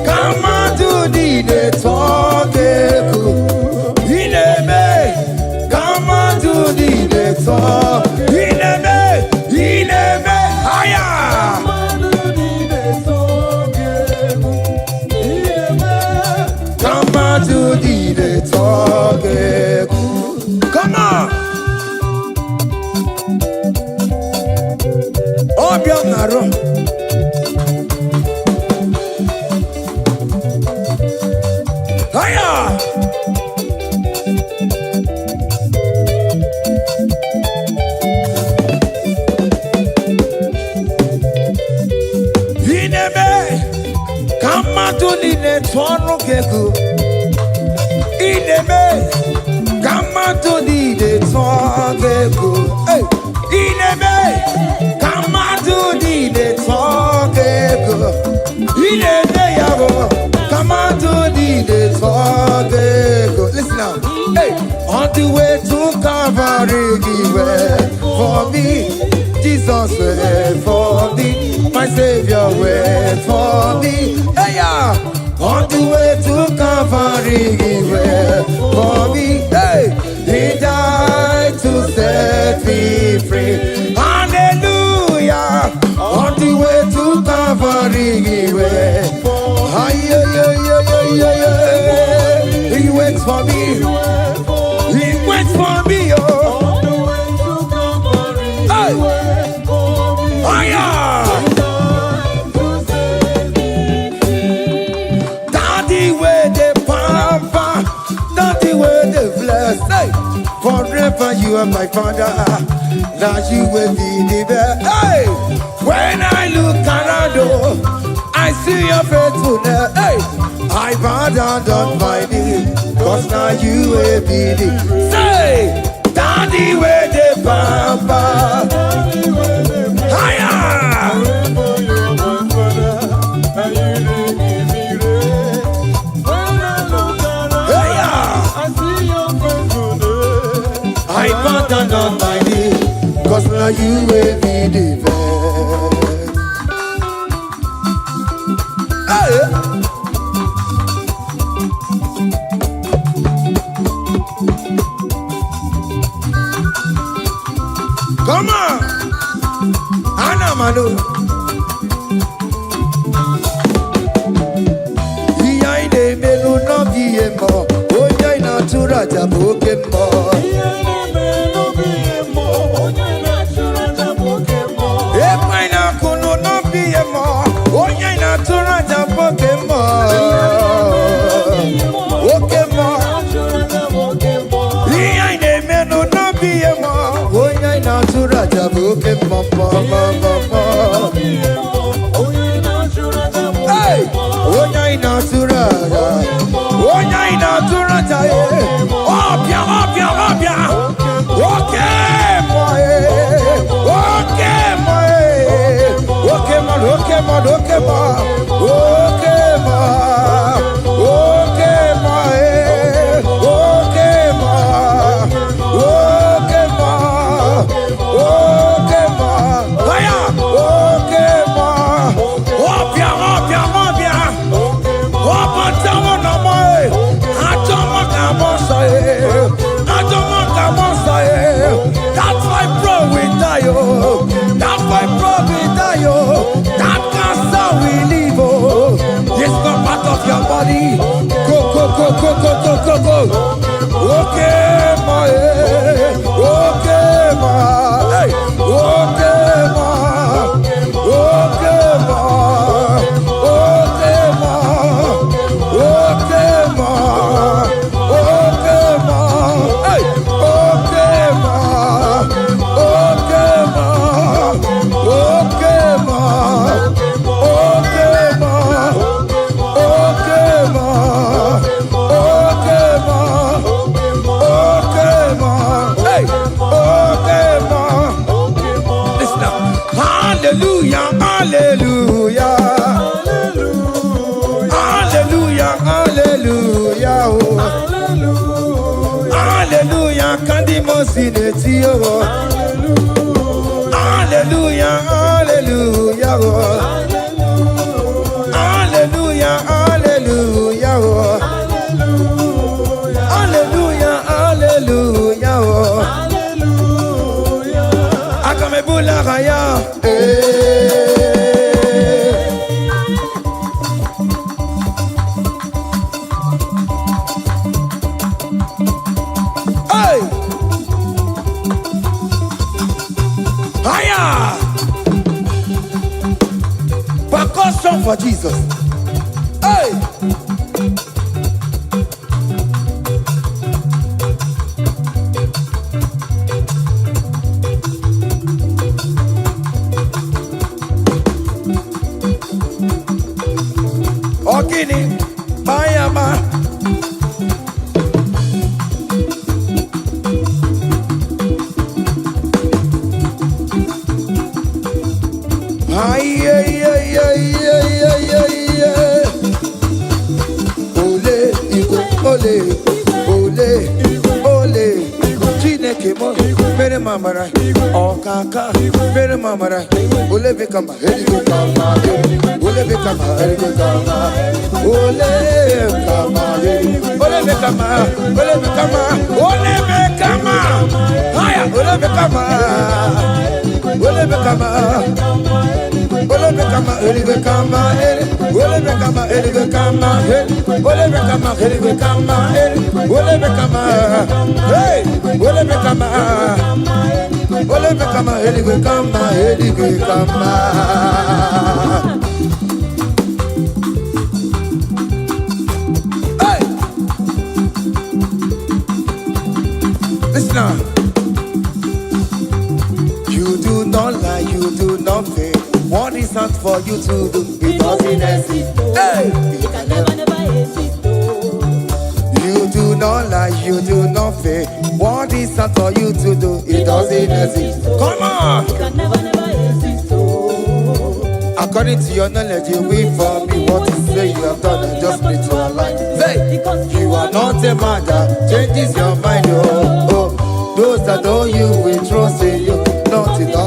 Come on do the talk Ineme Come on do the talk Ineme Higher Come on to the talk. Come on. Oh, Bionaro. Hiya. Ineme. Come on to the talk. Ineme, come on to the talk. Hey, Ineme, come on to the talk. Ineme, come on to the talk. Listen now. Hey, on the way to Calvary, wait for me. Jesus, wait for me. My Savior, wait for me. Hey, yeah. On the way to Calvary, wait for me. Hey, He died to set me free. Hallelujah. On the way to Calvary, wait for me. He waits for me. He waits for me. Oh, hey. Oh, yeah. Hey, forever you are my father, now you will be the best. Hey, when I look around, I see your faithfulness. Hey, I bow down on my knees, cause now you will be the say, Daddy where the papa. Higher. now you will be the hey. Come on, Anna Manu. Iya ine melu no biemo, onya ina turaja bokemo. Iya ine melu biemo, onya ina turaja bokemo. Ema ina kunu no biemo, onya ina turaja bokemo. Bokemo. Iya ine melu no biemo, onya ina turaja bokemo. Hey, onya ina turaja, onya ina turaja, obia, obia, obia, okay, boy, okay, boy, okay, man, okay, man, okay, man, okay, man, okay, man, okay, man, okay, man, okay, man, hiya, okay, man, obia, obia, obia. That's why bro we die, oh. That's why bro we die, oh. That cancer we live, oh. This not part of your body. Go, go, go, go, go, go, go, go. Okay, my, okay, my, hey, okay, my, okay, my, okay, my, okay, my, okay, my, hey, okay, my, okay, my, okay, my, okay, my, okay, my, okay, my, okay, my, hey, okay, my. Listen up. Hallelujah, hallelujah, hallelujah, hallelujah, oh. Hallelujah, kandi mosineti, oh. Hallelujah, hallelujah, oh. Hallelujah, hallelujah, oh. Hallelujah, hallelujah, oh. Akamebula raya, hey, higher. Percussion for Jesus. Hey. Ogini, Mayama. Ay, ay, ay, ay, ay, ay, ay, ay. Ole, Igbo, ole, ole, ole. Chineke mo, mere mamara. Okaka, mere mamara. Ole bekama, heligo kama, ole bekama, heligo kama, ole bekama, ole bekama, ole bekama, ole bekama. Haya, ole bekama, ole bekama. Ole bekama, heligo kama, ole bekama, heligo kama, ole bekama, heligo kama, ole bekama, hey, ole bekama. Ole bekama, heligo kama, heligo kama. Hey, listen now. You do not lie, you do not fail. What is not for you to do? It doesn't exist. Hey, It can never exist. you do not lie, you do not fail. What is not for you to do? It doesn't exist. Come on. It can never exist. According to your knowledge, you will for me. What you say you have done, and just need to align. Say, you are not a man that changes your mind. Oh, oh. Those that know you will trust in you. Not in all.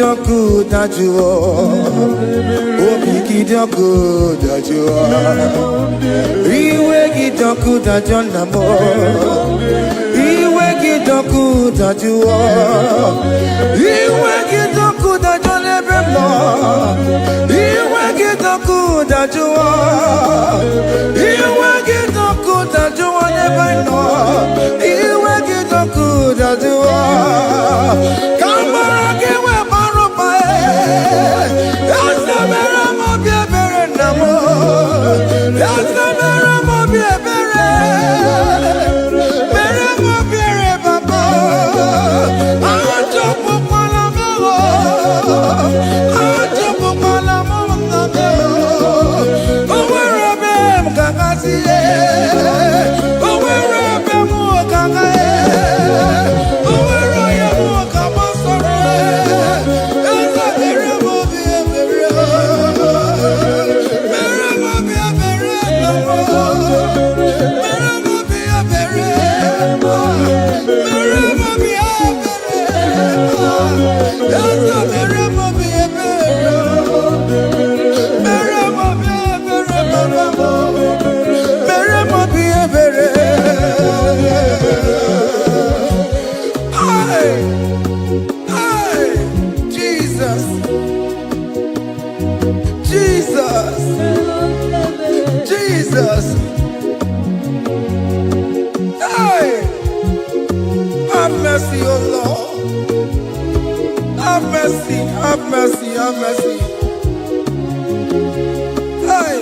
gidoku dajuo. Obi gidoku dajuo. Iwe gidoku dajonamo. Iwe gidoku dajuo. Iwe gidoku dajonebemo. Iwe gidoku dajuo. Iwe gidoku dajuo nebeno. Iwe gidoku dajuo. Kamara giwe marupa Yasamera mo biebere namo. Yasamera mo biebere. Mere mo biere baba. Ajo pupala mo. Ajo pupala mo namo. Owerebe mkakasiye. Owerebe mo kakaye. Oweroye mo kamasore. Yasamera mo biebere. Mere mo biebere namo. Mere mo biebere. Mere mo biebere. Yasamera mo biebere. Mere mo biebere baba. Mere mo biebere. Hey, hey, Jesus, Jesus, Jesus. Hey, have mercy, oh Lord. Have mercy, have mercy, have mercy. Hey,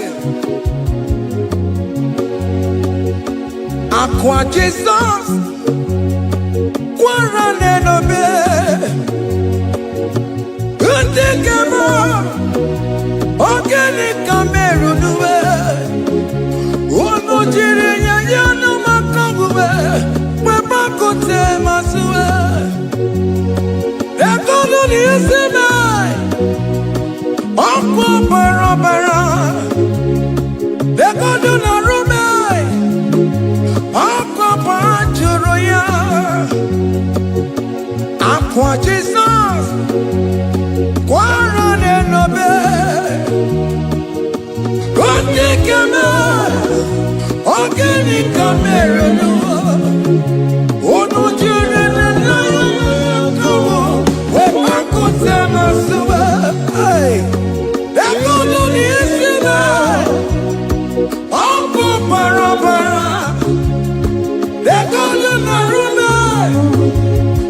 Aqua Jesus, Quarane no be, Undekemo, Organic Cameru nuwe, Unujiri yanu makangube, Webakote masue, Ekolu ni esime, Okwa barabara, Ekolu na rume, Okwa panjuroya, Aqua Jesus, Quarane no be, Undekemo, Organic Cameru nuwe, Unujiri yanu Webakote masue, Ekolu ni esime, Okwa barabara, Ekolu na rume,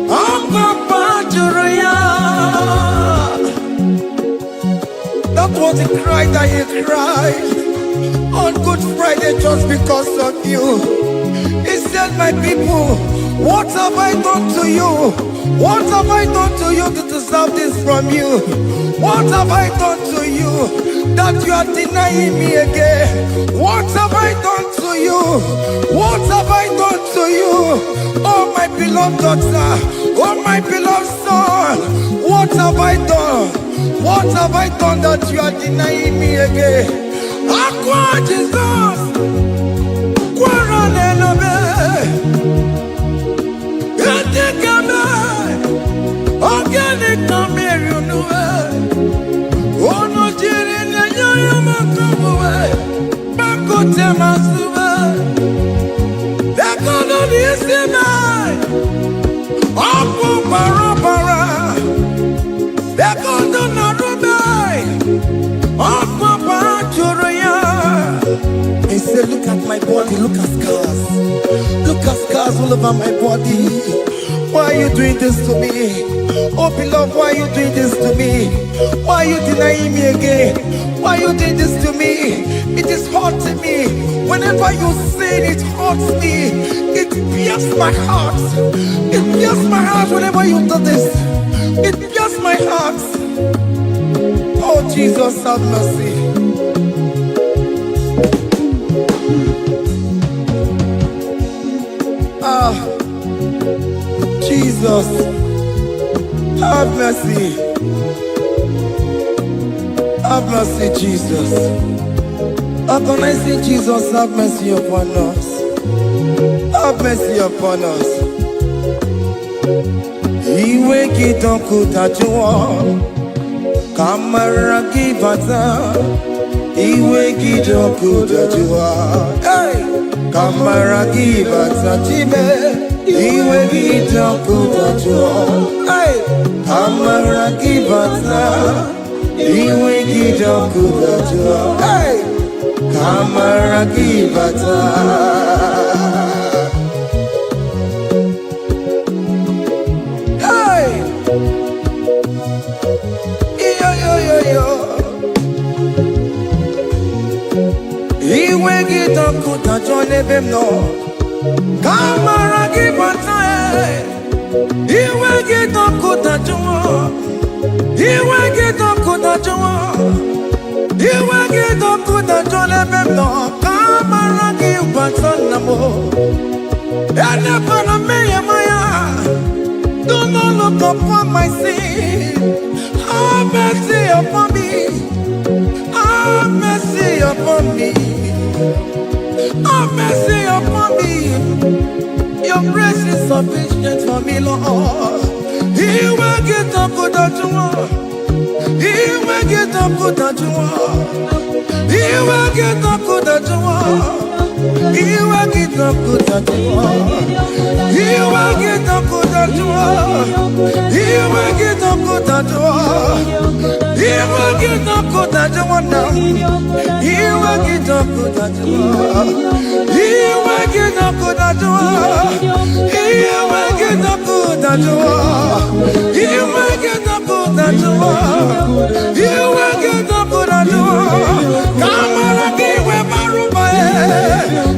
Okwa panjuroya. That was the cry that you cried on Good Friday just because of you. He said, my people, what have I done to you? What have I done to you to deserve this from you? What have I done to you that you are denying me again? What have I done to you? What have I done to you? Oh, my beloved daughter, oh, my beloved son, what have I done? What have I done that you are denying me again? Aqua Jesus, Quarane no be, Etikame, Organic Cameru nuwe, Onojiri nyanyo makabuwe, Bakote masube, Ekolu ni esime, Okwa barabara, Ekolu na rume, Okwa panjuroya. He said, look at my body, look at scars. Look at scars all over my body. Why are you doing this to me? Oh beloved, why are you doing this to me? Why are you denying me again? Why are you doing this to me? It is hurting me. Whenever you sin, it hurts me. It pierces my heart. It pierces my heart whenever you do this. It pierces my heart. Oh Jesus, have mercy. Jesus, have mercy. Have mercy, Jesus. Agonizing Jesus, have mercy upon us. Have mercy upon us. Iwe kitakutajua kamara kibata. Iwe kitakutajua kamara kibata chibe. Iwe kitakutajua kamara kibata. Iwe kitakutajua kamara kibata. Iwe kitakutajua lebemno kamara kibata. Iwe kitakutajua. Iwe kitakutajua. Iwe kitakutajua lebemno kamara kibata namo. Ene pana meye maya. Do not look upon my sin. Have mercy upon me. Have mercy upon me. Have mercy upon me. Your grace is sufficient for me, Lord. He will get up with that one. He will get up with that one. He will get up with that one. He will get up with that one. He will get up with that one. He will get up with that one. He will get up with that one now. He will get up with that one. He will get up with that one. He will get up with that one. He will get up with that one. He will get up with that one. Come on, give him a rumba.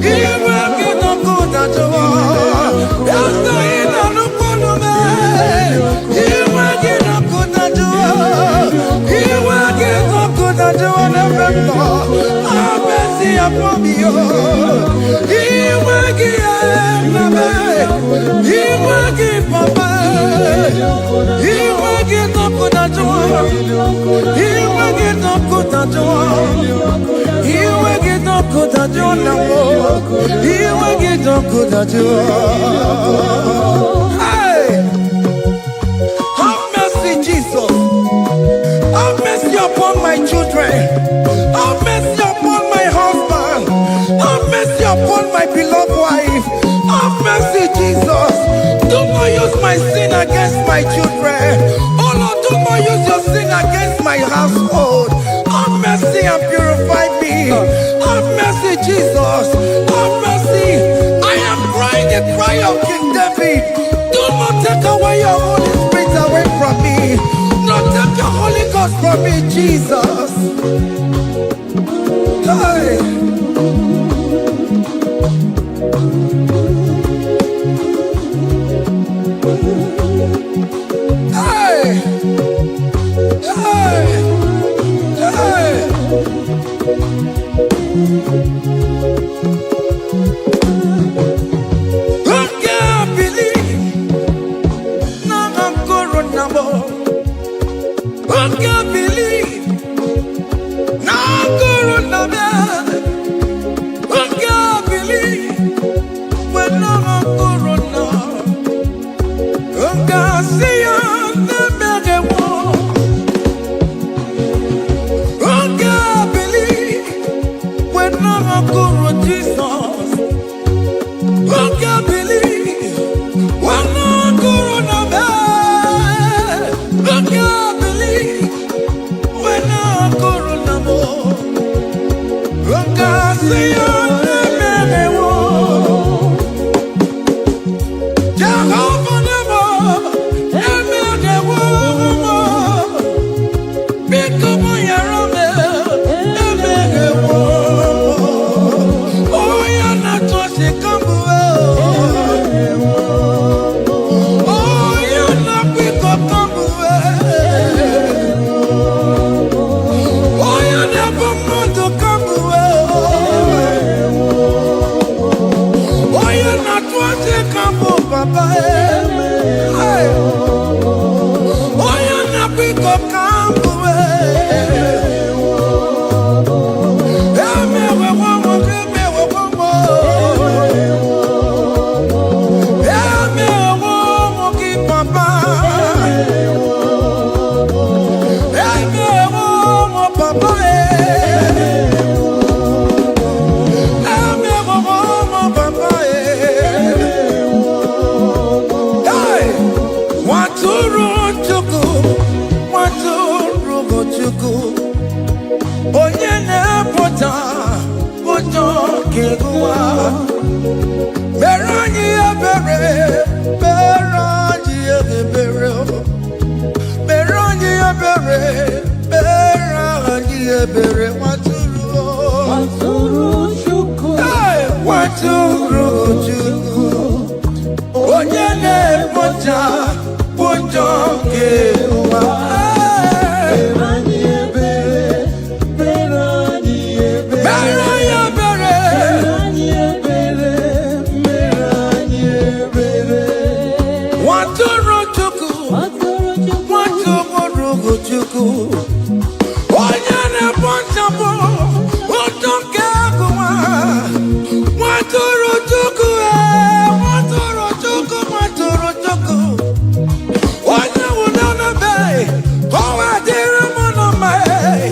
He will get up with that one. That's the end of the problem. He will get up with that one. He will get up with that one. Have mercy upon me. He will give me. He will give Papa. He will get up with that one. He will get up with that one. He will get up with that one. He will get up with that one. Hey! Have mercy, Jesus. Have mercy upon my children. Have mercy upon my husband. Have mercy upon my beloved wife. Have mercy, Jesus. Do not use my sin against my children. Oh Lord, do not use your sin against my household. Have mercy and purify me. Have mercy, Jesus. Have mercy. I am crying the cry of King David. Do not take away your Holy Spirit away from me. Not take your Holy Ghost from me, Jesus. Hey. Hey! Hey! Hey! Who can believe? Now I'm corona. Who can believe? Now I'm corona. Who can believe? When I'm corona. Who can see you? Jesus, who can believe when no corona man? Who can believe when no corona more? Who can see your name? Jehovah never, become your own. kewa. Merani ebere, merani ebere, merani ebere, merani ebere. Waturu chuku, waturu chuku. Onyene moja, moja kewa. Merani ebere, merani ebere, merani ebere, merani ebere. Waturu chuku, waturu chuku. Onyene moja, moja kewa. Waturu chuku, waturu chuku, waturu chuku. Wanya wunana bay, oh adira mona may.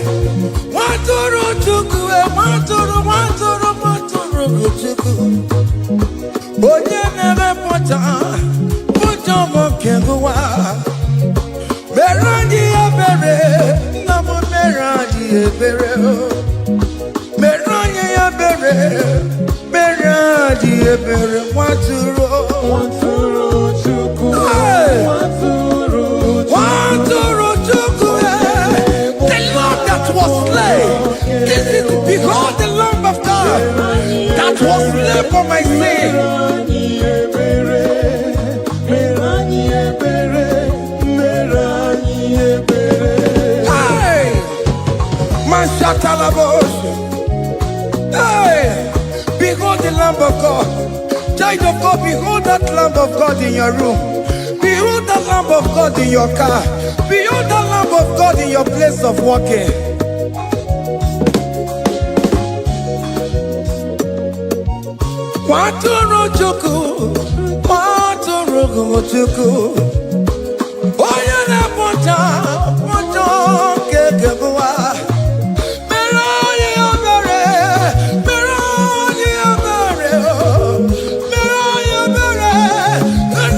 Waturu chuku, waturu chuku. Onye nebe pota, pota mokewa. Merandi ebere, namo merandi ebere. Merandi ebere, merandi ebere. Waturu chuku, waturu chuku. The Lamb that was slain. This is, behold the Lamb of God that was slain for my sin. Hey, Mashatalabos. Hey, behold the Lamb of God. Child of God, behold that Lamb of God in your room. Behold that Lamb of God in your car. Behold that Lamb of God in your place of working. Waturu chuku, waturu chuku. Oya na pota, pota kekewa. Merani ebere, merani ebere, merani ebere.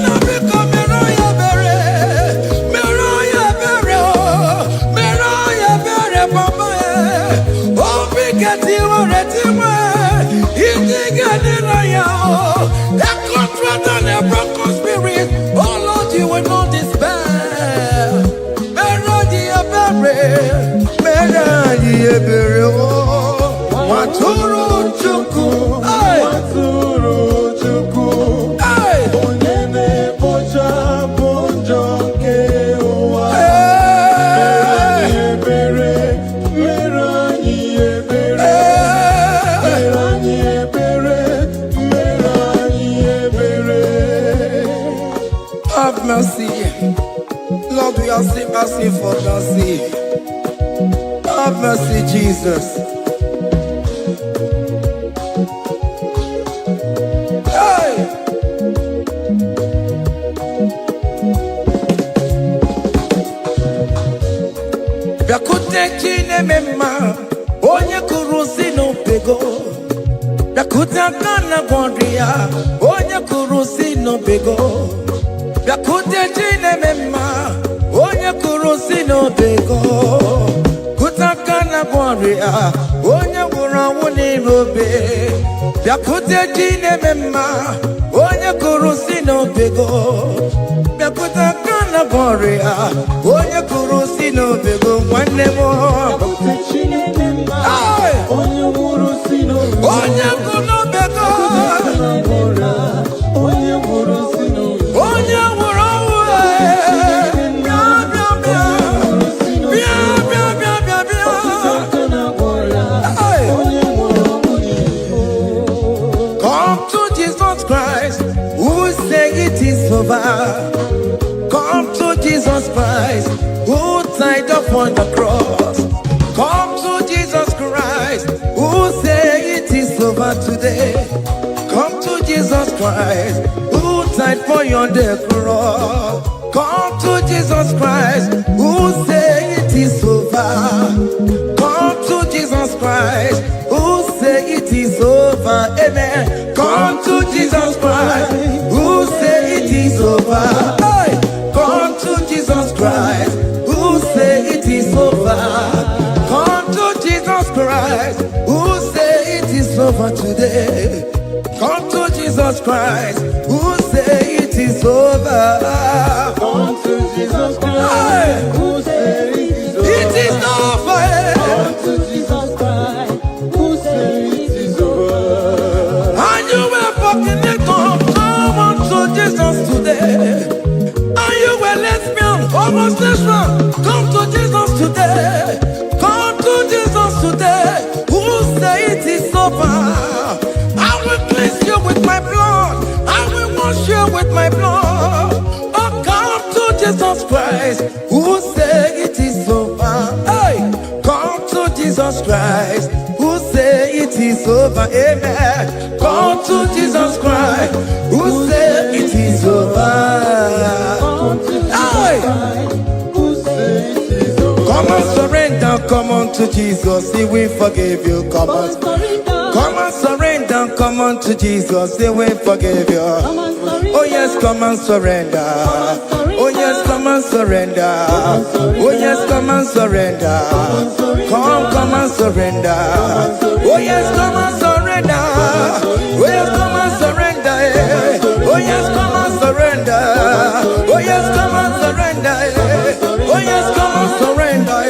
Nabika merani ebere, merani ebere, merani ebere, Papa. Oh, bigati waretiwe, itigani ya. A contract and a broken spirit. Oh Lord, you will not despair. Merani ebere, merani ebere. Waturu chuku, waturu chuku. Onyene boja boja kewa. Merani ebere, merani ebere, merani ebere, merani ebere. Have mercy, Lord. We are still asking for mercy. Have mercy, Jesus. Hey! Yakute chine mema, onye kurusi no pego. Yakute kana gondria, onye kurusi no pego. Yakute chine mema, onye kurusi no pego. Kutakana gondria, onye kurawuni robe. Yakute chine mema, onye kurusi no pego. Yakutakana gondria, onye kurusi no pego. One more. Onye kurusi no pego. Onye kurusi no pego. Onye come to Jesus Christ, who say it is over. Come to Jesus Christ, who died upon the cross. Come to Jesus Christ, who say it is over today. Come to Jesus Christ, who died for you on the cross. Come to Jesus Christ, who say it is over. Come to Jesus Christ, who say it is over. Amen. Come to Jesus Christ, who say it is over. Hey! Come to Jesus Christ, who say it is over. Come to Jesus Christ, who say it is over. over today. Come to Jesus Christ, who say it is over. Come to Jesus Christ, who say it is over. Come to Jesus Christ, who say it is over. And you were fucking it up. Come on to Jesus today. And you were lesbian, homosexual. Come to Jesus today. Come to Jesus today. Who say it is over? I will cleanse you with my blood. I will wash you with my blood. Oh, come to Jesus Christ. Who say it is over? Hey, come to Jesus Christ. Who say it is over? Amen. Come to Jesus Christ. Who say it is over? Hey. Come and surrender, come on to Jesus, He will forgive you. Come on surrender, come on to Jesus, He will forgive you. Oh yes, come and surrender. Oh yes, come and surrender. Oh yes, come and surrender. Come and surrender. Oh yes, come and surrender. Oh yes, come and surrender. Oh yes, come and surrender. Oh yes, come and surrender. Oh yes, come and surrender.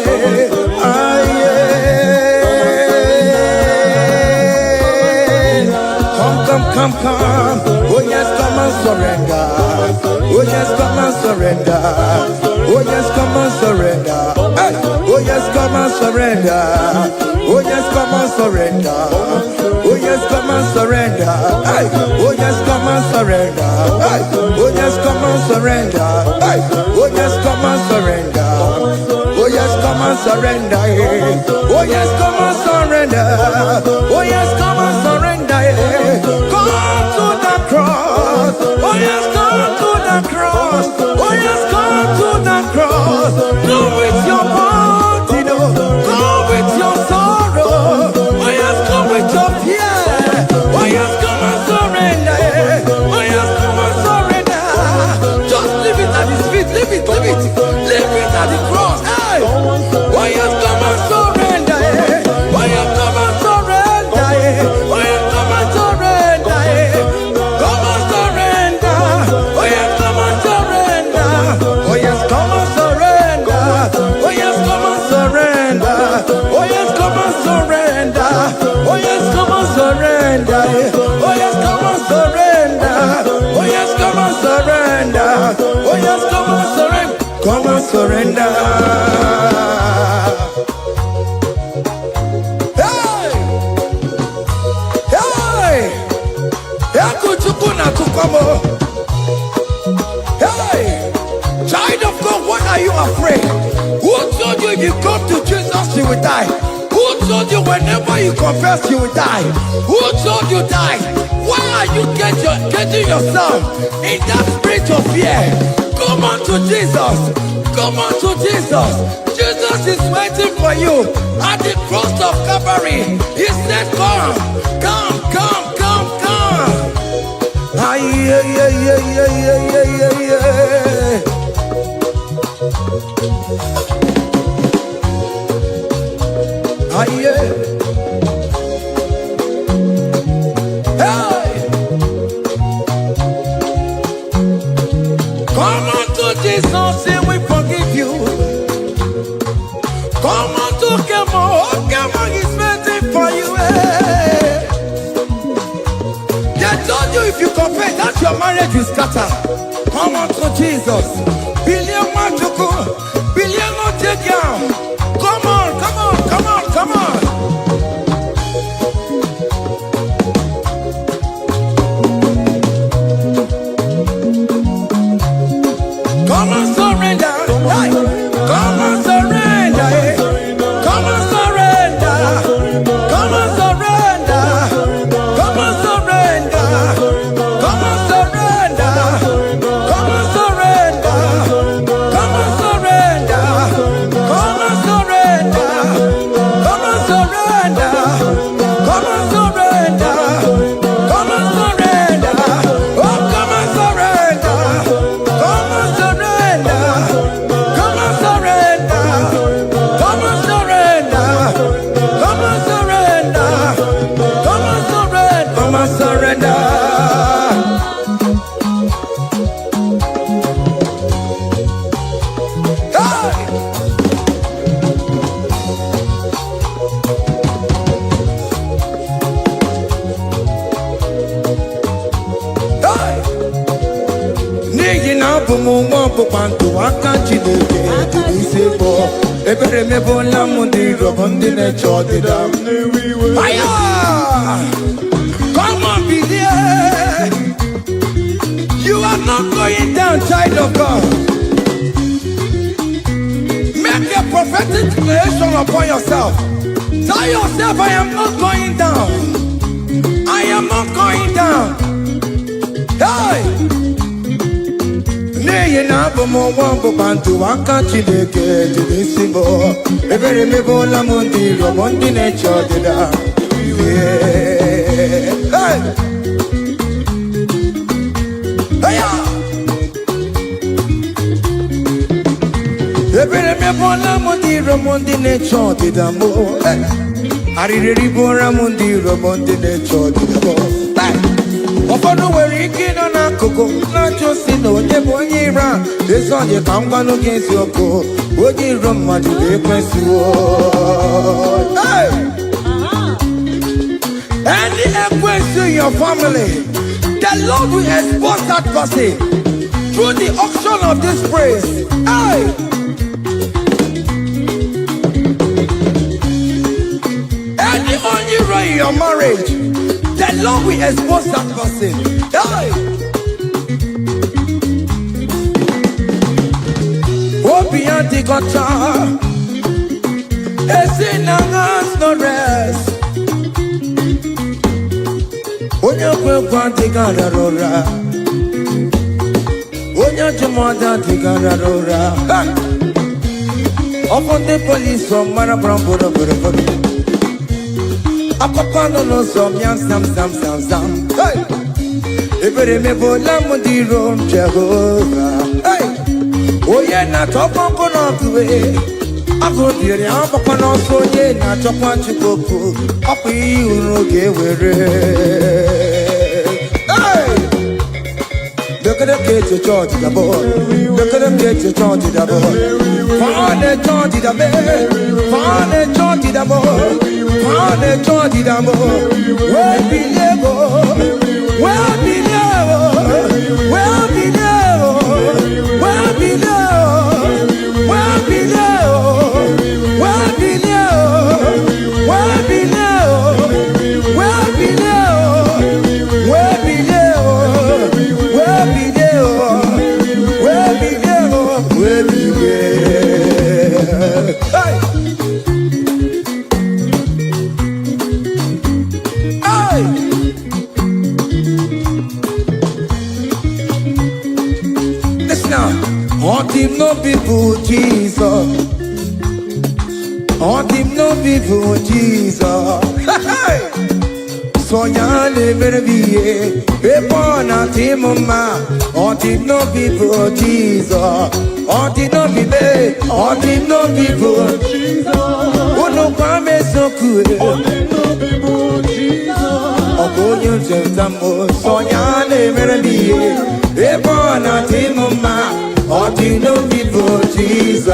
Come. Oh yes, come and surrender. Oh yes, come and surrender. Oh yes, come and surrender. Hey. Oh yes, come and surrender. Oh yes, come and surrender. Oh yes, come and surrender. Hey. Oh yes, come and surrender. Hey. Oh yes, come and surrender. Hey. Oh yes, come and surrender. Oh yes, come and surrender. Oh yes, come and surrender. Oh yes, come and surrender. Come to the cross. Oh yes, come to the cross. Oh yes, come to the cross. Come with your body, come with your sorrow. Oh yes, come with your fear. Oh yes, come and surrender. Oh yes, come and surrender. Just leave it at His feet. Leave it at the cross. Hey. Oh yes, come and surrender. Oh yes, come and surrender. Oh yes, come and surrender. Come and surrender. Oh yes, come and surrender. Oh yes, come and surrender. Oh yes, come and surrender. Oh yes, come and surrender. Oh yes, come and surrender. Oh yes, come and surrender. Oh yes, come and surrender. Oh yes, come and surrender. Come and surrender. Hey! Hey! Hey! Child of God, why are you afraid? Who told you if you come to Jesus you will die? Who told you whenever you confess you will die? Who told you die? Why are you getting yourself in that spirit of fear? Come on to Jesus. Come on to Jesus. Jesus is waiting for you at the cross of Calvary. He said, come. Yeah. Yeah. Hey. Come on to Jesus, He will forgive you. Come on to Kemo is waiting for you. Hey. They told you if you confess that your marriage will scatter. Come on to Jesus. Billion Machuku, Billion Otegiam. Come on. Come on surrender. Hey. Come on surrender. Hey. Come on surrender. Come on surrender. Come on surrender. Come on surrender. Come on surrender. Come on surrender. Come on surrender. Come on surrender. Come on surrender. Come on surrender. Oh, come on surrender. Come on surrender. Come on surrender. Come on surrender. Come on surrender. Come on surrender. abụmụnwa ọbụkwantu aka Chineke dị n'isi bụ ebere mebola m ndị rọbọ ndị na-eche ọdịda. Fire! Come on, believe. You are not going down, child of God. Make a prophetic declaration upon yourself. Tell yourself, I am not going down. I am not going down. Hey! Neye na abụmụnwa ọbụkwantu aka Chineke dị n'isi bụ ebere mebola m ndị rọbọ ndị na-eche ọdịda. Hey! Ebere mebola m ndị rọbọ ndị na-eche ọdịda m. Arịrịrị bụra m ndị rọbọ ndị na-eche ọdịda m. Ụfọdụ nwere ike ịnọ n'akụkụ na-achọ si na onye bụ onye iro a. Ezi onye ka m gwanụ gị eziokwu, onye iro mmadụ ga-ekwesịwo. Any equation in your family, the Lord will expose that person through the auction of this praise. Hey! Any only right in your marriage, the Lord will expose that person. Hey! Obianti gota, esinangas no rest. Onya kwekwa tigararora, onya jumada tigararora. Upon the police from Marabrambo. Akopano no some young sam. Hey! Ebere mebola m ndị rom Jehova. Hey! Onye na-achọkwa nkụ n'ọkụwe agụ dịrị agbakwa n'ọsọ onye na-achọkwa Chukwu ọkwa ihe uru ga-ewere. Look at them get your charge, the boy. Look at them get your charge, the boy. Find the charge, the boy. Find the charge, the boy. Find the charge, the boy. Where be level? Where be level? Where be level? Where be level? Where be level? Where be level? Where be level? Where be level? Where be no people, Jesus. On him no people, Jesus. So ya never be a born at him, ma. On him no people, Jesus. On him no be me. On him no people, Jesus. Oh no, come so cool. On him no people, Jesus. Oh, go you just so ya never be a born at him, ma. On him no people, Jesus.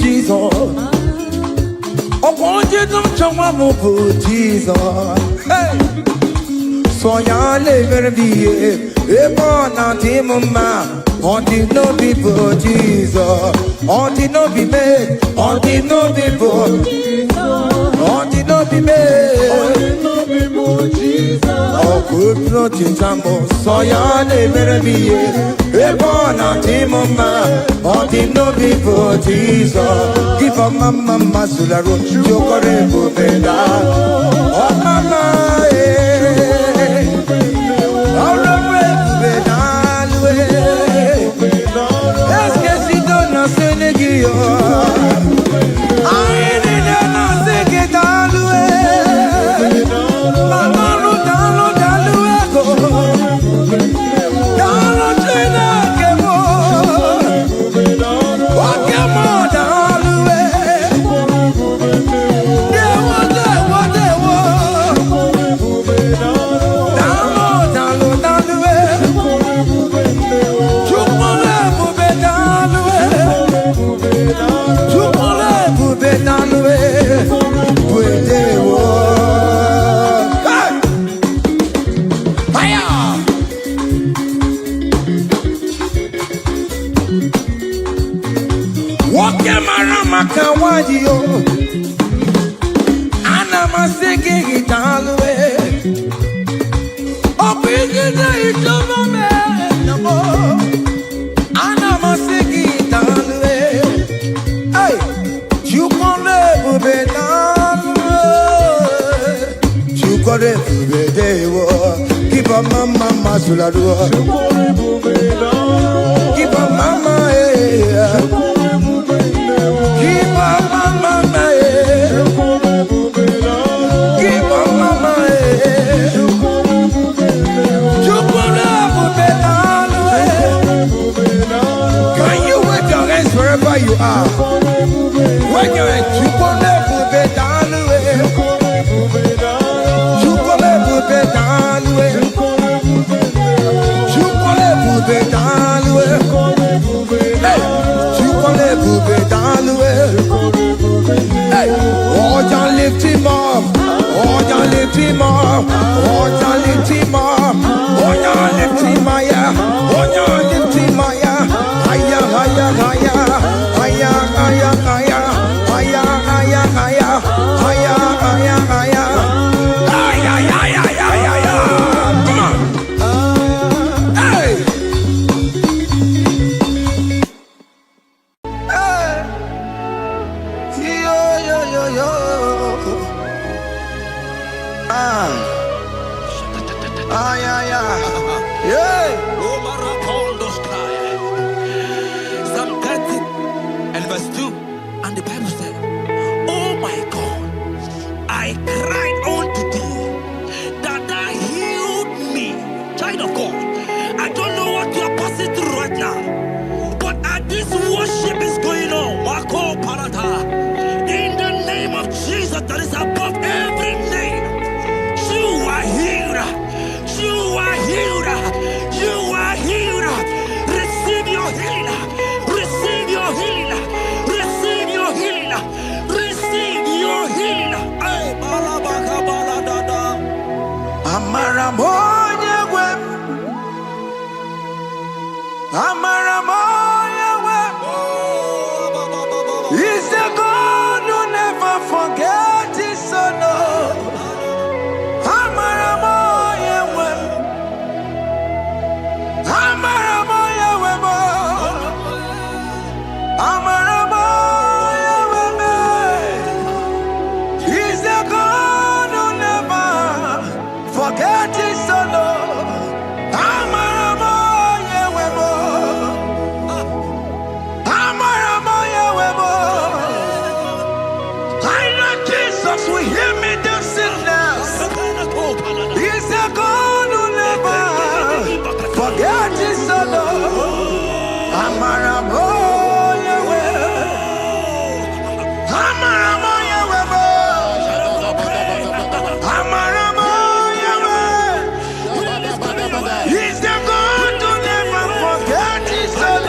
Jesus, oh, won't you don't show up, Jesus? Hey, so ya never be a born at him, ma. On the no people, Jesus. On the no be made. On the no people. On the no be made. On the no people, Jesus. Oh, good Lord, Jesus. So ya never be a born at him, ma. On the no people, Jesus. Give up mama sularo. Jokore bubeda. Oh mama, marama kawadio. Ana masiki italwe. Opigida itomame namo. Ana masiki italwe. Hey, you kone bubedalwe. You kone bubedewo. Keep a mama suladwa. Keep a mama keep a mama keep a mama Can you wave your hands wherever you are? Wave your hands. Lift him up, oh, you lift him up, oh, you lift him up, oh, you lift him higher, oh, you lift him higher, higher, higher, higher, higher, higher, higher, higher, higher, higher, higher, higher, higher, come on, hey, yo, yo, yo, yo. Psalm 13 and verse 2, and the Bible said, oh my God, I cried unto thee, that thou healed me. Child of God, I don't know what you are passing through right now, but as this worship is going on, Wako Parata, in the name of Jesus that is above every name, you are healed. You are healed. You are healed. Receive your healing. Receive your healing. Receive your healing. Receive your healing. Hey, balabaka baladada. Amaramoya wem. Amaramoya wem. He's the God who never forgets his son. Amaramoya wem. Amaramoya wem. Amaramoya wem. He's the God who never forgets his son. Amaramoya wem. Amaramoya wem. I know Jesus will hear me this sickness. He's the God who never forgets his son. Amaramoya wem. Amaramoya wem. Amaramoya wem. He's the God who never forgets his son.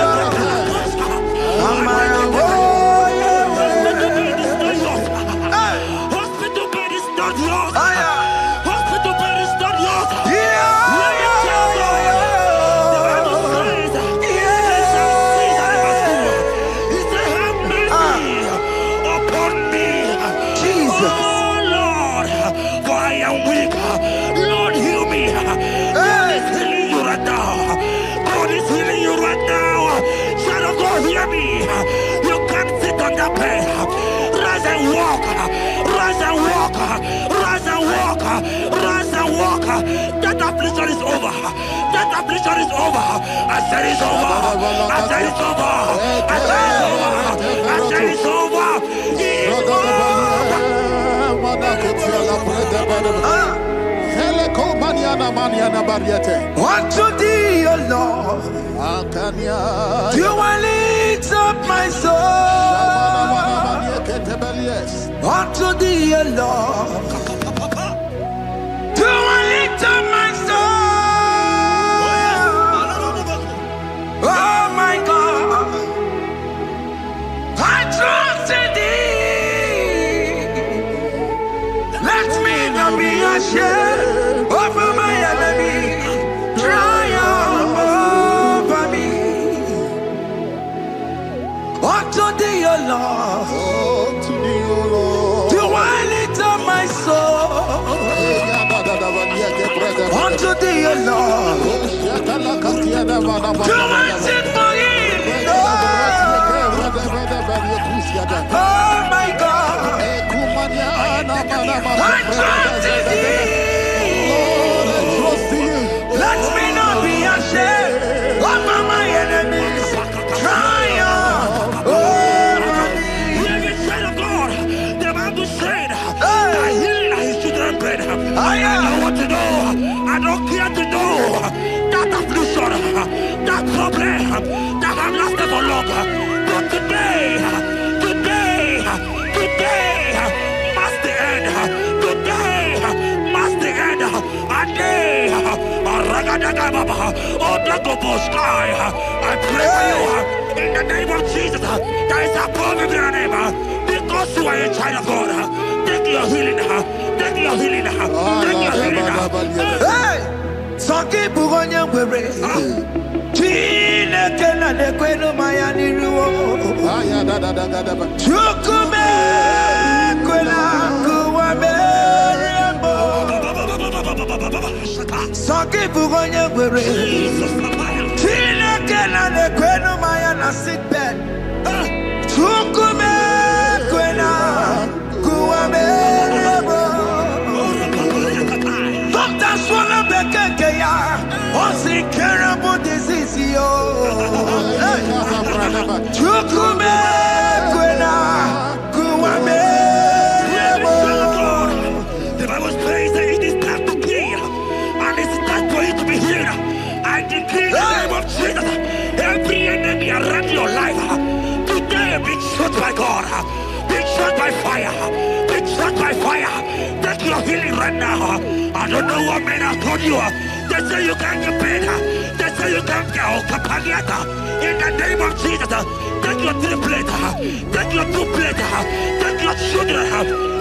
Amaramoya wem. Hospital bed is not yours. Aya. Hospital bed is not yours. Hear me. You can't sit on that bed. Rise and walk. Rise and walk. Rise and walk. Rise and walk. That affliction is over. That affliction is over. I said it's over. I said it's over. I said it's over. I said it's over. It's over. Unto thee, O Lord, do I lift up my soul. Unto thee, O Lord, do I lift up my soul. Oh my God, I trust in thee. Let me not be ashamed over my enemy. Triumph over me. Unto thee, O Lord. Lord? Do I lift up my soul unto thee, O Lord? Do I sing for him, Lord? Oh my God, I trust in thee. Let me not be ashamed of my enemies. Triumph over me. Hear the child of God. The Bible said, "I heal his children bread." I want to know. I don't care to know that affliction, that problem, that have lasted for long. But today must the end. Today must the end. And day, I pray for you in the name of Jesus. There is a problem in your name. Because you are a child of God. Take your healing. Take your healing. Take your healing. Hey! Sanki bugonya wewe. Chineke na nekwenu mayani ruo. Chukume kwena kuwa meremo. Sanki bugonya wewe. Chineke na nekwenu mayana sickbed. Chukume kwena kuwa meremo. Doctor swallow bekeke ya. Onsi terrible disease yo. Chukume kwena kuwa meremo. The Bible says that it is time to kill, and it is time for you to be healed. I decree in the name of Jesus, every enemy around your life, today be shot by God, be shot by fire, be shot by fire. Take your healing right now. I don't know what men have told you. They say you can't get paid. They say you can't get Kapaniata. In the name of Jesus, take your 3 plate, take your 2 plate, take your children,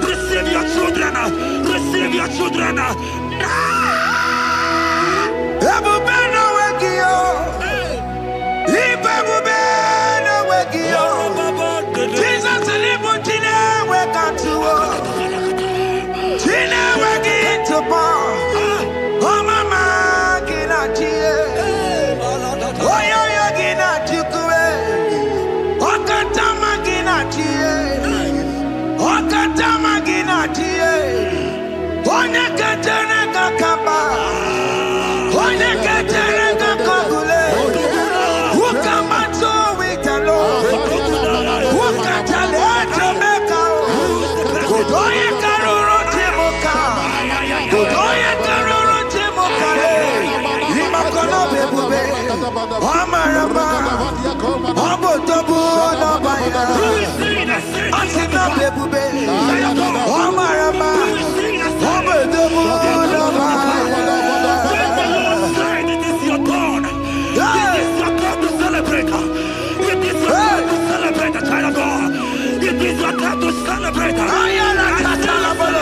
receive your children, receive your children. Ebubeno wegio. Ibebubeno wegio. Jesus libu chine wekantuo. Chine wegi intupo. Oh mama gina chie. Oh yo yo gina chukue. Okatama gina chie. Okatama gina chie. Onye kejene kakamba. Onye kejene kakogule. Ukamato witalo. Ukatale Jamaica. Godoye karuro timoka. Godoye karuro timoka. Imakono bebube. Amaraba. Abotobu na baya. Asina bebube. Amaraba. Abotobu na baya. It is your turn. It is your turn to celebrate. It is your turn to celebrate, child of God. It is your turn to celebrate. Can you celebrate?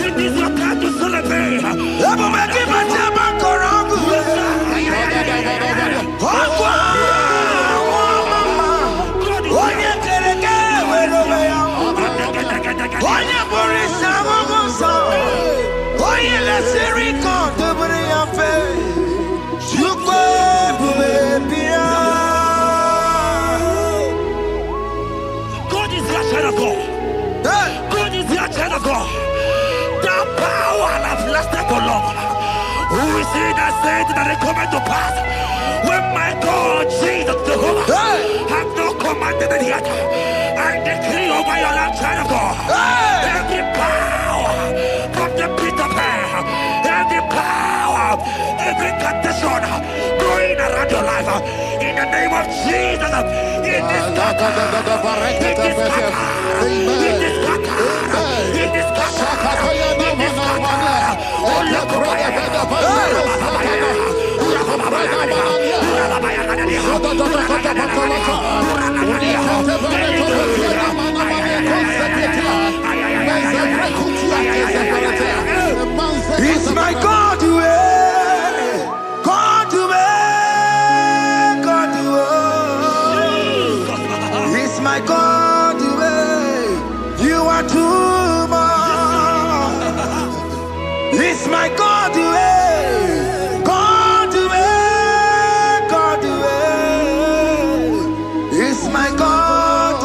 It is your turn to celebrate. God is your child of God. God is your child of God. The power has lasted for long. Who is he that said that it coming to pass? When my God, Jesus Jehovah, have not commanded it yet. I decree over your life, child of God. Every power from the pit of hell, every power, every condition going around your life, in the name of Jesus, it is scattered. It is scattered. It is scattered. It is scattered. It is scattered. Oh, look It's my God to God to God to my God, you are too much. It's my God, God, God, it's my God,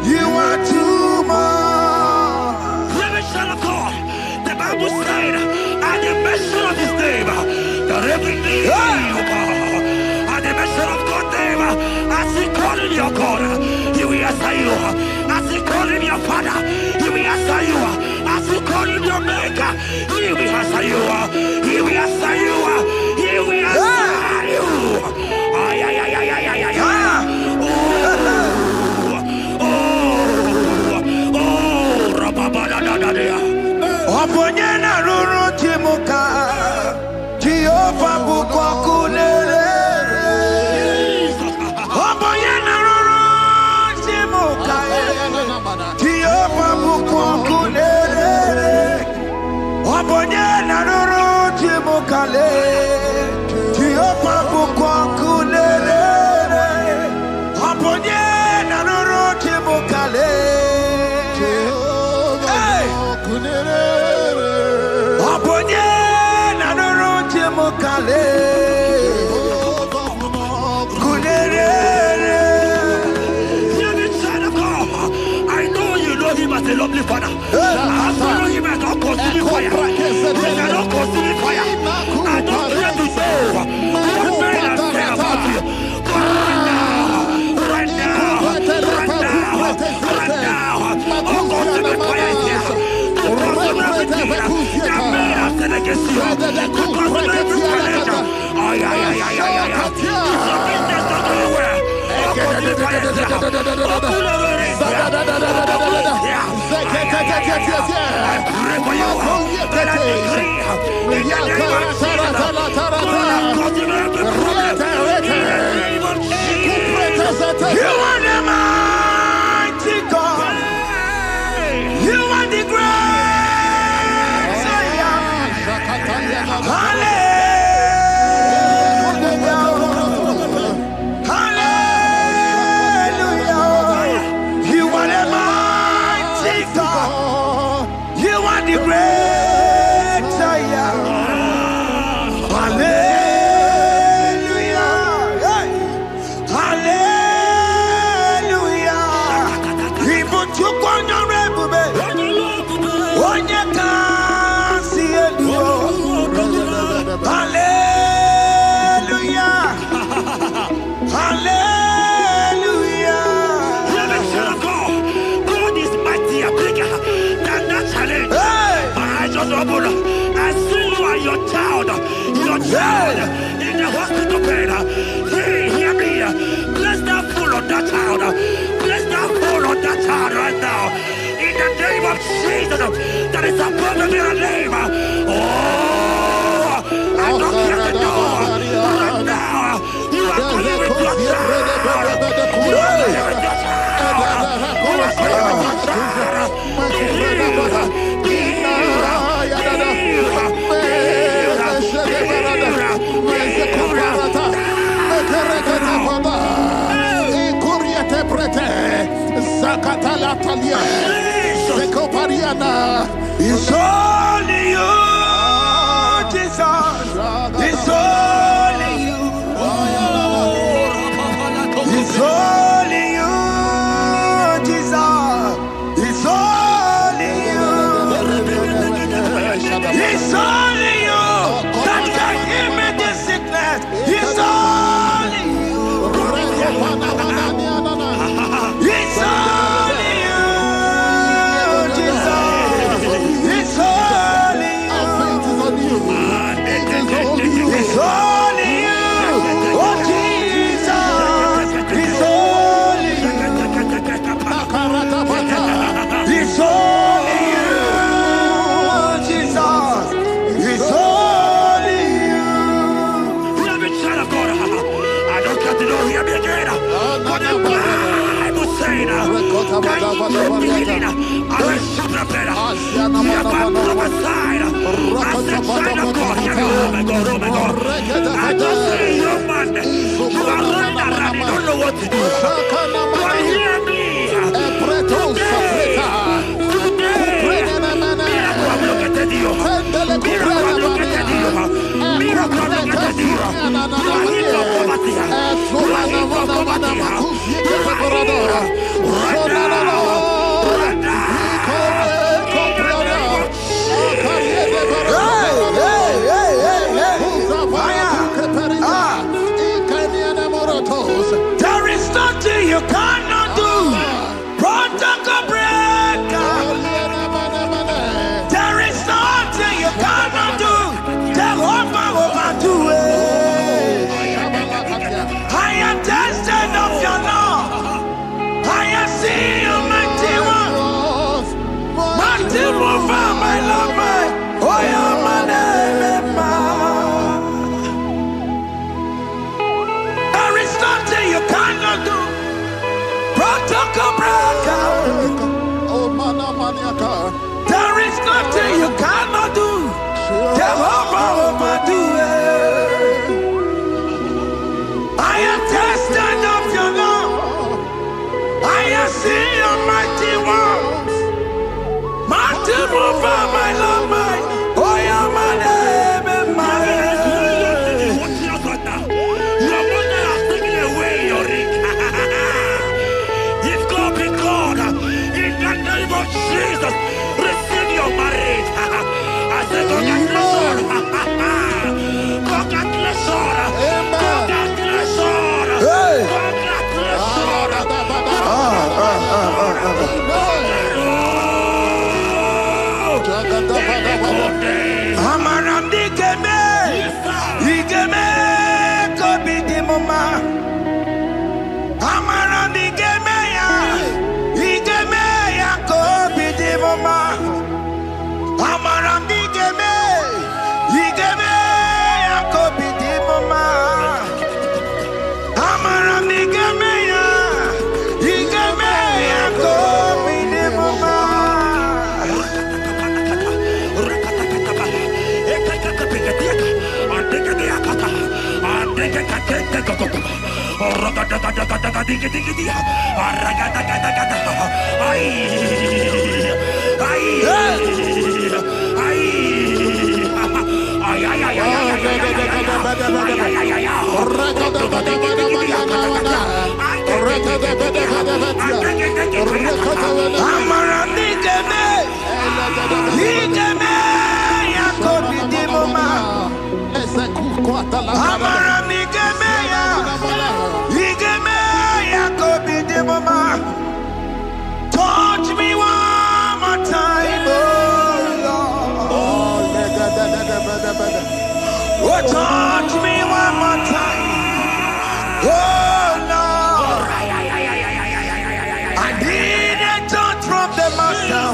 you are too much. Revelation of God. The Bible said, at the mention of his name, that every knee will bow. At the mention of God's name, as he called him your God, he will answer you. As he called him your Father, he will answer you. As he called him your Maker, he will answer you. He will answer you. He will answer you. Ay, ay, ay, ay, ay, ay, ay, ay. Oponyena ruru timuka Jehovah bukwakulele. Oponyena ruru timuka Jehovah bukwakulele. Oponyena ruru timuka Jehovah bukwakulele. Oponyena ruru timuka I know you know him as a lovely Father. I follow him as a consuming fire. He cannot consuming fire. I don't care to know what men are saying about you. But right now, oh, consuming fire is here. To consume everything that men are saying against you. To consume every challenge. Ay, ay, ay, ay, ay, ay. It's your business not going well. Oh, consuming fire is here. Oh, I pray for you that I decree in the name of Jesus, you are the mighty God. You are the great Hallelujah. Hallelujah. You are the mighty God. You are the great Hallelujah. Hallelujah. Even to Hallelujah. Hallelujah. God is mightier, bigger than that challenge. I just open. I see you and your child in the hospital bed. Hear me. Bless that fool on that child. Bless that fool on that child right now. In the name of Jesus, that is above every name. Oh, I don't hear the door. Right now, you are going with your child. You are going with your child. You are going It's only you, Jesus. It's only you. It's only you, Jesus. It's only you. It's only you that can heal me this sickness. It's only you. It's only you, Jesus. It's only you. It's only you. Oh, Jesus. It's only you. It's only you, Jesus. It's only you. child of God. I don't get to know hear me again. What the Bible saying. I will shoot the better. You have my prophesied. I said, child of God, hear me. Oh my God, oh my God. I just say, young man, you are running around, you don't know what to do. God, There is nothing you cannot do. Protocol breaker. There is nothing you cannot do. Jehovah overdo it. I am tested of your law. I am seeing you mighty one. Mighty mover, my love, my. Oh, yeah, my name, there is nothing you cannot do. Protocol breaker. There is nothing you cannot do. Jehovah overdo it. I am tested of your love. I am seeing your mighty ones. Mighty mover, my love, my. Oh, yeah, my name and my. Your mother has taken away your ring. If God be God, in the name of Jesus, receive your marriage. I say congratulations. Congratulations. Congratulations. Hey. Congratulations. Amaram digeme, digeme, kobi di mama. Amaram digeme ya kobi di mama. Amaram digeme ya kobi di mama. Amaram digeme ya kobi di mama. Touch me one more time, oh Lord. Oh, touch me one more time, oh Lord. I need a touch from the Master.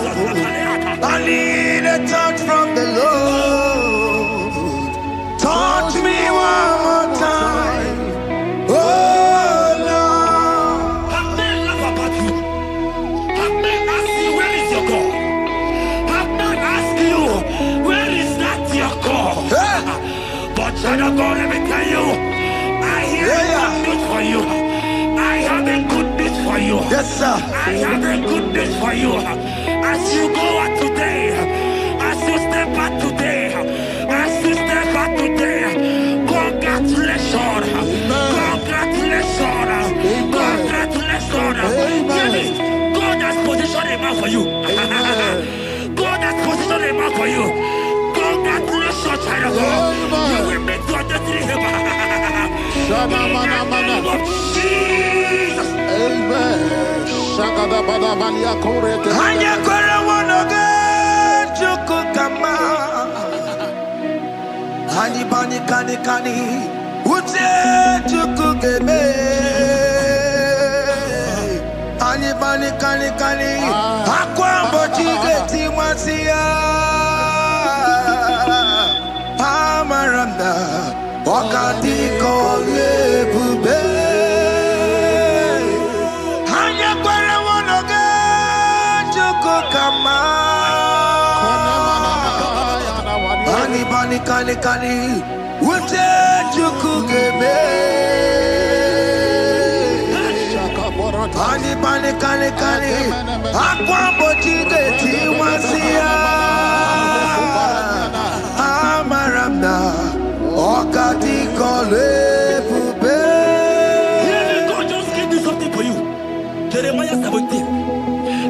I need a touch from the Lord. Touch me one more time, oh Lord. Have men laugh about you? Have men ask you, where is your God? Have men ask you, where is that your God? But child of God, let me tell you, I hear a good news for you. I have a good news for you. Yes, sir. I have a good news for you. As you go out today, as you step out today, as you step out today, congratulations. Congratulations. Congratulations. Hear me. God has positioned a man for you. God has positioned a man for you. Congratulations, child of God. You will meet your destiny helper. In the name of Jesus. Amen. Hanya kwara wanoge chukukama. Hani bani kani kani ute chukugeme. Hani bani kani kani akwa mbochige timasia. Amaranda wakati kole bube. Hanya kwara wanoge chukukama. Hani bani kani kani ute chukugeme. Hani bani kani kani akwa mbochige timasia. Amaranda wakati kole bube. God just gave me something for you. Jeremiah 17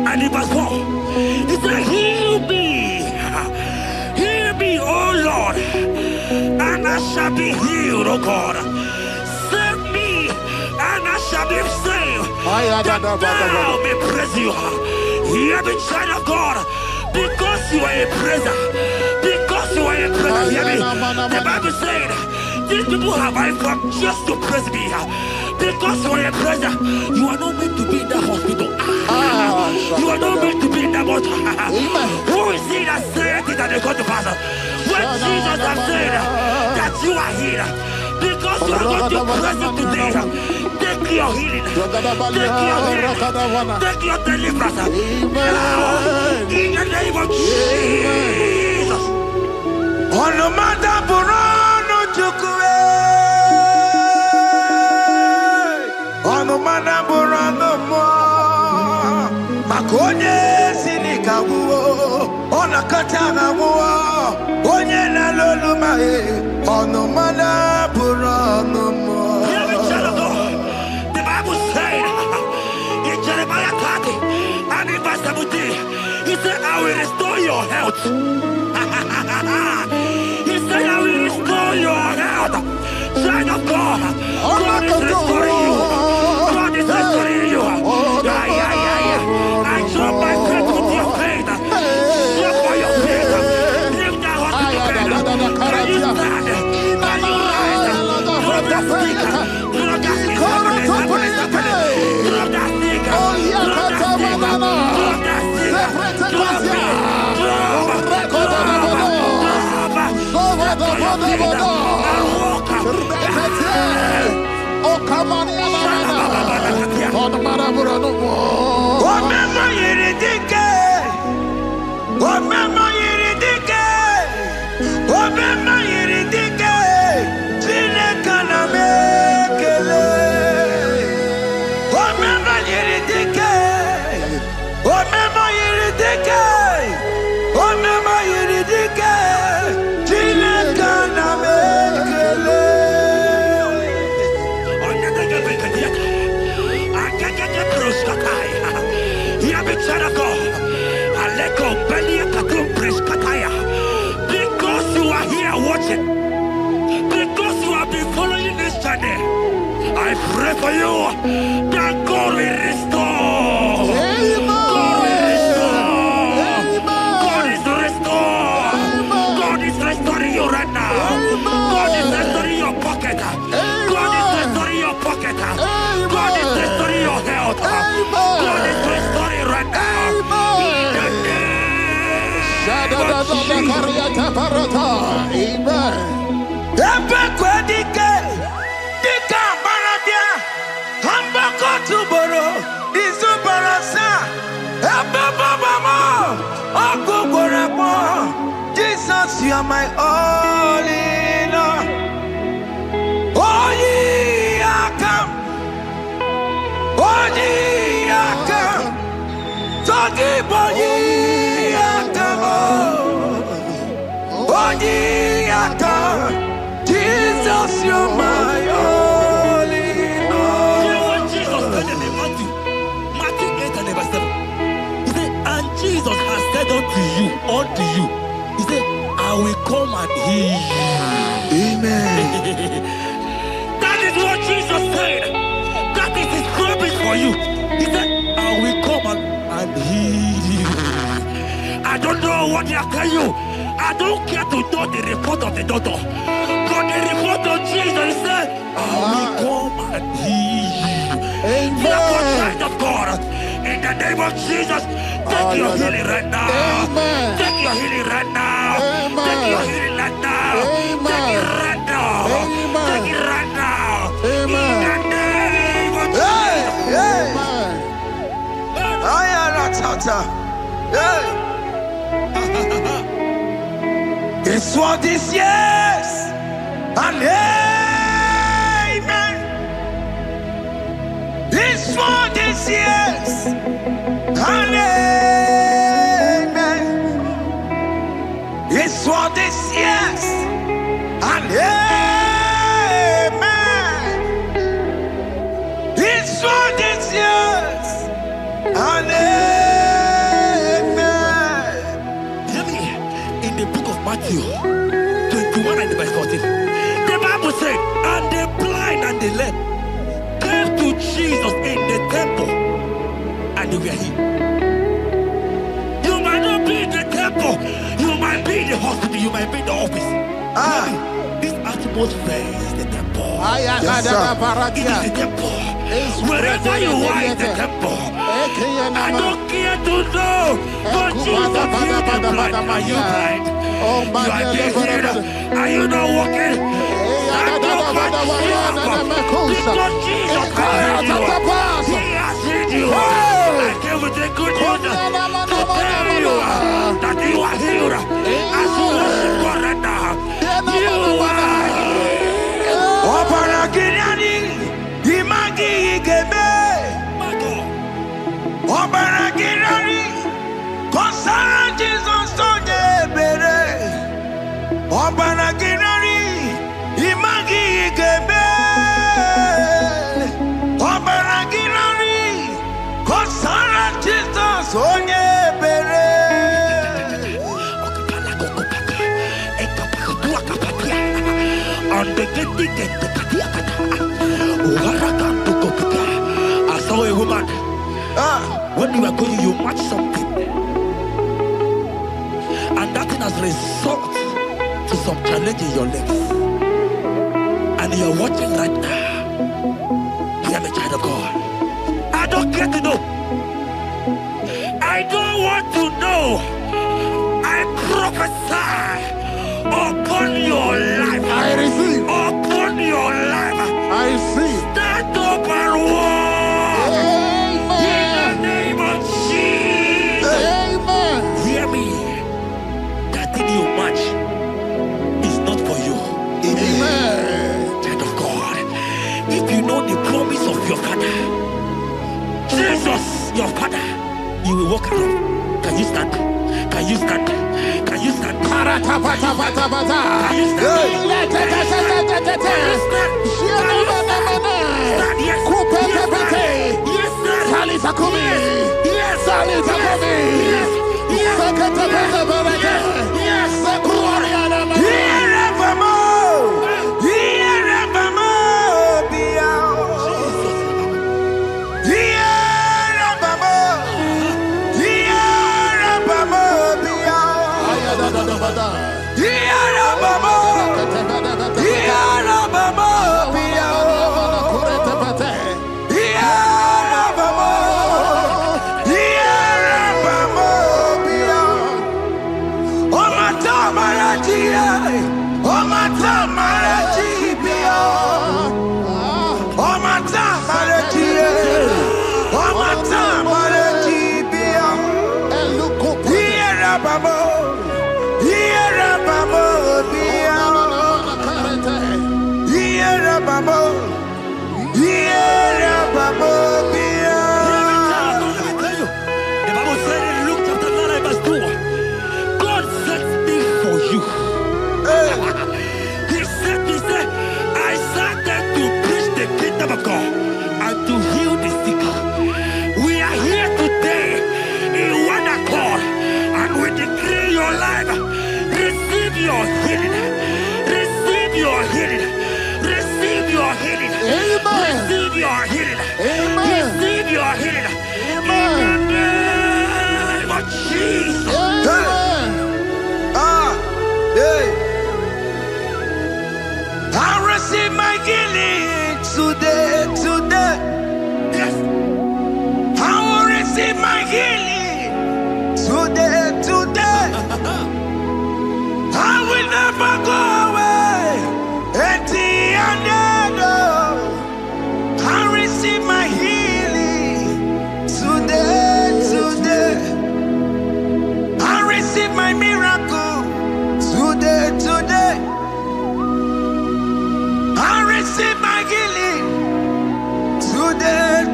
and in verse 4. He said, heal me, oh Lord, and I shall be healed, oh God. Save me, and I shall be saved. That thou may praise you. Hear me, child of God. Because you are a praiser. Because you are a praiser. Hear me. The Bible said, these people have I come just to praise me. Because you are a praiser, you are not meant to be in that hospital. You are not meant to be in that water. Who is he that said it and they come to pass? When Jesus has said that you are healed, because you are going to praise him today, take your healing, take your deliverance. Now, in the name of Jesus. On the matter, Burano Chukwe. On the matter, Burano Mo. Makonye Sinikawu. On a Katana War. Onye na Loluma. On the matter, Burano Mo. The Bible said in Jeremiah 30 and in verse 17, he said, I will restore your health. He said, I will restore your health. Child of God, God is restoring you. God is restoring you. I join my faith with your faith. Jump for your faith. Lift that hospital bed. Can you stand? Can you rise? Drop that stick. Drop that stick. Drop that stick. Drop that stick. Drop that stick. Drop because you are here watching, because you have been following this journey, I pray for you that God will restore. God will restore. God is restoring. God is restoring you right now. God is restoring your pocket. God is restoring your pocket. God is restoring your health. God is restoring right now. In the name of Jesus. Amen. Jesus, you are my all in all. Oh, ye are come. Oh, ye are come. Talking about ye are come. Oh, ye are come. Jesus, you are my all in all. You know what Jesus said in Matthew 8 and verse 7? He said, and Jesus has said unto you, he said, I will come and heal you. Amen. That is what Jesus said. That is his promise for you. He said, I will come and heal you. I don't know what they are telling you. I don't care to know the report of the doctor. But the report of Jesus, he said, I will come and heal you. Therefore, child of God, in the name of Jesus, take your healing right now. Amen. Take your healing right now. Amen. Take your healing right now. Amen. Take it right now. Amen. Take it right now. Amen. In the name of Jesus. It's what this yes and amen. It's what this yes and amen. It's what this yes and amen. It's what this yes and amen. In the book of Matthew 21 and verse 14, the Bible said, and the blind and the lame came to Jesus. hospital, you might be in the office. This atmosphere is the temple. Yes, sir. It is the temple. Wherever you are in the temple. I don't care to know. But Jesus healed the blind. Are you blind? You are dead. Are you not walking? Because Jesus has healed you. I came with the good news to tell you that you are healed. As you worship God right now, you are healed. Obaragirani, imagi igebe. Obaragirani, konsara Jesus to debere. Obaragirani, imagi igebe. Obaragirani, konsara Jesus to debere. I saw a woman. When you are going, you match something, and that thing has result to some challenge in your legs. And you are watching right now. I am a child of God. I don't care to know. I don't want to know. I prophesy upon your life. I receive. Upon your life. I receive. Stand up and walk. In the name of Jesus. Amen. Hear me. That thing you match is not for you. Amen. Child of God. If you know the promise of your father, Jesus, your father, you will walk around. Can you stand? Can you stand? Can you stand? Can you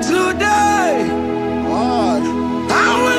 Today, I will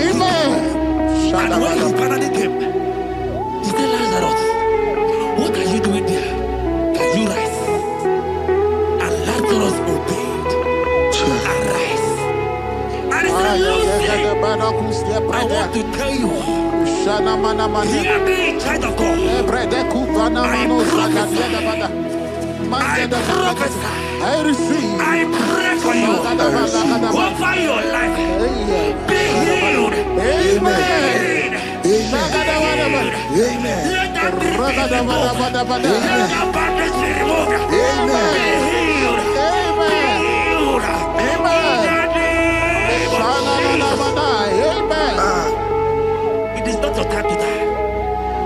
Amen. And when he finally came, he said, Lazarus, what are you doing there? Can you rise? And Lazarus obeyed and rise. And he said, Lucy, I want to tell you, hear me, child of God. I prophesy. I receive. I pray for you. Over your life. Be healed. Amen. Amen. Let that be removed. Let that bandage be removed. Amen. Be healed. Amen. Be healed. Amen. It is not your time to die.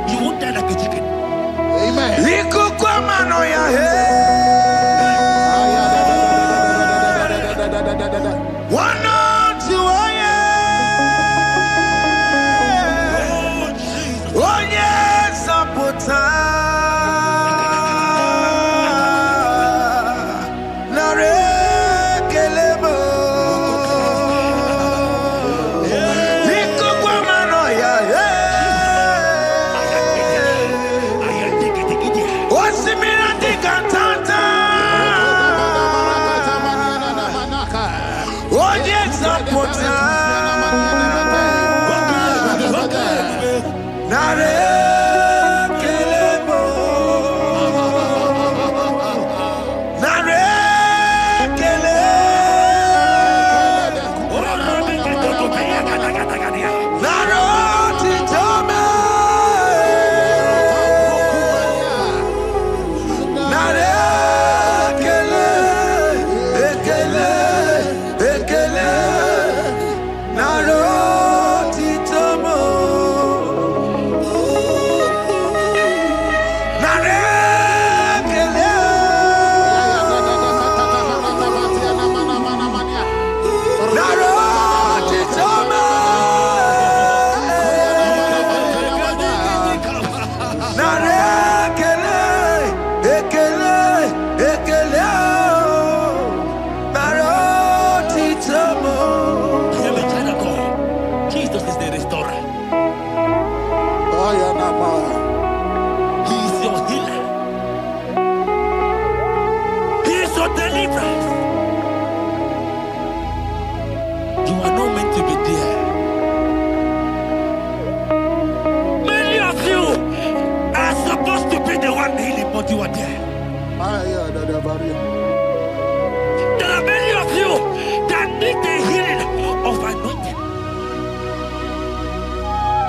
You won't die like a chicken. Amen. There are many of you that need the healing of anointing.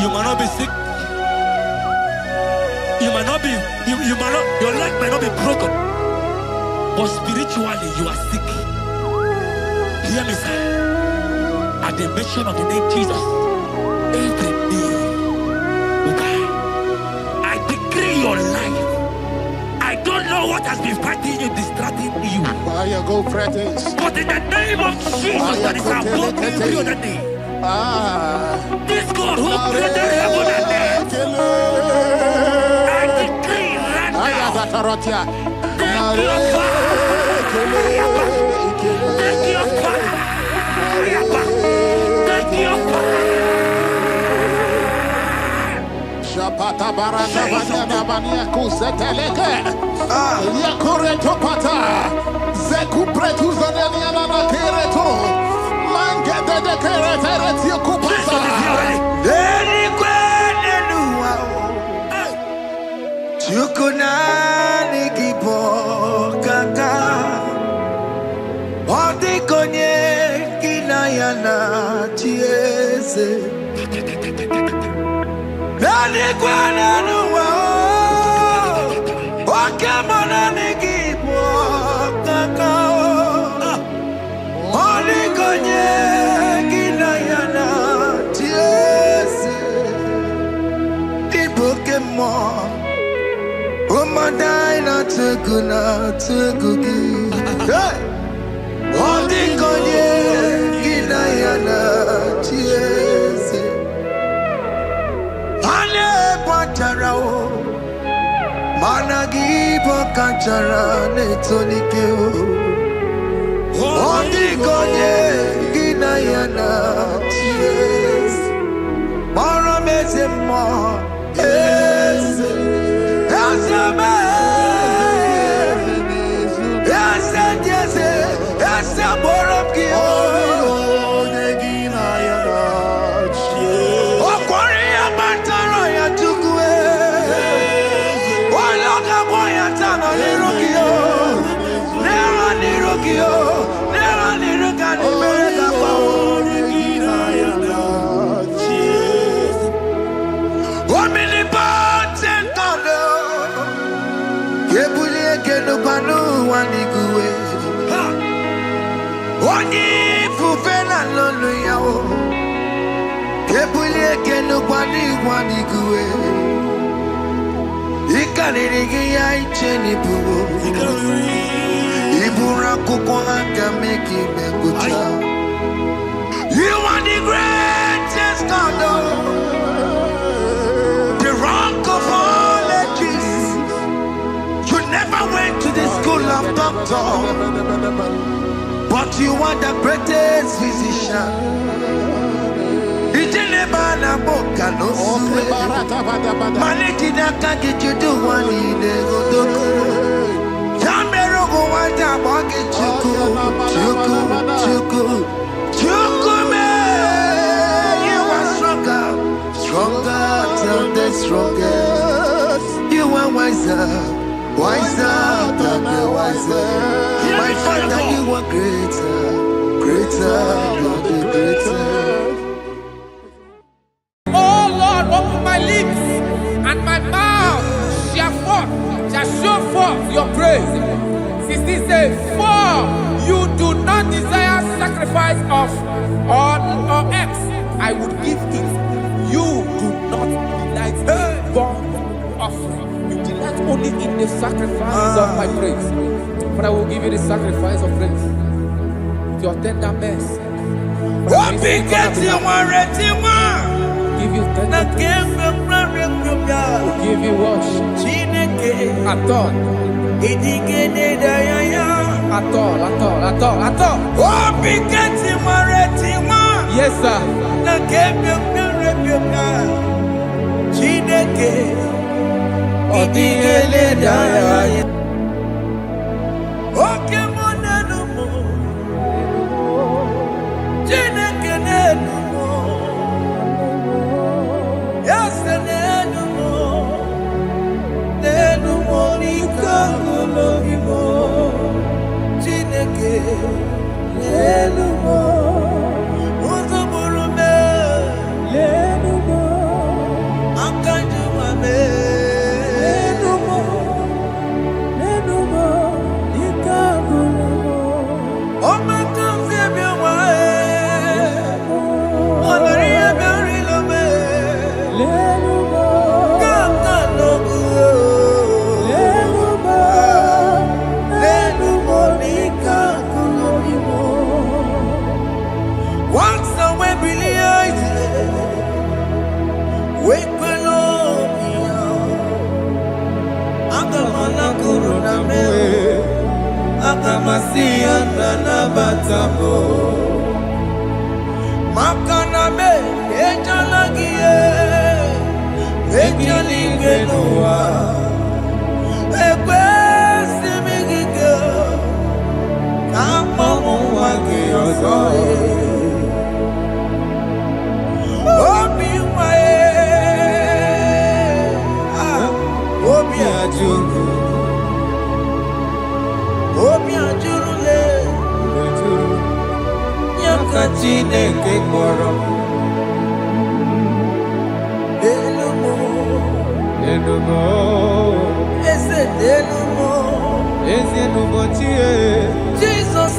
You might not be sick. You might not be, your leg might not be broken. But spiritually you are sick. Hear me, sir. At the mention of the name Jesus, every day will die. I decree your life. I don't know what has been fighting you, distracting you. Why you go practice? But in the name of Jesus, that is above every other name. This God who created heaven and earth, I decree right now, take your fire. Take your fire. Take your fire. Shapata baranda banyana bania kuseteleke. Yakore topata. Zeku pretu zaneliana na kereto. Mangede de keretere tio kupata. Deni kwene nuwa. Chukuna nikipo kaka. Odi konye kinayana chiese. Deni kwene nuwa. Wakamona nikipo kaka. Odi konye kinayana chiese. Pokemon, oh my dina tegugi. Hey, oh the konye kinayana chiese. Ane patarao, managi pokachara netonikeo. Oh the konye kinayana chiese. You are the greatest God, the rock of all ages. You never went to the school of doctor, but you are the greatest physician. You are stronger than the strongest. You are wiser than the wiser. My Father, you are greater than the greatest. Oh Lord, open my lips and my mouth shall show forth your praise. 16 says, for you do not desire sacrifice of or X, I would give it. You do not delight in burnt offering. You delight only in the sacrifice of my praise. But I will give you the sacrifice of praise. With your tender mercy. Give you tender praise. We'll give you worship. At all. Yes, sir. Jesus,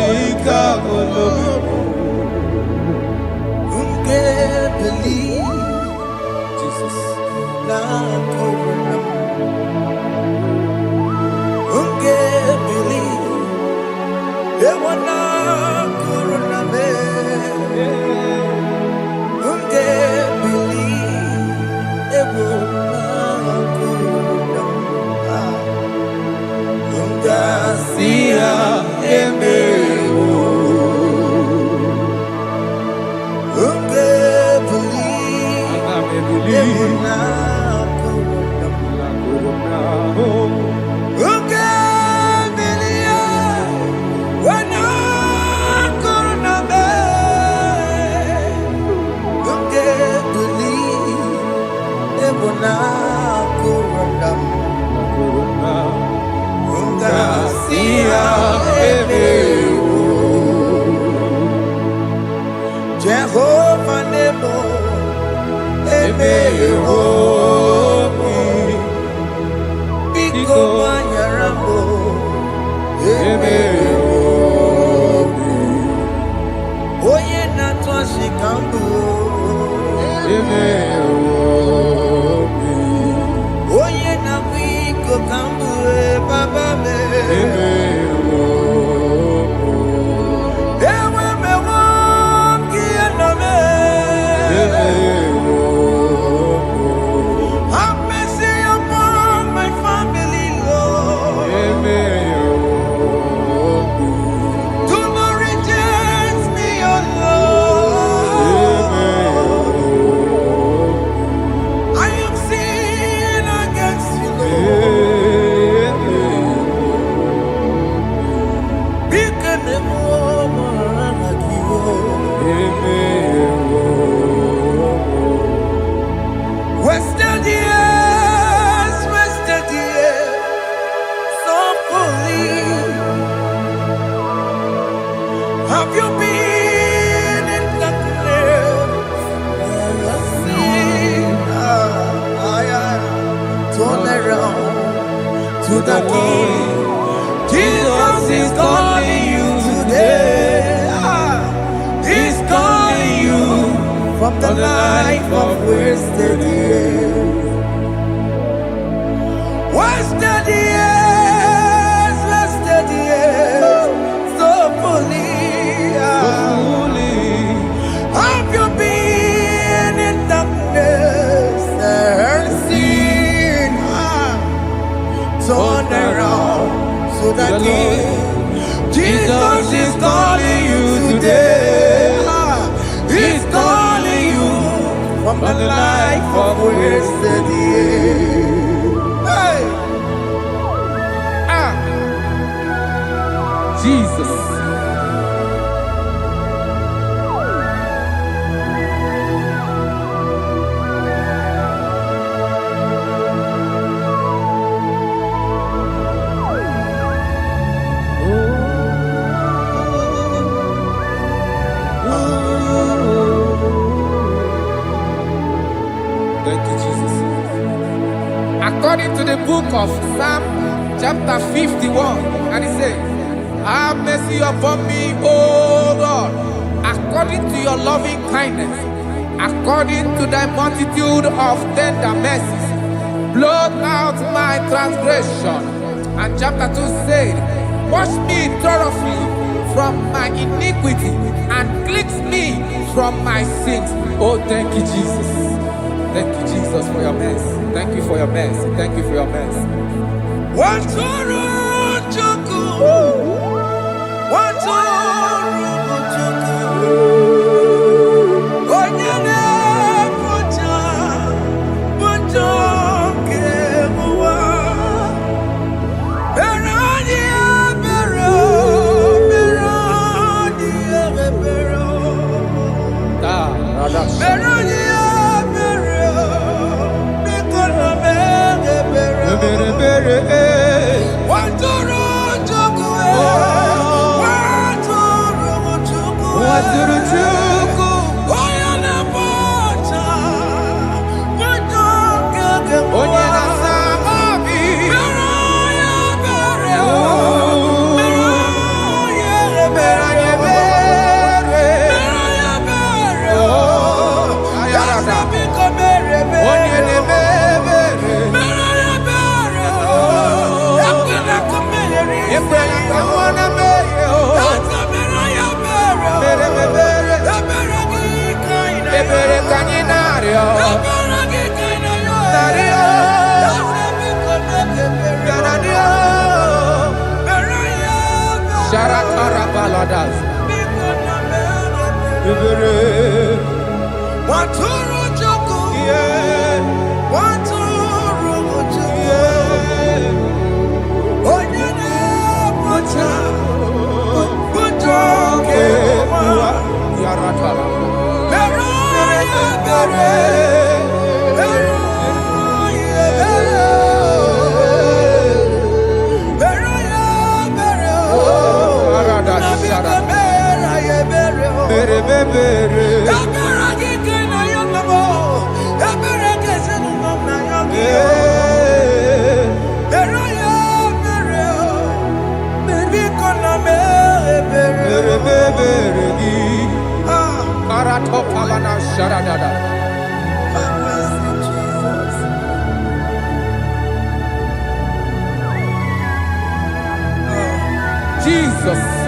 Hey, Jehovah Nebo, Eme Yehomi, Biko Manyarambo, Eme Yehomi, Oye Natwa Shikambu, Eme Yehomi, Oye Namiko Kambu, Baba Me, Eme have you been in the place? Turn around to the King. Jesus is calling you today. He's calling you from the life of wasted years. Wasted years, wasted years, so fully. Have you been in darkness and seen? Turn around to the King. Jesus is calling you today. He's calling you from the life of wasted years. Hey! Jesus. Thank you, Jesus. According to the book of Psalm chapter 51, and it says, have mercy upon me, O Lord, according to your loving kindness, according to thy multitude of tender mercies, blot out my transgression. And chapter 2 said, wash me thoroughly from my iniquity and cleanse me from my sins. Oh, thank you, Jesus. Thank you, Jesus, for your mercy. Thank you for your mercy. Thank you for your mercy. Jesus.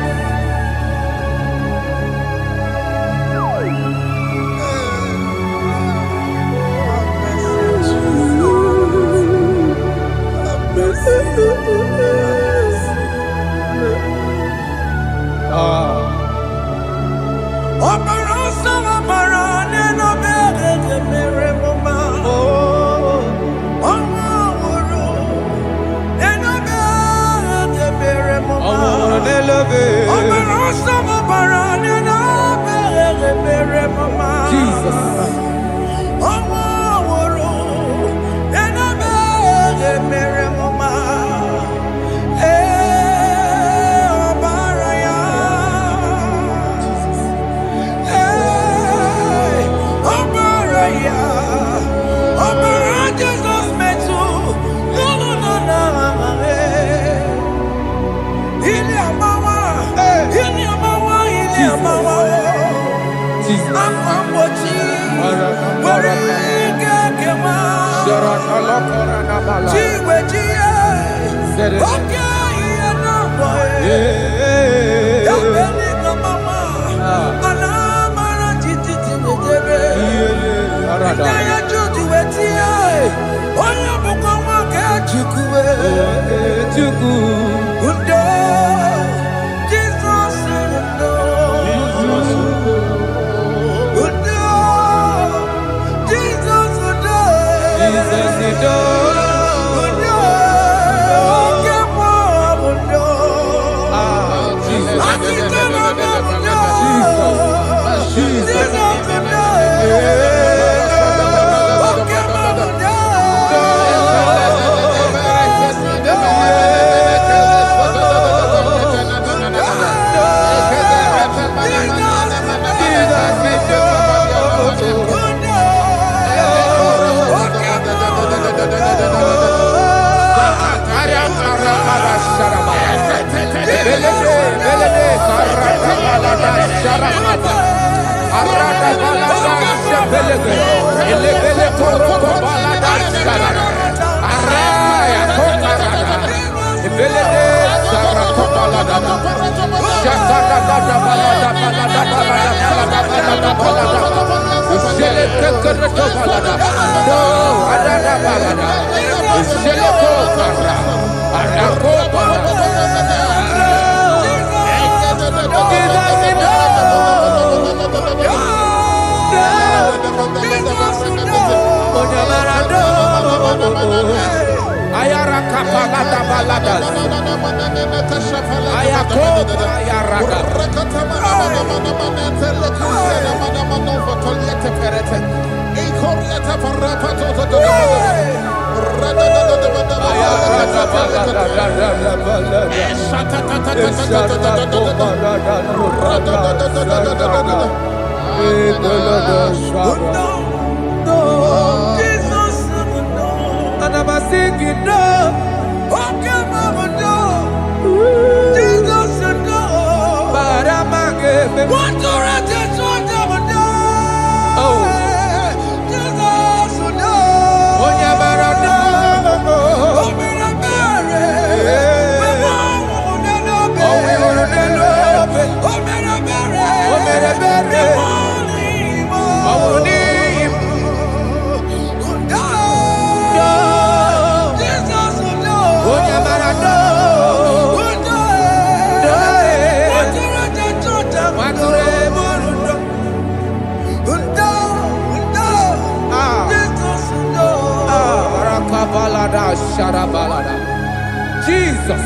Jesus.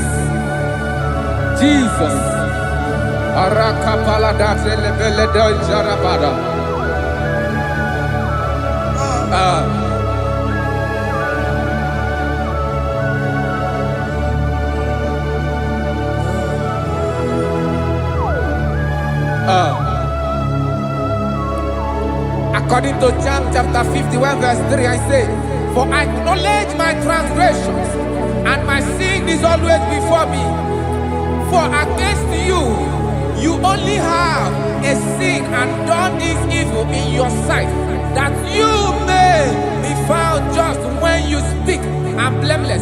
Jesus. Arakapalada zelebeleda jarabada. According to John chapter 51 verse 3, I say, for I acknowledge my transgressions, and my sin is always before me. For against you, you only have a sin and done this evil in your sight, that you may be found just when you speak and blameless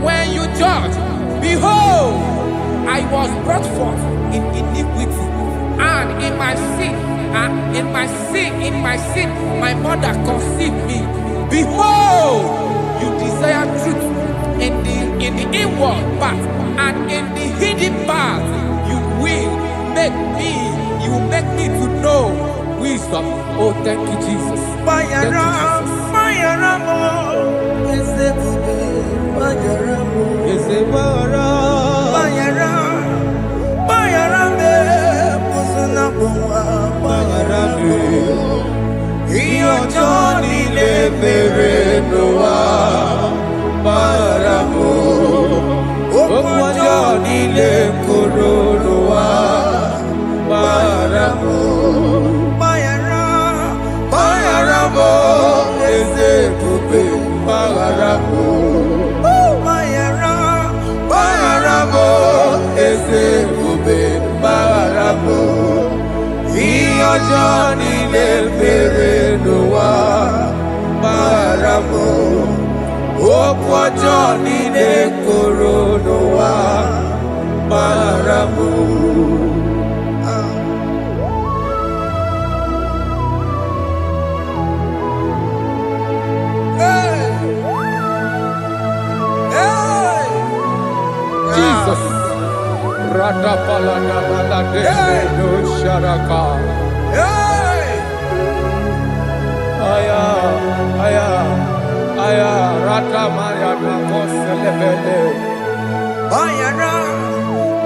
when you judge. Behold, I was brought forth in iniquity, and in my sin, my mother conceived me. Behold, you desire truth in the inward part, and in the hidden part you will make me to know wisdom. Oh, thank you, Jesus. Thank you, Johnny le mere noa baramo okwo Johnny le koro noa baramo. Jesus. Radapalana balade no sharaka. Aya, rata maya na koselebele.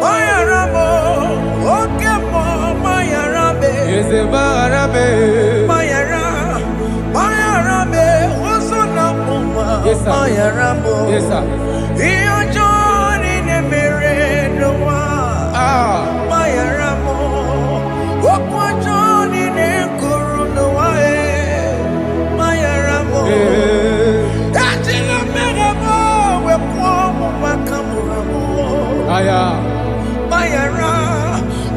Bayara mo, oke mo, bayara be. Eze bayara be. Bayara be, osuna muma. Yes, sir. Bayara mo. Yes, sir. Iyo Johnny ne mere noa. Bayara mo, okwa Johnny ne kuru noa. Bayara mo. Ajila mere mo, we kwa mo makamura mo. Aya.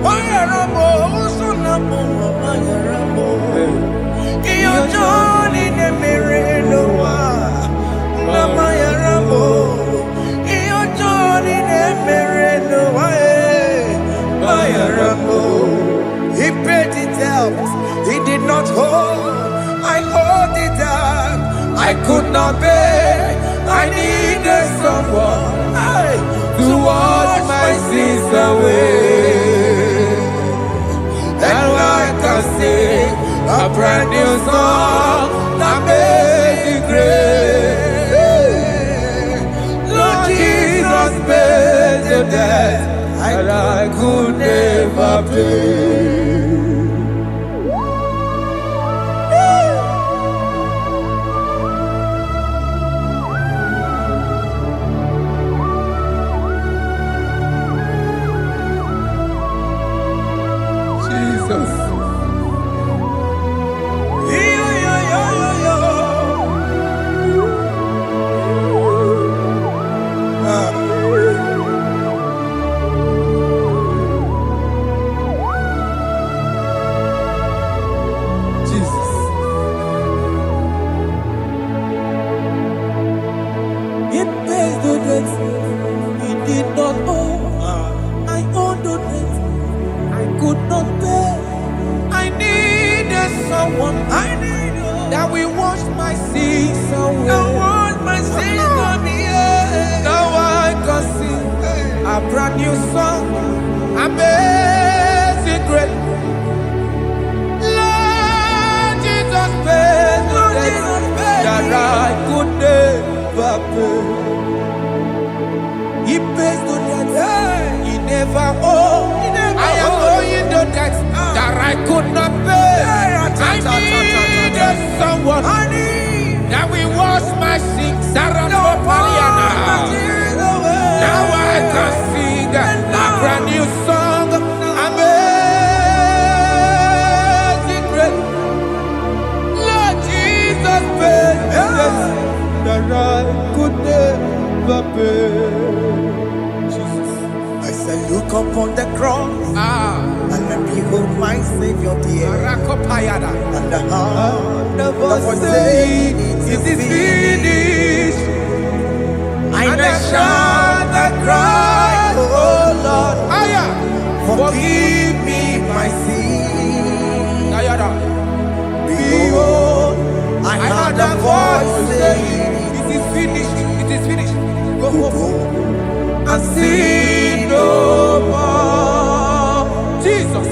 Bayara mo, osuna muma. Bayara mo. Iyo Johnny ne mere noa. Na bayara mo. Iyo Johnny ne mere noa. Bayara mo. He paid it out. He did not hold. I owed it out. I could not pay. I needed someone to wash my sins away. And I can sing a brand new song that made me great. Lord Jesus paid the debt that I could never pay. Jesus. Jesus. It pays the debt he did not owe. I owed the debt I could not pay. I needed someone that will wash my sins away. Now I can sing a brand new song, amazing grace. Lord Jesus paid the debt that I could never pay. He pays the debt he never owed. I am owing the debt that I could not pay. I needed someone that will wash my sins. Now I can sing of your dear. Rakopayada. And the heart of us saying, It is finished. And I shall cry, oh Lord, Aya. forgive me my sin. Ayada. Behold, I heard a voice saying, It is finished. It is finished. go and sin no more. Jesus.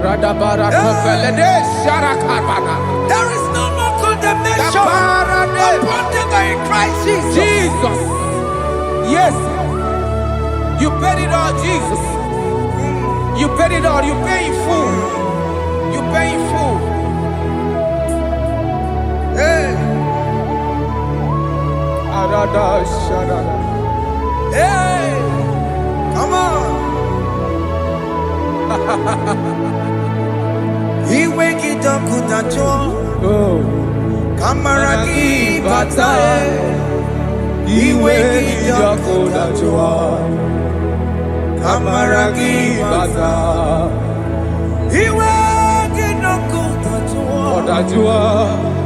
Radabara Kopelede Sharakabana. There is no more condemnation upon them that are in Christ Jesus. Jesus. Yes. You paid it all, Jesus. You paid it all. You pay in full. You pay in full. Hey, Arada Sharada. hey, come on. He wake it up with a joy. Oh. Kamaraki batae. He wake it up with a joy. Kamaraki batae. He wake it up with a joy. Odajua.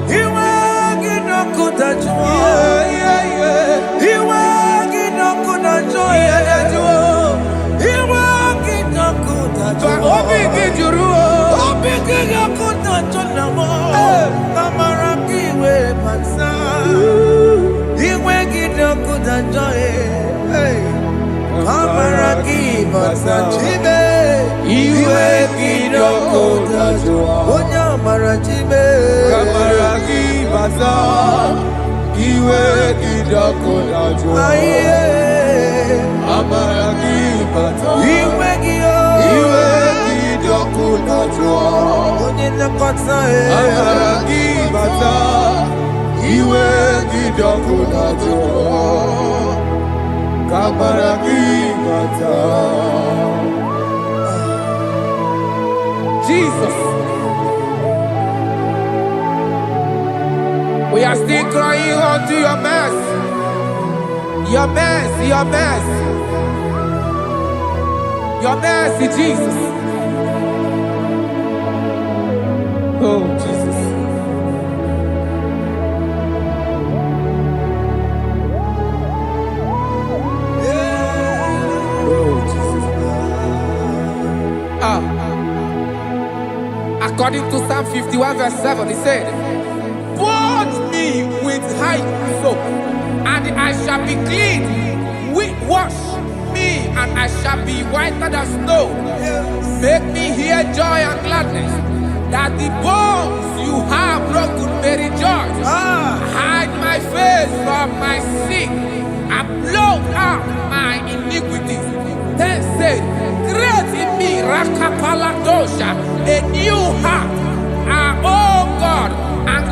He wake it up with a joy. Yeah. He wake it up with a joy. He wake it up with a joy. Obi Gijuru. Obi Gijuru with a joy. Kamaraki we pansa. He wake it up with a joy. Kamaraki pansa chibe. He wake it up with a joy. Onya marachibe. Kamaragi Baza. Iwe Gidakona Joa. Amaragi Baza. Iwe Gidakona Joa. Amaragi Baza. Iwe Gidakona Joa. Kamaragi Baza. Jesus. We are still crying unto your mercy. Your mercy, your mercy. Your mercy, Jesus. Oh, Jesus. Oh, Jesus. According to Psalm 51 verse 7, he said, "Purge me with hyssop, soap, and I shall be clean. Wash me, and I shall be whiter than snow. Make me hear joy and gladness, that the bones you have broken may rejoice. Hide my face from my sin, and blot out my iniquities. Then said, create in me Rakapaladosha, a new heart, oh God, and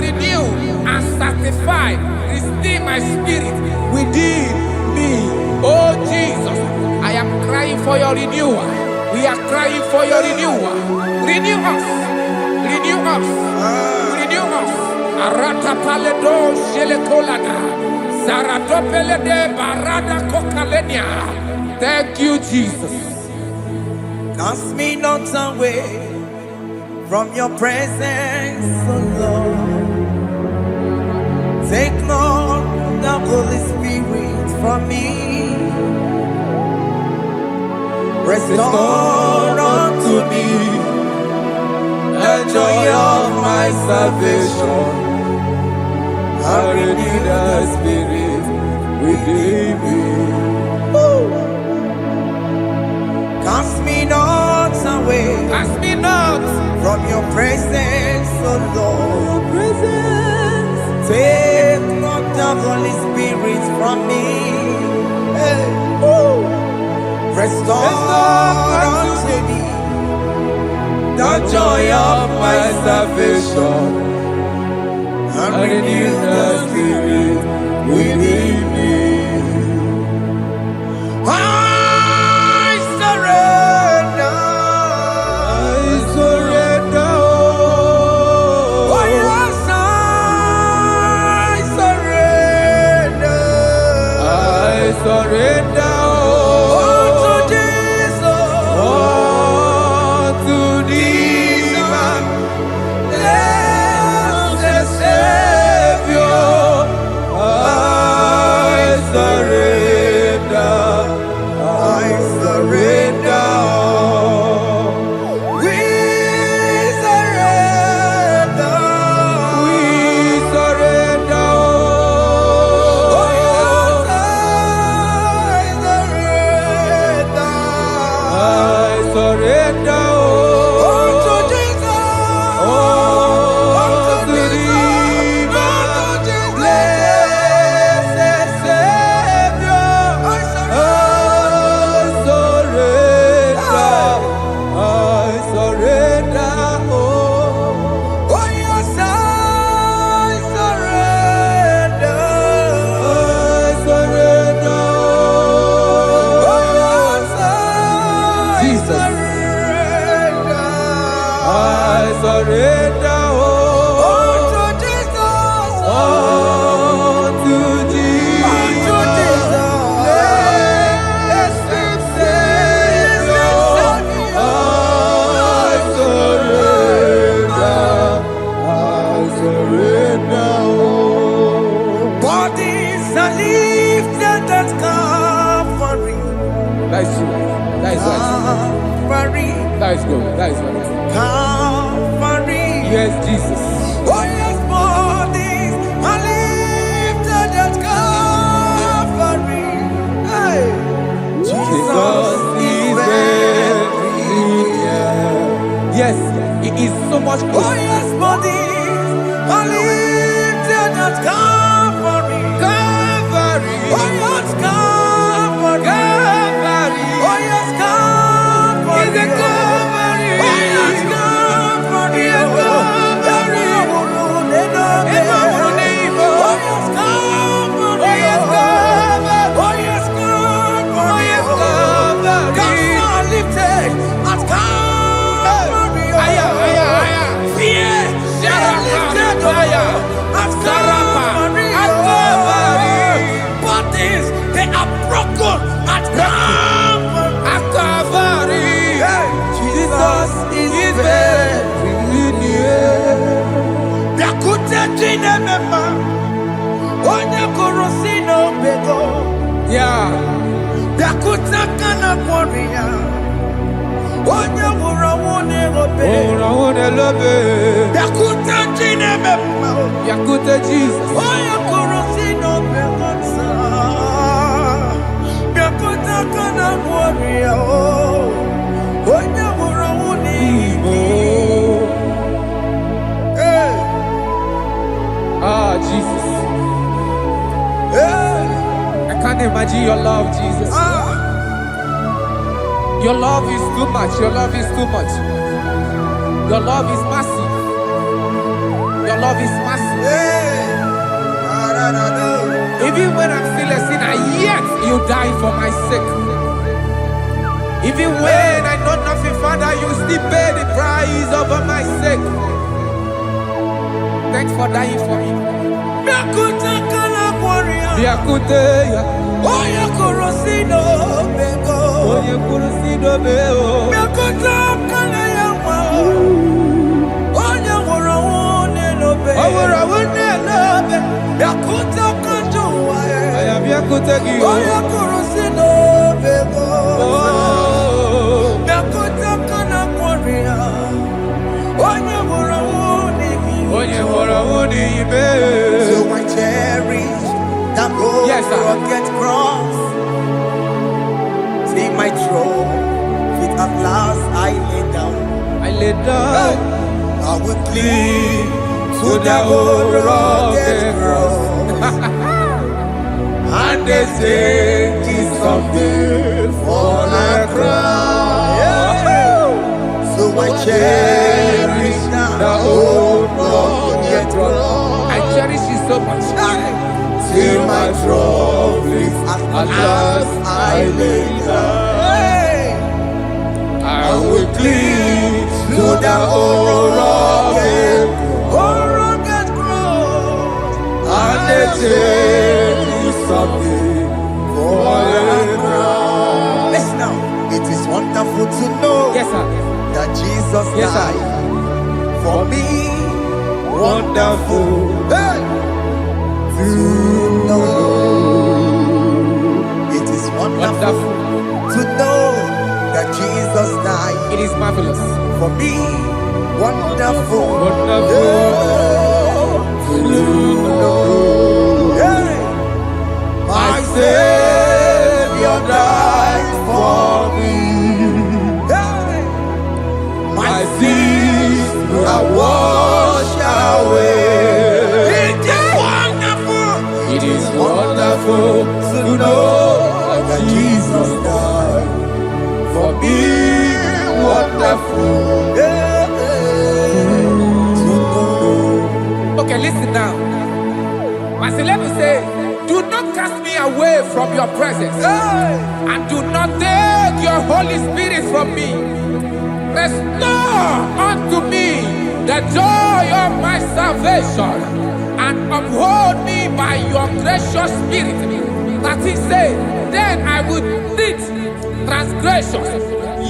renew, and sanctify, restore my spirit within me." Oh Jesus, I am crying for your renewal. We are crying for your renewal. Renew us, renew us, renew us. Arata paledo shelekolada, zaratopelede barada kokalenia. Thank you, Jesus. Cast me not away from your presence, oh Lord. Take not the Holy Spirit from me. Restore unto me the joy of my salvation, and renew the spirit within me. Cast me not away, Cast me not from your presence, oh Lord. Take not the Holy Spirit from me. Hey. Restore unto me the joy of my salvation, and renew the spirit within me. I surrender. Oh yes, I surrender. surrender. Unto Jesus. Unto thee, my blessed Savior, I surrender. I surrender. We surrender. We surrender. Oh, yes, I surrender. I surrender. Unto Jesus. Unto thee, my blessed Savior, I surrender. Oh, yes, I surrender. Jesus. Surrender. I surrender. Unto Jesus. Unto thee, Unto Jesus. blessed Savior, I surrender. Bodies are lifted at Calvary. That is true. That is right. Calvary. That is good. That is right. Calvary. Yes, Jesus. Oh, yes, bodies are lifted at Calvary. Hey. Jesus is very near. Yes, it is so much Oh, closer. yes, bodies are lifted at Calvary. Calvary. Oh, yes, Calvary. Calvary. Oh, yes, Calvary. Is a Calvary. Oh, yes, Calvary. Is a Calvary. Oh, yes, Calvary. Oh, yes, Calvary. Oh, yes, Calvary. Oh, yes, Calvary. Oh, yes, Calvary. Gods are lifted at Calvary. Aya, aya, aya. Fear is lifted at Calvary. At Calvary. Bodies, they are broken at Calvary. At Calvary. Jesus is very near. Biakute chinemema, onye kụrụ si n'obego. Yeah. Biakute kana kwọrị ya, onye nwụrụ ọnwụ n'erobe. Oh, I love it. Biakute chinemema, Yakute Jesus. onye kụrụ si n'obego nsa. Biakute kana kwọrị ya, onye nwụrụ ọnwụ n'igwe. Hey, Ah, Jesus. hey, I can't imagine your love, Jesus. ah. Your love is too much. Your love is too much. Your love is massive. Your love is massive. Hey, Even when I'm still a sinner, yet you died for my sake. Even when I know nothing, Father, you still pay the price over my sake. Thanks for dying for me. Biakute kana kwọrị ya, Biakute ya. onye kụrụ si n'obego. Onye kwuru si dobe o. Biakute kana ya nwa, onye nwụrụ ọnwụ n'elobe. O nwere ọnwụ n'elobe. Biakute kanja ụwa ya, Aya biakute gị o. onye kụrụ si n'obego. Oh. Biakute kana kwọrị ya, onye nwụrụ ọnwụ n'ime. Onye nwụrụ ọnwụ n'ime. So I cherish that Yes, sir. rugged cross. See my throne, feet at last I lay down. I lay down I will cling to the old rugged cross. And they say this someday for a crown. So I cherish The old rugged cross. I cherish you so much. Till my trophies at last I lay down. I will cling to the old rugged cross. and they take me something for wonderful to know that Jesus died it is marvelous for me. Wonderful, wonderful to know. Hey. My Savior died for me. Hey. My sins are washed away. It is wonderful to know that Jesus died for me. Wonderful to know. okay listen now Verse 11 says do not cast me away from your presence and do not take your Holy Spirit from me. Restore unto me the joy of my salvation and uphold me by your gracious spirit. That he said, then I would teach transgressions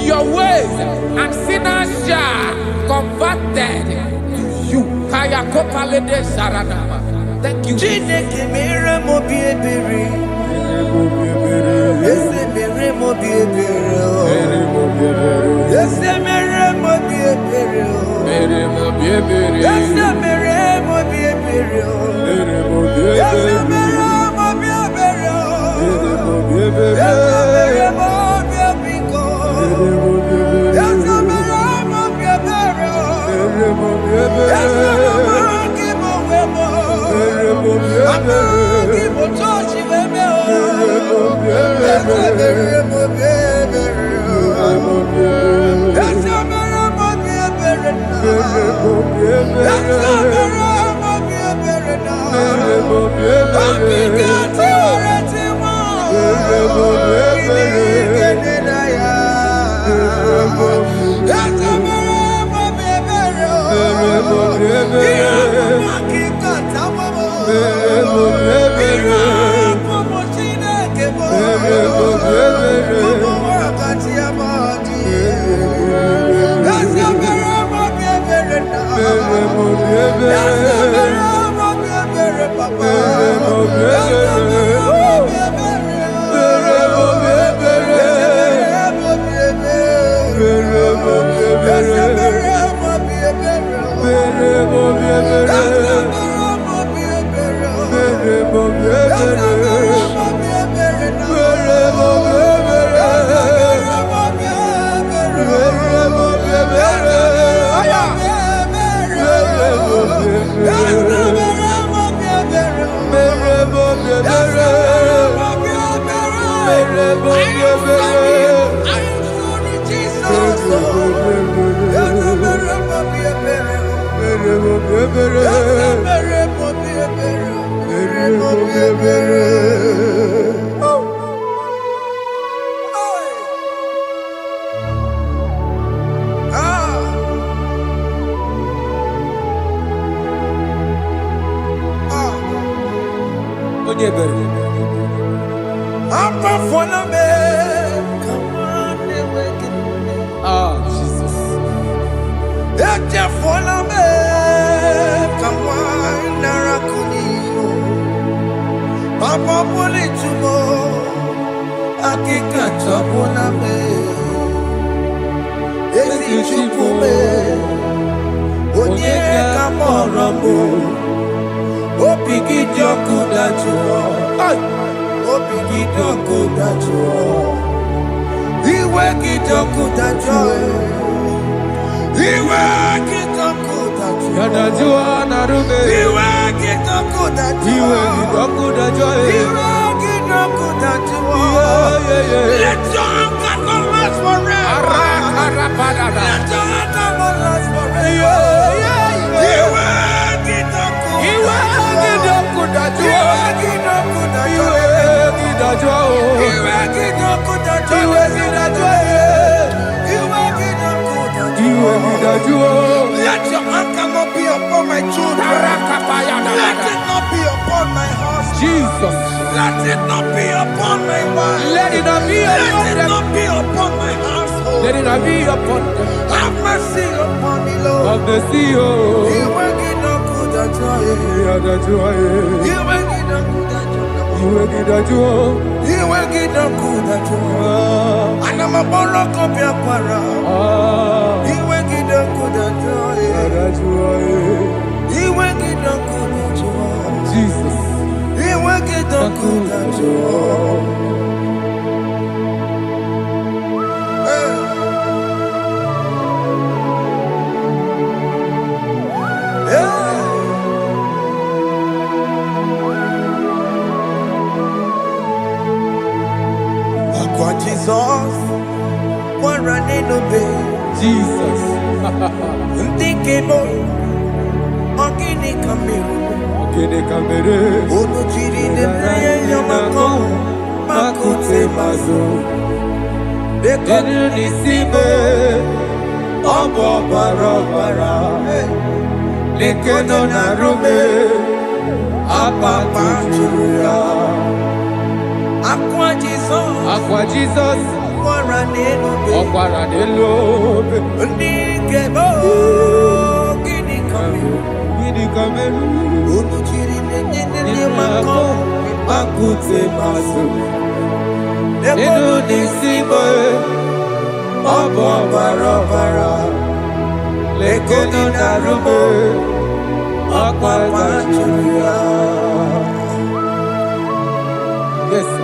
your ways and sinners shall converted to you. Kaya kopalede sharanama. Thank you. Chineke mere mo bi ebere. Ese mere mo bi ebere. Ese mere mo bi ebere. Ese mere mo bi ebere. Ese mere mo bi ebere. Ese mere mo bi ebiko. Ese mere mo bi ebere. Ese mere ki mo wemo. Ama ki mo touch wemo. Ese mere mo bi ebere. Ese mere mo bi ebere na. Ese mere mo bi ebere na. Abi gati oreti mo. Ili gene na ya. Ese mere mo bi ebere. Iya mo ki kata mo. Iya mo Chineke mo. Mo wakati ya madi. Ese mere mo bi ebere na. Ese mere mo bi ebere papa. Ese mere mo bi ebere. Ese mere mo bi ebere. Ese mere mo bi ebere. Ese mere mo bi ebere. Jesus. Papa poli tumo, akika chapona me, esi chupume, onye kamoramo, opiki joku dachuo, opiki joku dachuo, iwe ki joku dachuo, iwe ki joku dachuo, Yadajua narume. iwe ki joku dachuo, Iwe kidoku dajoe. Let your anger not last forever. Let your anger not last forever. Iwe kidoku dajoe. Let your anger not be upon my children. Let it not be upon my husband. Jesus. Let it not be upon my wife. Let it not be Let upon it them. not be upon my household. Let it not be upon them. Have mercy upon me, Lord. Of the CEO. You work it no good at all. You work it no good at all. Iwe gidajo. Iwe gidakudajo. Anama bolo kopia kwara. Iwe gidakudajo. Iwe gidakudajo. Jesus. Iwe gidakudajo. Jesus, one running obey. Jesus. Ndikebo, ogini kamero. Ogini kamere. Ono chiri nene yamako, makute mazo. Dekonu nisibe, obo barabara. Lekeno narume, apa tuya. Aqua Jesus, Okwara nelobe, Ndikebo, ogini kamero. Gini kamere. Ono chiri nene yamako, Makute maso. Dekonu nisibe, obo barabara. Lekeno narume, apa tuya. Yes, sir.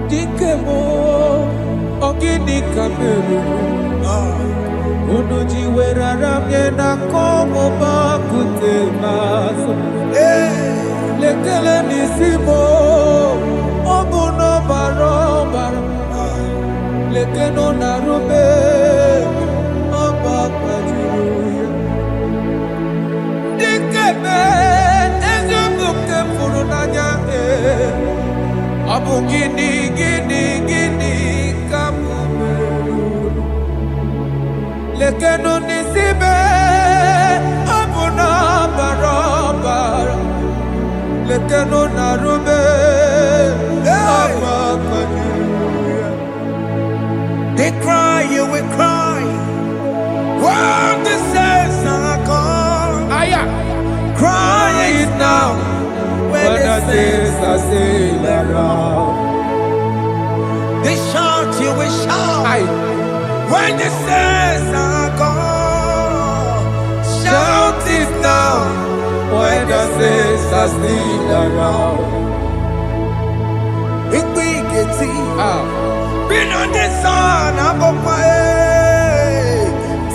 Dikemo, ogini kamero. Unuji werara mjena komo bakute maso. Lekele nisimo, obuno barobara. Lekeno narube, oba kwajuruya. Dikeme, ezobuke furunanya. Abu gini kamumeru. Lekeno nisibe, abu na barabara. Lekeno narube, aba kajuya. They cry, you will cry. When the saints are gone, cry it now. When the saints are still around, they shout, you will shout. When the saints are gone, shout it now. when the saints are still around. Been on the sun, I'm on my head.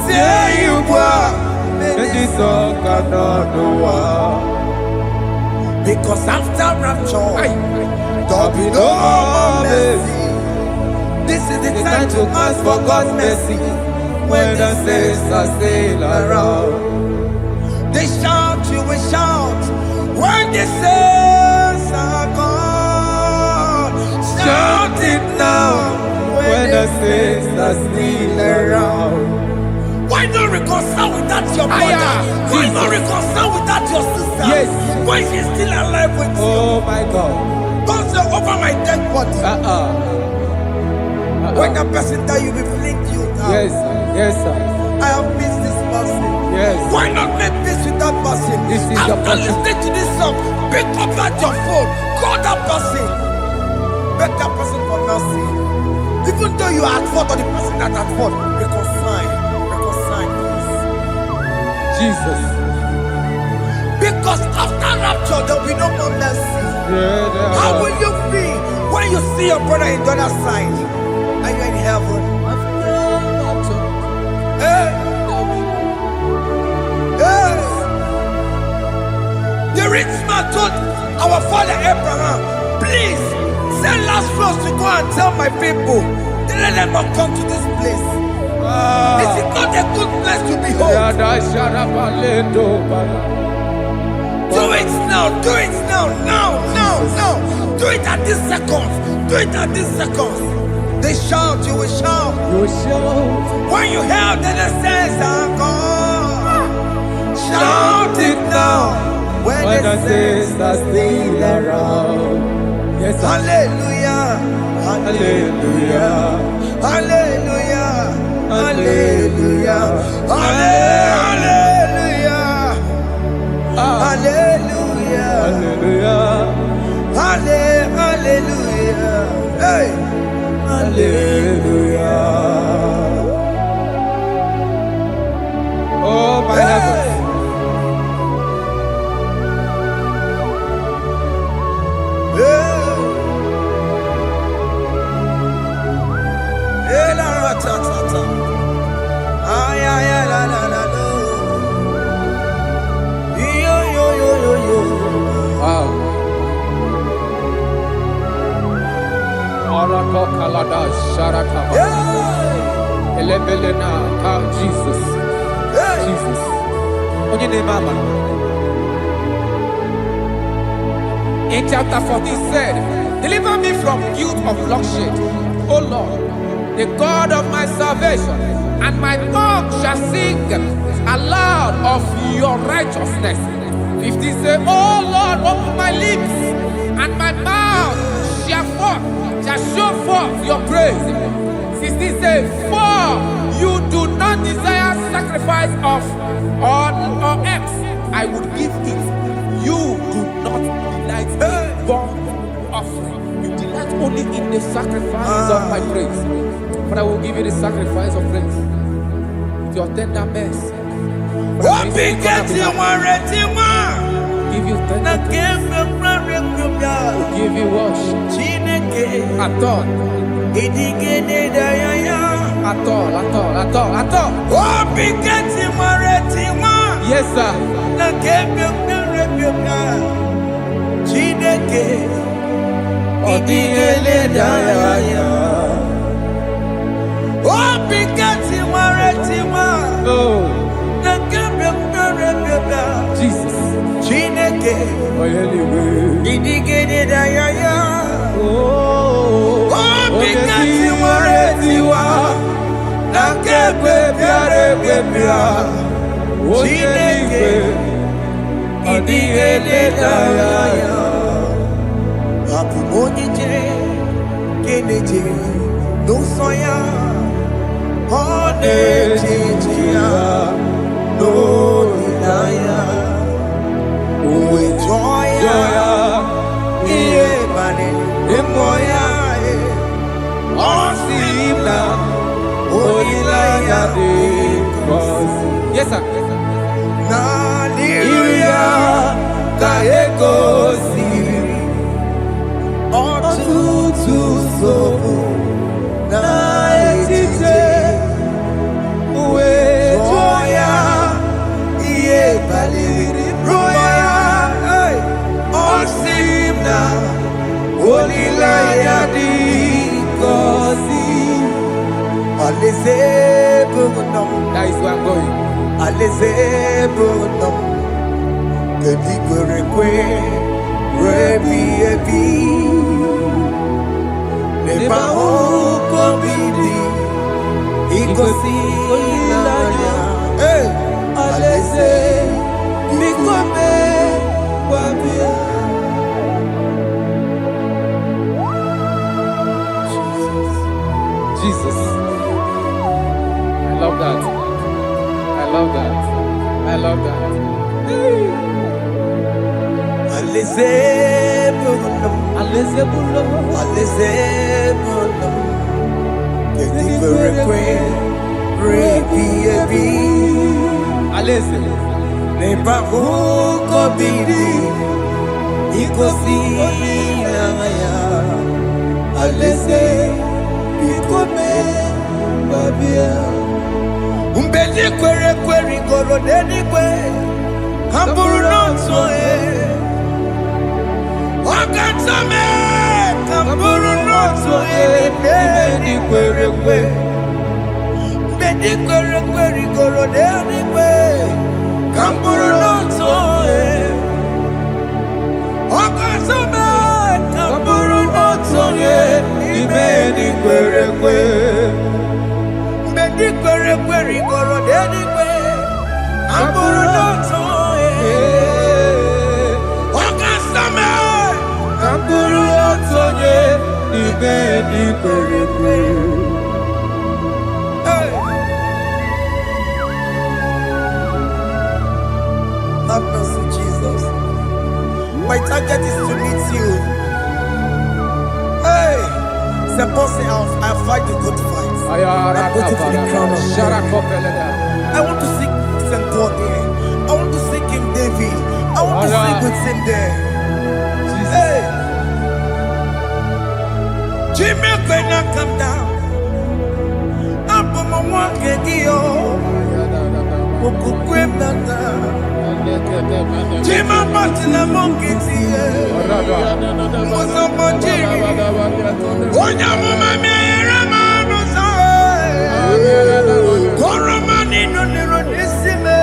Say you were, And the song cannot go on. because after rapture, There'll be no more mercy. this is the It's time to ask for God's mercy. when the saints are still around. They shout, you will shout. When the saints are gone, shout it now. When the saints are still around. Why not reconcile with that your brother? Why not reconcile with that your sister? Yes. When she's still alive with you? Oh my God. Don't say over my dead body. When the person that you will fling you down. Yes, sir. Yes, sir. I have missed this person. Yes. Why not make peace with that person? This is the After person. listening to this song, pick up that your phone, call that person, beg that person for mercy. Even though you are at fault or the person that at fault, reconcile, please. Jesus. Because after rapture, there will be no more mercy. Yeah, How will you feel when you see your brother in the other side? Are you in heaven? Hey. Hey. The rich man told our father Abraham, please send Lazarus to go and tell my people, let them not come to this place. This is not a good place to behold. Do it now, do it now, now. Do it at this second. Do it at this second. They shout, you will shout. You shout. When you hear that the saints are gone, shout it now. When the saints are still around. Yes, sir. Hallelujah. Hallelujah. Hallelujah. Hallelujah. Hallelujah. Hallelujah. Hallelujah. Hallelujah. Hey. Hallelujah. Oh, my heavens. Wow. Arako kalada sharakaba. Elebelena ka Jesus. Jesus. Onye name mama. In chapter 14 said, deliver me from guilt of bloodshed, O Lord, the God of my salvation, and my tongue shall sing aloud of your righteousness. 15 say, O Lord, open my lips, and my mouth shall show forth your praise. 16 say, for you do not desire sacrifice of or X, I would give it. You do not delight in burnt offering. You delight only in the sacrifice of my praise. But I will give you the sacrifice of praise. With your tender mercy. Give you tender praise. Will give you worship. At all. At all. Yes, sir. Jesus. Yes, sir. That is where I'm going. Jesus. I love that. I love that. I love that. Umbeli kwere kwere goro denigwe Kamburu nonso Wakatame Kamburu nonso Bedi kwere kwere Bedi kwere kwere goro denigwe Kamburu nonso Wakatame Kamburu nonso Bedi kwere kwere n'eluigwe mgbe ndị kwere ekwe rigoro n'eluigwe abụrụ n'otu ọ ga-asa m ka m bụrụ otu onye n'ime ndị kwere ekwe. Have mercy, Jesus. My target is to meet you. Hey, c'est pensé I fight the good fight. I'm waiting for the crown of glory. I want to seek St. God there. I want to seek King David. I want to seek with him there. Hey, Jimmy, when I come down, I'm on my walk again. Jima Martina Monkey, was a Monjiri. Onya Mama Ramanosa, Koramani no Neronissime,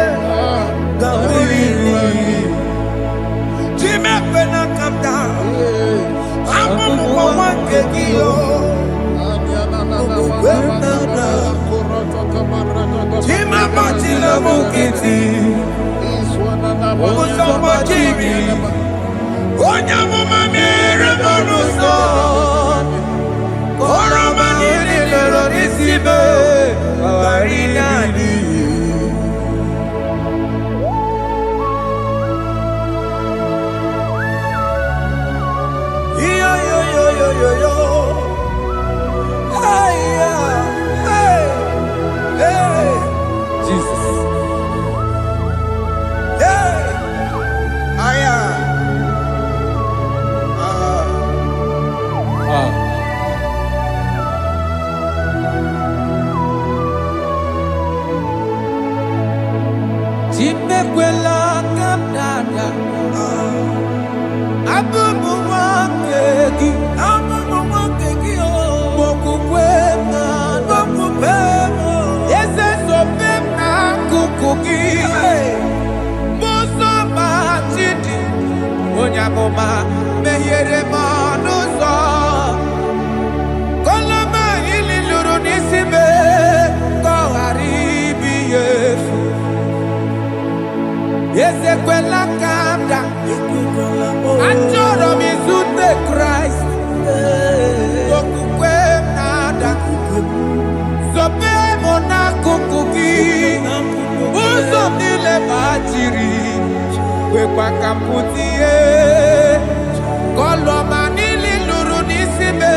Jimmy, when I come down, I'm on one kegio. Jima Martina Monkey. Onya mama mere bonuso Koroma nili lero nisibe Awarinani Yo yo yo yo yo yo Hey hey hey Jesus. Jimekwela kapdada Abubu wakegi o Mokukwe na Mokupemo Yese sopem na kukuki Muso machidi Onyamoma mehiere manuzo Koloma ili luru nisibe Koharibi yefu Ezekwela kamda Achoro mizute Christ Kokukwe nada Sope mona kukuki Uzo nile bachiri Wekwa kamputie Koloma nili luru nisibe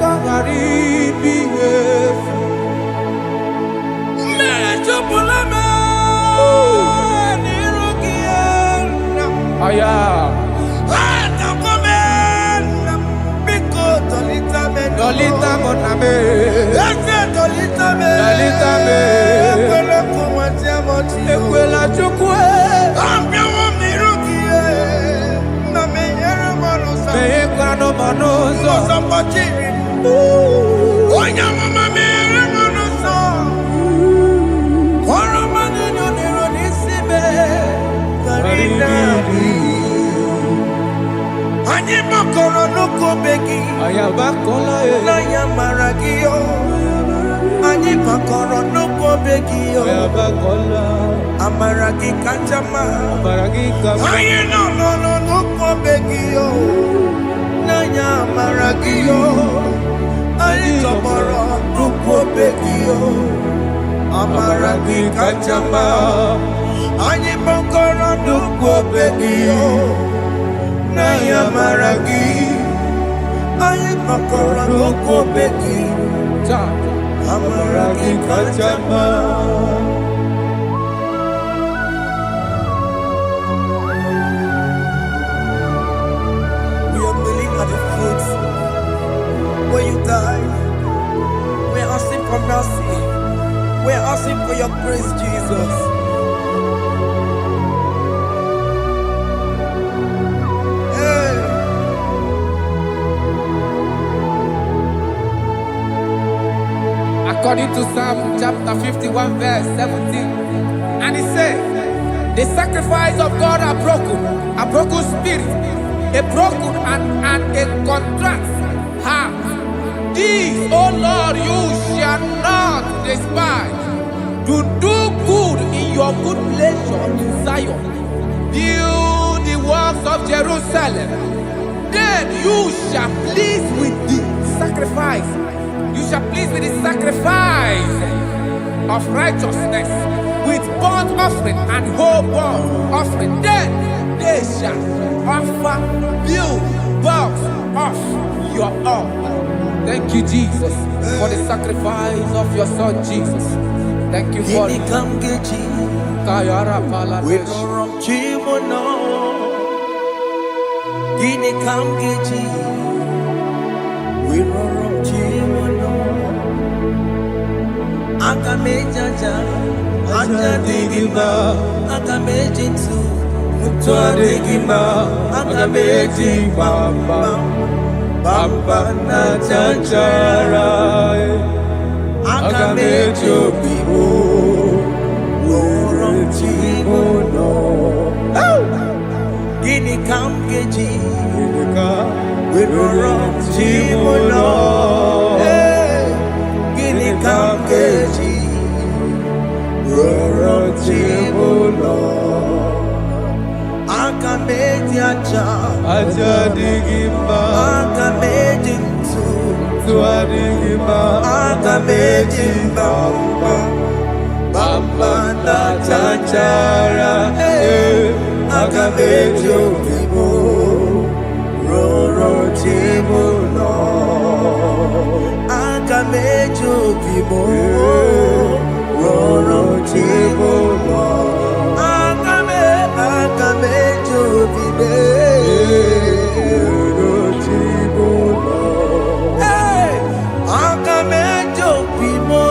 Kogaribi yefu Mechopulame Aya. Dolita moname. Dolita me. Ekwela chukwe. Ambia mirukie. Na meyere manosa. Meyekwano manosa. Mosambachiri. Onya mama meyere manosa. Koromani noniro nisibe. Anyị makọrọ n'ụkwụ begi n'anya mara gị o. Anyị makọrọ n'ụkwụ begi o. Amara gị kacha mma. Anyị nọ n'ụkwụ begi o. N'anya mara gị o. Anyị tọgbọrọ n'ụkwụ begi o. Amara gị kacha mma. Anyị makọrọ n'ụkwụ begi o. N'anya mara gị. Anyị makọrọ n'ụkwụ begi. Amara gị kacha mma. We are kneeling at the foot where you died. We are asking for mercy. We are asking for your grace, Jesus. According to Psalm chapter 51 verse 17. And he said, the sacrifice of God are broken spirit, a broken and a contrite heart. These, O Lord, you shall not despise. To do good in your good pleasure in Zion. Build the works of Jerusalem. Then you shall please with the sacrifice. You shall please with the sacrifice of righteousness, with burnt offering and whole burnt offering. Then they shall offer build works of your own. Thank you, Jesus, for the sacrifice of your Son, Jesus. Thank you for it. Kayara Paladesh. We don't run Chimono. Guinea Kamgeji. We don't run Chimono. Akamejaja. Ajadigima. Akamejinsu. Mutuadigima. Akameji Bamba. Bamba na chanchara. Akamejo bibo. Guinea Kamgeji, we run Chimono. Guinea Kamgeji, we run Chimono. Akamediacha, Ajadigima, Akamedintu, Tuadigima, Akamedimba. Bamba na chanchara, Akamejo bibo, roro chimuno. Akamejo bibo, roro chimuno. Akamejo bibe, roro chimuno. Akamejo bibo.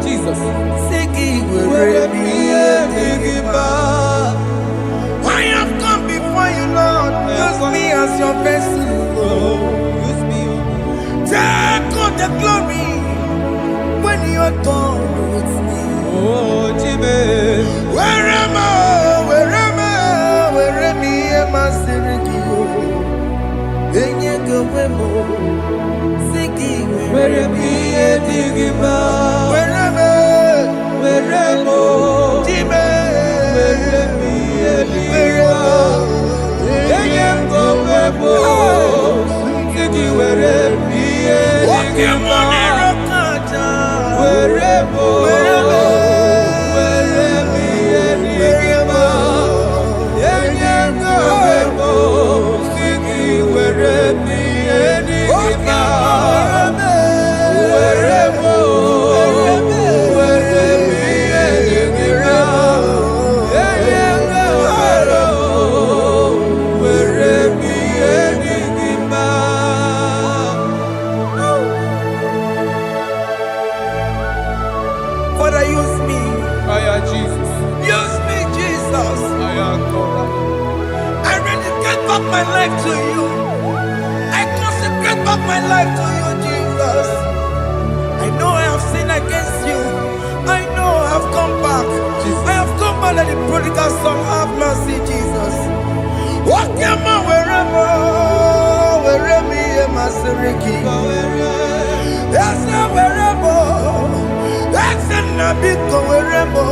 Jesus. I have come before you, Lord. Use me as your vessel, Lord. Use me. Take all the glory when you are done with me. Oh, Jimmy. Where am I? Where am I? Maserigio. Enye gowemo. Siki Where am I? Digima. Where am I? Where am I? Jimmy. Where am I? Enye gowemo. Siki where am I? Digima. Where am I? Where am I? life to you. I consecrate back my life to you, Jesus. I know I have sinned against you. I know I have come back. I have come back like the prodigal son. Have mercy, Jesus. What am I wherever? Where me and my Siriki? Yes, wherever. That's a nabiko wherever.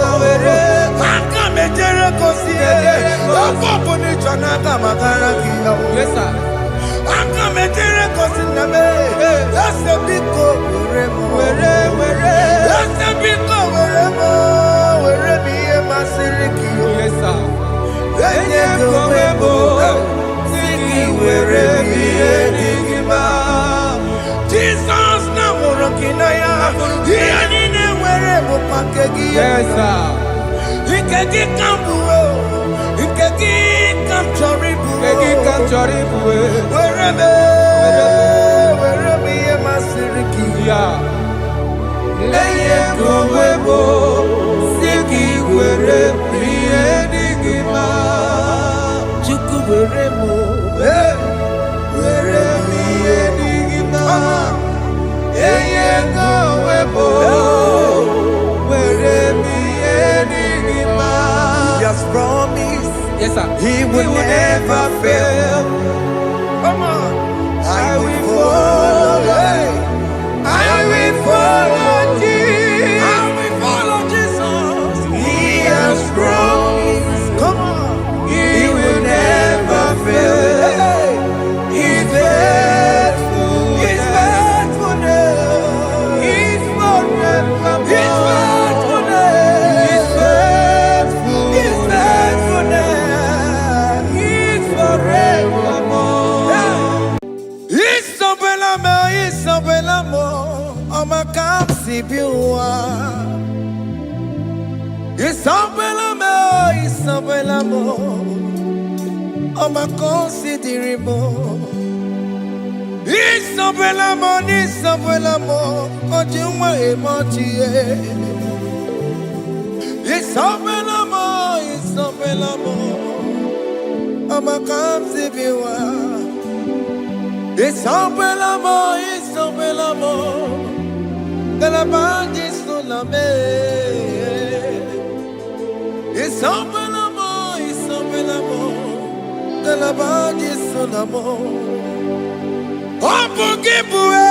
I come and Jericho see. Yes, sir. I come and Jericho see. That's a big go wherever. That's a big go wherever. Where me and my Siriki? Yes, sir. Jesus na morokinaya yani wherever pakegi. Yes, sir. Ikegi kambuo, ikegi kamchoribu, Kegi kamchoribu. wherever ye masiriki. Yeah. Eye kowebo, siki wherever ye digima. Chuku wherever, wherever ye digima. Eye kowebo, wherever ye digima. He has promised. Yes, sir. He will never fail. Come on. I will follow. I will follow Jesus. I will follow Jesus. He has promised. Come on. He will never fail. He's faithful. He's faithfulness. He's forever. He's faithfulness. He's faithful. He's faithfulness. He's forevermore. Isabelamo, I'ma come see you. Isabelamo, I'ma consider him. Isabelamo, Ojuma emotie. Isabelamo, I'ma come see you. Isabelamo, de la bande solame. Isabelamo, de la bande solamo. Opugibue,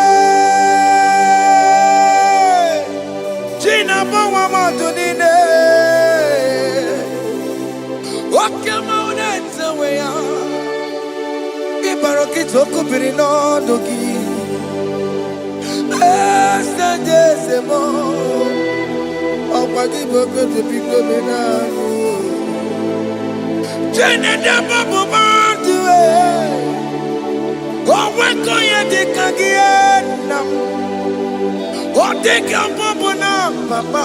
Gina Bawa Madunine. Okamauneta wea. Ibarokitoku birino dogi. Estendezemo, Opagi Boko to Picominano. Jenna Babu Mantue, Owakoya de Kagiana, Oteka Popona, Papa,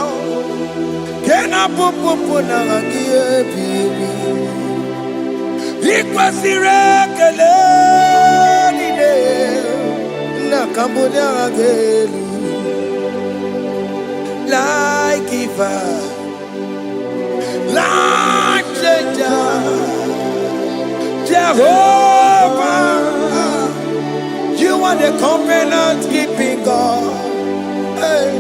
Kena Popona, baby. Ikwasire Cambodia agelu like giver, like changer, Jehovah. You are the covenant keeping God, hey,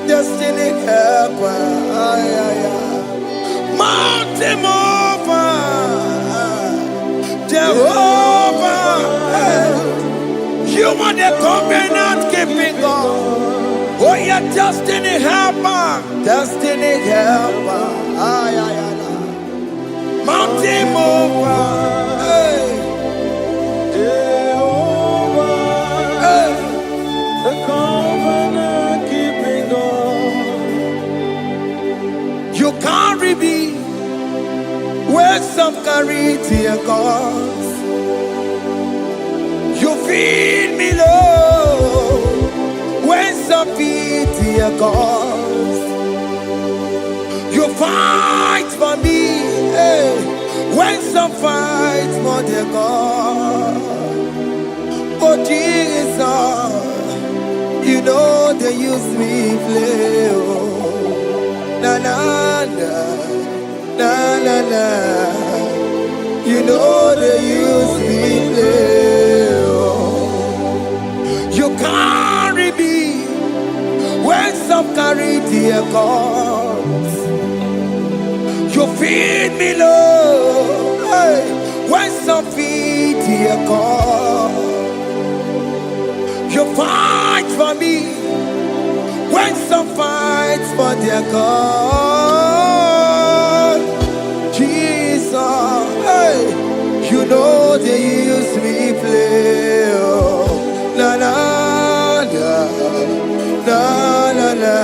destiny helper, mountain mover, Jehovah. Hey. You are the covenant keeping God. Oh, your destiny helper. Destiny helper. Mountain mover. Hey. Jehovah. Hey. The covenant keeping God. You carry me where some carry tear gods. You feed me low when some feed your cause. You fight for me, hey, when some fight for their God. Oh Jesus, you know they use me play. Oh, na na na, na na na. You know they use me. dear God. You feed me, Lord, hey, when some feed, dear God. You fight for me when some fights for their God. Jesus, hey, you know they use me play. Oh, na na na na na na.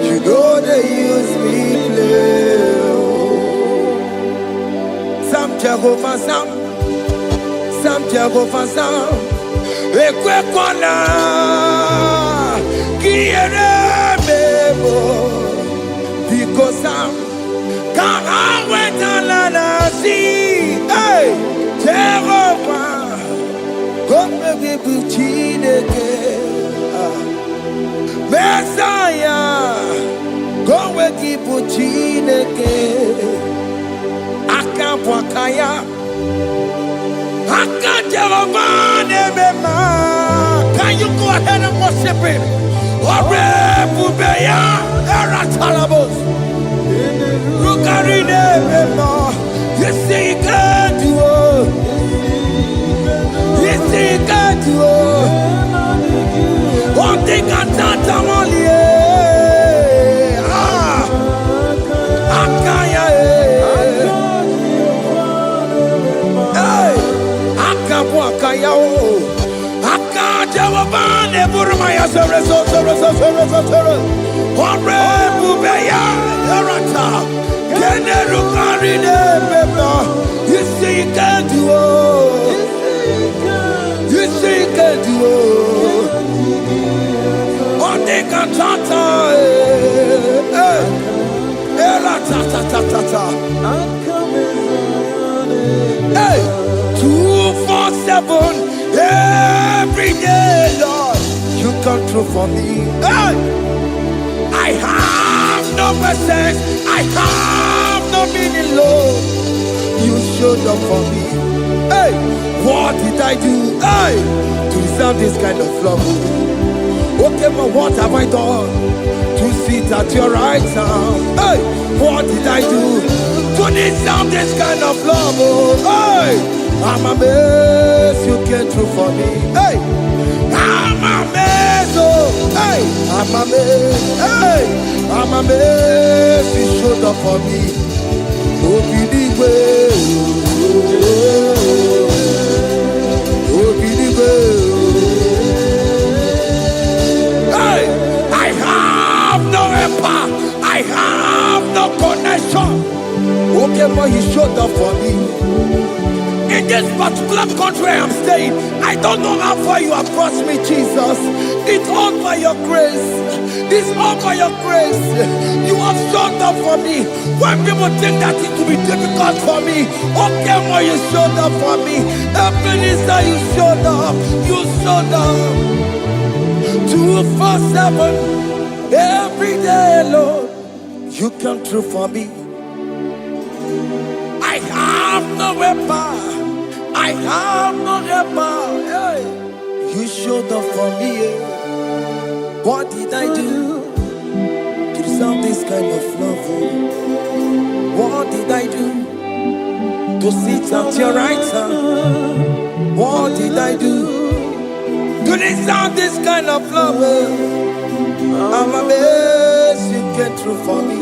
You know they use me play. Oh. Some Jehovah, some Jehovah, some. Ekwekwana kiere mebo because I'm can't wait to see. Hey, Jehovah, come me buchineke. Messiah, come me buchineke. Akapwakaya. Can you go ahead and worship him? You see, you can do it. You see, you can do it. One thing I can't only. You see, you can do it. You see, you can do it. On the cantata, hey, 247 every day, Lord. You come through for me. Hey, I have no message. I have no meaning, Lord. You showed up for me. Hey, what did I do? Hey, to deserve this kind of love? Okay, but what have I done to sit at your right hand? Hey, what did I do to deserve this kind of love? Oh, hey, I'm amazed you came through for me. Hey, I'm amazed. Oh, hey, I'm amazed. Hey, I'm amazed you showed up for me. Oh, believe it. Oh, believe it. I have no empire. I have no connection. Okay, but he showed up for me. In this particular country I'm staying, I don't know how far you have brought me, Jesus. It's all by your grace. It's all by your grace. You have showed up for me. When people think that it will be difficult for me, okay, but you showed up for me. Ebenezer, you showed up. You showed up. 247 every day, Lord. You come through for me. I have no weapon. I have no weapon. Hey. You showed up for me. What did I do to deserve this kind of love? What did I do to sit at your right hand? What did I do to deserve this kind of love? I'm amazed you came through for me.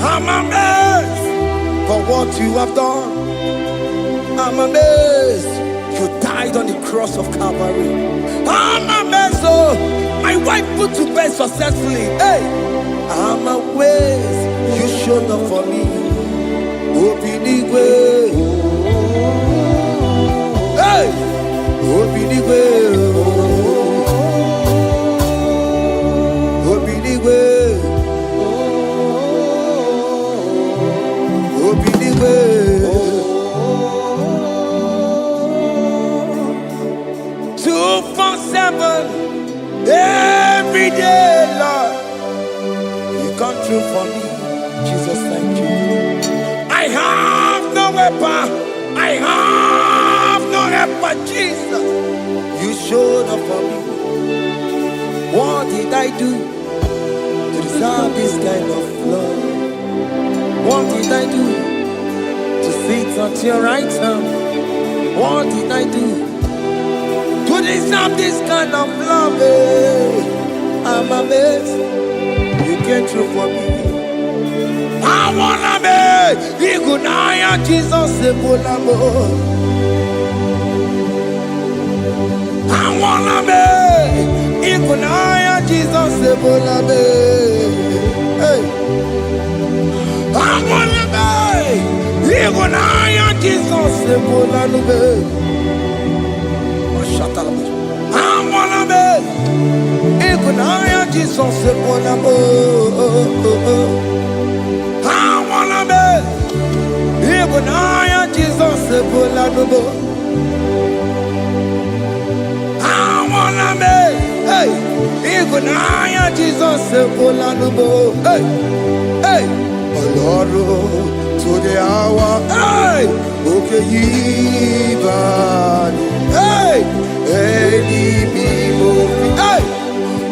I'm amazed for what you have done. I'm amazed you died on the cross of Calvary. I'm amazed, oh, my wife put to bed successfully. Hey, I'm amazed you showed up for me. Open the way. Hey, open the way. Open the way. Open the way. 247 every day, Lord. You come through for me, Jesus. Thank you. I have no weapon. I have no weapon, Jesus. You showed up for me. What did I do to deserve this kind of love? What did I do to sit at your right hand? What did I do to deserve this kind of love? I'm amazed you came through for me. I wanna be Igunaya Jesus Sebulamo. I wanna be Igunaya Jesus Sebulame. Hey. I wanna be Igunaya Jesus Sebulame. Shut up. I wanna be Igunaya Jesus Sebulamo. I wanna be Igunaya Jesus Sebulamo. I wanna be hey Igunaya Jesus Sebulamo. Hey hey Lord to the hour hey okay even hey any people hey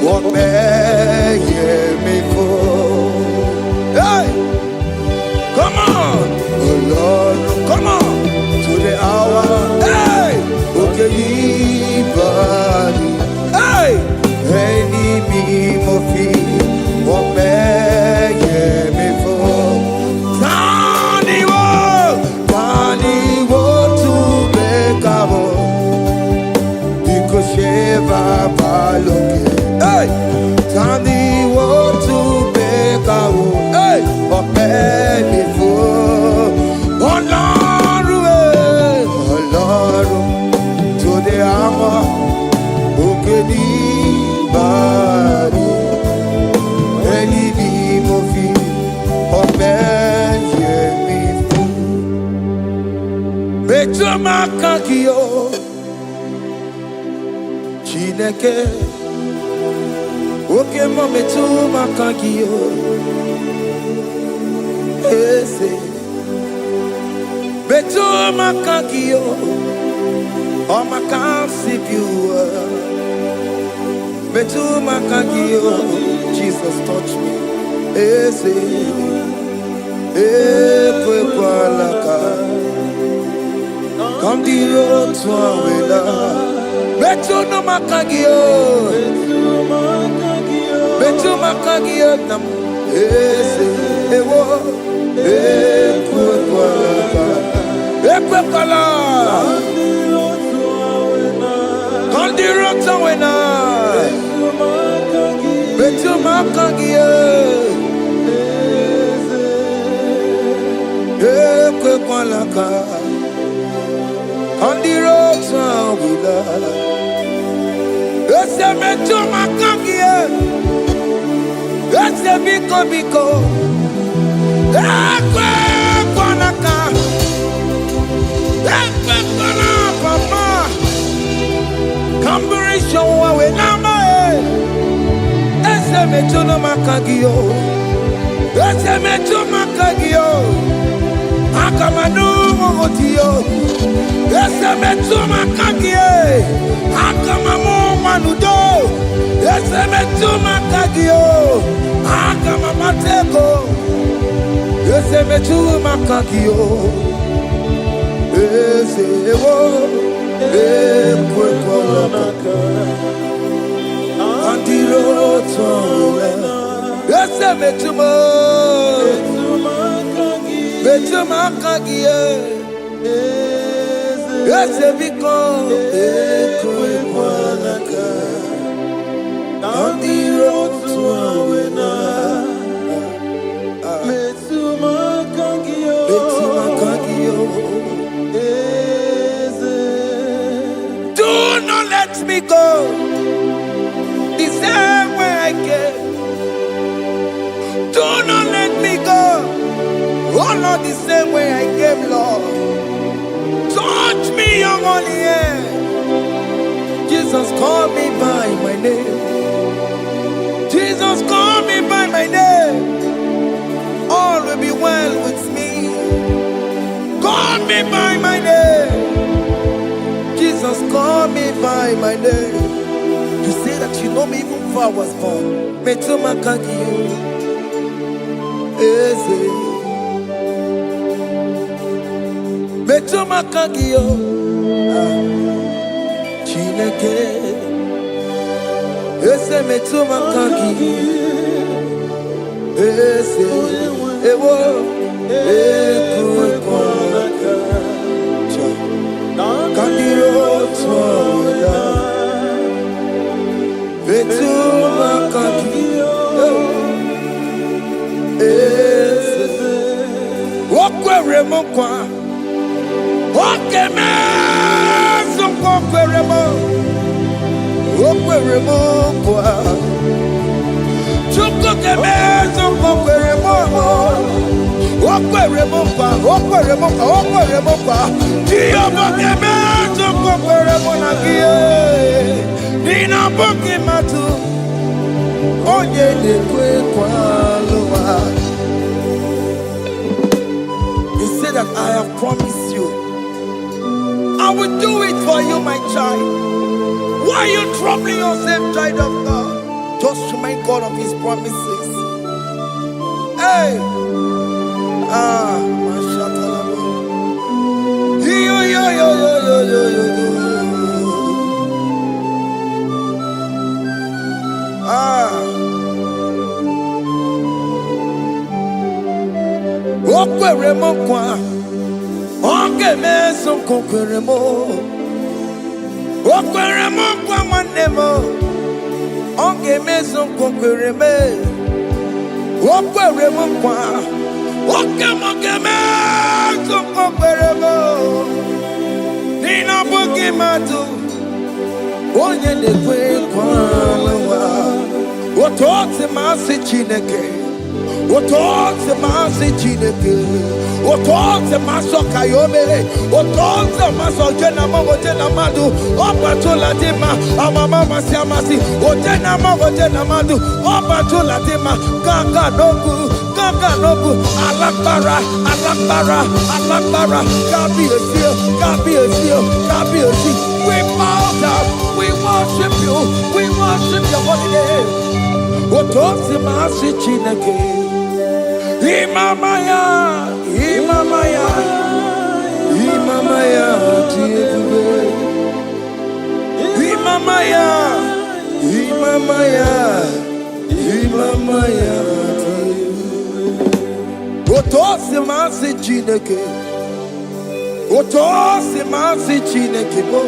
what may me for hey come on oh Lord come on to the hour hey okay even hey any people what may me for hey, Tani want to make a hey, but many for oh Lord, to the hour, okay, body, any movie, but many for Betamakanio. Chineke, oke mame tu makagio, ese, betu makagio, o makansipua, betu makagio, Jesus touch me, ese, ekwe kwa laka, come the road to awela. Betu no makagio, betu makagio nam ese ewo ekwe kwala kandiro tawena betu makagio ekwe kwala ka kandiro tawena. Ese metu makagie, ese biko, ekwe kwanaka, ekwe kwana papa, kamburisho wawe nama ese metu no makagio, ese metu makagio, akamanu mogotio, ese metu makagie, akamamu manudo, ese metu makagio, akamamateko, ese metu makagio, ese ewo, ekwe kwalaka, andiro towe, ese metu makagio, ese biko, ekwe kwalaka, andiro towe. Do not let me go the same way I came. Do not let me go, oh Lord, the same way I came, Lord. Touch me, your holy hand. Jesus, call me by my name. Jesus, call me by my name. All will be well with me. Call me by my name. Jesus, call me by my name. You say that you know me even before I was born. Metuma Kagio. Eze. Metuma Kagio. Chineke. Eze Metuma Kagio. Eze. Ewo. Ekwe Kandiro Tsoda Betuma Kagio Eze Okwere Mokwa Okeme Okwere Mo Okwere Mokwa Chuko Keme Okwere Mo Okwere Mokwa Okwere Mokwa Okwere Mokwa Diyobo Keme Okwere Monagie Nina Boki Matu Onye Dekwe Kwaloa. He said that I have promised you. I will do it for you, my child. Why are you troubling yourself, child of God? Just remind God of His promises. Hey! Mashatalabo. Yo. Okwere mo kwa Onge meso kokwere mo Okwere mo kwa mwane mo Onge meso kokwere me Okwere mo kwa Oke mo ke meso kokwere mo Nina buki matu Onye nekwe kwa lewa Ototi masi Chineke Otoze masi Chineke Otoze maso kayome Otoze maso jena madu Opa tula dima Amama masi amasi Ojena madu Opa tula dima Kaka nobu Alakbara Kabi esio We bow down We worship you your holy name Otoze masi Chineke Imamaya, Otosi masi Chineke bo.